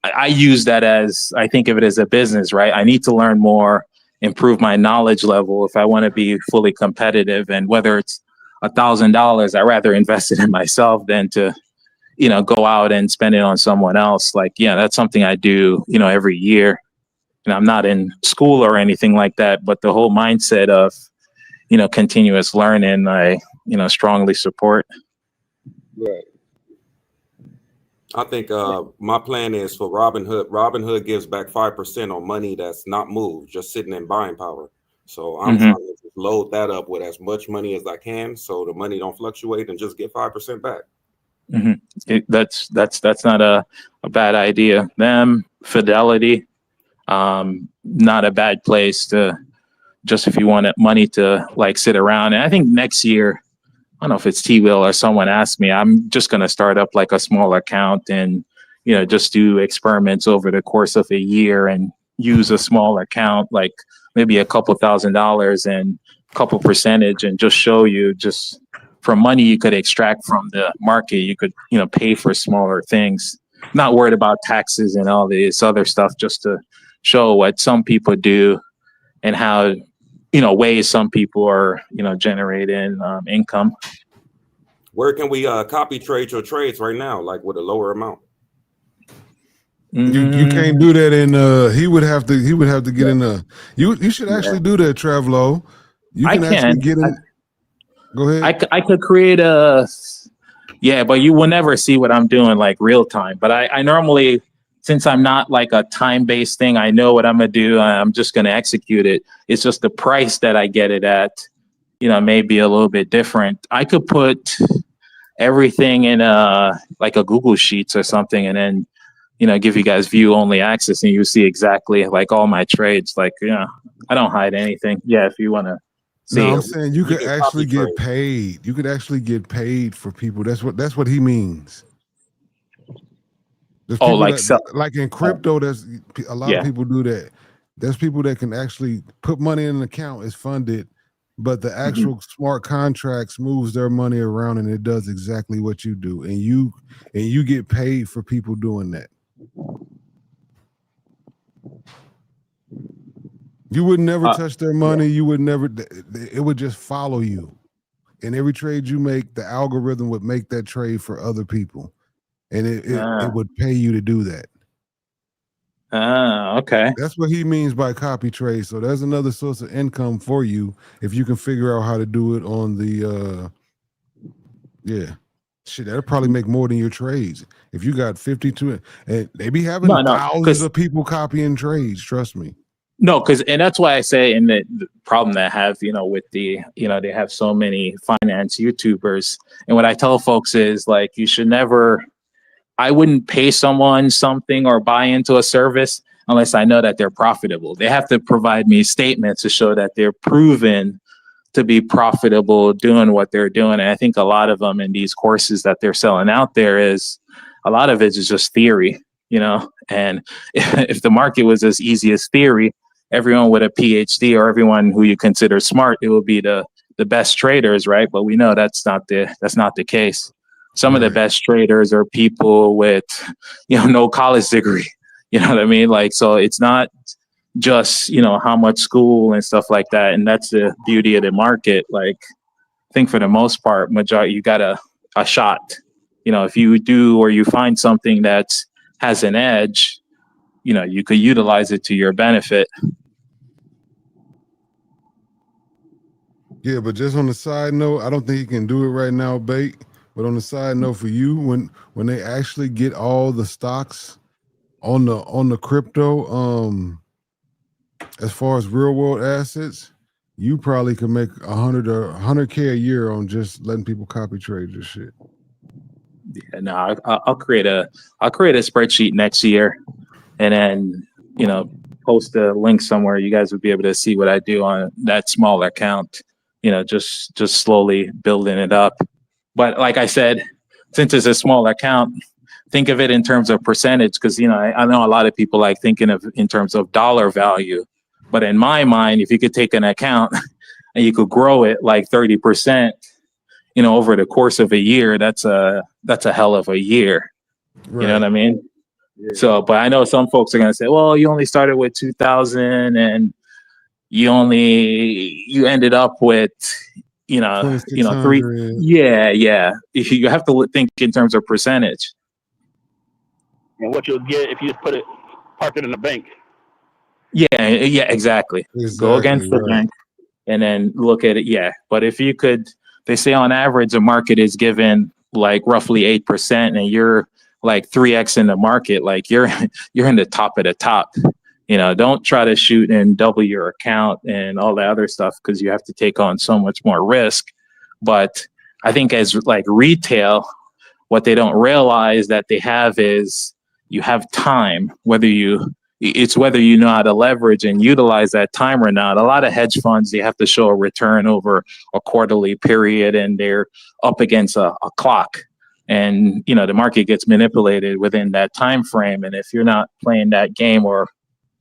I use that as, I think of it as a business, right? I need to learn more, improve my knowledge level if I want to be fully competitive. And whether it's $1,000, I'd rather invest it in myself than to, go out and spend it on someone else. Like, yeah, that's something I do, every year. And I'm not in school or anything like that, but the whole mindset of, continuous learning, I, strongly support. Right. I think my plan is for Robinhood. Robinhood gives back 5% on money that's not moved, just sitting in buying power. So I'm trying to just load that up with as much money as I can, so the money don't fluctuate and just get 5% back. That's not a bad idea. Them, Fidelity, not a bad place to just if you want money to like sit around. And I think next year, I don't know if it's T-Will or someone asked me, I'm just going to start up like a small account and, just do experiments over the course of a year and use a small account, like maybe a couple $1,000s and a couple percentage, and just show you just from money you could extract from the market, you could, pay for smaller things, not worried about taxes and all this other stuff, just to show what some people do and how, ways some people are, generating income. Where can we copy trade your trades right now, like with a lower amount? You can't do that in he would have to get in you should actually do that, Travlo. You can actually get in. Go ahead. I could create but you will never see what I'm doing like real time. But I normally, since I'm not like a time-based thing, I know what I'm gonna do. I'm just gonna execute it. It's just the price that I get it at, may be a little bit different. I could put everything in like a Google Sheets or something, and then give you guys view-only access, and you see exactly like all my trades. Like, I don't hide anything. Yeah, if you want to see. No, I'm saying you could actually get paid. You could actually get paid for people. That's what he means. Like in crypto, there's a lot of people do that. There's people that can actually put money in an account, is funded, but the actual smart contracts moves their money around and it does exactly what you do, and you get paid for people doing that. You would never touch their money. You would never. It would just follow you. In every trade you make, the algorithm would make that trade for other people, and it would pay you to do that. Okay. That's what he means by copy trade. So there's another source of income for you if you can figure out how to do it on the shit. That'll probably make more than your trades. If you got 52, and they be having thousands of people copying trades, trust me. No, and that's why I say, and the problem that I have, with the, they have so many finance YouTubers. And what I tell folks is like, you should never, I wouldn't pay someone something or buy into a service unless I know that they're profitable. They have to provide me statements to show that they're proven to be profitable doing what they're doing. And I think a lot of them in these courses that they're selling out there is, a lot of it is just theory, and if the market was as easy as theory, everyone with a PhD or everyone who you consider smart, it would be the best traders, right? But we know that's not the case. Some of the best traders are people with, no college degree. You know what I mean? Like, so it's not just, how much school and stuff like that. And that's the beauty of the market. Like, I think for the most part, majority, you got a shot. If you do, or you find something that has an edge, you could utilize it to your benefit. Yeah, but just on the side note, I don't think you can do it right now, Bait. But on the side note for you, when they actually get all the stocks on the crypto, as far as real world assets, you probably could make $100K a year on just letting people copy trade your shit. Yeah, no, I'll create a spreadsheet next year, and then post a link somewhere. You guys would be able to see what I do on that small account. Just slowly building it up. But like I said, since it's a small account, think of it in terms of percentage, because I know a lot of people like thinking of in terms of dollar value. But in my mind, if you could take an account and you could grow it like 30%, over the course of a year, that's a hell of a year. Right. You know what I mean? Yeah. So, but I know some folks are going to say, well, you only started with 2,000 and you ended up with, three. 2,600. Yeah. You have to think in terms of percentage. And what you'll get if you just park it in the bank. Yeah, exactly. Go against the bank and then look at it. Yeah. But if you could, they say on average, the market is given like roughly 8% and you're like 3x in the market, like you're in the top of the top. Don't try to shoot and double your account and all that other stuff because you have to take on so much more risk. But I think as like retail, what they don't realize that they have is you have time, whether you know how to leverage and utilize that time or not. A lot of hedge funds, they have to show a return over a quarterly period and they're up against a clock. And, the market gets manipulated within that time frame. And if you're not playing that game or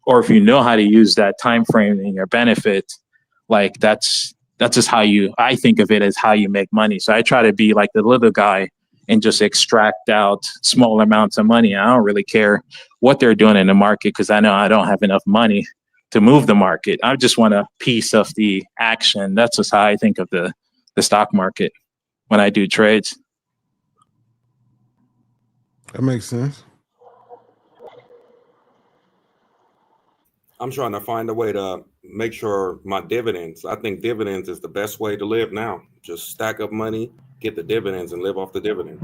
if you know how to use that time frame in your benefit, like that's just I think of it as how you make money. So I try to be like the little guy and just extract out small amounts of money. I don't really care what they're doing in the market because I know I don't have enough money to move the market. I just want a piece of the action. That's just how I think of the stock market when I do trades. That makes sense. I'm trying to find a way to make sure my dividends. I think dividends is the best way to live now. Just stack up money, get the dividends, and live off the dividends.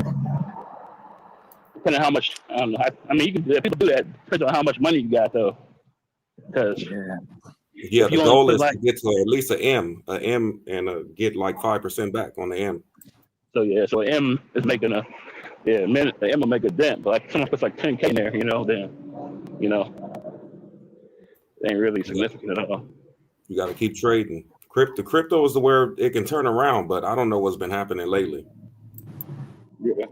Depending on how much, you can people do that. Depends on how much money you got, though. Because the goal is to get to at least an M, and get like 5% back on the M. So M is making the M will make a dent. But like someone puts like 10K in there, then it ain't really significant at all. You got to keep trading. Crypto is where it can turn around, but I don't know what's been happening lately. Yeah.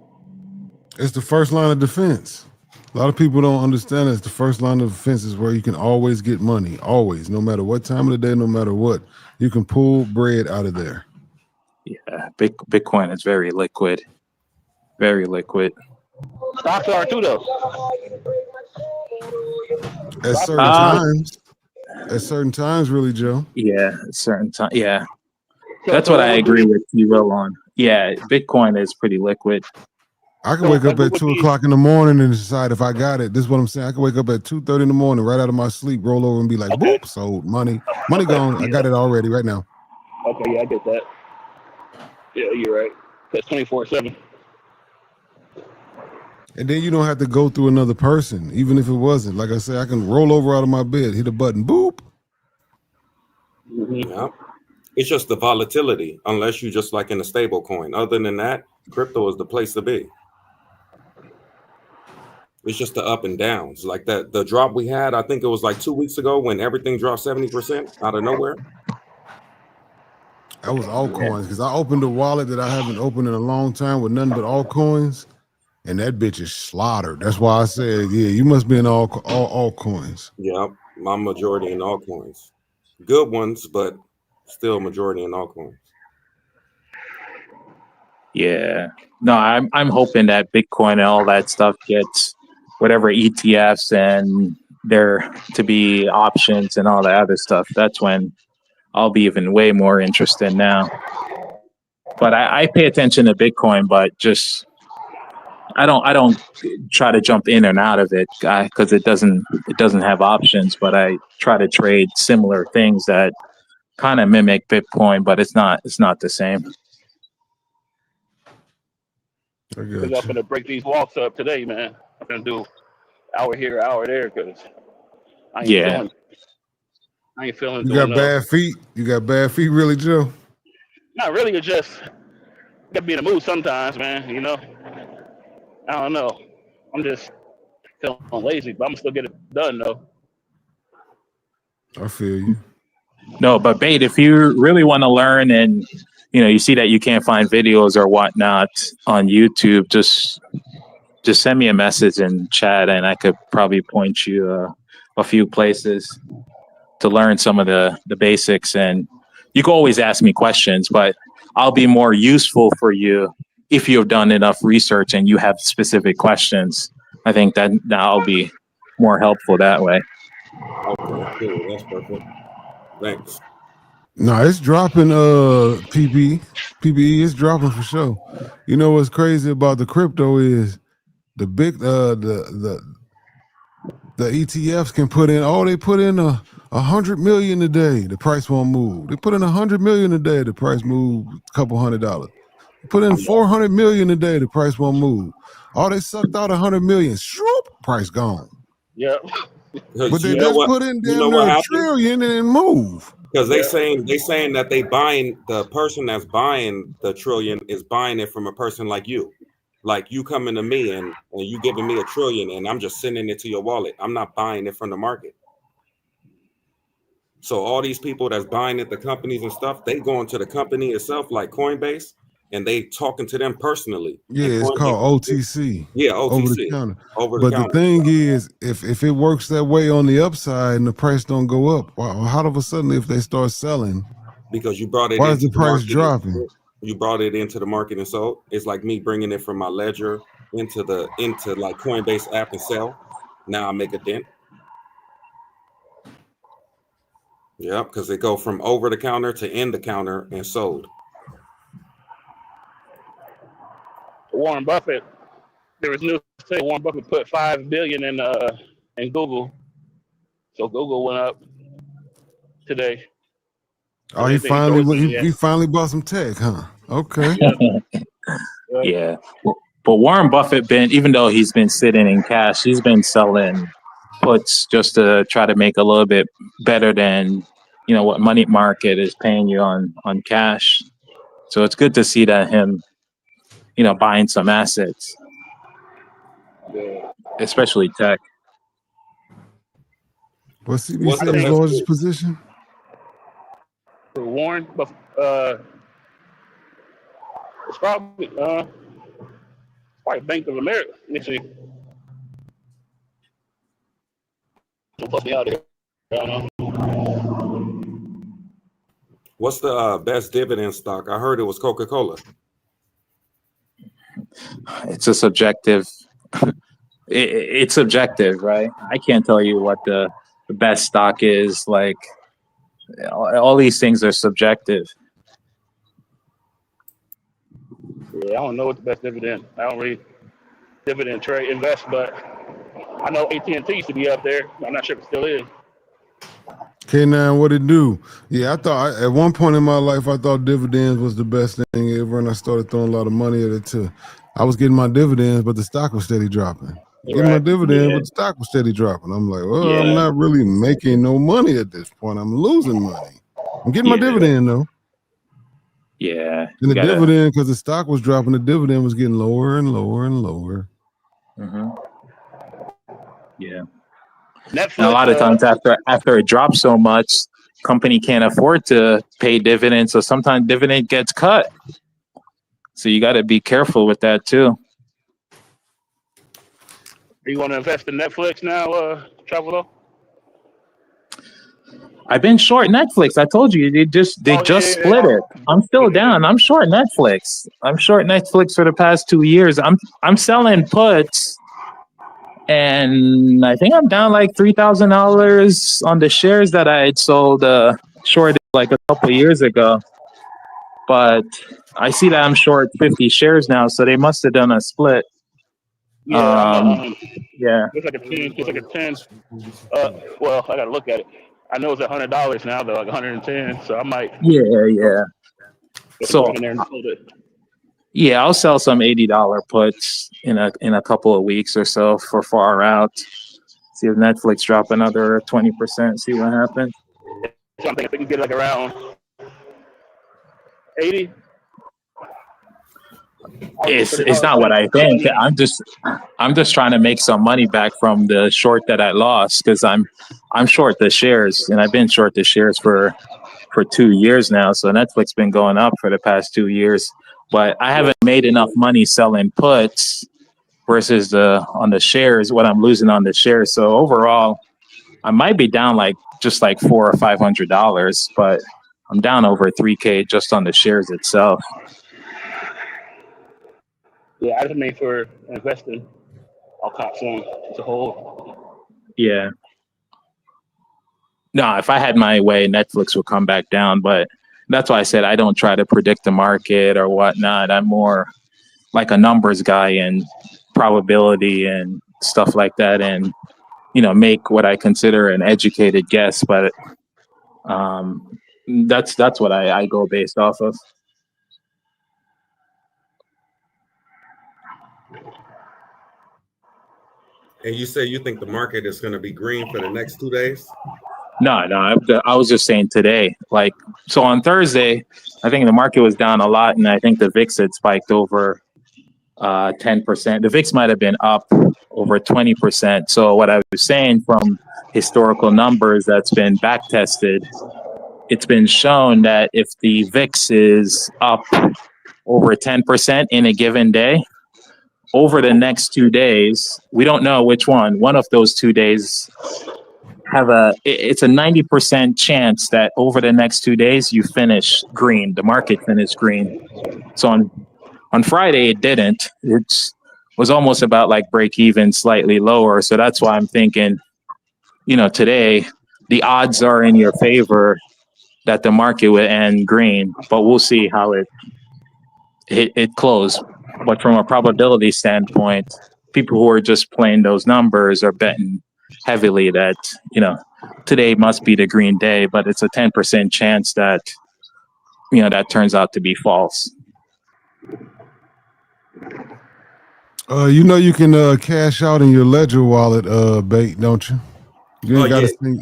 It's the first line of defense. A lot of people don't understand it's the first line of defense is where you can always get money, always, no matter what time of the day, no matter what. You can pull bread out of there. Yeah, Bitcoin is very liquid. Very liquid. Stocks are too, though. At certain times. At certain times, really, Joe. Yeah, at certain time. Yeah. That's what I agree with you, Will, on. Yeah, Bitcoin is pretty liquid. I can wake up at 2 o'clock in the morning and decide if I got it. This is what I'm saying. I can wake up at 2:30 in the morning, right out of my sleep, roll over and be like, boop, sold money. Money gone. I got it already right now. Okay, yeah, I get that. Yeah, you're right. That's 24/7. And then you don't have to go through another person, even if it wasn't. Like I said, I can roll over out of my bed, hit a button, boop. Yeah. It's just the volatility, unless you just like in a stable coin. Other than that, crypto is the place to be. It's just the up and downs. Like the drop we had, I think it was like 2 weeks ago when everything dropped 70% out of nowhere. That was altcoins because I opened a wallet that I haven't opened in a long time with nothing but altcoins, and that bitch is slaughtered. That's why I said, yeah, you must be in all altcoins. Yeah, my majority in altcoins. Good ones, but still majority in altcoins. Yeah. No, I'm hoping that Bitcoin and all that stuff gets whatever ETFs and there to be options and all that other stuff. That's when I'll be even way more interested now. But I pay attention to Bitcoin, but just I don't try to jump in and out of it because it doesn't have options. But I try to trade similar things that kind of mimic Bitcoin, but it's not the same. I'm gonna break these walks up today, man. I'm gonna do hour here, hour there, because I ain't feeling. You got bad feet. You got bad feet, really, Joe? Not really. It's just gotta be in the mood sometimes, man. I don't know. I'm just feeling lazy, but I'm gonna still get it done, though. I feel you. No, but Bait, if you really want to learn and you see that you can't find videos or whatnot on YouTube, just send me a message in chat and I could probably point you a few places to learn some of the basics. And you can always ask me questions, but I'll be more useful for you if you've done enough research and you have specific questions. I think that'll be more helpful that way. Okay, cool. That's perfect. Thanks. No, it's dropping. PPE is dropping for sure. You know what's crazy about the crypto is the big the ETFs can put in. Oh, they put in 100 million a day. The price won't move. They put in 100 million a day. The price move a couple $100. They put in 400 million a day. The price won't move. Oh, they sucked out 100 million. Shroop, price gone. Yeah. But they You know just what? put in You damn know near what a happened? trillion and move. Because they saying that they buying, the person that's buying the trillion is buying it from a person like you. Like you coming to me and you giving me a trillion and I'm just sending it to your wallet. I'm not buying it from the market. So all these people that's buying it, the companies and stuff, they going to the company itself like Coinbase and they talking to them personally. Yeah, And it's Coinbase, called OTC. yeah, Over the OTC, counter. over the But the counter. thing is, if it works that way on the upside and the price don't go up, how all of a sudden if they start selling, Because you brought it why is into the the price market. dropping? You brought it into the market and sold. It's like me bringing it from my ledger into like Coinbase app and sell. Now I make a dent. Yeah, because they go from over the counter to in the counter and sold. Warren Buffett. There was news saying Warren Buffett put $5 billion in Google, so Google went up today. Oh, They he think he throws finally money at. he finally bought some tech, huh? Okay. Yeah. But Warren Buffett been, even though he's been sitting in cash, he's been selling puts just to try to make a little bit better than, you know, what money market is paying you on cash. So it's good to see that him, you know, buying some assets, especially tech. What's CB What's say the his best? largest position? For Warren Buffett, it's probably Bank of America. Let me see. Don't put me out here. I don't know. What's the best dividend stock? I heard it was Coca-Cola. It's a subjective. It's subjective, right? I can't tell you what the best stock is. Like all these things are subjective. Yeah, I don't know what the best dividend. I don't really dividend trade invest, but I know AT&T used to be up there. I'm not sure if it still is. K9, what it do? Yeah, I thought at one point in my life I thought dividends was the best thing ever, and I started throwing a lot of money at it too. I was getting my dividends, but the stock was steady dropping. Getting my Right. dividends, Yeah. but the stock was steady dropping. I'm like, well, I'm Yeah. not really making no money at this point. I'm losing money. I'm getting my Yeah. dividend though. Yeah. And You the gotta. dividend, because the stock was dropping, the dividend was getting lower and lower and lower. Mm-hmm. Yeah. Netflix. And a lot of times after it drops so much, company can't afford to pay dividends, so sometimes dividend gets cut. So you got to be careful with that too. Are you going to invest in Netflix now, Travel? I've been short Netflix. I told you they just split it. I'm still down. I'm short Netflix. I'm short Netflix for the past 2 years. I'm selling puts, and I think I'm down like $3,000 on the shares that I had sold short like a couple of years ago. But I see that I'm short 50 shares now, so they must have done a split. Yeah, yeah. It's like a 10. It's like a 10. Well, I gotta look at it. I know it's $100 now, though, like 110. So I might. Yeah. So in there and hold it. Yeah, I'll sell some $80 puts in a couple of weeks or so for far out. See if Netflix drop another 20%. See what happens. So I'm thinking we can get like around 80. It's not what I think. I'm just trying to make some money back from the short that I lost because I'm short the shares, and I've been short the shares for 2 years now. So Netflix been going up for the past 2 years, but I haven't made enough money selling puts versus on the shares, what I'm losing on the shares. So overall, I might be down like just like $400 or $500, but I'm down over $3,000 just on the shares itself. Yeah, I just made for investing. I'll cop some as a whole. Yeah. No, if I had my way, Netflix would come back down. But that's why I said I don't try to predict the market or whatnot. I'm more like a numbers guy and probability and stuff like that, and make what I consider an educated guess. But that's what I go based off of. And you say you think the market is going to be green for the next 2 days? No, I was just saying today. Like, so on Thursday, I think the market was down a lot, and I think the VIX had spiked over 10%. The VIX might have been up over 20%. So what I was saying, from historical numbers that's been back tested, it's been shown that if the VIX is up over 10% in a given day, over the next 2 days, we don't know which one of those 2 days it's a 90% chance that over the next 2 days you finish green, the market finished green. So on Friday it didn't. It was almost about like break even, slightly lower. So that's why I'm thinking, today the odds are in your favor that the market will end green, but we'll see how it closed. But from a probability standpoint, people who are just playing those numbers are betting heavily that, today must be the green day, but it's a 10% chance that, that turns out to be false. You can cash out in your Ledger wallet, Bait, don't you? You ain't got to think.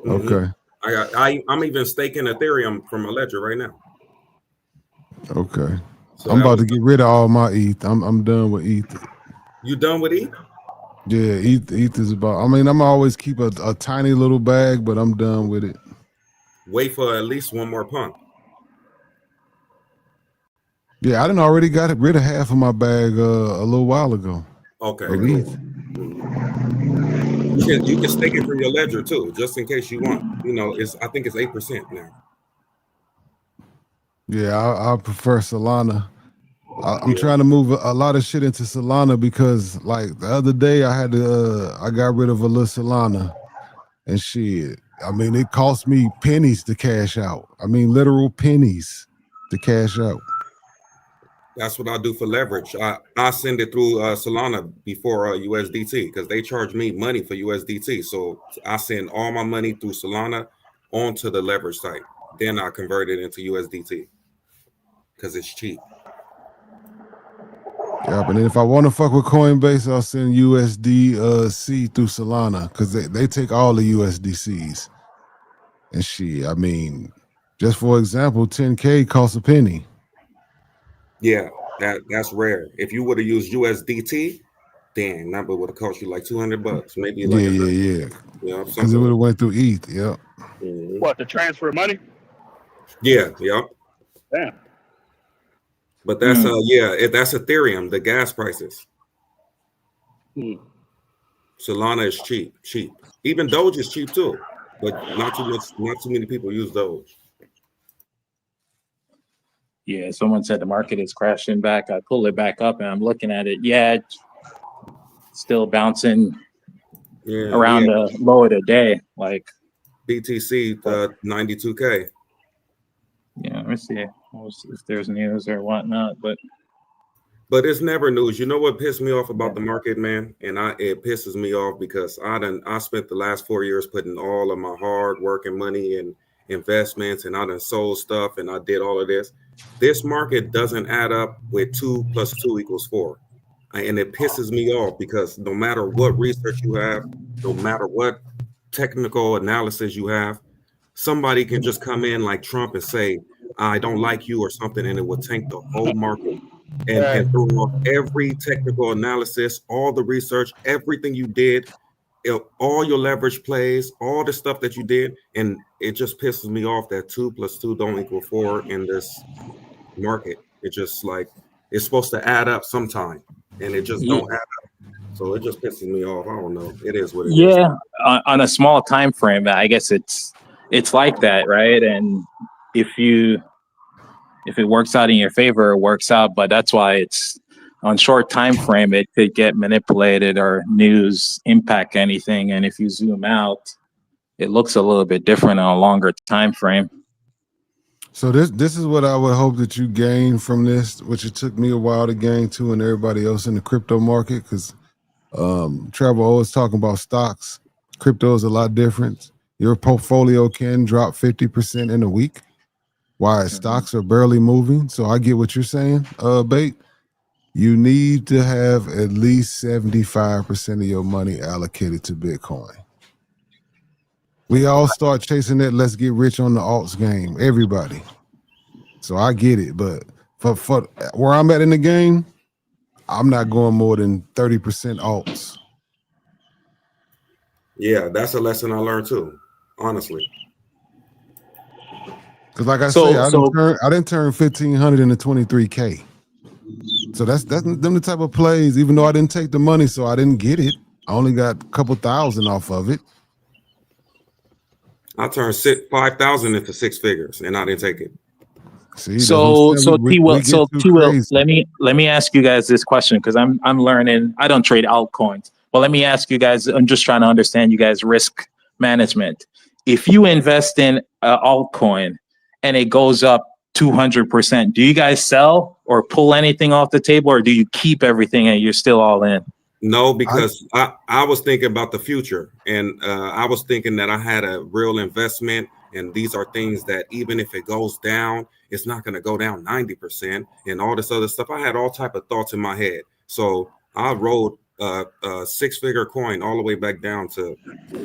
Mm-hmm. Okay. I'm even staking Ethereum from a Ledger right now. Okay. So I'm about to get rid of all my ETH. I'm done with ETH. You done with ETH? Yeah, ETH is about. I mean, I'm always keep a tiny little bag, but I'm done with it. Wait for at least one more pump. Yeah, I done already got rid of half of my bag a little while ago. Okay. Of Cool. ETH. You can stake it from your Ledger too, just in case you want. I think it's 8% now. Yeah, I prefer Solana. I'm trying to move a lot of shit into Solana because, like, the other day I got rid of a little Solana, and shit. I mean, it cost me pennies to cash out. I mean, literal pennies to cash out. That's what I do for leverage. I send it through Solana before USDT because they charge me money for USDT. So I send all my money through Solana onto the leverage site. Then I convert it into USDT because it's cheap. Yeah, but then if I want to fuck with Coinbase, I'll send USDC through Solana because they take all the USDCs. And shit, I mean, just for example, 10K costs a penny. Yeah, that's rare. If you would have used USDT, damn, that would have cost you like $200, maybe like yeah. Because it would have went through ETH. Yeah. Mm-hmm. What, to transfer money? Yeah. Damn. But that's that's Ethereum, the gas prices. Solana is cheap. Even Doge is cheap too, but not too many people use Doge. Yeah, someone said the market is crashing back. I pull it back up and I'm looking at it. Yeah, it's still bouncing around the low of the day. Like BTC 92K. Yeah, let me see if there's news or whatnot. But it's never news. You know what pissed me off about the market, man? And it pisses me off because I spent the last 4 years putting all of my hard work and money and investments, and I done sold stuff and I did all of this. This market doesn't add up with 2 + 2 = 4. And it pisses me off because no matter what research you have, no matter what technical analysis you have, somebody can just come in like Trump and say, I don't like you or something, and it will tank the whole market and throw off every technical analysis, all the research, everything you did, all your leverage plays, all the stuff that you did. And it just pisses me off that 2 + 2 don't = 4 in this market. It's just like, it's supposed to add up sometime, and it just don't add up. So it just pisses me off. I don't know. It is what it is. Yeah, on a small time frame, I guess it's like that, right? And if it works out in your favor, it works out. But that's why it's on short time frame. It could get manipulated or news impact anything. And if you zoom out, it looks a little bit different on a longer time frame. So this is what I would hope that you gain from this, which it took me a while to gain too, and everybody else in the crypto market, because Trevor always talking about stocks. Crypto is a lot different. Your portfolio can drop 50% in a week, while stocks are barely moving. So I get what you're saying, Bait. You need to have at least 75% of your money allocated to Bitcoin. We all start chasing that let's get rich on the alts game, everybody. So I get it, but for where I'm at in the game, I'm not going more than 30% alts. Yeah, that's a lesson I learned too, honestly. Because like I say, I didn't turn 1,500 into 23K. So that's them the type of plays, even though I didn't take the money, so I didn't get it. I only got a couple thousand off of it. I turned 5,000 into 6 figures, and I didn't take it. See, So T-Will, let me ask you guys this question, because I'm learning. I don't trade altcoins, but let me ask you guys. I'm just trying to understand you guys' risk management. If you invest in an altcoin and it goes up 200%, do you guys sell or pull anything off the table, or do you keep everything and you're still all in? No, because I was thinking about the future, and I was thinking that I had a real investment, and these are things that even if it goes down, it's not going to go down 90% and all this other stuff. I had all type of thoughts in my head. So I rode a 6-figure coin all the way back down to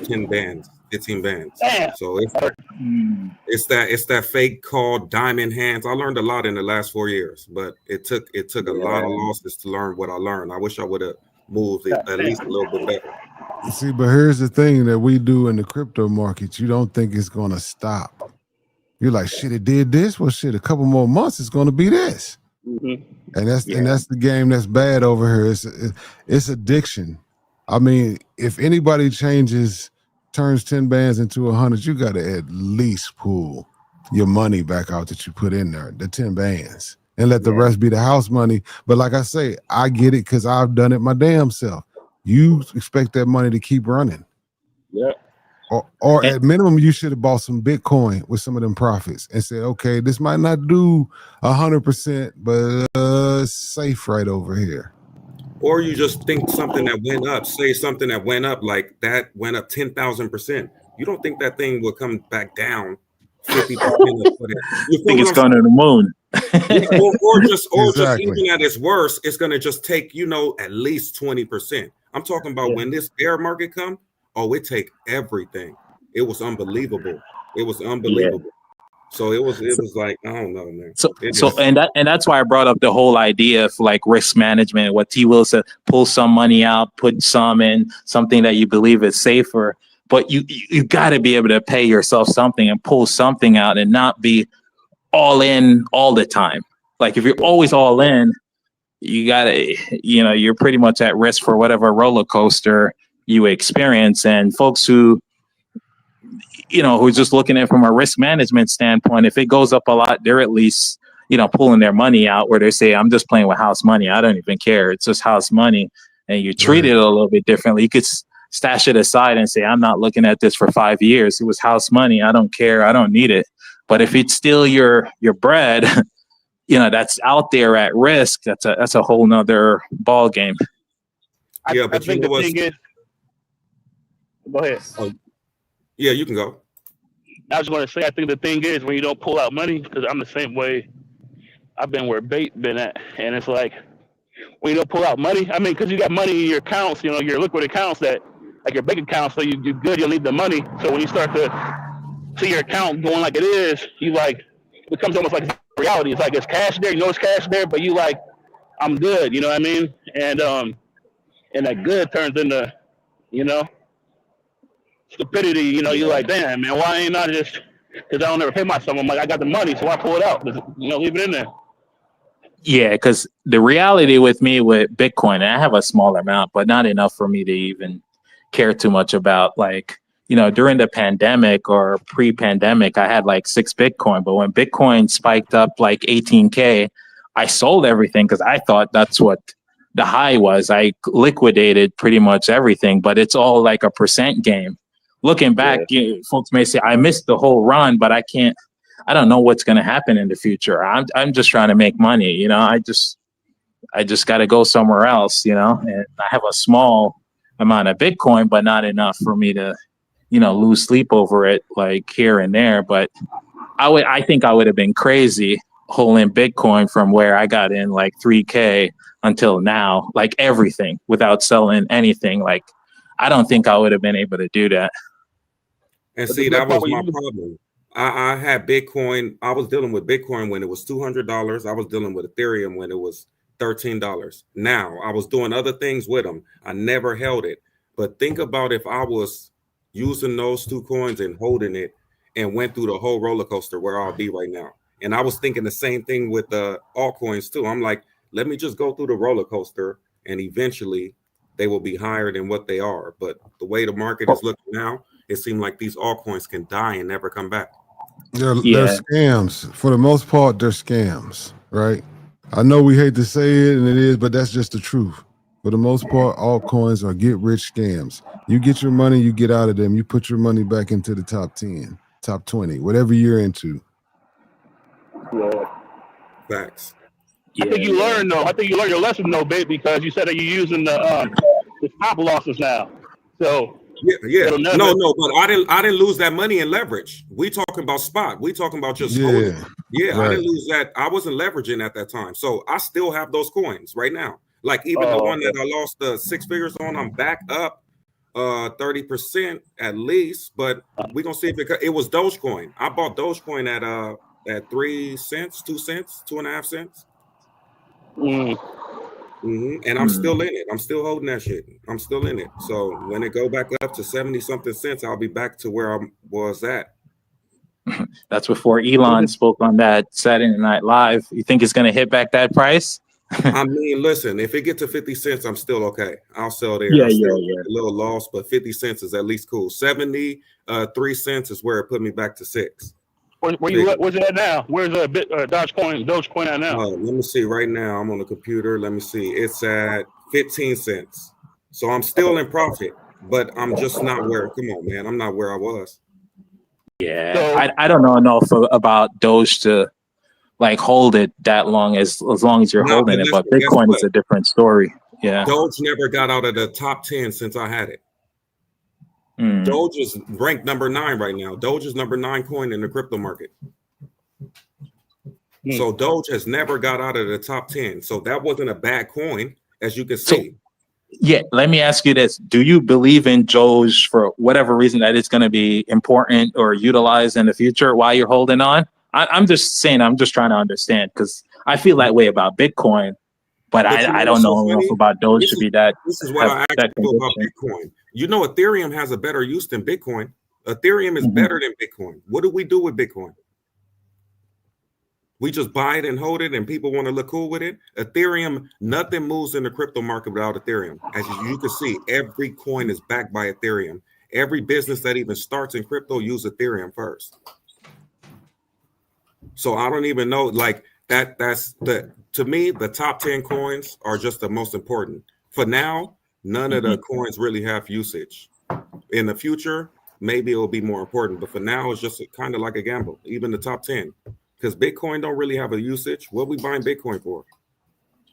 10 bands, 15 bands. So it's that fake called diamond hands. I learned a lot in the last 4 years, but it took a lot of losses to learn what I learned. I wish I would have moved it at least a little bit better. See, but here's the thing that we do in the crypto market. You don't think it's going to stop. You're like, shit, it did this. Well, shit, a couple more months, it's going to be this. And that's the game that's bad over here. It's addiction. I mean, if anybody turns 10 bands into 100, you got to at least pull your money back out that you put in there, the 10 bands, and let the rest be the house money. But like I say, I get it because I've done it my damn self. You expect that money to keep running. Yeah. Or at minimum, you should have bought some Bitcoin with some of them profits and said, okay, this might not do 100%, but it's safe right over here. Or you just think something that went up, say something that went up, like that went up 10,000%. You don't think that thing will come back down 50%? You think it's going to the moon. or just even at its worst, it's going to just take, at least 20%. I'm talking about when this bear market come. Oh, it take everything. It was unbelievable. It was unbelievable. Yeah. So it was like, I don't know, man. And that's why I brought up the whole idea of like risk management. What T. Will said, pull some money out, put some in something that you believe is safer. But you got to be able to pay yourself something and pull something out and not be all in all the time. Like if you're always all in, you gotta, you're pretty much at risk for whatever roller coaster you experience. And folks who's just looking at it from a risk management standpoint, if it goes up a lot, they're at least, pulling their money out where they say, I'm just playing with house money. I don't even care. It's just house money. And you treat it a little bit differently. You could stash it aside and say, I'm not looking at this for 5 years. It was house money. I don't care. I don't need it. But if it's still your bread, that's out there at risk, that's a whole nother ball game. Yeah, but I think the thing is, go ahead. Yeah, you can go. I was going to say, I think the thing is when you don't pull out money, because I'm the same way. I've been where Bait been at, and it's like when you don't pull out money. I mean, because you got money in your accounts, your liquid accounts that, like your bank account, so you're good. You'll need the money. So when you start to see your account going like it is, you like it becomes almost like reality. It's like it's cash there. It's cash there, but you like, I'm good. You know what I mean? And that good turns into, stupidity. You're like, damn, man, why ain't I just? Because I don't ever pay myself. I'm like, I got the money, so I pull it out. Leave it in there. Yeah, because the reality with me with Bitcoin, and I have a small amount, but not enough for me to even care too much about. Like, during the pandemic or pre-pandemic, I had like 6 Bitcoin. But when Bitcoin spiked up like 18K, I sold everything because I thought that's what the high was. I liquidated pretty much everything, but it's all like a percent game. looking back, folks may say I missed the whole run, but I don't know what's going to happen in the future. I'm just trying to make money. You know, I just got to go somewhere else, you know, and I have a small amount of Bitcoin, but not enough for me to, you know, lose sleep over it like here and there. But I think I would have been crazy holding Bitcoin from where I got in like 3K until now, like everything without selling anything. Like, I don't think I would have been able to do that. And see, that was my problem. I had Bitcoin. I was dealing with Bitcoin when it was $200. I was dealing with Ethereum when it was $13. Now I was doing other things with them. I never held it. But think about if I was using those two coins and holding it and went through the whole roller coaster where I'll be right now. And I was thinking the same thing with the altcoins too. I'm like, let me just go through the roller coaster and eventually they will be higher than what they are. But the way the market is looking now, it seems like these altcoins can die and never come back. They're scams. For the most part, they're scams, right? I know we hate to say it, and it is, but that's just the truth. For the most part, altcoins are get-rich scams. You get your money, you get out of them. You put your money back into the top 10, top 20, whatever you're into. Yeah. Facts. I think you learned though. I think you learned your lesson though, babe, because you said that you're using the stop losses now. So yeah. No, but I didn't lose that money in leverage. We talking about spot. We talking about just holding. Yeah, right. I didn't lose that. I wasn't leveraging at that time. So I still have those coins right now. Like even the one that I lost the 6 figures on, I'm back up 30% at least. But we're gonna see if it was Dogecoin. I bought Dogecoin at 3 cents, 2 cents, 2.5 cents. And I'm still in it. I'm still holding that shit. I'm still in it. So when it go back up to 70 something cents, I'll be back to where I was at. That's before Elon spoke on that Saturday Night Live. You think it's going to hit back that price? I mean, listen, if it gets to 50 cents, I'm still okay. I'll sell there. Yeah. A little loss, but 50 cents is at least cool. 73 cents is where it put me back to 6. Where's it at now? Where's Dogecoin at now? Let me see. Right now, I'm on the computer. Let me see. It's at 15 cents. So I'm still in profit, but I'm just not where. Come on, man. I'm not where I was. Yeah, so, I don't know enough about Doge to like hold it that long as long as you're holding it. But Bitcoin is a different story. Yeah, Doge never got out of the top 10 since I had it. Doge is ranked number 9 right now. Doge is number 9 coin in the crypto market. So Doge has never got out of the top 10. So that wasn't a bad coin, as you can see. Yeah, let me ask you this. Do you believe in Doge for whatever reason that it's going to be important or utilized in the future while you're holding on? I'm just saying, I'm just trying to understand because I feel that way about Bitcoin, but I don't know enough about Doge to be that. This is what I actually feel about Bitcoin. You know, Ethereum has a better use than Bitcoin. Ethereum is better than Bitcoin. What do we do with Bitcoin? We just buy it and hold it and people want to look cool with it. Ethereum, nothing moves in the crypto market without Ethereum. As you can see, every coin is backed by Ethereum. Every business that even starts in crypto use Ethereum first. So I don't even know, like to me, the top 10 coins are just the most important. For now, none of the coins really have usage. In the future, maybe it'll be more important. But for now, it's just kind of like a gamble, even the top 10. Because Bitcoin don't really have a usage. What are we buying Bitcoin for?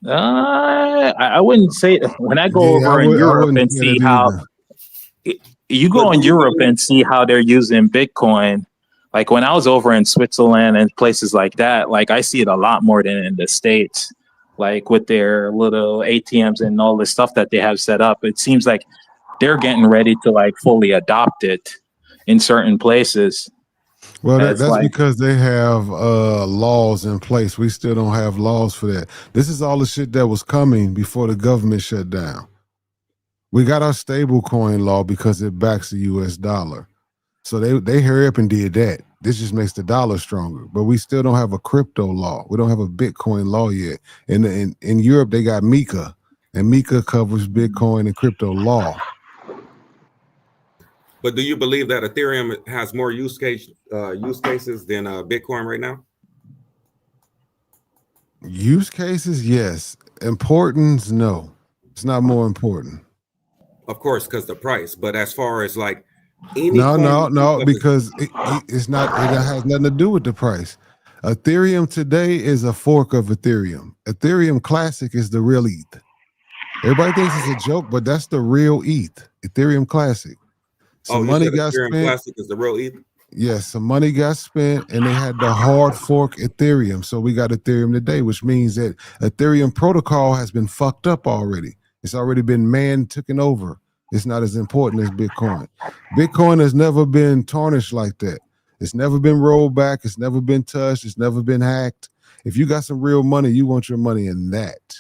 I wouldn't say when I go over in Europe and see how you go in Europe and see how they're using Bitcoin. Like when I was over in Switzerland and places like that, like I see it a lot more than in the States. Like with their little ATMs and all the stuff that they have set up, it seems like they're getting ready to like fully adopt it in certain places. Well, that's like, because they have laws in place. We still don't have laws for that. This is all the shit that was coming before the government shut down. We got our stable coin law because it backs the US dollar. So they hurry up and did that. This just makes the dollar stronger. But we still don't have a crypto law. We don't have a Bitcoin law yet. In Europe, they got MiCA, and MiCA covers Bitcoin and crypto law. But do you believe that Ethereum has more use cases than Bitcoin right now? Use cases, yes. Importance, no. It's not more important. Of course, because the price. But as far as like No, because it's not. It has nothing to do with the price. Ethereum today is a fork of Ethereum. Ethereum Classic is the real ETH. Everybody thinks it's a joke, but that's the real ETH. Ethereum Classic. Some money got Ethereum spent. Classic is the real ETH? Yes, some money got spent, and they had to hard fork Ethereum. So we got Ethereum today, which means that Ethereum protocol has been fucked up already. It's already been taken over. It's not as important as Bitcoin. Bitcoin has never been tarnished like that. It's never been rolled back. It's never been touched. It's never been hacked. If you got some real money, you want your money in that.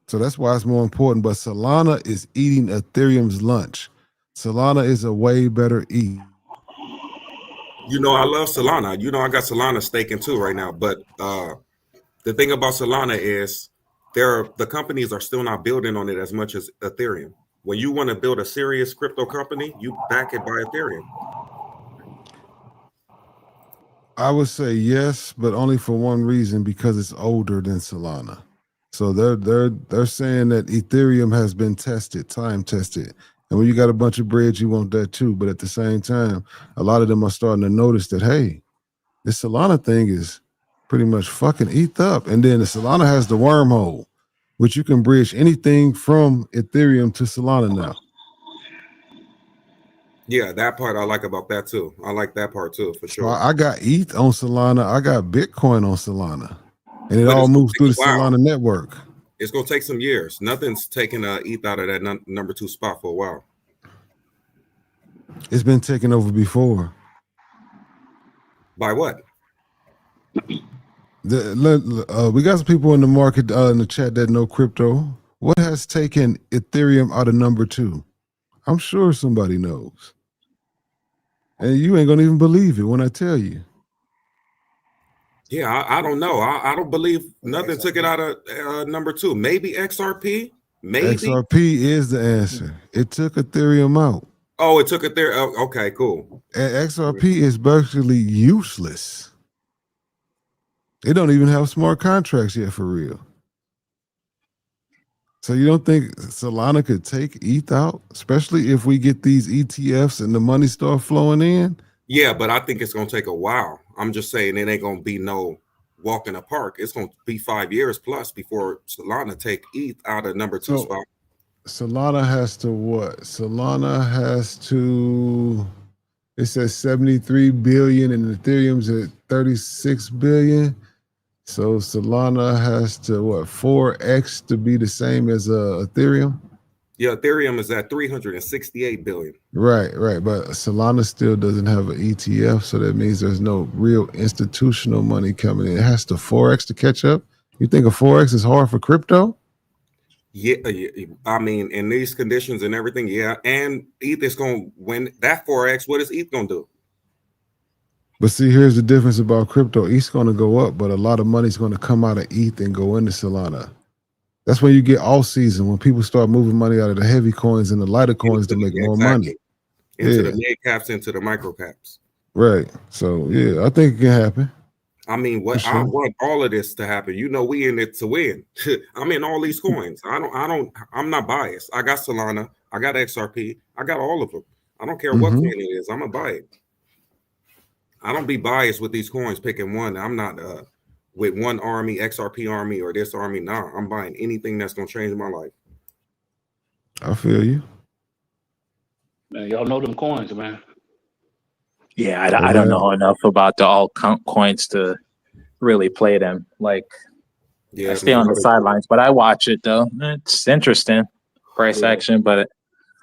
So that's why it's more important. But Solana is eating Ethereum's lunch. Solana is a way better ETH. You know, I love Solana. You know, I got Solana staking too right now. But the thing about Solana is the companies are still not building on it as much as Ethereum. When you want to build a serious crypto company, you back it by Ethereum. I would say yes, but only for one reason, because it's older than Solana. So they're saying that Ethereum has been time tested. And when you got a bunch of bread, you want that too. But at the same time, a lot of them are starting to notice that, hey, this Solana thing is pretty much fucking ETH up. And then the Solana has the wormhole, which you can bridge anything from Ethereum to Solana now. Yeah, that part I like about that too. I like that part too, for sure. I got ETH on Solana. I got Bitcoin on Solana. And it all moves through the Solana network. It's going to take some years. Nothing's taken ETH out of that number 2 spot for a while. It's been taken over before. By what? We got some people in the market in the chat that know crypto. What has taken Ethereum out of number 2? I'm sure somebody knows. And you ain't going to even believe it when I tell you. Yeah, I don't know. I don't believe nothing took it out of number 2. Maybe XRP? Maybe. XRP is the answer. It took Ethereum out. Oh, it took Ethereum. Okay, cool. And XRP is virtually useless. It don't even have smart contracts yet for real. So you don't think Solana could take ETH out, especially if we get these ETFs and the money start flowing in? Yeah, but I think it's going to take a while. I'm just saying it ain't going to be no walk in the park. It's going to be 5 years plus before Solana take ETH out of number 2 spot. Solana has to what? Solana has to, it says 73 billion and Ethereum's at 36 billion. So Solana has to what, 4x to be the same as Ethereum? Yeah, Ethereum is at 368 billion. Right. But Solana still doesn't have an ETF, so that means there's no real institutional money coming in. It has to 4x to catch up. You think a 4x is hard for crypto? Yeah, I mean, in these conditions and everything, yeah. And ETH is going to win that 4x. What is ETH going to do? But see, here's the difference about crypto. ETH's going to go up, but a lot of money's going to come out of ETH and go into Solana. That's when you get all season, when people start moving money out of the heavy coins and the lighter coins to make more money. Into the mid caps, into the micro caps. Right. So, yeah, I think it can happen. I mean, I want all of this to happen. You know, we in it to win. I'm in all these coins. I'm not biased. I got Solana. I got XRP. I got all of them. I don't care what coin it is. I'm going to buy it. I don't be biased with these coins, picking one. I'm not with one army, XRP army, or this army. Nah, I'm buying anything that's going to change my life. I feel you. Man, y'all know them coins, man. Yeah, I don't know enough about the altcoins to really play them. Like, I stay on the sidelines, but I watch it though. It's interesting, price action, but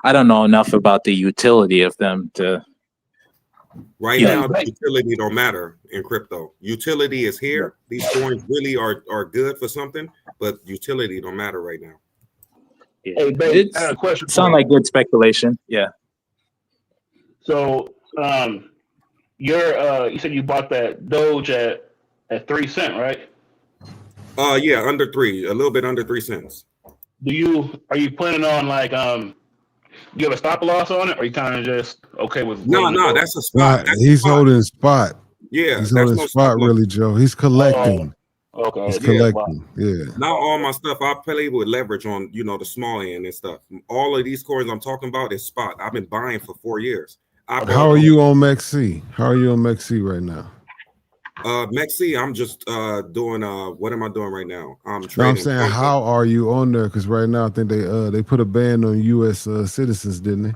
I don't know enough about the utility of them to. Right now, the utility don't matter in crypto. Utility is here. These coins really are good for something, but utility don't matter right now. Yeah. Hey, babe, I have a question. Sound like good speculation. Yeah. So, you said you bought that Doge at 3 cents, right? Yeah, under 3, a little bit under 3 cents. Are you planning on like you have a stop loss on it, or you kind of just okay with? No, that's a spot. He's holding spot. Yeah, he's holding spot, really, Joe. He's collecting. Okay, It's yeah, well, collecting. Yeah. Not all my stuff. I play with leverage on, the small end and stuff. All of these coins I'm talking about is spot. I've been buying for 4 years. I How bought are you on MEXC? How are you on MEXC right now? Mexi. I'm just doing what am I doing right now? I'm No, I'm trading. saying how are you on there? Because right now I think they put a ban on U.S. Citizens, didn't they?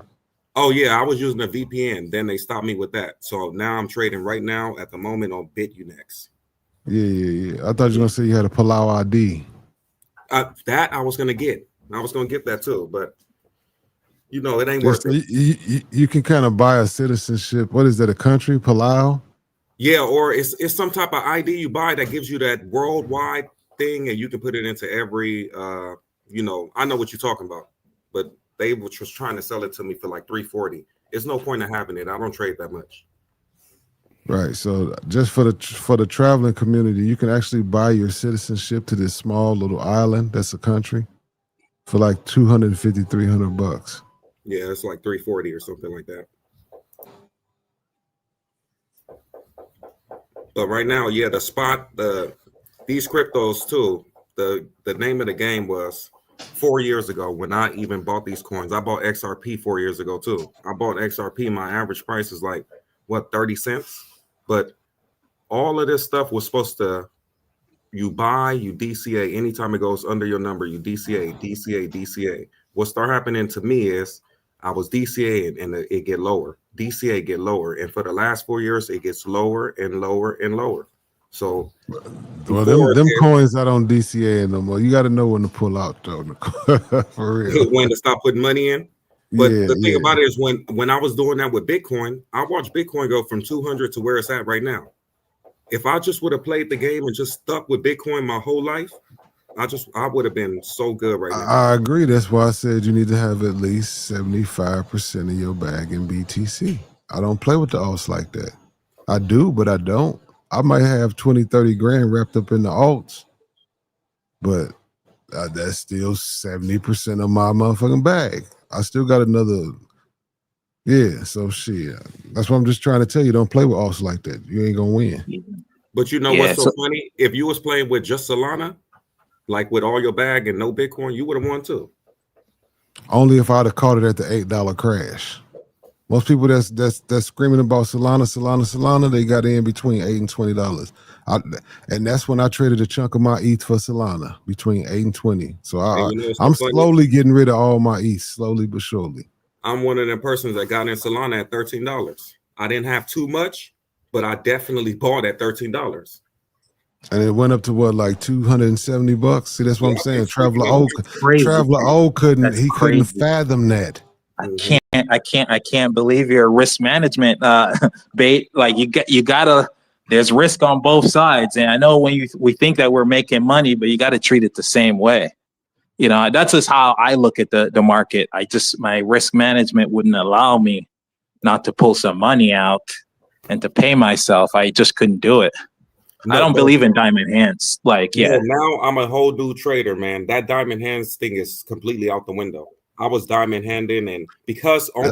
Oh yeah, I was using a VPN. Then they stopped me with that. So now I'm trading right now at the moment on BitUnex. Yeah. I thought you were gonna say you had a Palau ID. That I was gonna get. I was gonna get that too, but it ain't Yes, worth so it. you can kind of buy a citizenship. What is that? A country, Palau? Yeah, or it's some type of ID you buy that gives you that worldwide thing, and you can put it into every. I know what you're talking about, but they were just trying to sell it to me for like $340. There's no point in having it. I don't trade that much. Right. So just for the traveling community, you can actually buy your citizenship to this small little island that's a country for like $250, $300. Yeah, it's like 340 or something like that. But right now, yeah, the spot, these cryptos too. The name of the game was 4 years ago when I even bought these coins. I bought XRP 4 years ago too. I bought XRP. My average price is like 30 cents. But all of this stuff was supposed to, you buy, you DCA. Anytime it goes under your number, you DCA. What started happening to me is I was DCA and it get lower. DCA get lower. And for the last 4 years, it gets lower and lower and lower. So well, them coins I don't DCA no more. You got to know when to pull out though. For real. When to stop putting money in. But the thing about it is when I was doing that with Bitcoin, I watched Bitcoin go from 200 to where it's at right now. If I just would have played the game and just stuck with Bitcoin my whole life, I would have been so good right now. I agree. That's why I said you need to have at least 75% of your bag in BTC. I don't play with the alts like that. I do, but I don't. I might have 20, 30 grand wrapped up in the alts, but that's still 70% of my motherfucking bag. I still got another. Yeah, so shit. That's what I'm just trying to tell you. Don't play with alts like that. You ain't gonna win. But what's so funny? If you was playing with just Solana, like with all your bag and no Bitcoin, you would have won too. Only if I'd have caught it at the $8 crash. Most people that's screaming about Solana, they got in between $8 and $20. And that's when I traded a chunk of my ETH for Solana between 8 and 20. So I'm slowly getting rid of all my ETH, slowly but surely. I'm one of them persons that got in Solana at $13. I didn't have too much, but I definitely bought at $13. And it went up to what, like $270? See, that's what I'm saying. Traveler O couldn't fathom that. I can't believe your risk management bait. Like you gotta. There's risk on both sides, and I know when we think that we're making money, but you got to treat it the same way. That's just how I look at the market. My risk management wouldn't allow me not to pull some money out and to pay myself. I just couldn't do it. I don't believe in diamond hands. Now I'm a whole new trader, man. That diamond hands thing is completely out the window. I was diamond handing, and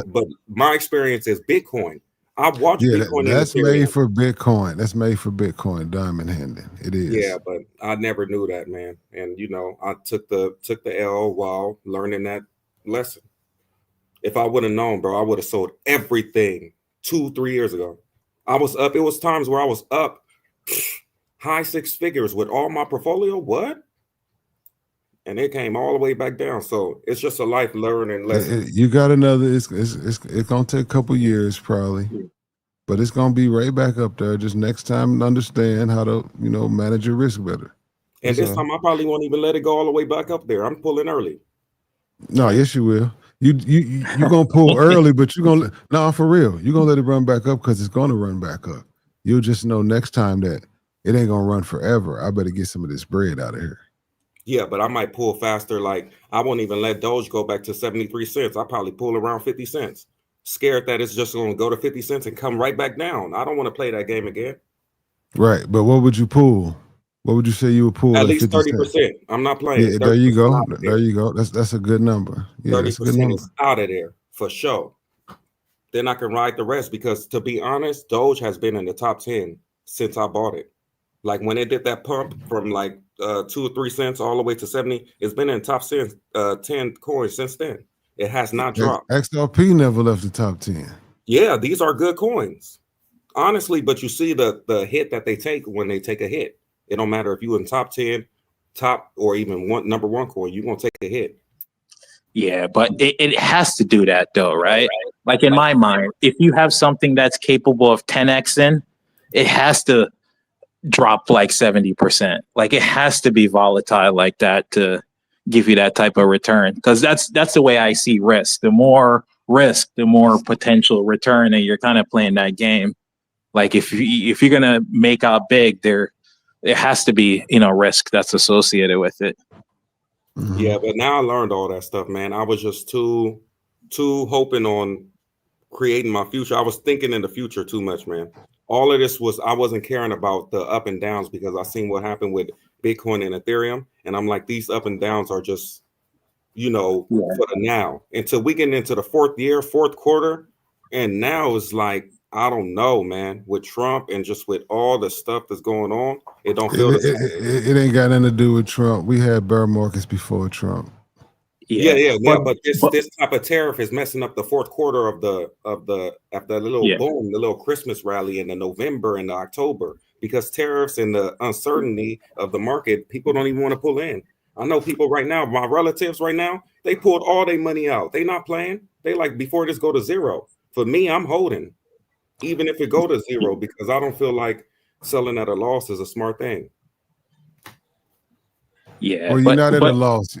but my experience is Bitcoin. I've watched Bitcoin. That's made for Bitcoin. That's made for Bitcoin, diamond handing. It is. Yeah, but I never knew that, man. And I took the L while learning that lesson. If I would have known, bro, I would have sold everything 2-3 years ago. I was up. It was times where I was up high six figures with all my portfolio. What? And it came all the way back down. So it's just a life learning lesson. You got another. It's gonna take a couple years probably, but it's gonna be right back up there. Just next time, understand how to manage your risk better. And this time, I probably won't even let it go all the way back up there. I'm pulling early. No, yes, you will. You gonna pull early, but for real. You're gonna let it run back up because it's gonna run back up. You'll just know next time that it ain't gonna run forever. I better get some of this bread out of here. Yeah, but I might pull faster. Like I won't even let Doge go back to 73 cents. I probably pull around 50 cents. Scared that it's just going to go to 50 cents and come right back down. I don't want to play that game again. Right, but what would you pull? What would you say you would pull? At least 30%. I'm not playing. Yeah, there you go. There you go. That's a good number. Yeah, 30% is out of there for sure. Then I can ride the rest because, to be honest, Doge has been in the top 10 since I bought it. Like when it did that pump from like 2 or 3 cents all the way to 70, it's been in top 10 coins since then. It has not dropped. XRP never left the top 10. Yeah, these are good coins, honestly. But you see the hit that they take when they take a hit. It don't matter if you in top 10, top or even number one coin, you're gonna take a hit. Yeah, but it has to do that though, right? Like in my mind, if you have something that's capable of 10x, it has to drop like 70%. Like it has to be volatile like that to give you that type of return. Because that's the way I see risk. The more risk, the more potential return, and you're kind of playing that game. Like if you're gonna make out big, there has to be risk that's associated with it. Yeah, but now I learned all that stuff, man. I was just too hoping on creating my future. I was thinking in the future too much, man. All of this was, I wasn't caring about the up and downs because I seen what happened with Bitcoin and Ethereum. And I'm like, these up and downs are just, for the now. Until we get into the fourth quarter. And now it's like, I don't know, man, with Trump and just with all the stuff that's going on, it don't feel the same. It ain't got nothing to do with Trump. We had bear markets before Trump. Yeah. But this type of tariff is messing up the fourth quarter of the little boom, the little Christmas rally in the November and the October, because tariffs and the uncertainty of the market, people don't even want to pull in. I know people right now, my relatives right now, they pulled all their money out. They not playing. They like, before this go to zero. For me, I'm holding, even if it go to zero, because I don't feel like selling at a loss is a smart thing. Yeah. Well, you're not at a loss.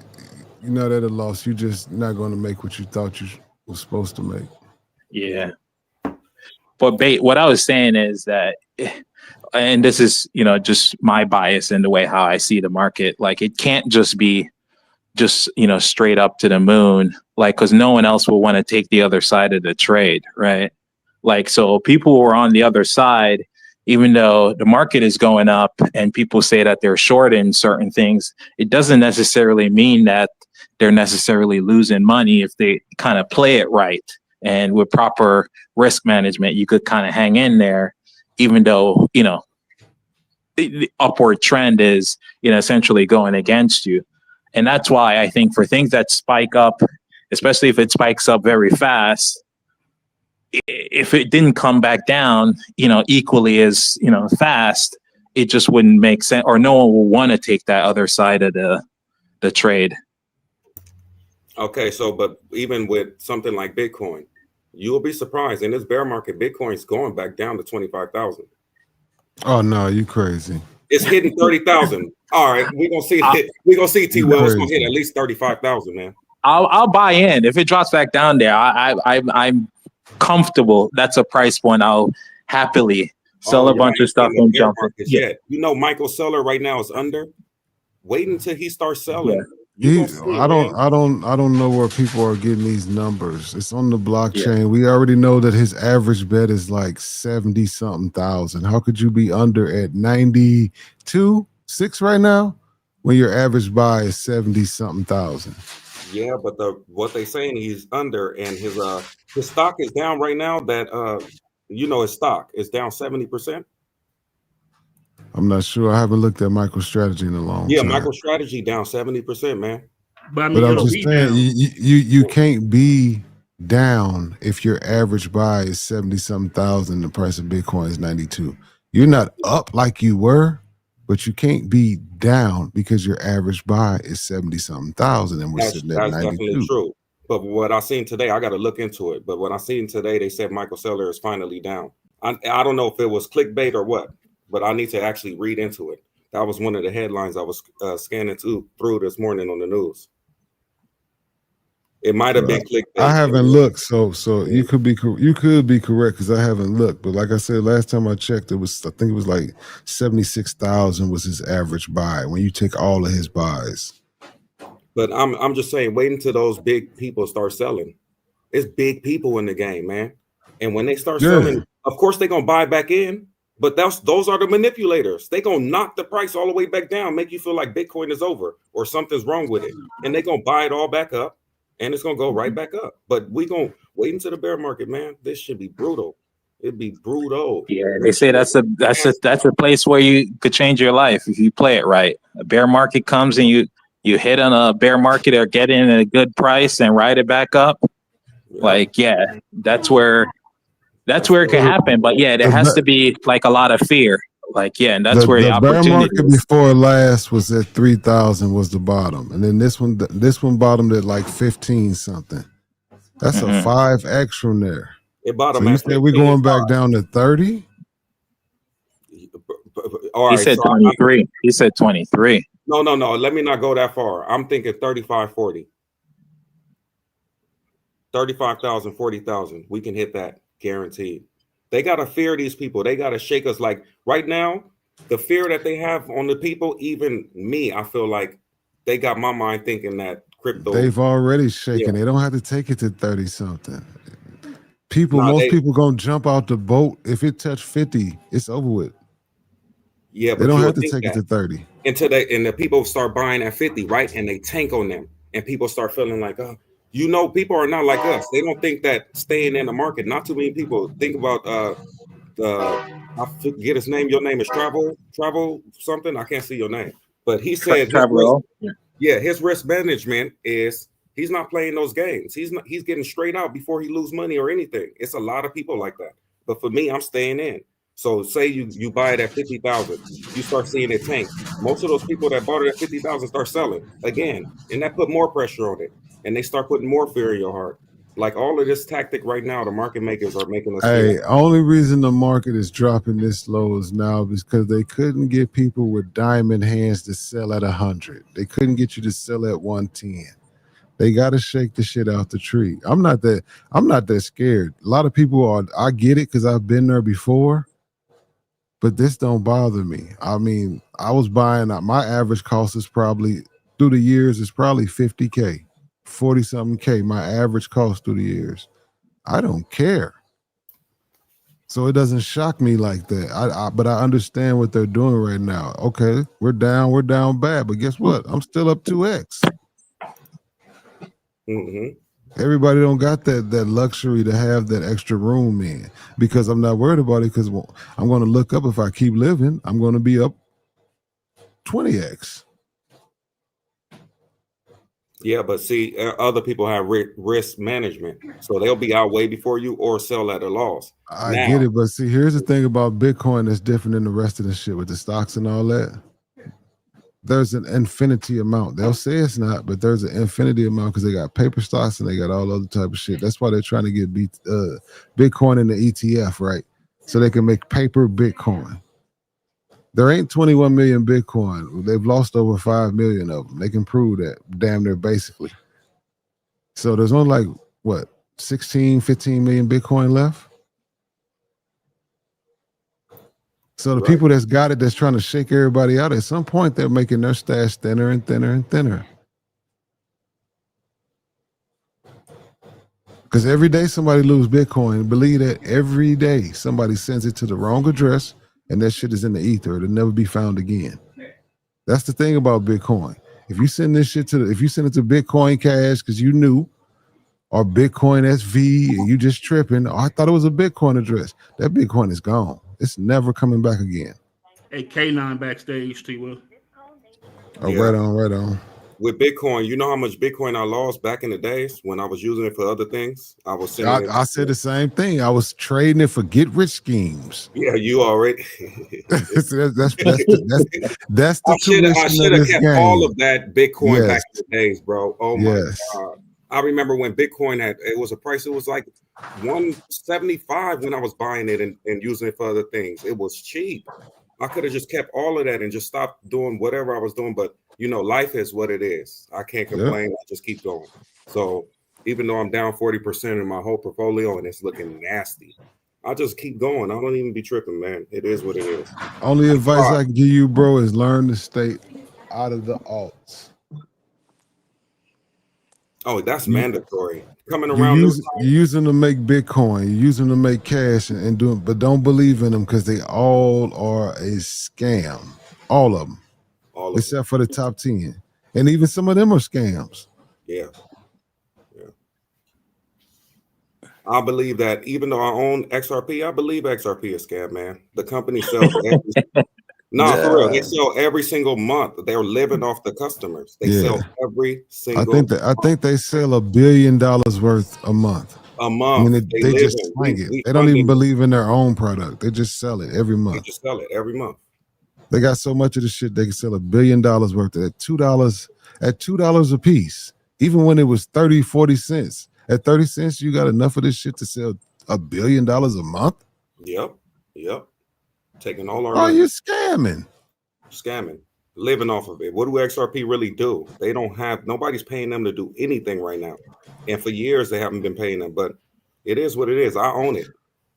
You're not at a loss. You're just not going to make what you thought you were supposed to make. Yeah. But what I was saying is that, and this is, just my bias in the way how I see the market. Like it can't just be straight up to the moon, like, because no one else will want to take the other side of the trade, right? Like, so people who are on the other side, even though the market is going up and people say that they're short in certain things, it doesn't necessarily mean that they're necessarily losing money if they kind of play it right. And with proper risk management, you could kind of hang in there, even though, the upward trend is, essentially going against you. And that's why I think for things that spike up, especially if it spikes up very fast, if it didn't come back down, equally as, fast, it just wouldn't make sense, or no one will want to take that other side of the trade. Okay, so but even with something like Bitcoin, you will be surprised in this bear market, Bitcoin's going back down to 25,000. Oh no, you crazy. It's hitting 30,000. All right, we're gonna see T Will. It's gonna hit at least 35,000, man. I'll buy in if it drops back down there. I'm comfortable. That's a price point I'll happily sell a bunch of stuff and jump in. Yeah. Michael Seller right now is under. Wait until he starts selling. I don't know where people are getting these numbers. It's on the blockchain. We already know that his average bet is like 70 something thousand. How could you be under at 92.6 right now when your average buy is 70 something thousand? Yeah, but what they saying he's under, and his stock is down right now. That his stock is down 70%. I'm not sure. I haven't looked at MicroStrategy in a long time. Yeah, MicroStrategy down 70%, man. But I'm just saying, you can't be down if your average buy is 70 something thousand. The price of Bitcoin is 92. You're not up like you were, but you can't be down because your average buy is 70 something thousand, and we're sitting at 92. That's definitely true. But what I seen today, I got to look into it. But what I seen today, they said Michael Saylor is finally down. I don't know if it was clickbait or what, but I need to actually read into it. That was one of the headlines I was scanning through this morning on the news. It might have been clickbait. I haven't looked, so you could be correct because I haven't looked. But like I said, last time I checked, I think it was like 76,000 was his average buy when you take all of his buys. But I'm just saying, wait until those big people start selling. It's big people in the game, man. And when they start selling, of course they're gonna buy back in. But those are the manipulators. They gonna knock the price all the way back down, make you feel like Bitcoin is over or something's wrong with it, and they gonna buy it all back up, and it's gonna go right back up. But we gonna wait until the bear market, man. This should be brutal. It'd be brutal. Yeah, they say that's a place where you could change your life if you play it right. A bear market comes and you hit on a bear market or get in at a good price and ride it back up. Yeah. Like, yeah, that's where it could happen. But yeah, there has to be like a lot of fear. Like, yeah, and that's where the the bear opportunity market is. before last was at 3,000 was the bottom, and then this one bottomed at like 15 something. That's a 5x from there. It bottom So you at said we're 15. going back down to 30? All He right, said so 23. He said 23. No. Let me not go that far. I'm thinking 35, 40. 35,000, 40,000. We can hit that guaranteed. They got to fear these people. They got to shake us. Like right now, the fear that they have on the people, even me, I feel like they got my mind thinking that crypto. They've already shaken. Yeah. They don't have to take it to 30 something. People, Nah, most people gonna jump out the boat. If it touch 50, it's over with. Yeah, They but don't you have would to think take it that to 30. until the people start buying at 50, right? And they tank on them, and people start feeling like, oh, people are not like us. They don't think that staying in the market. Not too many people think about I forget his name. Your name is Travel something. I can't see your name, but he said his risk, Travel. his risk management is he's not playing those games. He's getting straight out before he lose money or anything. It's a lot of people like that. But for me, I'm staying in. So say you buy it at 50,000, you start seeing it tank. Most of those people that bought it at 50,000 start selling again, and that put more pressure on it, and they start putting more fear in your heart. Like all of this tactic right now, the market makers are making us feel. Hey, only reason the market is dropping this low is now because they couldn't get people with diamond hands to sell at 100. They couldn't get you to sell at 110. They got to shake the shit out the tree. I'm not that scared. A lot of people are. I get it because I've been there before, but this don't bother me. I mean, I was buying. My average cost is probably through the years is probably 50K, 40 something K. My average cost through the years. I don't care. So it doesn't shock me like that. But I understand what they're doing right now. Okay, we're down bad, but guess what? I'm still up 2x. Everybody don't got that luxury to have that extra room in, because I'm not worried about it, because I'm going to look up. If I keep living, I'm going to be up 20x. Yeah, but see, other people have risk management, so they'll be out way before you or sell at a loss. I get it, but see, here's the thing about Bitcoin that's different than the rest of the shit with the stocks and all that. There's an infinity amount. They'll say it's not, but there's an infinity amount because they got paper stocks and they got all other type of shit. That's why they're trying to get Bitcoin in the ETF, right? So they can make paper Bitcoin. There ain't 21 million Bitcoin. They've lost over 5 million of them. They can prove that damn near basically. So there's only like, what, 16, 15 million Bitcoin left? So the people that's got it, that's trying to shake everybody out, at some point they're making their stash thinner and thinner and thinner. Because every day somebody loses Bitcoin. Believe that every day somebody sends it to the wrong address and that shit is in the ether. It'll never be found again. That's the thing about Bitcoin. If you send this shit if you send it to Bitcoin Cash because you knew, or Bitcoin SV and you just tripping, oh, I thought it was a Bitcoin address. That Bitcoin is gone. It's never coming back again. Hey, K9 backstage, T-Will. Oh, right on. With Bitcoin, you know how much Bitcoin I lost back in the days when I was using it for other things? I was sending it. I said the same thing. I was trading it for get rich schemes. Yeah, you already. that's the tuition I should have kept all of that Bitcoin back in the days, bro. Oh my God. I remember when Bitcoin it was a price, it was like 175 when I was buying it and using it for other things. It was cheap. I could have just kept all of that and just stopped doing whatever I was doing. But life is what it is. I can't complain. I just keep going. So even though I'm down 40% in my whole portfolio and it's looking nasty, I just keep going. I don't even be tripping, man. It is what it is. Only advice I can give you, bro, is learn to stay out of the alts. Oh, that's mandatory. Coming You around. use them to make Bitcoin. You use them to make cash and do it, but don't believe in them because they all are a scam. All of them. Except for the top 10. And even some of them are scams. Yeah. I believe that even though I own XRP, I believe XRP is scam, man. The company sells every no, for real. They Yeah. sell every single month. They're living off the customers. They Yeah, sell every I single think that I think they sell $1 billion worth a month. a I mean, month. They they live just in. slang it. We They don't even funding. believe in their own product. They just sell it every They month. just sell it every month. They got so much of the shit they can sell $1 billion worth at $2 a piece. Even when it was 30, 40 cents. At 30 cents, you got enough of this shit to sell $1 billion a month? Yep. Yep. Taking all our Oh, money. you're scamming. Scamming. Living off of it. What do XRP really do? They don't have nobody's paying them to do anything right now. And for years they haven't been paying them, but it is what it is. I own it.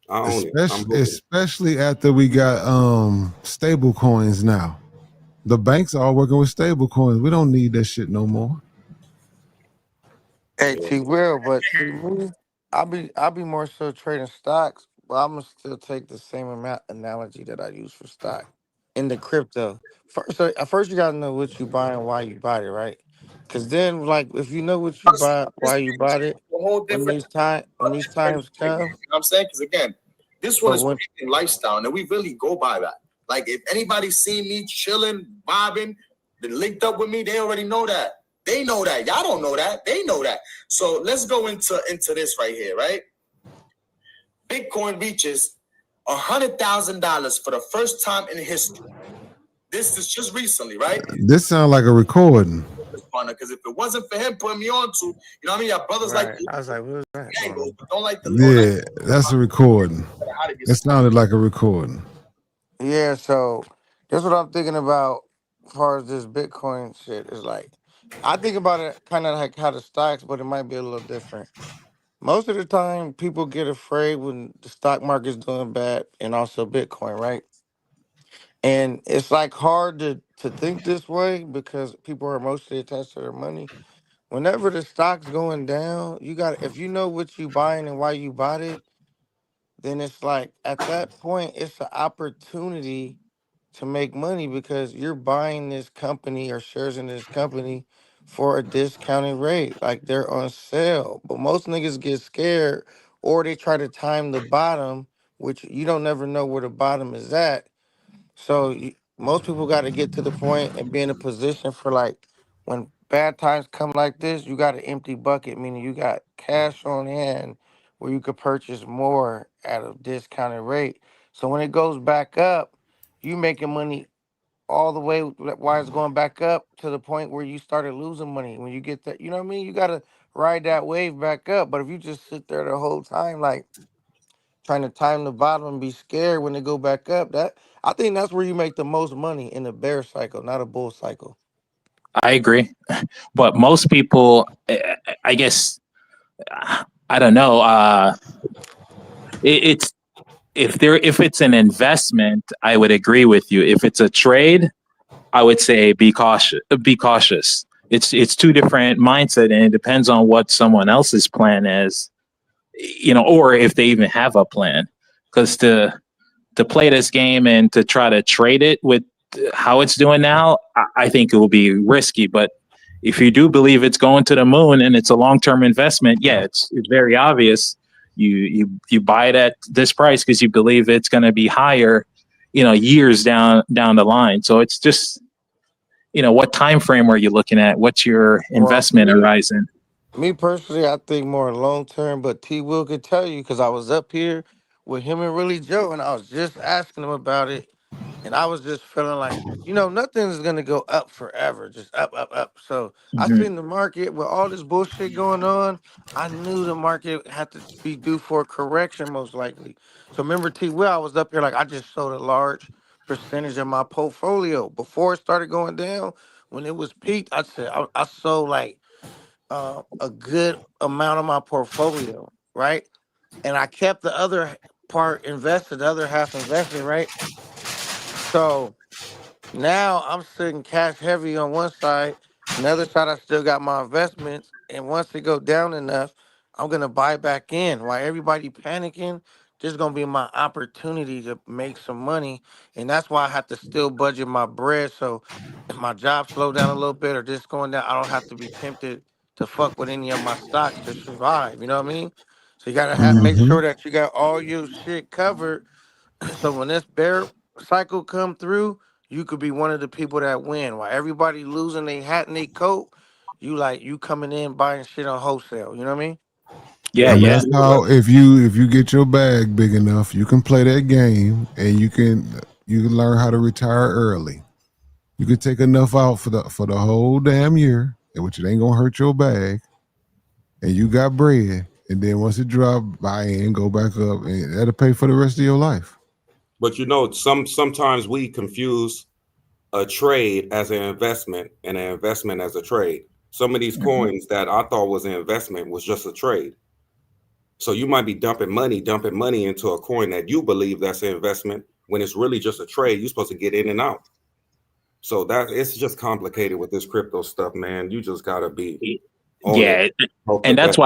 I own it. I'm hooping. Especially after we got stable coins now. The banks are all working with stable coins. We don't need that shit no more. Hey, T will, but see me, I'll be more so trading stocks, but I'm gonna still take the same amount analogy that I use for stock in the crypto. First you gotta know what you buy and why you bought it, right? Because then, like, if you know what you buy, why you bought it, A whole when different these times you know come, what I'm saying? Because again, this one but is when premium lifestyle, and we really go by that. Like if anybody see me chilling, bobbing, then linked up with me, they already know that. They know that. Y'all don't know that. They know that. So let's go into this right here, right? Bitcoin reaches $100,000 for the first time in history. This is just recently, right? This sounds like a recording. Because if it wasn't for him putting me on to, you know what I mean? Y'all brothers like right, I was like, what was that? the angles, but don't like the Yeah, that's a recording. how to get It sounded like a recording. Yeah, so that's what I'm thinking about as far as this Bitcoin shit. Is like, I think about it kind of like how the stocks, but it might be a little different. Most of the time, people get afraid when the stock market's doing bad and also Bitcoin, right? And it's like hard to think this way because people are mostly attached to their money. Whenever the stock's going down, you got if you know what you buying and why you bought it, then it's like at that point it's an opportunity to make money because you're buying this company or shares in this company for a discounted rate. Like they're on sale. But most niggas get scared or they try to time the bottom, which you don't never know where the bottom is at. So most people got to get to the point and be in a position for like when bad times come like this, you got an empty bucket, meaning you got cash on hand where you could purchase more at a discounted rate. So when it goes back up, you making money all the way while it's going back up to the point where you started losing money. When you get that, you know what I mean? You got to ride that wave back up. But if you just sit there the whole time, like trying to time the bottom and be scared when they go back up. That I think that's where you make the most money in a bear cycle, not a bull cycle. I agree, but most people, I guess, I don't know. It's if it's an investment, I would agree with you. If it's a trade, I would say be cautious. Be cautious. It's two different mindset, and it depends on what someone else's plan is, or if they even have a plan. Because to play this game and to try to trade it with how it's doing now, I think it will be risky. But if you do believe it's going to the moon and it's a long term investment, yeah, it's very obvious. You buy it at this price because you believe it's going to be higher, years down the line. So it's just what time frame are you looking at? What's your Well, investment horizon? me personally, I think more long term, but T Will could tell you because I was up here with him and Really Joe, and I was just asking him about it. And I was just feeling like, nothing's gonna go up forever, just up, up, up. So I Mhm. seen the market with all this bullshit going on. I knew the market had to be due for a correction, most likely. So remember, T. Will, I was up here like I just sold a large percentage of my portfolio before it started going down. When it was peaked, I said I sold like a good amount of my portfolio, right? And I kept the other part invested, the other half invested, right? So now I'm sitting cash heavy on one side, and the other side I still got my investments. And once they go down enough, I'm gonna buy back in. While everybody panicking, this is gonna be my opportunity to make some money. And that's why I have to still budget my bread. So if my job slow down a little bit or this going down, I don't have to be tempted to fuck with any of my stocks to survive. You know what I mean? So you gotta make Mm-hmm. sure that you got all your shit covered. So when this bear cycle come through, you could be one of the people that win. While everybody losing their hat and their coat, you coming in buying shit on wholesale. You know what I mean? Yeah, And yeah. that's how if you get your bag big enough, you can play that game and you can learn how to retire early. You can take enough out for the whole damn year, which it ain't gonna hurt your bag, and you got bread. And then once it drop, buy in, go back up, and that'll pay for the rest of your life. But you know, sometimes we confuse a trade as an investment and an investment as a trade. Some of these coins that I thought was an investment was just a trade. So you might be dumping money into a coin that you believe that's an investment when it's really just a trade. You're supposed to get in and out. So that it's just complicated with this crypto stuff, man. You just gotta be on it. Yeah, Hope the and best.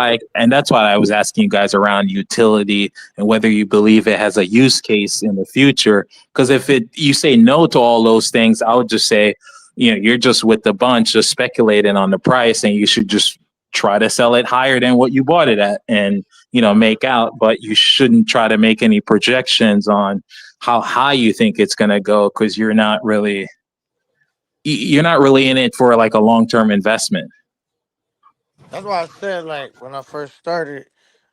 that's why I was asking you guys around utility and whether you believe it has a use case in the future. Because if you say no to all those things, I would just say, you're just with the bunch, just speculating on the price, and you should just try to sell it higher than what you bought it at, and make out. But you shouldn't try to make any projections on how high you think it's going to go, because you're not really in it for like a long-term investment. That's why I said like when I first started,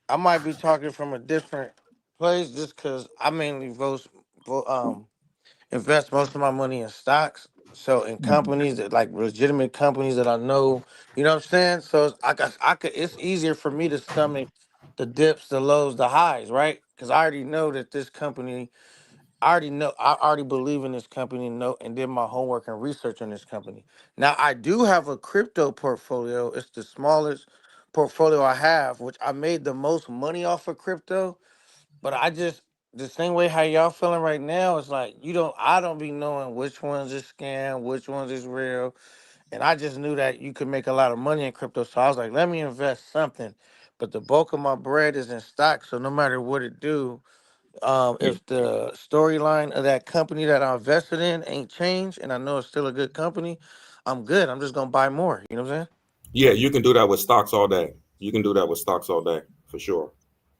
I might be talking from a different place just because I mainly invest most of my money in stocks. So in companies that like legitimate companies that I know, you know what I'm saying? So it's easier for me to stomach the dips, the lows, the highs, right? Because I already know that this company, I already believe in this company and did my homework and research on this company. Now I do have a crypto portfolio. It's the smallest portfolio I have, which I made the most money off of crypto. But the same way how y'all feeling right now, it's like I don't be knowing which ones is scam, which ones is real. And I just knew that you could make a lot of money in crypto. So I was like, let me invest something. But the bulk of my bread is in stocks. So no matter what it do, if the storyline of that company that I invested in ain't changed and I know it's still a good company, I'm good. I'm just gonna buy more. You know what I'm saying? Yeah, you can do that with stocks all day. You can do that with stocks all day for sure.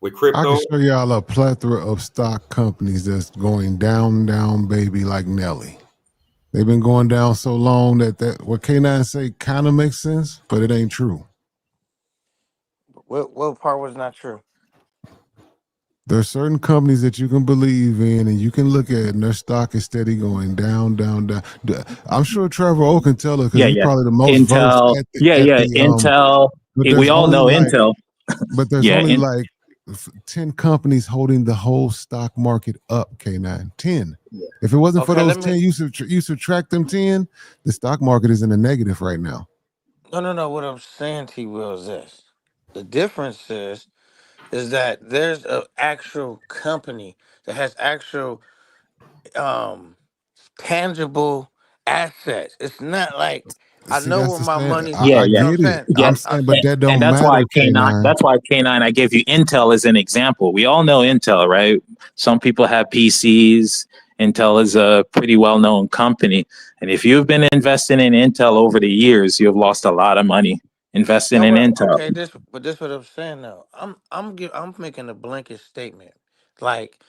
With I can crypto, show y'all a plethora of stock companies that's going down, down, baby, like Nelly. They've been going down so long that what K9 say kind of makes sense, but it ain't true. What part was not true? There's certain companies that you can believe in and you can look at, and their stock is steady going down, down, down. I'm sure Trevor O can tell it because Yeah, he's yeah. probably the most versed Intel. at the Yeah, at yeah. the Intel. But We there's all only know like Intel. but there's Yeah. only like 10 companies holding the whole stock market up. K9 10. If it wasn't for Okay, those 10, you subtract them 10, the stock market is in the negative right now. no. What I'm saying to you, Will, is this. The difference is that there's an actual company that has actual um tangible assets. It's not like I See, know that's where the my stand. money's Yeah, I you yeah. know what get I'm it. saying? Yeah, I'm saying, but that and don't that's why matter, K9. K9. That's why K9. I gave you Intel as an example. We all know Intel, right? Some people have PCs. Intel is a pretty well-known company, and if you've been investing in Intel over the years, you've lost a lot of money investing No, in but Intel. okay, this what I'm saying though. I'm making a blanket statement. Like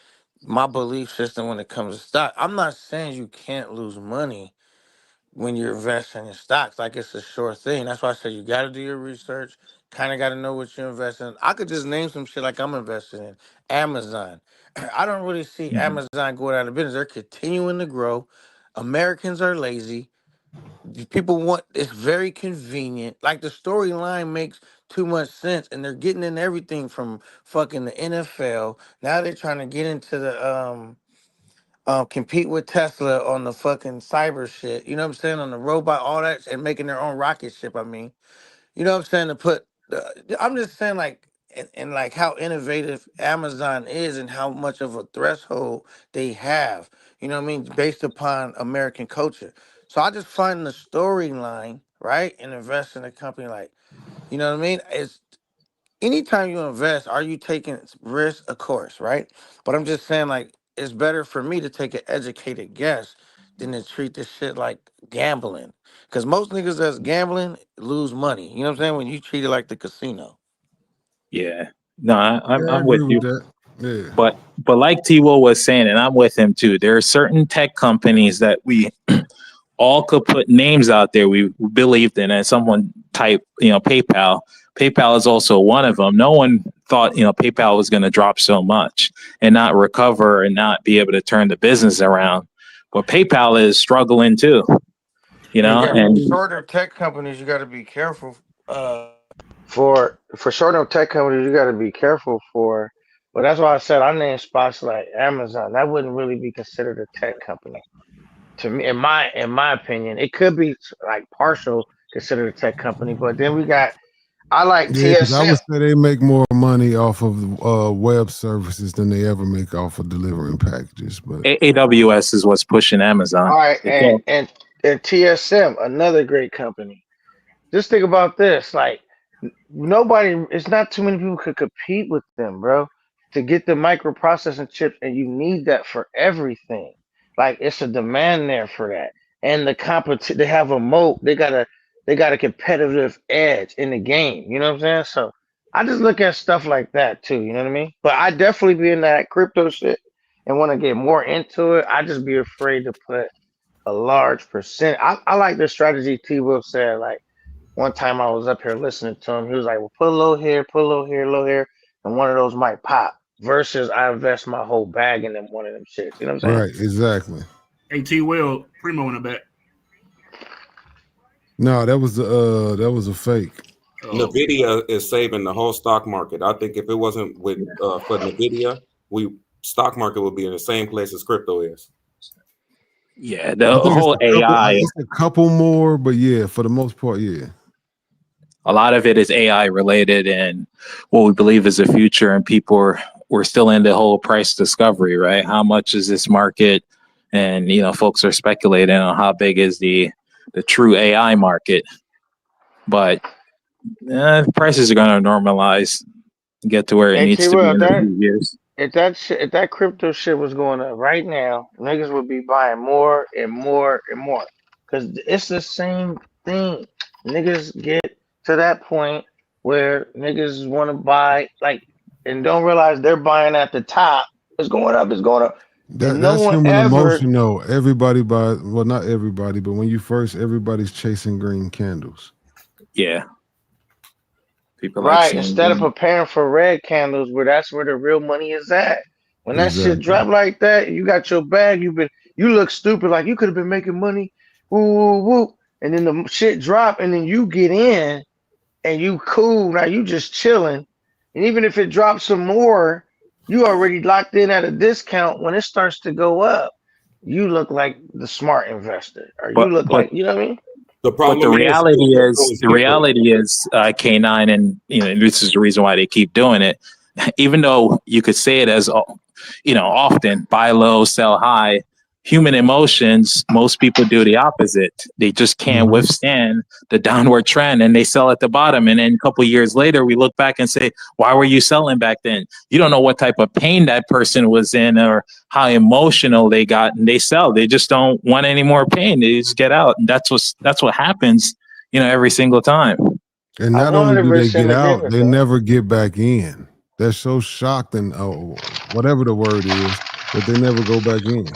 my belief system when it comes to stock. I'm not saying you can't lose money when you're investing in stocks. Like it's a sure thing. That's why I said you got to do your research. Kind of got to know what you're investing in. I could just name some shit like I'm invested in Amazon. I don't really see Amazon going out of business. They're continuing to grow. Americans are lazy. People want it's very convenient. Like the storyline makes too much sense, and they're getting in everything from fucking the NFL. Now they're trying to get into the compete with Tesla on the fucking cyber shit. You know what I'm saying? On the robot, all that, and making their own rocket ship. I mean, you know what I'm saying? I'm just saying like, and like how innovative Amazon is, and how much of a threshold they have. You know what I mean? Based upon American culture. So I just find the storyline right and invest in a company like, you know what I mean? It's anytime you invest, are you taking risk? Of course, right? But I'm just saying, like, it's better for me to take an educated guess than to treat this shit like gambling. Because most niggas that's gambling lose money. You know what I'm saying? When you treat it like the casino. Yeah. No, Yeah, I I'm agree with with you. that. Yeah. But like T-Will was saying, and I'm with him too, there are certain tech companies that we all could put names out there we believed in, and someone typed, PayPal. PayPal is also one of them. No one thought, PayPal was going to drop so much and not recover and not be able to turn the business around. But PayPal is struggling too, Yeah, for and shorter tech companies, you got to be careful. For shorter tech companies, you got to be careful for. Well, that's why I said I named spots like Amazon. That wouldn't really be considered a tech company to me, in my opinion. It could be like partial considered a tech company, but then we got. I like Yeah, because I TSM. would say they make more money off of web services than they ever make off of delivering packages. But AWS is what's pushing Amazon. All right, It's all, and TSM, another great company. Just think about this, like nobody, it's not too many people could compete with them, bro. To get the microprocessing chips, and you need that for everything. Like it's a demand there for that, and the competition. They have a moat. They got a competitive edge in the game. You know what I'm saying? So I just look at stuff like that too. You know what I mean? But I definitely be in that crypto shit and want to get more into it. I just be afraid to put a large percent. I like the strategy T. Will said. Like one time I was up here listening to him, he was like, "Well, put a little here, put a little here, a little here, and one of those might pop." Versus I invest my whole bag in them one of them shits. You know what I'm saying? right, exactly. AT Will, Primo in the back. No, that was a fake. Nvidia is saving the whole stock market. I think if it wasn't with for Nvidia, stock market would be in the same place as crypto is. yeah, I the think whole AI. it's a couple more, but yeah, for the most part, yeah. A lot of it is AI related and what we believe is the future, and we're still in the whole price discovery, right? How much is this market? And folks are speculating on how big is the true AI market, but prices are going to normalize and get to where it Hey needs T. to be Will, in a few years. if that crypto shit was going up right now, niggas would be buying more and more and more. Cause it's the same thing. Niggas get to that point where niggas want to buy like and don't realize they're buying at the top. It's going up, it's going up. And no That's one human ever emotion, though. Everybody buys, well, not everybody, but when you first, everybody's chasing green candles. Yeah, people like right, seeing instead of green. preparing for red candles where that's where the real money is at. When that shit Exactly. drop like that, you got your bag, you look stupid like you could have been making money. Woo woo woo. And then the shit drop and then you get in and you cool. Now you just chilling. And even if it drops some more, you already locked in at a discount. When it starts to go up, you look like the smart investor. Or you But look but like, you know what I mean? The But the problem is reality crypto is, is different. K9, and this is the reason why they keep doing it. Even though you could say it as, often buy low, sell high. Human emotions, most people do the opposite. They just can't Mhm. withstand the downward trend, and they sell at the bottom. And then a couple of years later, we look back and say, "Why were you selling back then?" You don't know what type of pain that person was in, or how emotional they got, and they sell. They just don't want any more pain. They just get out, and that's what happens, every single time. And I not only do they 100% get agree out, with they that. never get back in. They're so shocked and whatever the word is that they never go back in.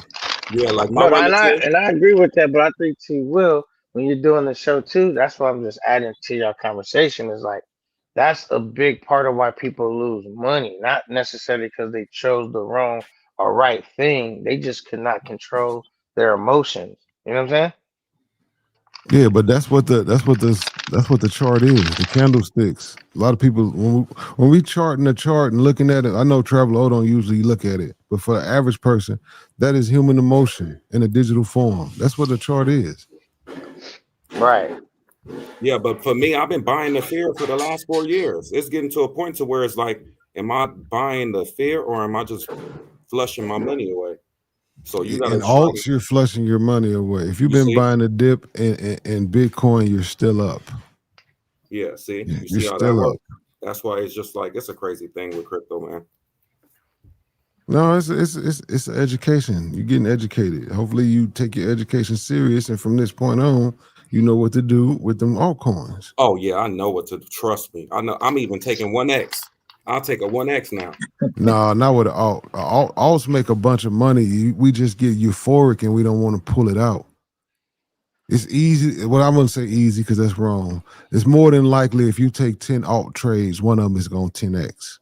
Yeah, like my But relative. I agree with that, but I think T will when you're doing the show too, that's why I'm just adding to your conversation is like that's a big part of why people lose money, not necessarily because they chose the wrong or right thing. They just could not control their emotions. You know what I'm saying? Yeah, but that's what the chart is. The candlesticks. A lot of people when we charting the chart and looking at it, I know Travel O don't usually look at it, but for the average person, that is human emotion in a digital form. That's what the chart is. Right. Yeah, but for me, I've been buying the fear for the last 4 years. It's getting to a point to where it's like, am I buying the fear or am I just flushing my money away? So you got to In try to, alts, you're flushing your money away. If you've you been see? buying a dip in Bitcoin, you're still up. Yeah, see? Yeah, You you're see how that still up. works? That's why it's just like, it's a crazy thing with crypto, man. No, it's education. You're getting educated. Hopefully, you take your education serious, and from this point on, you know what to do with them altcoins. Oh, yeah, I know what to trust me. I know I'm even taking 1X. I'll take a 1X now. No, not with an alt. Alts make a bunch of money. We just get euphoric and we don't want to pull it out. It's easy. Well, I wouldn't say easy because that's wrong. It's more than likely if you take 10 alt trades, one of them is going to 10X.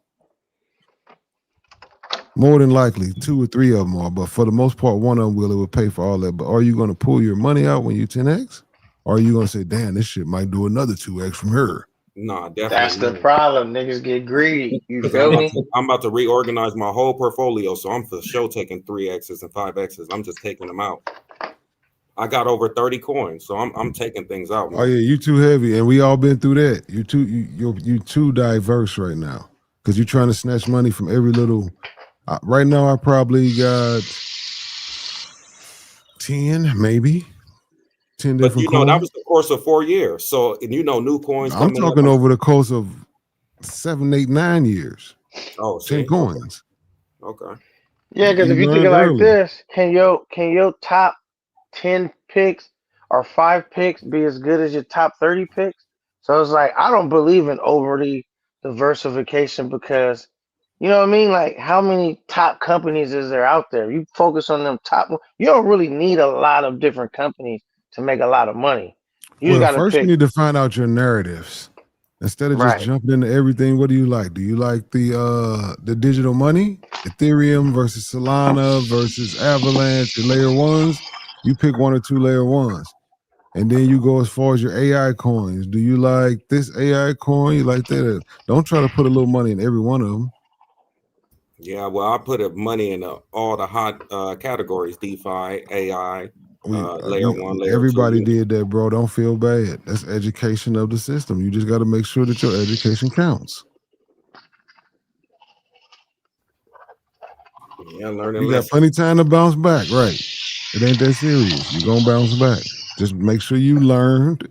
More than likely, 2 or 3 of them are. But for the most part, one of them will pay for all that. But are you going to pull your money out when you 10X? Or are you going to say, damn, this shit might do another 2X from her? Nah, definitely. That's the problem. Niggas get greedy. You Because feel me? I'm about to reorganize my whole portfolio, so I'm for sure taking 3Xs and 5Xs. I'm just taking them out. I got over 30 coins, so I'm taking things out, man. Oh yeah, you too heavy, and we all been through that. You too diverse right now because you're trying to snatch money from every little. Right now, I probably got 10, maybe 10 But different you know, coins. that was the course of 4 years. So, and you know, new coins I'm coming talking up. over the course of 7, 8, 9 years. Oh, 10 coins. Okay. Yeah, because if you think learned it like early. this, can your top 10 picks or 5 picks be as good as your top 30 picks? So it's like I don't believe in overly diversification because you know what I mean? Like how many top companies is there out there? You focus on them top you don't really need a lot of different companies to make a lot of money. You just Well, gotta first you pick need to find out your narratives. Instead of just right. jumping into everything, what do you like? Do you like the digital money, Ethereum versus Solana versus Avalanche, your layer ones? You pick 1 or 2 layer ones, and then you go as far as your AI coins. Do you like this AI coin? You like that? Don't try to put a little money in every one of them. Yeah, well, I put money in all the hot categories: DeFi, AI, layer 1, layer 2. Everybody did that, bro. Don't feel bad. That's education of the system. You just got to make sure that your education counts. Yeah, learning You got lessons. plenty of time to bounce back, right? It ain't that serious. You're gonna bounce back. Just make sure you learned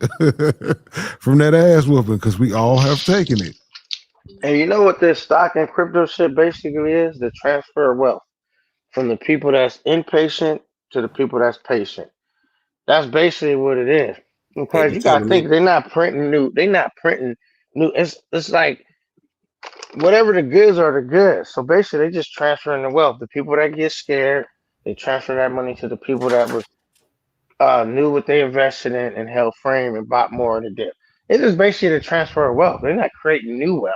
from that ass whooping because we all have taken it. And you know what this stock and crypto shit basically is? The transfer of wealth from the people that's impatient to the people that's patient. That's basically what it is. They Because be you gotta telling think me, they're not printing new. They're not printing new. It's like whatever the goods are, the goods. So basically, they just transferring the wealth. The people that get scared, they transfer that money to the people that was knew what they invested in and held frame and bought more of the dip. It's just basically the transfer of wealth. They're not creating new wealth.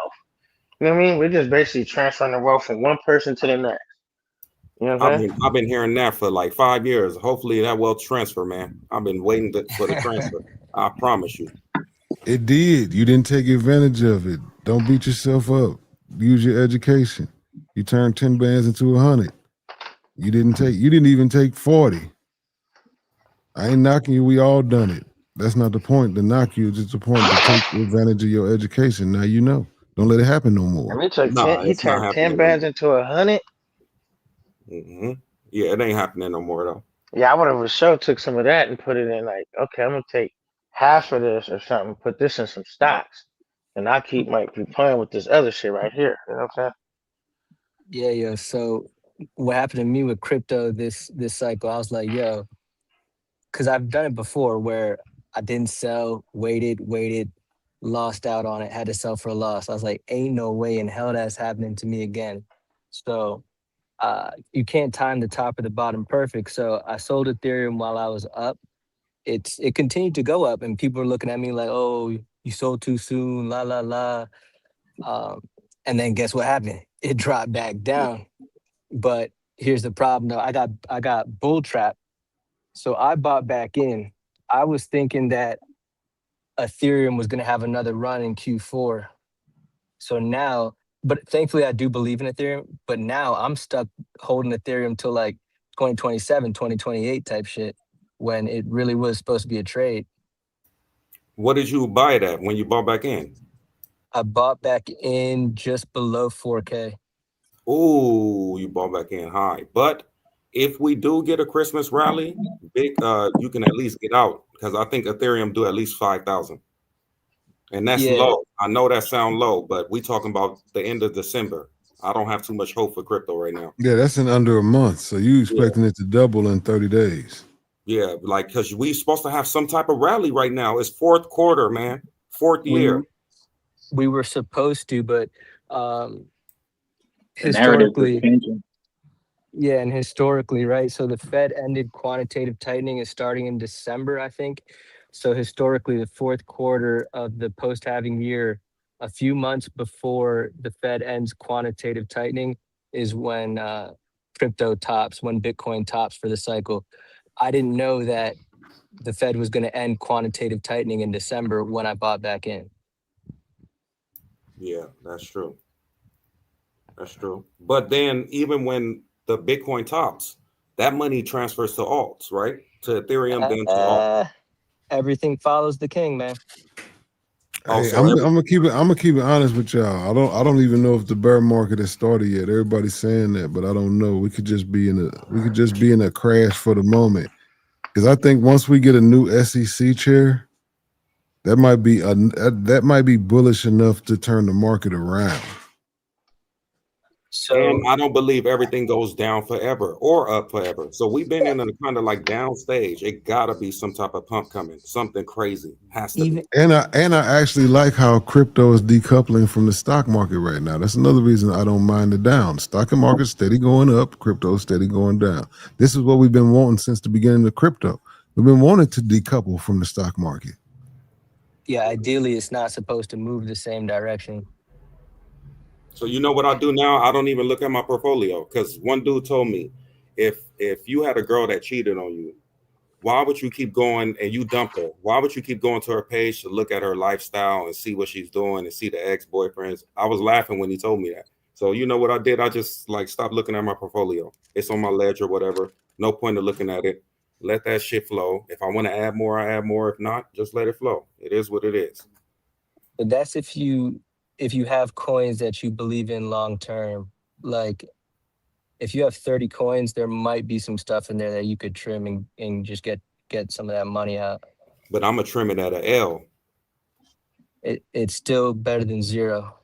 You know what I mean? We're just basically transferring the wealth from one person to the next. You know what I'm saying? I've been hearing that for like 5 years. Hopefully that will transfer, man. I've been waiting for the transfer. I promise you. It did. You didn't take advantage of it. Don't beat yourself up. Use your education. You turned 10 bands into 100. You didn't even take 40. I ain't knocking you. We all done it. That's not the point to knock you. It's just the point to take advantage of your education. Now you know. Don't let it happen no more. And he took 10. Nah, He it's not turned 10 happening no bands more. into 100. Yeah, it ain't happening no more though. Yeah, I would have for sure took some of that and put it in like, okay, I'm gonna take half of this or something, put this in some stocks, and I keep might be playing with this other shit right here. You know what I'm Yeah, yo. So what happened to me with crypto this cycle? I was like, yo, because I've done it before where I didn't sell, waited, lost out on it, had to sell for a loss. I was like, ain't no way in hell that's happening to me again. So you can't time the top or the bottom perfect. So I sold Ethereum while I was up. It continued to go up, and people were looking at me like, "Oh, you sold too soon." La la la. Um, and then guess what happened? It dropped back down. But here's the problem, though. I got bull trapped, so I bought back in. I was thinking that Ethereum was going to have another run in Q4. So now, but thankfully I do believe in Ethereum, but now I'm stuck holding Ethereum till like 2027, 2028 type shit when it really was supposed to be a trade. What did you buy it at when you bought back in? I bought back in just below 4K. Oh, you bought back in high. But if we do get a Christmas rally, big, you can at least get out because I think Ethereum do at least 5,000, and that's Yeah, low. I know that sound low, but we talking about the end of December. I don't have too much hope for crypto right now. Yeah, that's in under a month. So you Yeah, expecting it to double in 30 days. yeah, like because we supposed to have some type of rally right now. It's fourth quarter, man, fourth we year. we were supposed to, but Um, The narrative is historically, changing. yeah, and historically, right? So the Fed ended quantitative tightening is starting in December, I think. So historically, the fourth quarter of the post-halving year, a few months before the Fed ends quantitative tightening, is when crypto tops, when Bitcoin tops for the cycle. I didn't know that the Fed was going to end quantitative tightening in December when I bought back in. Yeah, that's true. That's true. But then even when the Bitcoin tops, that money transfers to alts, right? To Ethereum, then to alt. Everything follows the king, man. Oh, Hey, so I'm gonna keep it. I'm gonna keep it honest with y'all. I don't even know if the bear market has started yet. Everybody's saying that, but I don't know. We could just be in a crash for the moment. Because I think once we get a new SEC chair, that might be bullish enough to turn the market around. and So I don't believe everything goes down forever or up forever. So we've been in a kind of like down stage. It gotta be some type of pump coming. Something crazy has to be. And I actually like how crypto is decoupling from the stock market right now. That's another reason I don't mind the down. Stock market steady going up, crypto steady going down. This is what we've been wanting since the beginning of crypto. We've been wanting to decouple from the stock market. yeah, ideally, it's not supposed to move the same direction. So you know what I do now? I don't even look at my portfolio because one dude told me if you had a girl that cheated on you, why would you keep going and you dumped her? Why would you keep going to her page to look at her lifestyle and see what she's doing and see the ex-boyfriends? I was laughing when he told me that. So you know what I did? I just like stopped looking at my portfolio. It's on my ledger, whatever. No point of looking at it. Let that shit flow. If I want to add more, I add more. If not, just let it flow. It is what it is. But that's if you have coins that you believe in long term. Like if you have 30 coins, there might be some stuff in there that you could trim and just get some of that money out. But I'm gonna trim it at a L. It's still better than zero.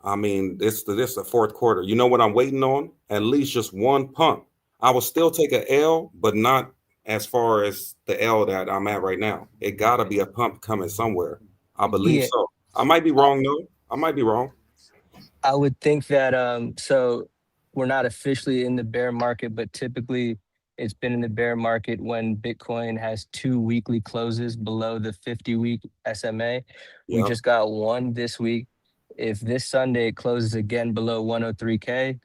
I mean, this the fourth quarter. You know what I'm waiting on? At least just one pump. I will still take a L, but not as far as the L that I'm at right now. It gotta be a pump coming somewhere. I believe Yeah, so. I might be wrong though. I might be wrong. I would think that so we're not officially in the bear market, but typically it's been in the bear market when Bitcoin has 2 weekly closes below the 50-week SMA. We Yep. just got one this week. If this Sunday it closes again below 103K,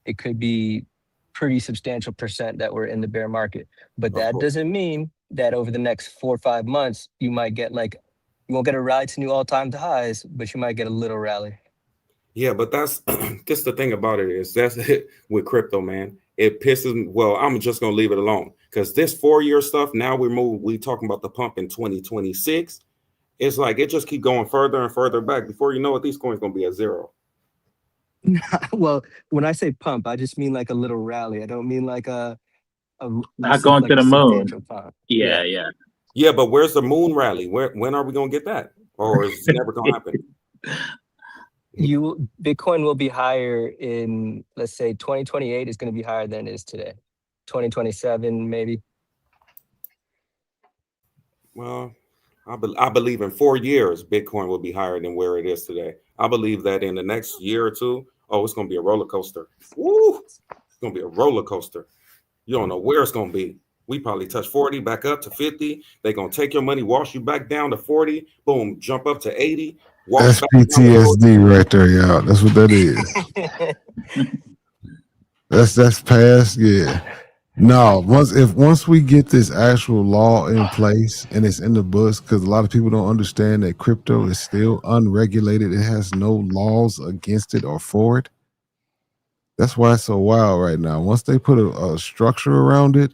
it could be pretty substantial percent that we're in the bear market. But Of that course. doesn't mean that over the next 4 or 5 months, you might get you won't get a ride to new all-time highs, but you might get a little rally. Yeah, but that's just the thing about it is that's it with crypto, man. It pisses me. Well, I'm just gonna leave it alone because this 4-year stuff. Now we talking about the pump in 2026. It's like it just keep going further and further back. Before you know it, these coins gonna be at zero. Well, when I say pump, I just mean like a little rally. I don't mean like Not going to like a the moon. substantial pump. Yeah, yeah. Yeah, but where's the moon rally? When are we gonna get that? Or is it never gonna happen? Bitcoin will be higher in, let's say 2028 is going to be higher than it is today. 2027 maybe. Well, I believe in 4 years, Bitcoin will be higher than where it is today. I believe that in the next year or two, oh, it's gonna be a roller coaster. Woo! It's gonna be a roller coaster. You don't know where it's gonna be. We probably touch 40, back up to 50. They're gonna take your money, wash you back down to 40, boom, jump up to 80, wash That's back down to 40. PTSD right there, y'all. That's what that is. That's past, yeah. No, once we get this actual law in place and it's in the books, because a lot of people don't understand that crypto is still unregulated. It has no laws against it or for it. That's why it's so wild right now. Once they put a structure around it,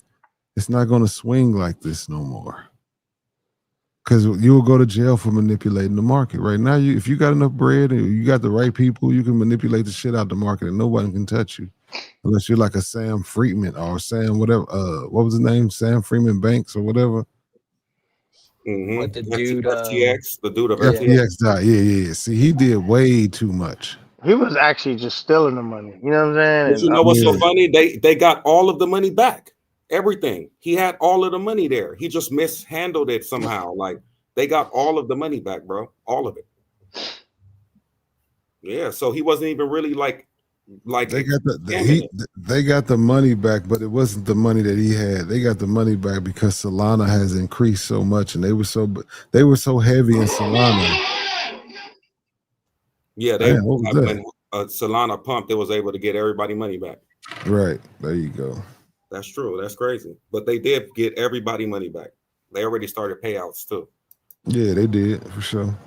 it's not going to swing like this no more. Because you will go to jail for manipulating the market. Right now, if you got enough bread and you got the right people, you can manipulate the shit out the market and nobody can touch you. Unless you're like a Sam Friedman or Sam whatever, what was his name? Sam Freeman Banks or whatever. What the dude FTX, the dude of yeah. FTX. FTX died. Yeah. See, he did way too much. He was actually just stealing the money. You know what I'm saying? But you know what's so funny? They got all of the money back. Everything. He had all of the money there. He just mishandled it somehow. Like they got all of the money back, bro. All of it. Yeah, so he wasn't even really like They got scamming it. they got the money back, but it wasn't the money that he had. They got the money back because Solana has increased so much, and they were so heavy in Solana. Yeah, Damn, what was when that? Solana pumped, it was able to get everybody money back. Right, there you go. That's true. That's crazy. But they did get everybody money back. They already started payouts too. Yeah, they did for sure.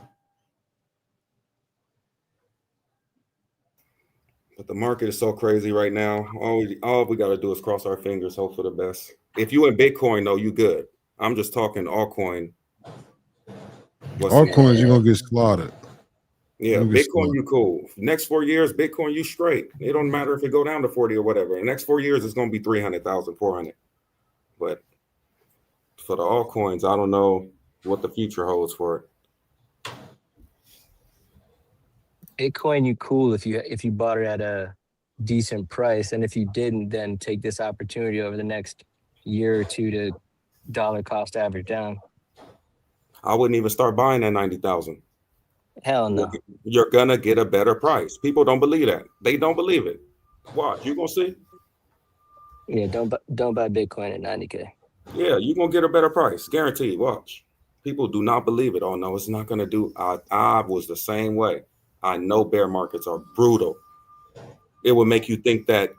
But the market is so crazy right now. All we got to do is cross our fingers, hope for the best. If you in Bitcoin, though, you good. I'm just talking altcoin. Altcoins, you're gonna get slaughtered. Yeah, Bitcoin, you cool. Next 4 years, Bitcoin, you straight. It don't matter if it go down to 40 or whatever. The next 4 years, it's gonna be 300,000, 400. But for the altcoins, I don't know what the future holds for it. Bitcoin, you cool if you bought it at a decent price, and if you didn't, then take this opportunity over the next year or two to dollar cost average down. I wouldn't even start buying at 90,000. Hell no. You're gonna get a better price. People don't believe that. They don't believe it. Watch, you gonna see. Yeah, don't buy Bitcoin at 90K. Yeah, you're gonna get a better price, guaranteed. Watch. People do not believe it. Oh no, it's not gonna do. I was the same way. I know bear markets are brutal. It would make you think that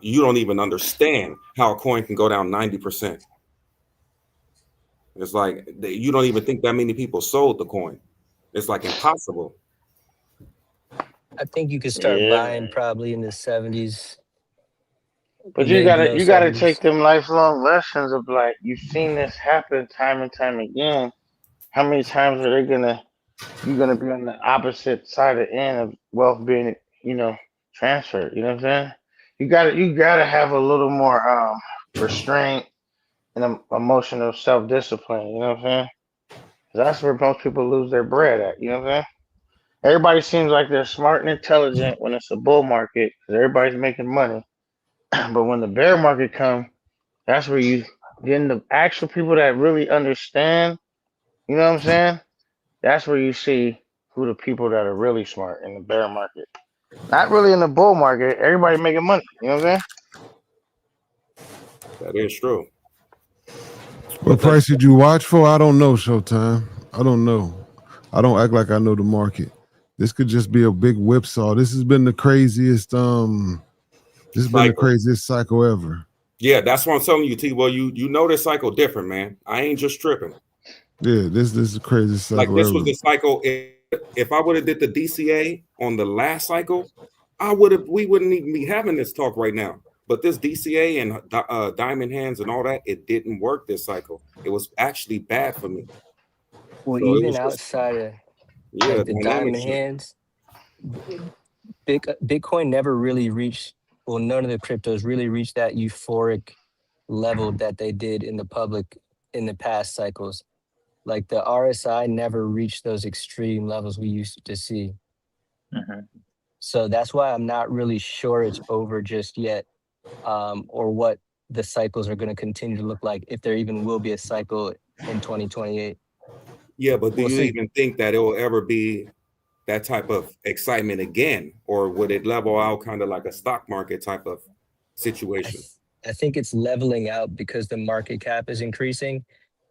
you don't even understand how a coin can go down 90%. It's like you don't even think that many people sold the coin. It's like impossible. I think you could start buying probably in the 70s. But you gotta take them lifelong lessons of like you've seen this happen time and time again. How many times are you're gonna be on the opposite side of the end of wealth being transferred? You know what I'm saying? You gotta have a little more restraint and emotional self discipline. You know what I'm saying? 'Cause that's where most people lose their bread at. You know what I'm saying? Everybody seems like they're smart and intelligent when it's a bull market because everybody's making money. But when the bear market comes, that's where you get the actual people that really understand. You know what I'm saying? That's where you see who the people that are really smart in the bear market. Not really in the bull market. Everybody making money. You know what I'm saying? That is true. What price did you watch for? I don't know, Showtime. I don't know. I don't act like I know the market. This could just be a big whipsaw. This has been the craziest cycle ever. Yeah, that's what I'm telling you, T. Well, you know this cycle different, man. I ain't just tripping. Yeah, this is the craziest cycle Like this ever. was the cycle. If I would have did the DCA on the last cycle, we wouldn't even be having this talk right now. But this DCA and diamond hands and all that, it didn't work this cycle. It was actually bad for me. Well, so even outside of like the diamond hands, Bitcoin never really reached, well, none of the cryptos really reached that euphoric level that they did in the public in the past cycles. Like the RSI never reached those extreme levels we used to see. So that's why I'm not really sure it's over just yet, or what the cycles are going to continue to look like, if there even will be a cycle in 2028. Yeah, but do you even think that it will ever be that type of excitement again, or would it level out kind of like a stock market type of situation? I think it's leveling out because the market cap is increasing.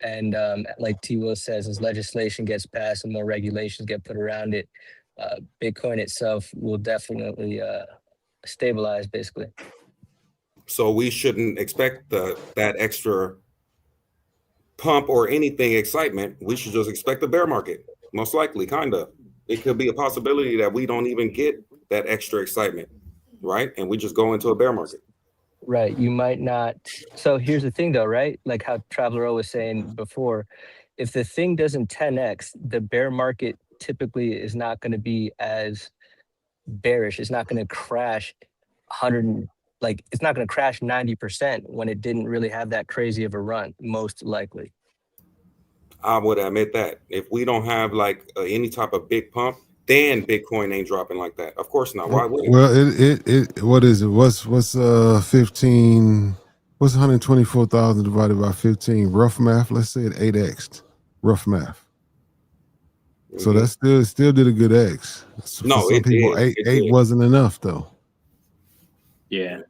And like T. Will says, as legislation gets passed and more regulations get put around it, Bitcoin itself will definitely stabilize, basically. So we shouldn't expect that extra pump or anything excitement. We should just expect the bear market, most likely, kind of. It could be a possibility that we don't even get that extra excitement, right? And we just go into a bear market. Right. You might not. So here's the thing, though, right? Like how Traveler O was saying before, if the thing doesn't 10x, the bear market typically is not going to be as bearish. It's not going to crash 100, like it's not going to crash 90% when it didn't really have that crazy of a run, most likely. I would admit that if we don't have like any type of big pump, then Bitcoin ain't dropping like that. Of course not. Why would it? Well, it what is it? What's 15? What's 124,000 divided by 15? Rough math. Let's say it 8x. Rough math. So that still did a good X. For No, some it people, did. eight wasn't enough though. Yeah.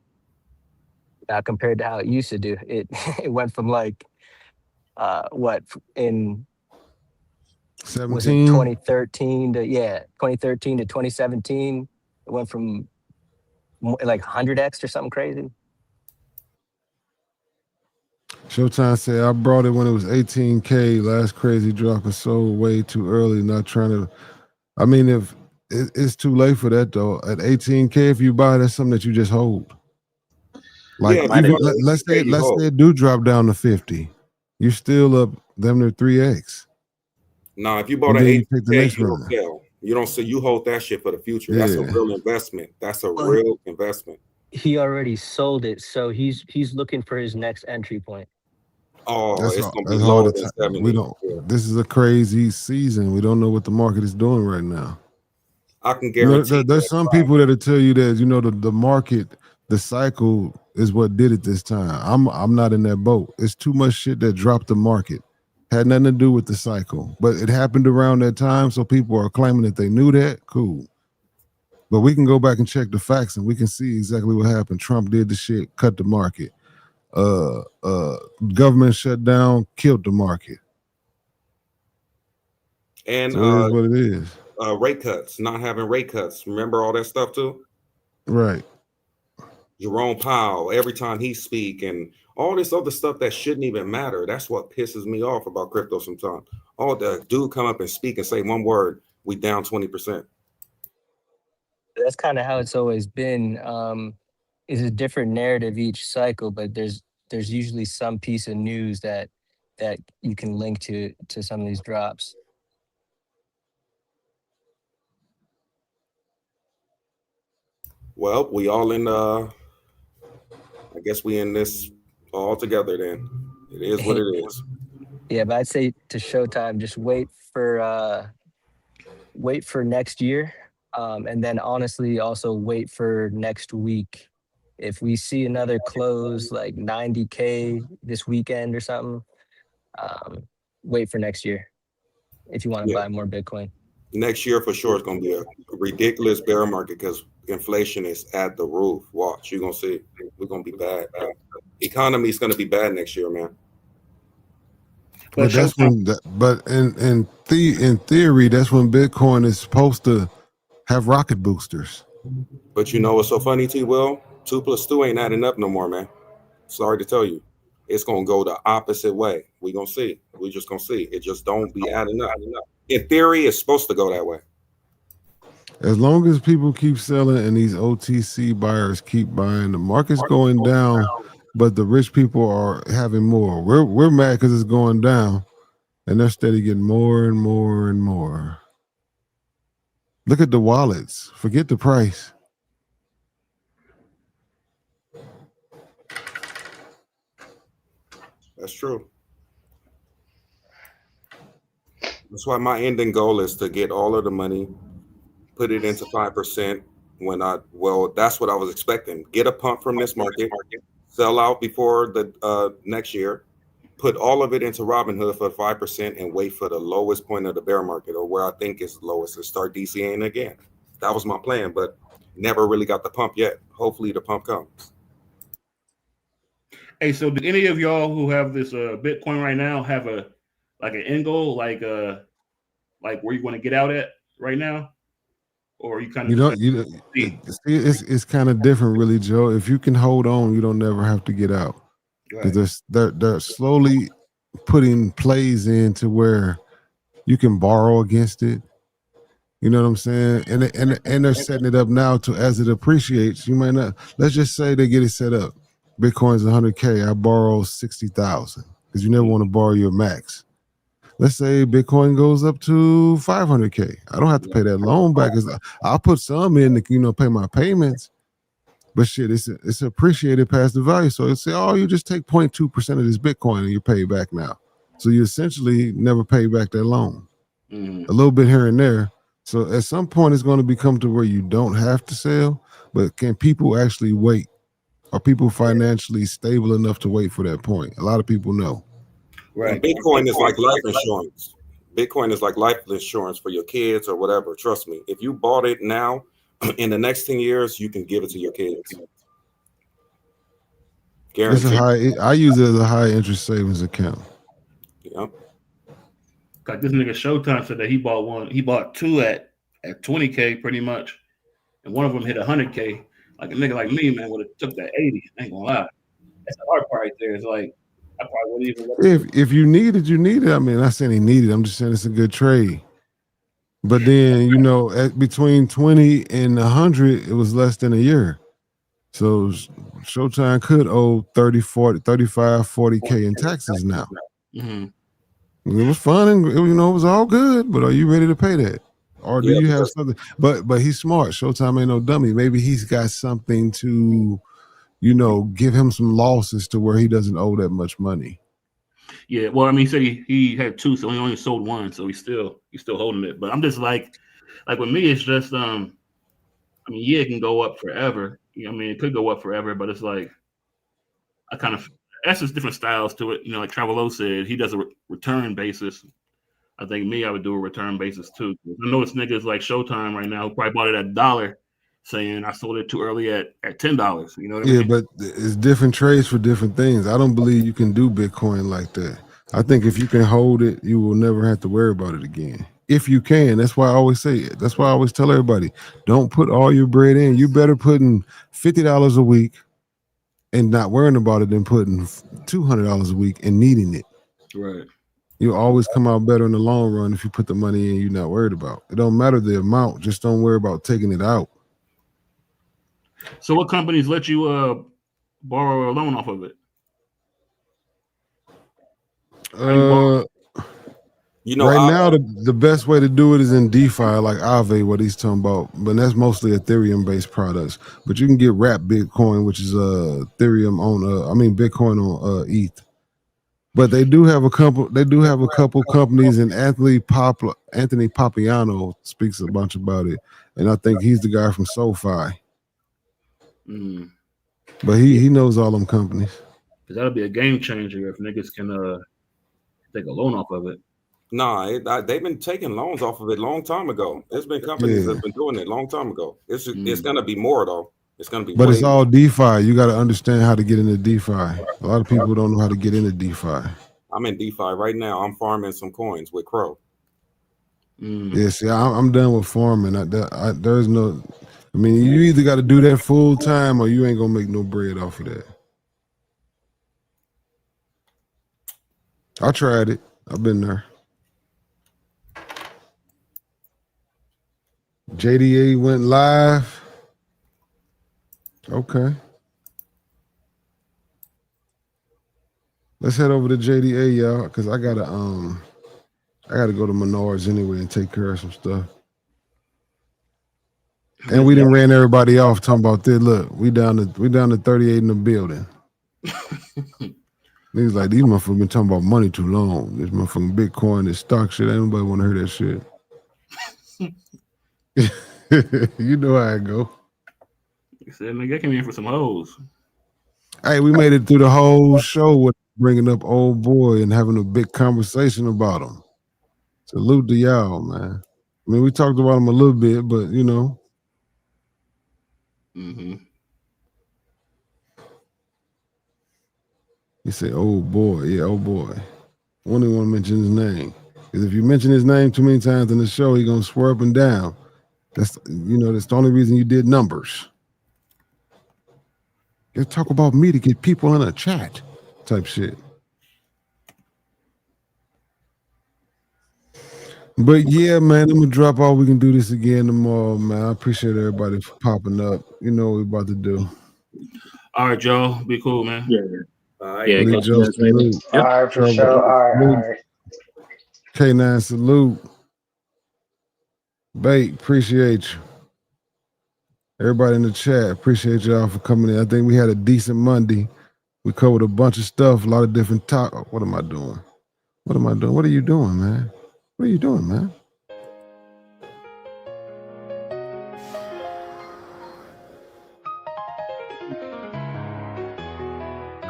Now compared to how it used to do, it it went from like what in was it 17. 2013 to 2013 to 2017? It went from like 100x or something crazy. Showtime said I brought it when it was 18K. Last crazy drop is sold way too early. Not trying to. I mean, if it's too late for that though. At 18K, if you buy, that's something that you just hold. Like Yeah, if you even bought it let's say you hold. it do drop down to 50, you're still up them to 3x. Nah, if you bought And an then you take the 18K, next you don't run. sell. You don't sell. You hold that shit for the future. That's a Yeah. real investment. That's a Well, real investment. he already sold it, so he's looking for his next entry point. Oh, it's gonna be That's hard lower to than tell. We 70. don't. Yeah. This is a crazy season. We don't know what the market is doing right now. I can You know, guarantee there's that. some people that'll tell you that the market, the cycle is what did it this time. I'm not in that boat. It's too much shit that dropped the market. Had nothing to do with the cycle, but it happened around that time. So people are claiming that they knew that. Cool. But we can go back and check the facts and we can see exactly what happened. Trump did the shit, cut the market. Government shut down, killed the market. And So it is what it is. rate cuts, not having rate cuts. Remember all that stuff too? Right. Jerome Powell, every time he speak and all this other stuff that shouldn't even matter. That's what pisses me off about crypto sometimes. Oh, the dude come up and speak and say one word, we down 20%. That's kind of how it's always been. It's a different narrative each cycle, but there's usually some piece of news that you can link to some of these drops. Well, we all in I guess we in this all together then. It is what it is. Yeah, but I'd say to Showtime, just wait for next year. And then honestly, also wait for next week. If we see another close like 90K this weekend or something, wait for next year if you want to Yeah. buy more Bitcoin. Next year for sure is gonna be a ridiculous bear market because inflation is at the roof. Watch, you're gonna see we're gonna be bad. Economy is gonna be bad next year, man. But that's when. But in theory, that's when Bitcoin is supposed to have rocket boosters. But you know what's so funny, T. Will? 2 + 2 ain't adding up no more, man. Sorry to tell you, it's gonna go the opposite way. We gonna see. We just gonna see. It just don't be adding up. In theory, it's supposed to go that way. As long as people keep selling and these OTC buyers keep buying, the market's going down, but the rich people are having more. We're mad because it's going down, and they're steady getting more and more and more. Look at the wallets. Forget the price. That's true. That's why my ending goal is to get all of the money, put it into 5%. That's what I was expecting. Get a pump from this market, sell out before the next year, put all of it into Robinhood for 5% and wait for the lowest point of the bear market or where I think is the lowest and start DCAing again. That was my plan, but never really got the pump yet. Hopefully the pump comes. Hey, so do any of y'all who have this Bitcoin right now have an end goal, like where you want to get out at right now? Or you kind of It's kind of different, really, Joe. If you can hold on, you don't never have to get out because they're slowly putting plays into where you can borrow against it. You know what I'm saying? And they're setting it up now to as it appreciates. You might not. Let's just say they get it set up. Bitcoin's 100K. I borrow 60,000 because you never want to borrow your max. Let's say Bitcoin goes up to 500K. I don't have to pay that loan back. I'll put some in to pay my payments. But shit, it's appreciated past the value. So it's say, oh, you just take 0.2% of this Bitcoin and you pay back now. So you essentially never pay back that loan. A little bit here and there. So at some point it's going to become to where you don't have to sell. But can people actually wait? Are people financially stable enough to wait for that point? A lot of people know. Right. And Bitcoin is like life insurance. Bitcoin is like life insurance for your kids or whatever. Trust me. If you bought it now, in the next 10 years, you can give it to your kids. It's a Guaranteed. I use it as a high interest savings account. Yep. Like this nigga Showtime said that he bought two at 20K pretty much, and one of them hit 100K. Like a nigga like me, man, would have took that 80. I ain't gonna lie. That's the hard part right there. It's like I probably wouldn't even. If you need it, you need it. I mean, I'm not saying he needed it. I'm just saying it's a good trade. But then, you know, at between 20 and 100, it was less than a year. So Showtime could owe 30, 40, 35, 40K in taxes now. Mm-hmm. It was fun and it was all good, but are you ready to pay that? Or do you have something? But he's smart. Showtime ain't no dummy. Maybe he's got something to, give him some losses to where he doesn't owe that much money. Yeah, well, I mean, he said he had two, so he only sold one, so he's still holding it. But I'm just like with me, it's just I mean, yeah, it can go up forever. I mean, it could go up forever, but it's like I kind of that's just different styles to it. Like Travelo said, he does a return basis. I think me, I would do a return basis too. I know it's niggas like Showtime right now who probably bought it at $1, saying I sold it too early at $10. You know what I mean? Yeah, but it's different trades for different things. I don't believe you can do Bitcoin like that. I think if you can hold it, you will never have to worry about it again. If you can, that's why I always say it. That's why I always tell everybody, don't put all your bread in. You better putting $50 a week and not worrying about it than putting $200 a week and needing it. Right. You'll always come out better in the long run if you put the money in you're not worried about. It don't matter the amount, just don't worry about taking it out. So what companies let you borrow a loan off of it? Right now, the best way to do it is in DeFi, like Aave, what he's talking about. But that's mostly Ethereum-based products. But you can get wrapped Bitcoin, which is Ethereum on, Bitcoin on ETH. But they do have a couple. They do have a couple companies, and Anthony Papiano speaks a bunch about it, and I think he's the guy from SoFi. But he knows all them companies. Because that'll be a game changer if niggas can take a loan off of it. Nah, they've been taking loans off of it a long time ago. There's been companies that's been doing it a long time ago. It's gonna be more though. It's gonna be. But it's all DeFi. You got to understand how to get into DeFi. A lot of people don't know how to get into DeFi. I'm in DeFi right now. I'm farming some coins with Crow. Yeah, see, I'm done with farming. There's no. I mean, you either got to do that full time or you ain't gonna make no bread off of that. I tried it. I've been there. JDA went live. Okay. Let's head over to JDA, y'all, because I gotta go to Menards anyway and take care of some stuff. And we done ran everybody off talking about this. Look, we down to 38 in the building. Niggas like these motherfuckers been talking about money too long. This motherfucking Bitcoin, this stock shit. Ain't nobody want to hear that shit. You know how it go. He said, nigga, I came in for some hoes. Hey, we made it through the whole show with bringing up old boy and having a big conversation about him. Salute to y'all, man. I mean, we talked about him a little bit, but Mm-hmm. He said, "Oh boy, yeah, oh boy." I don't even want to mention his name because if you mention his name too many times in the show, he gonna swear up and down. That's that's the only reason you did numbers. You talk about me to get people in a chat, type shit. But yeah, man, I'm gonna drop off. We can do this again tomorrow, man. I appreciate everybody for popping up. You know what we're about to do. All right, Joe. Be cool, man. Yeah. Lee Joe, salute. All right, for sure. All right. K9, salute. Bait, appreciate you. Everybody in the chat, appreciate y'all for coming in. I think we had a decent Monday. We covered a bunch of stuff, a lot of different topics. What am I doing? What am I doing? What are you doing, man? What are you doing, man?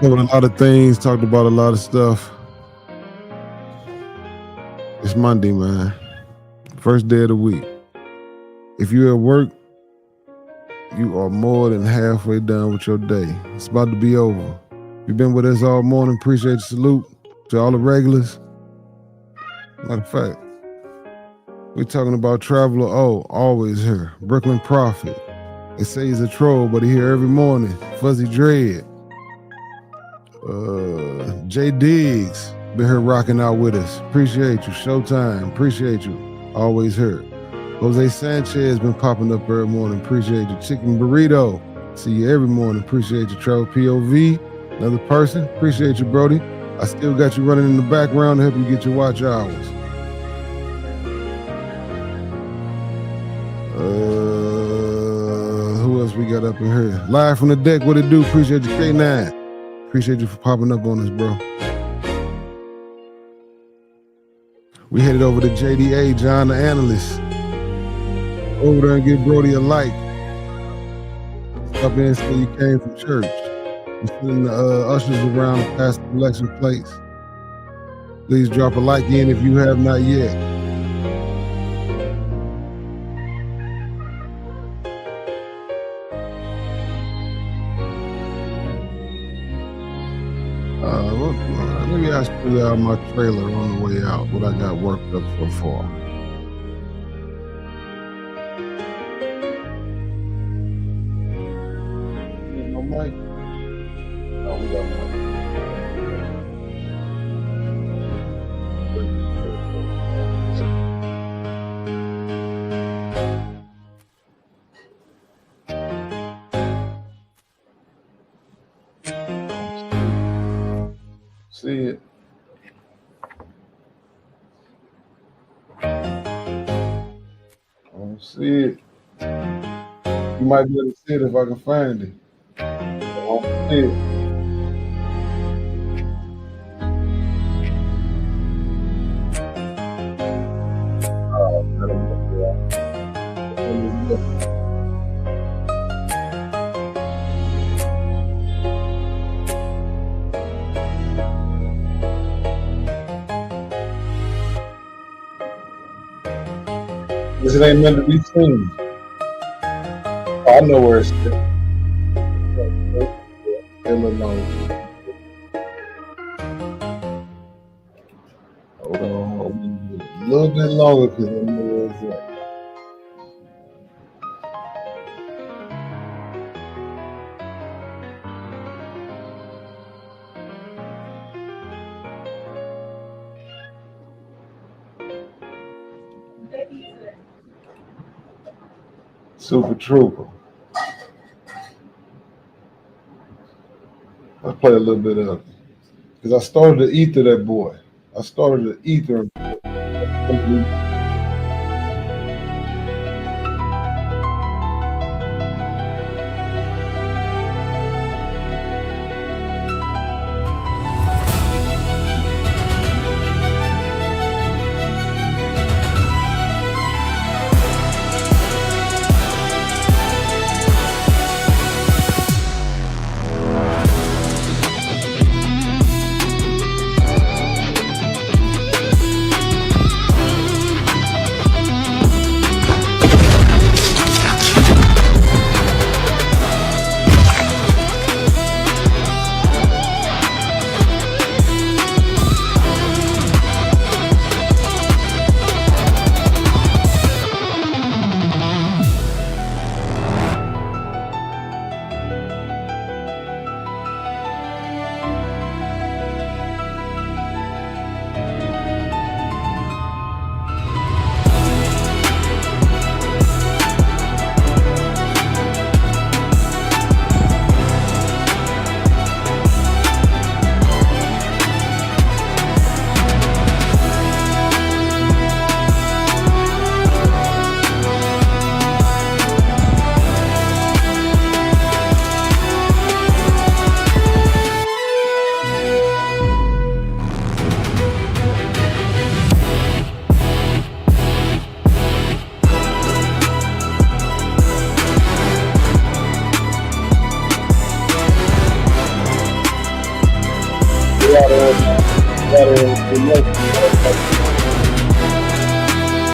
Covered a lot of things, talked about a lot of stuff. It's Monday, man. First day of the week. If you're at work, you are more than halfway done with your day. It's about to be over. You've been with us all morning. Appreciate your salute to all the regulars. Matter of fact, we're talking about Traveler O, always here. Brooklyn Prophet. They say he's a troll, but he here every morning. Fuzzy Dread. Jay Diggs been here rocking out with us. Appreciate you. Showtime. Appreciate you. Always here. Jose Sanchez been popping up every morning. Appreciate you. Chicken Burrito. See you every morning. Appreciate you. Travel POV. Another person. Appreciate you, Brody. I still got you running in the background to help you get your watch hours. Who else we got up in here? Live from the deck. What it do? Appreciate you, K9. Appreciate you for popping up on us, bro. We headed over to JDA, John the Analyst. Over there and give Brody a like. Stop in and say you came from church. And sending the ushers around to pass the collection plates. Please drop a like in if you have not yet. Maybe I should pull out my trailer on the way out, what I got worked up so far. No mic? No, we got one. See it. I don't see it. You might be able to see it if I can find it. I don't see it. Because it ain't meant to be seen. Oh, I know where it's at. Hold on. A little bit longer because I know where it's at. Super Trooper. I'll play a little bit of it. Because I started to ether that boy. I started to ether him.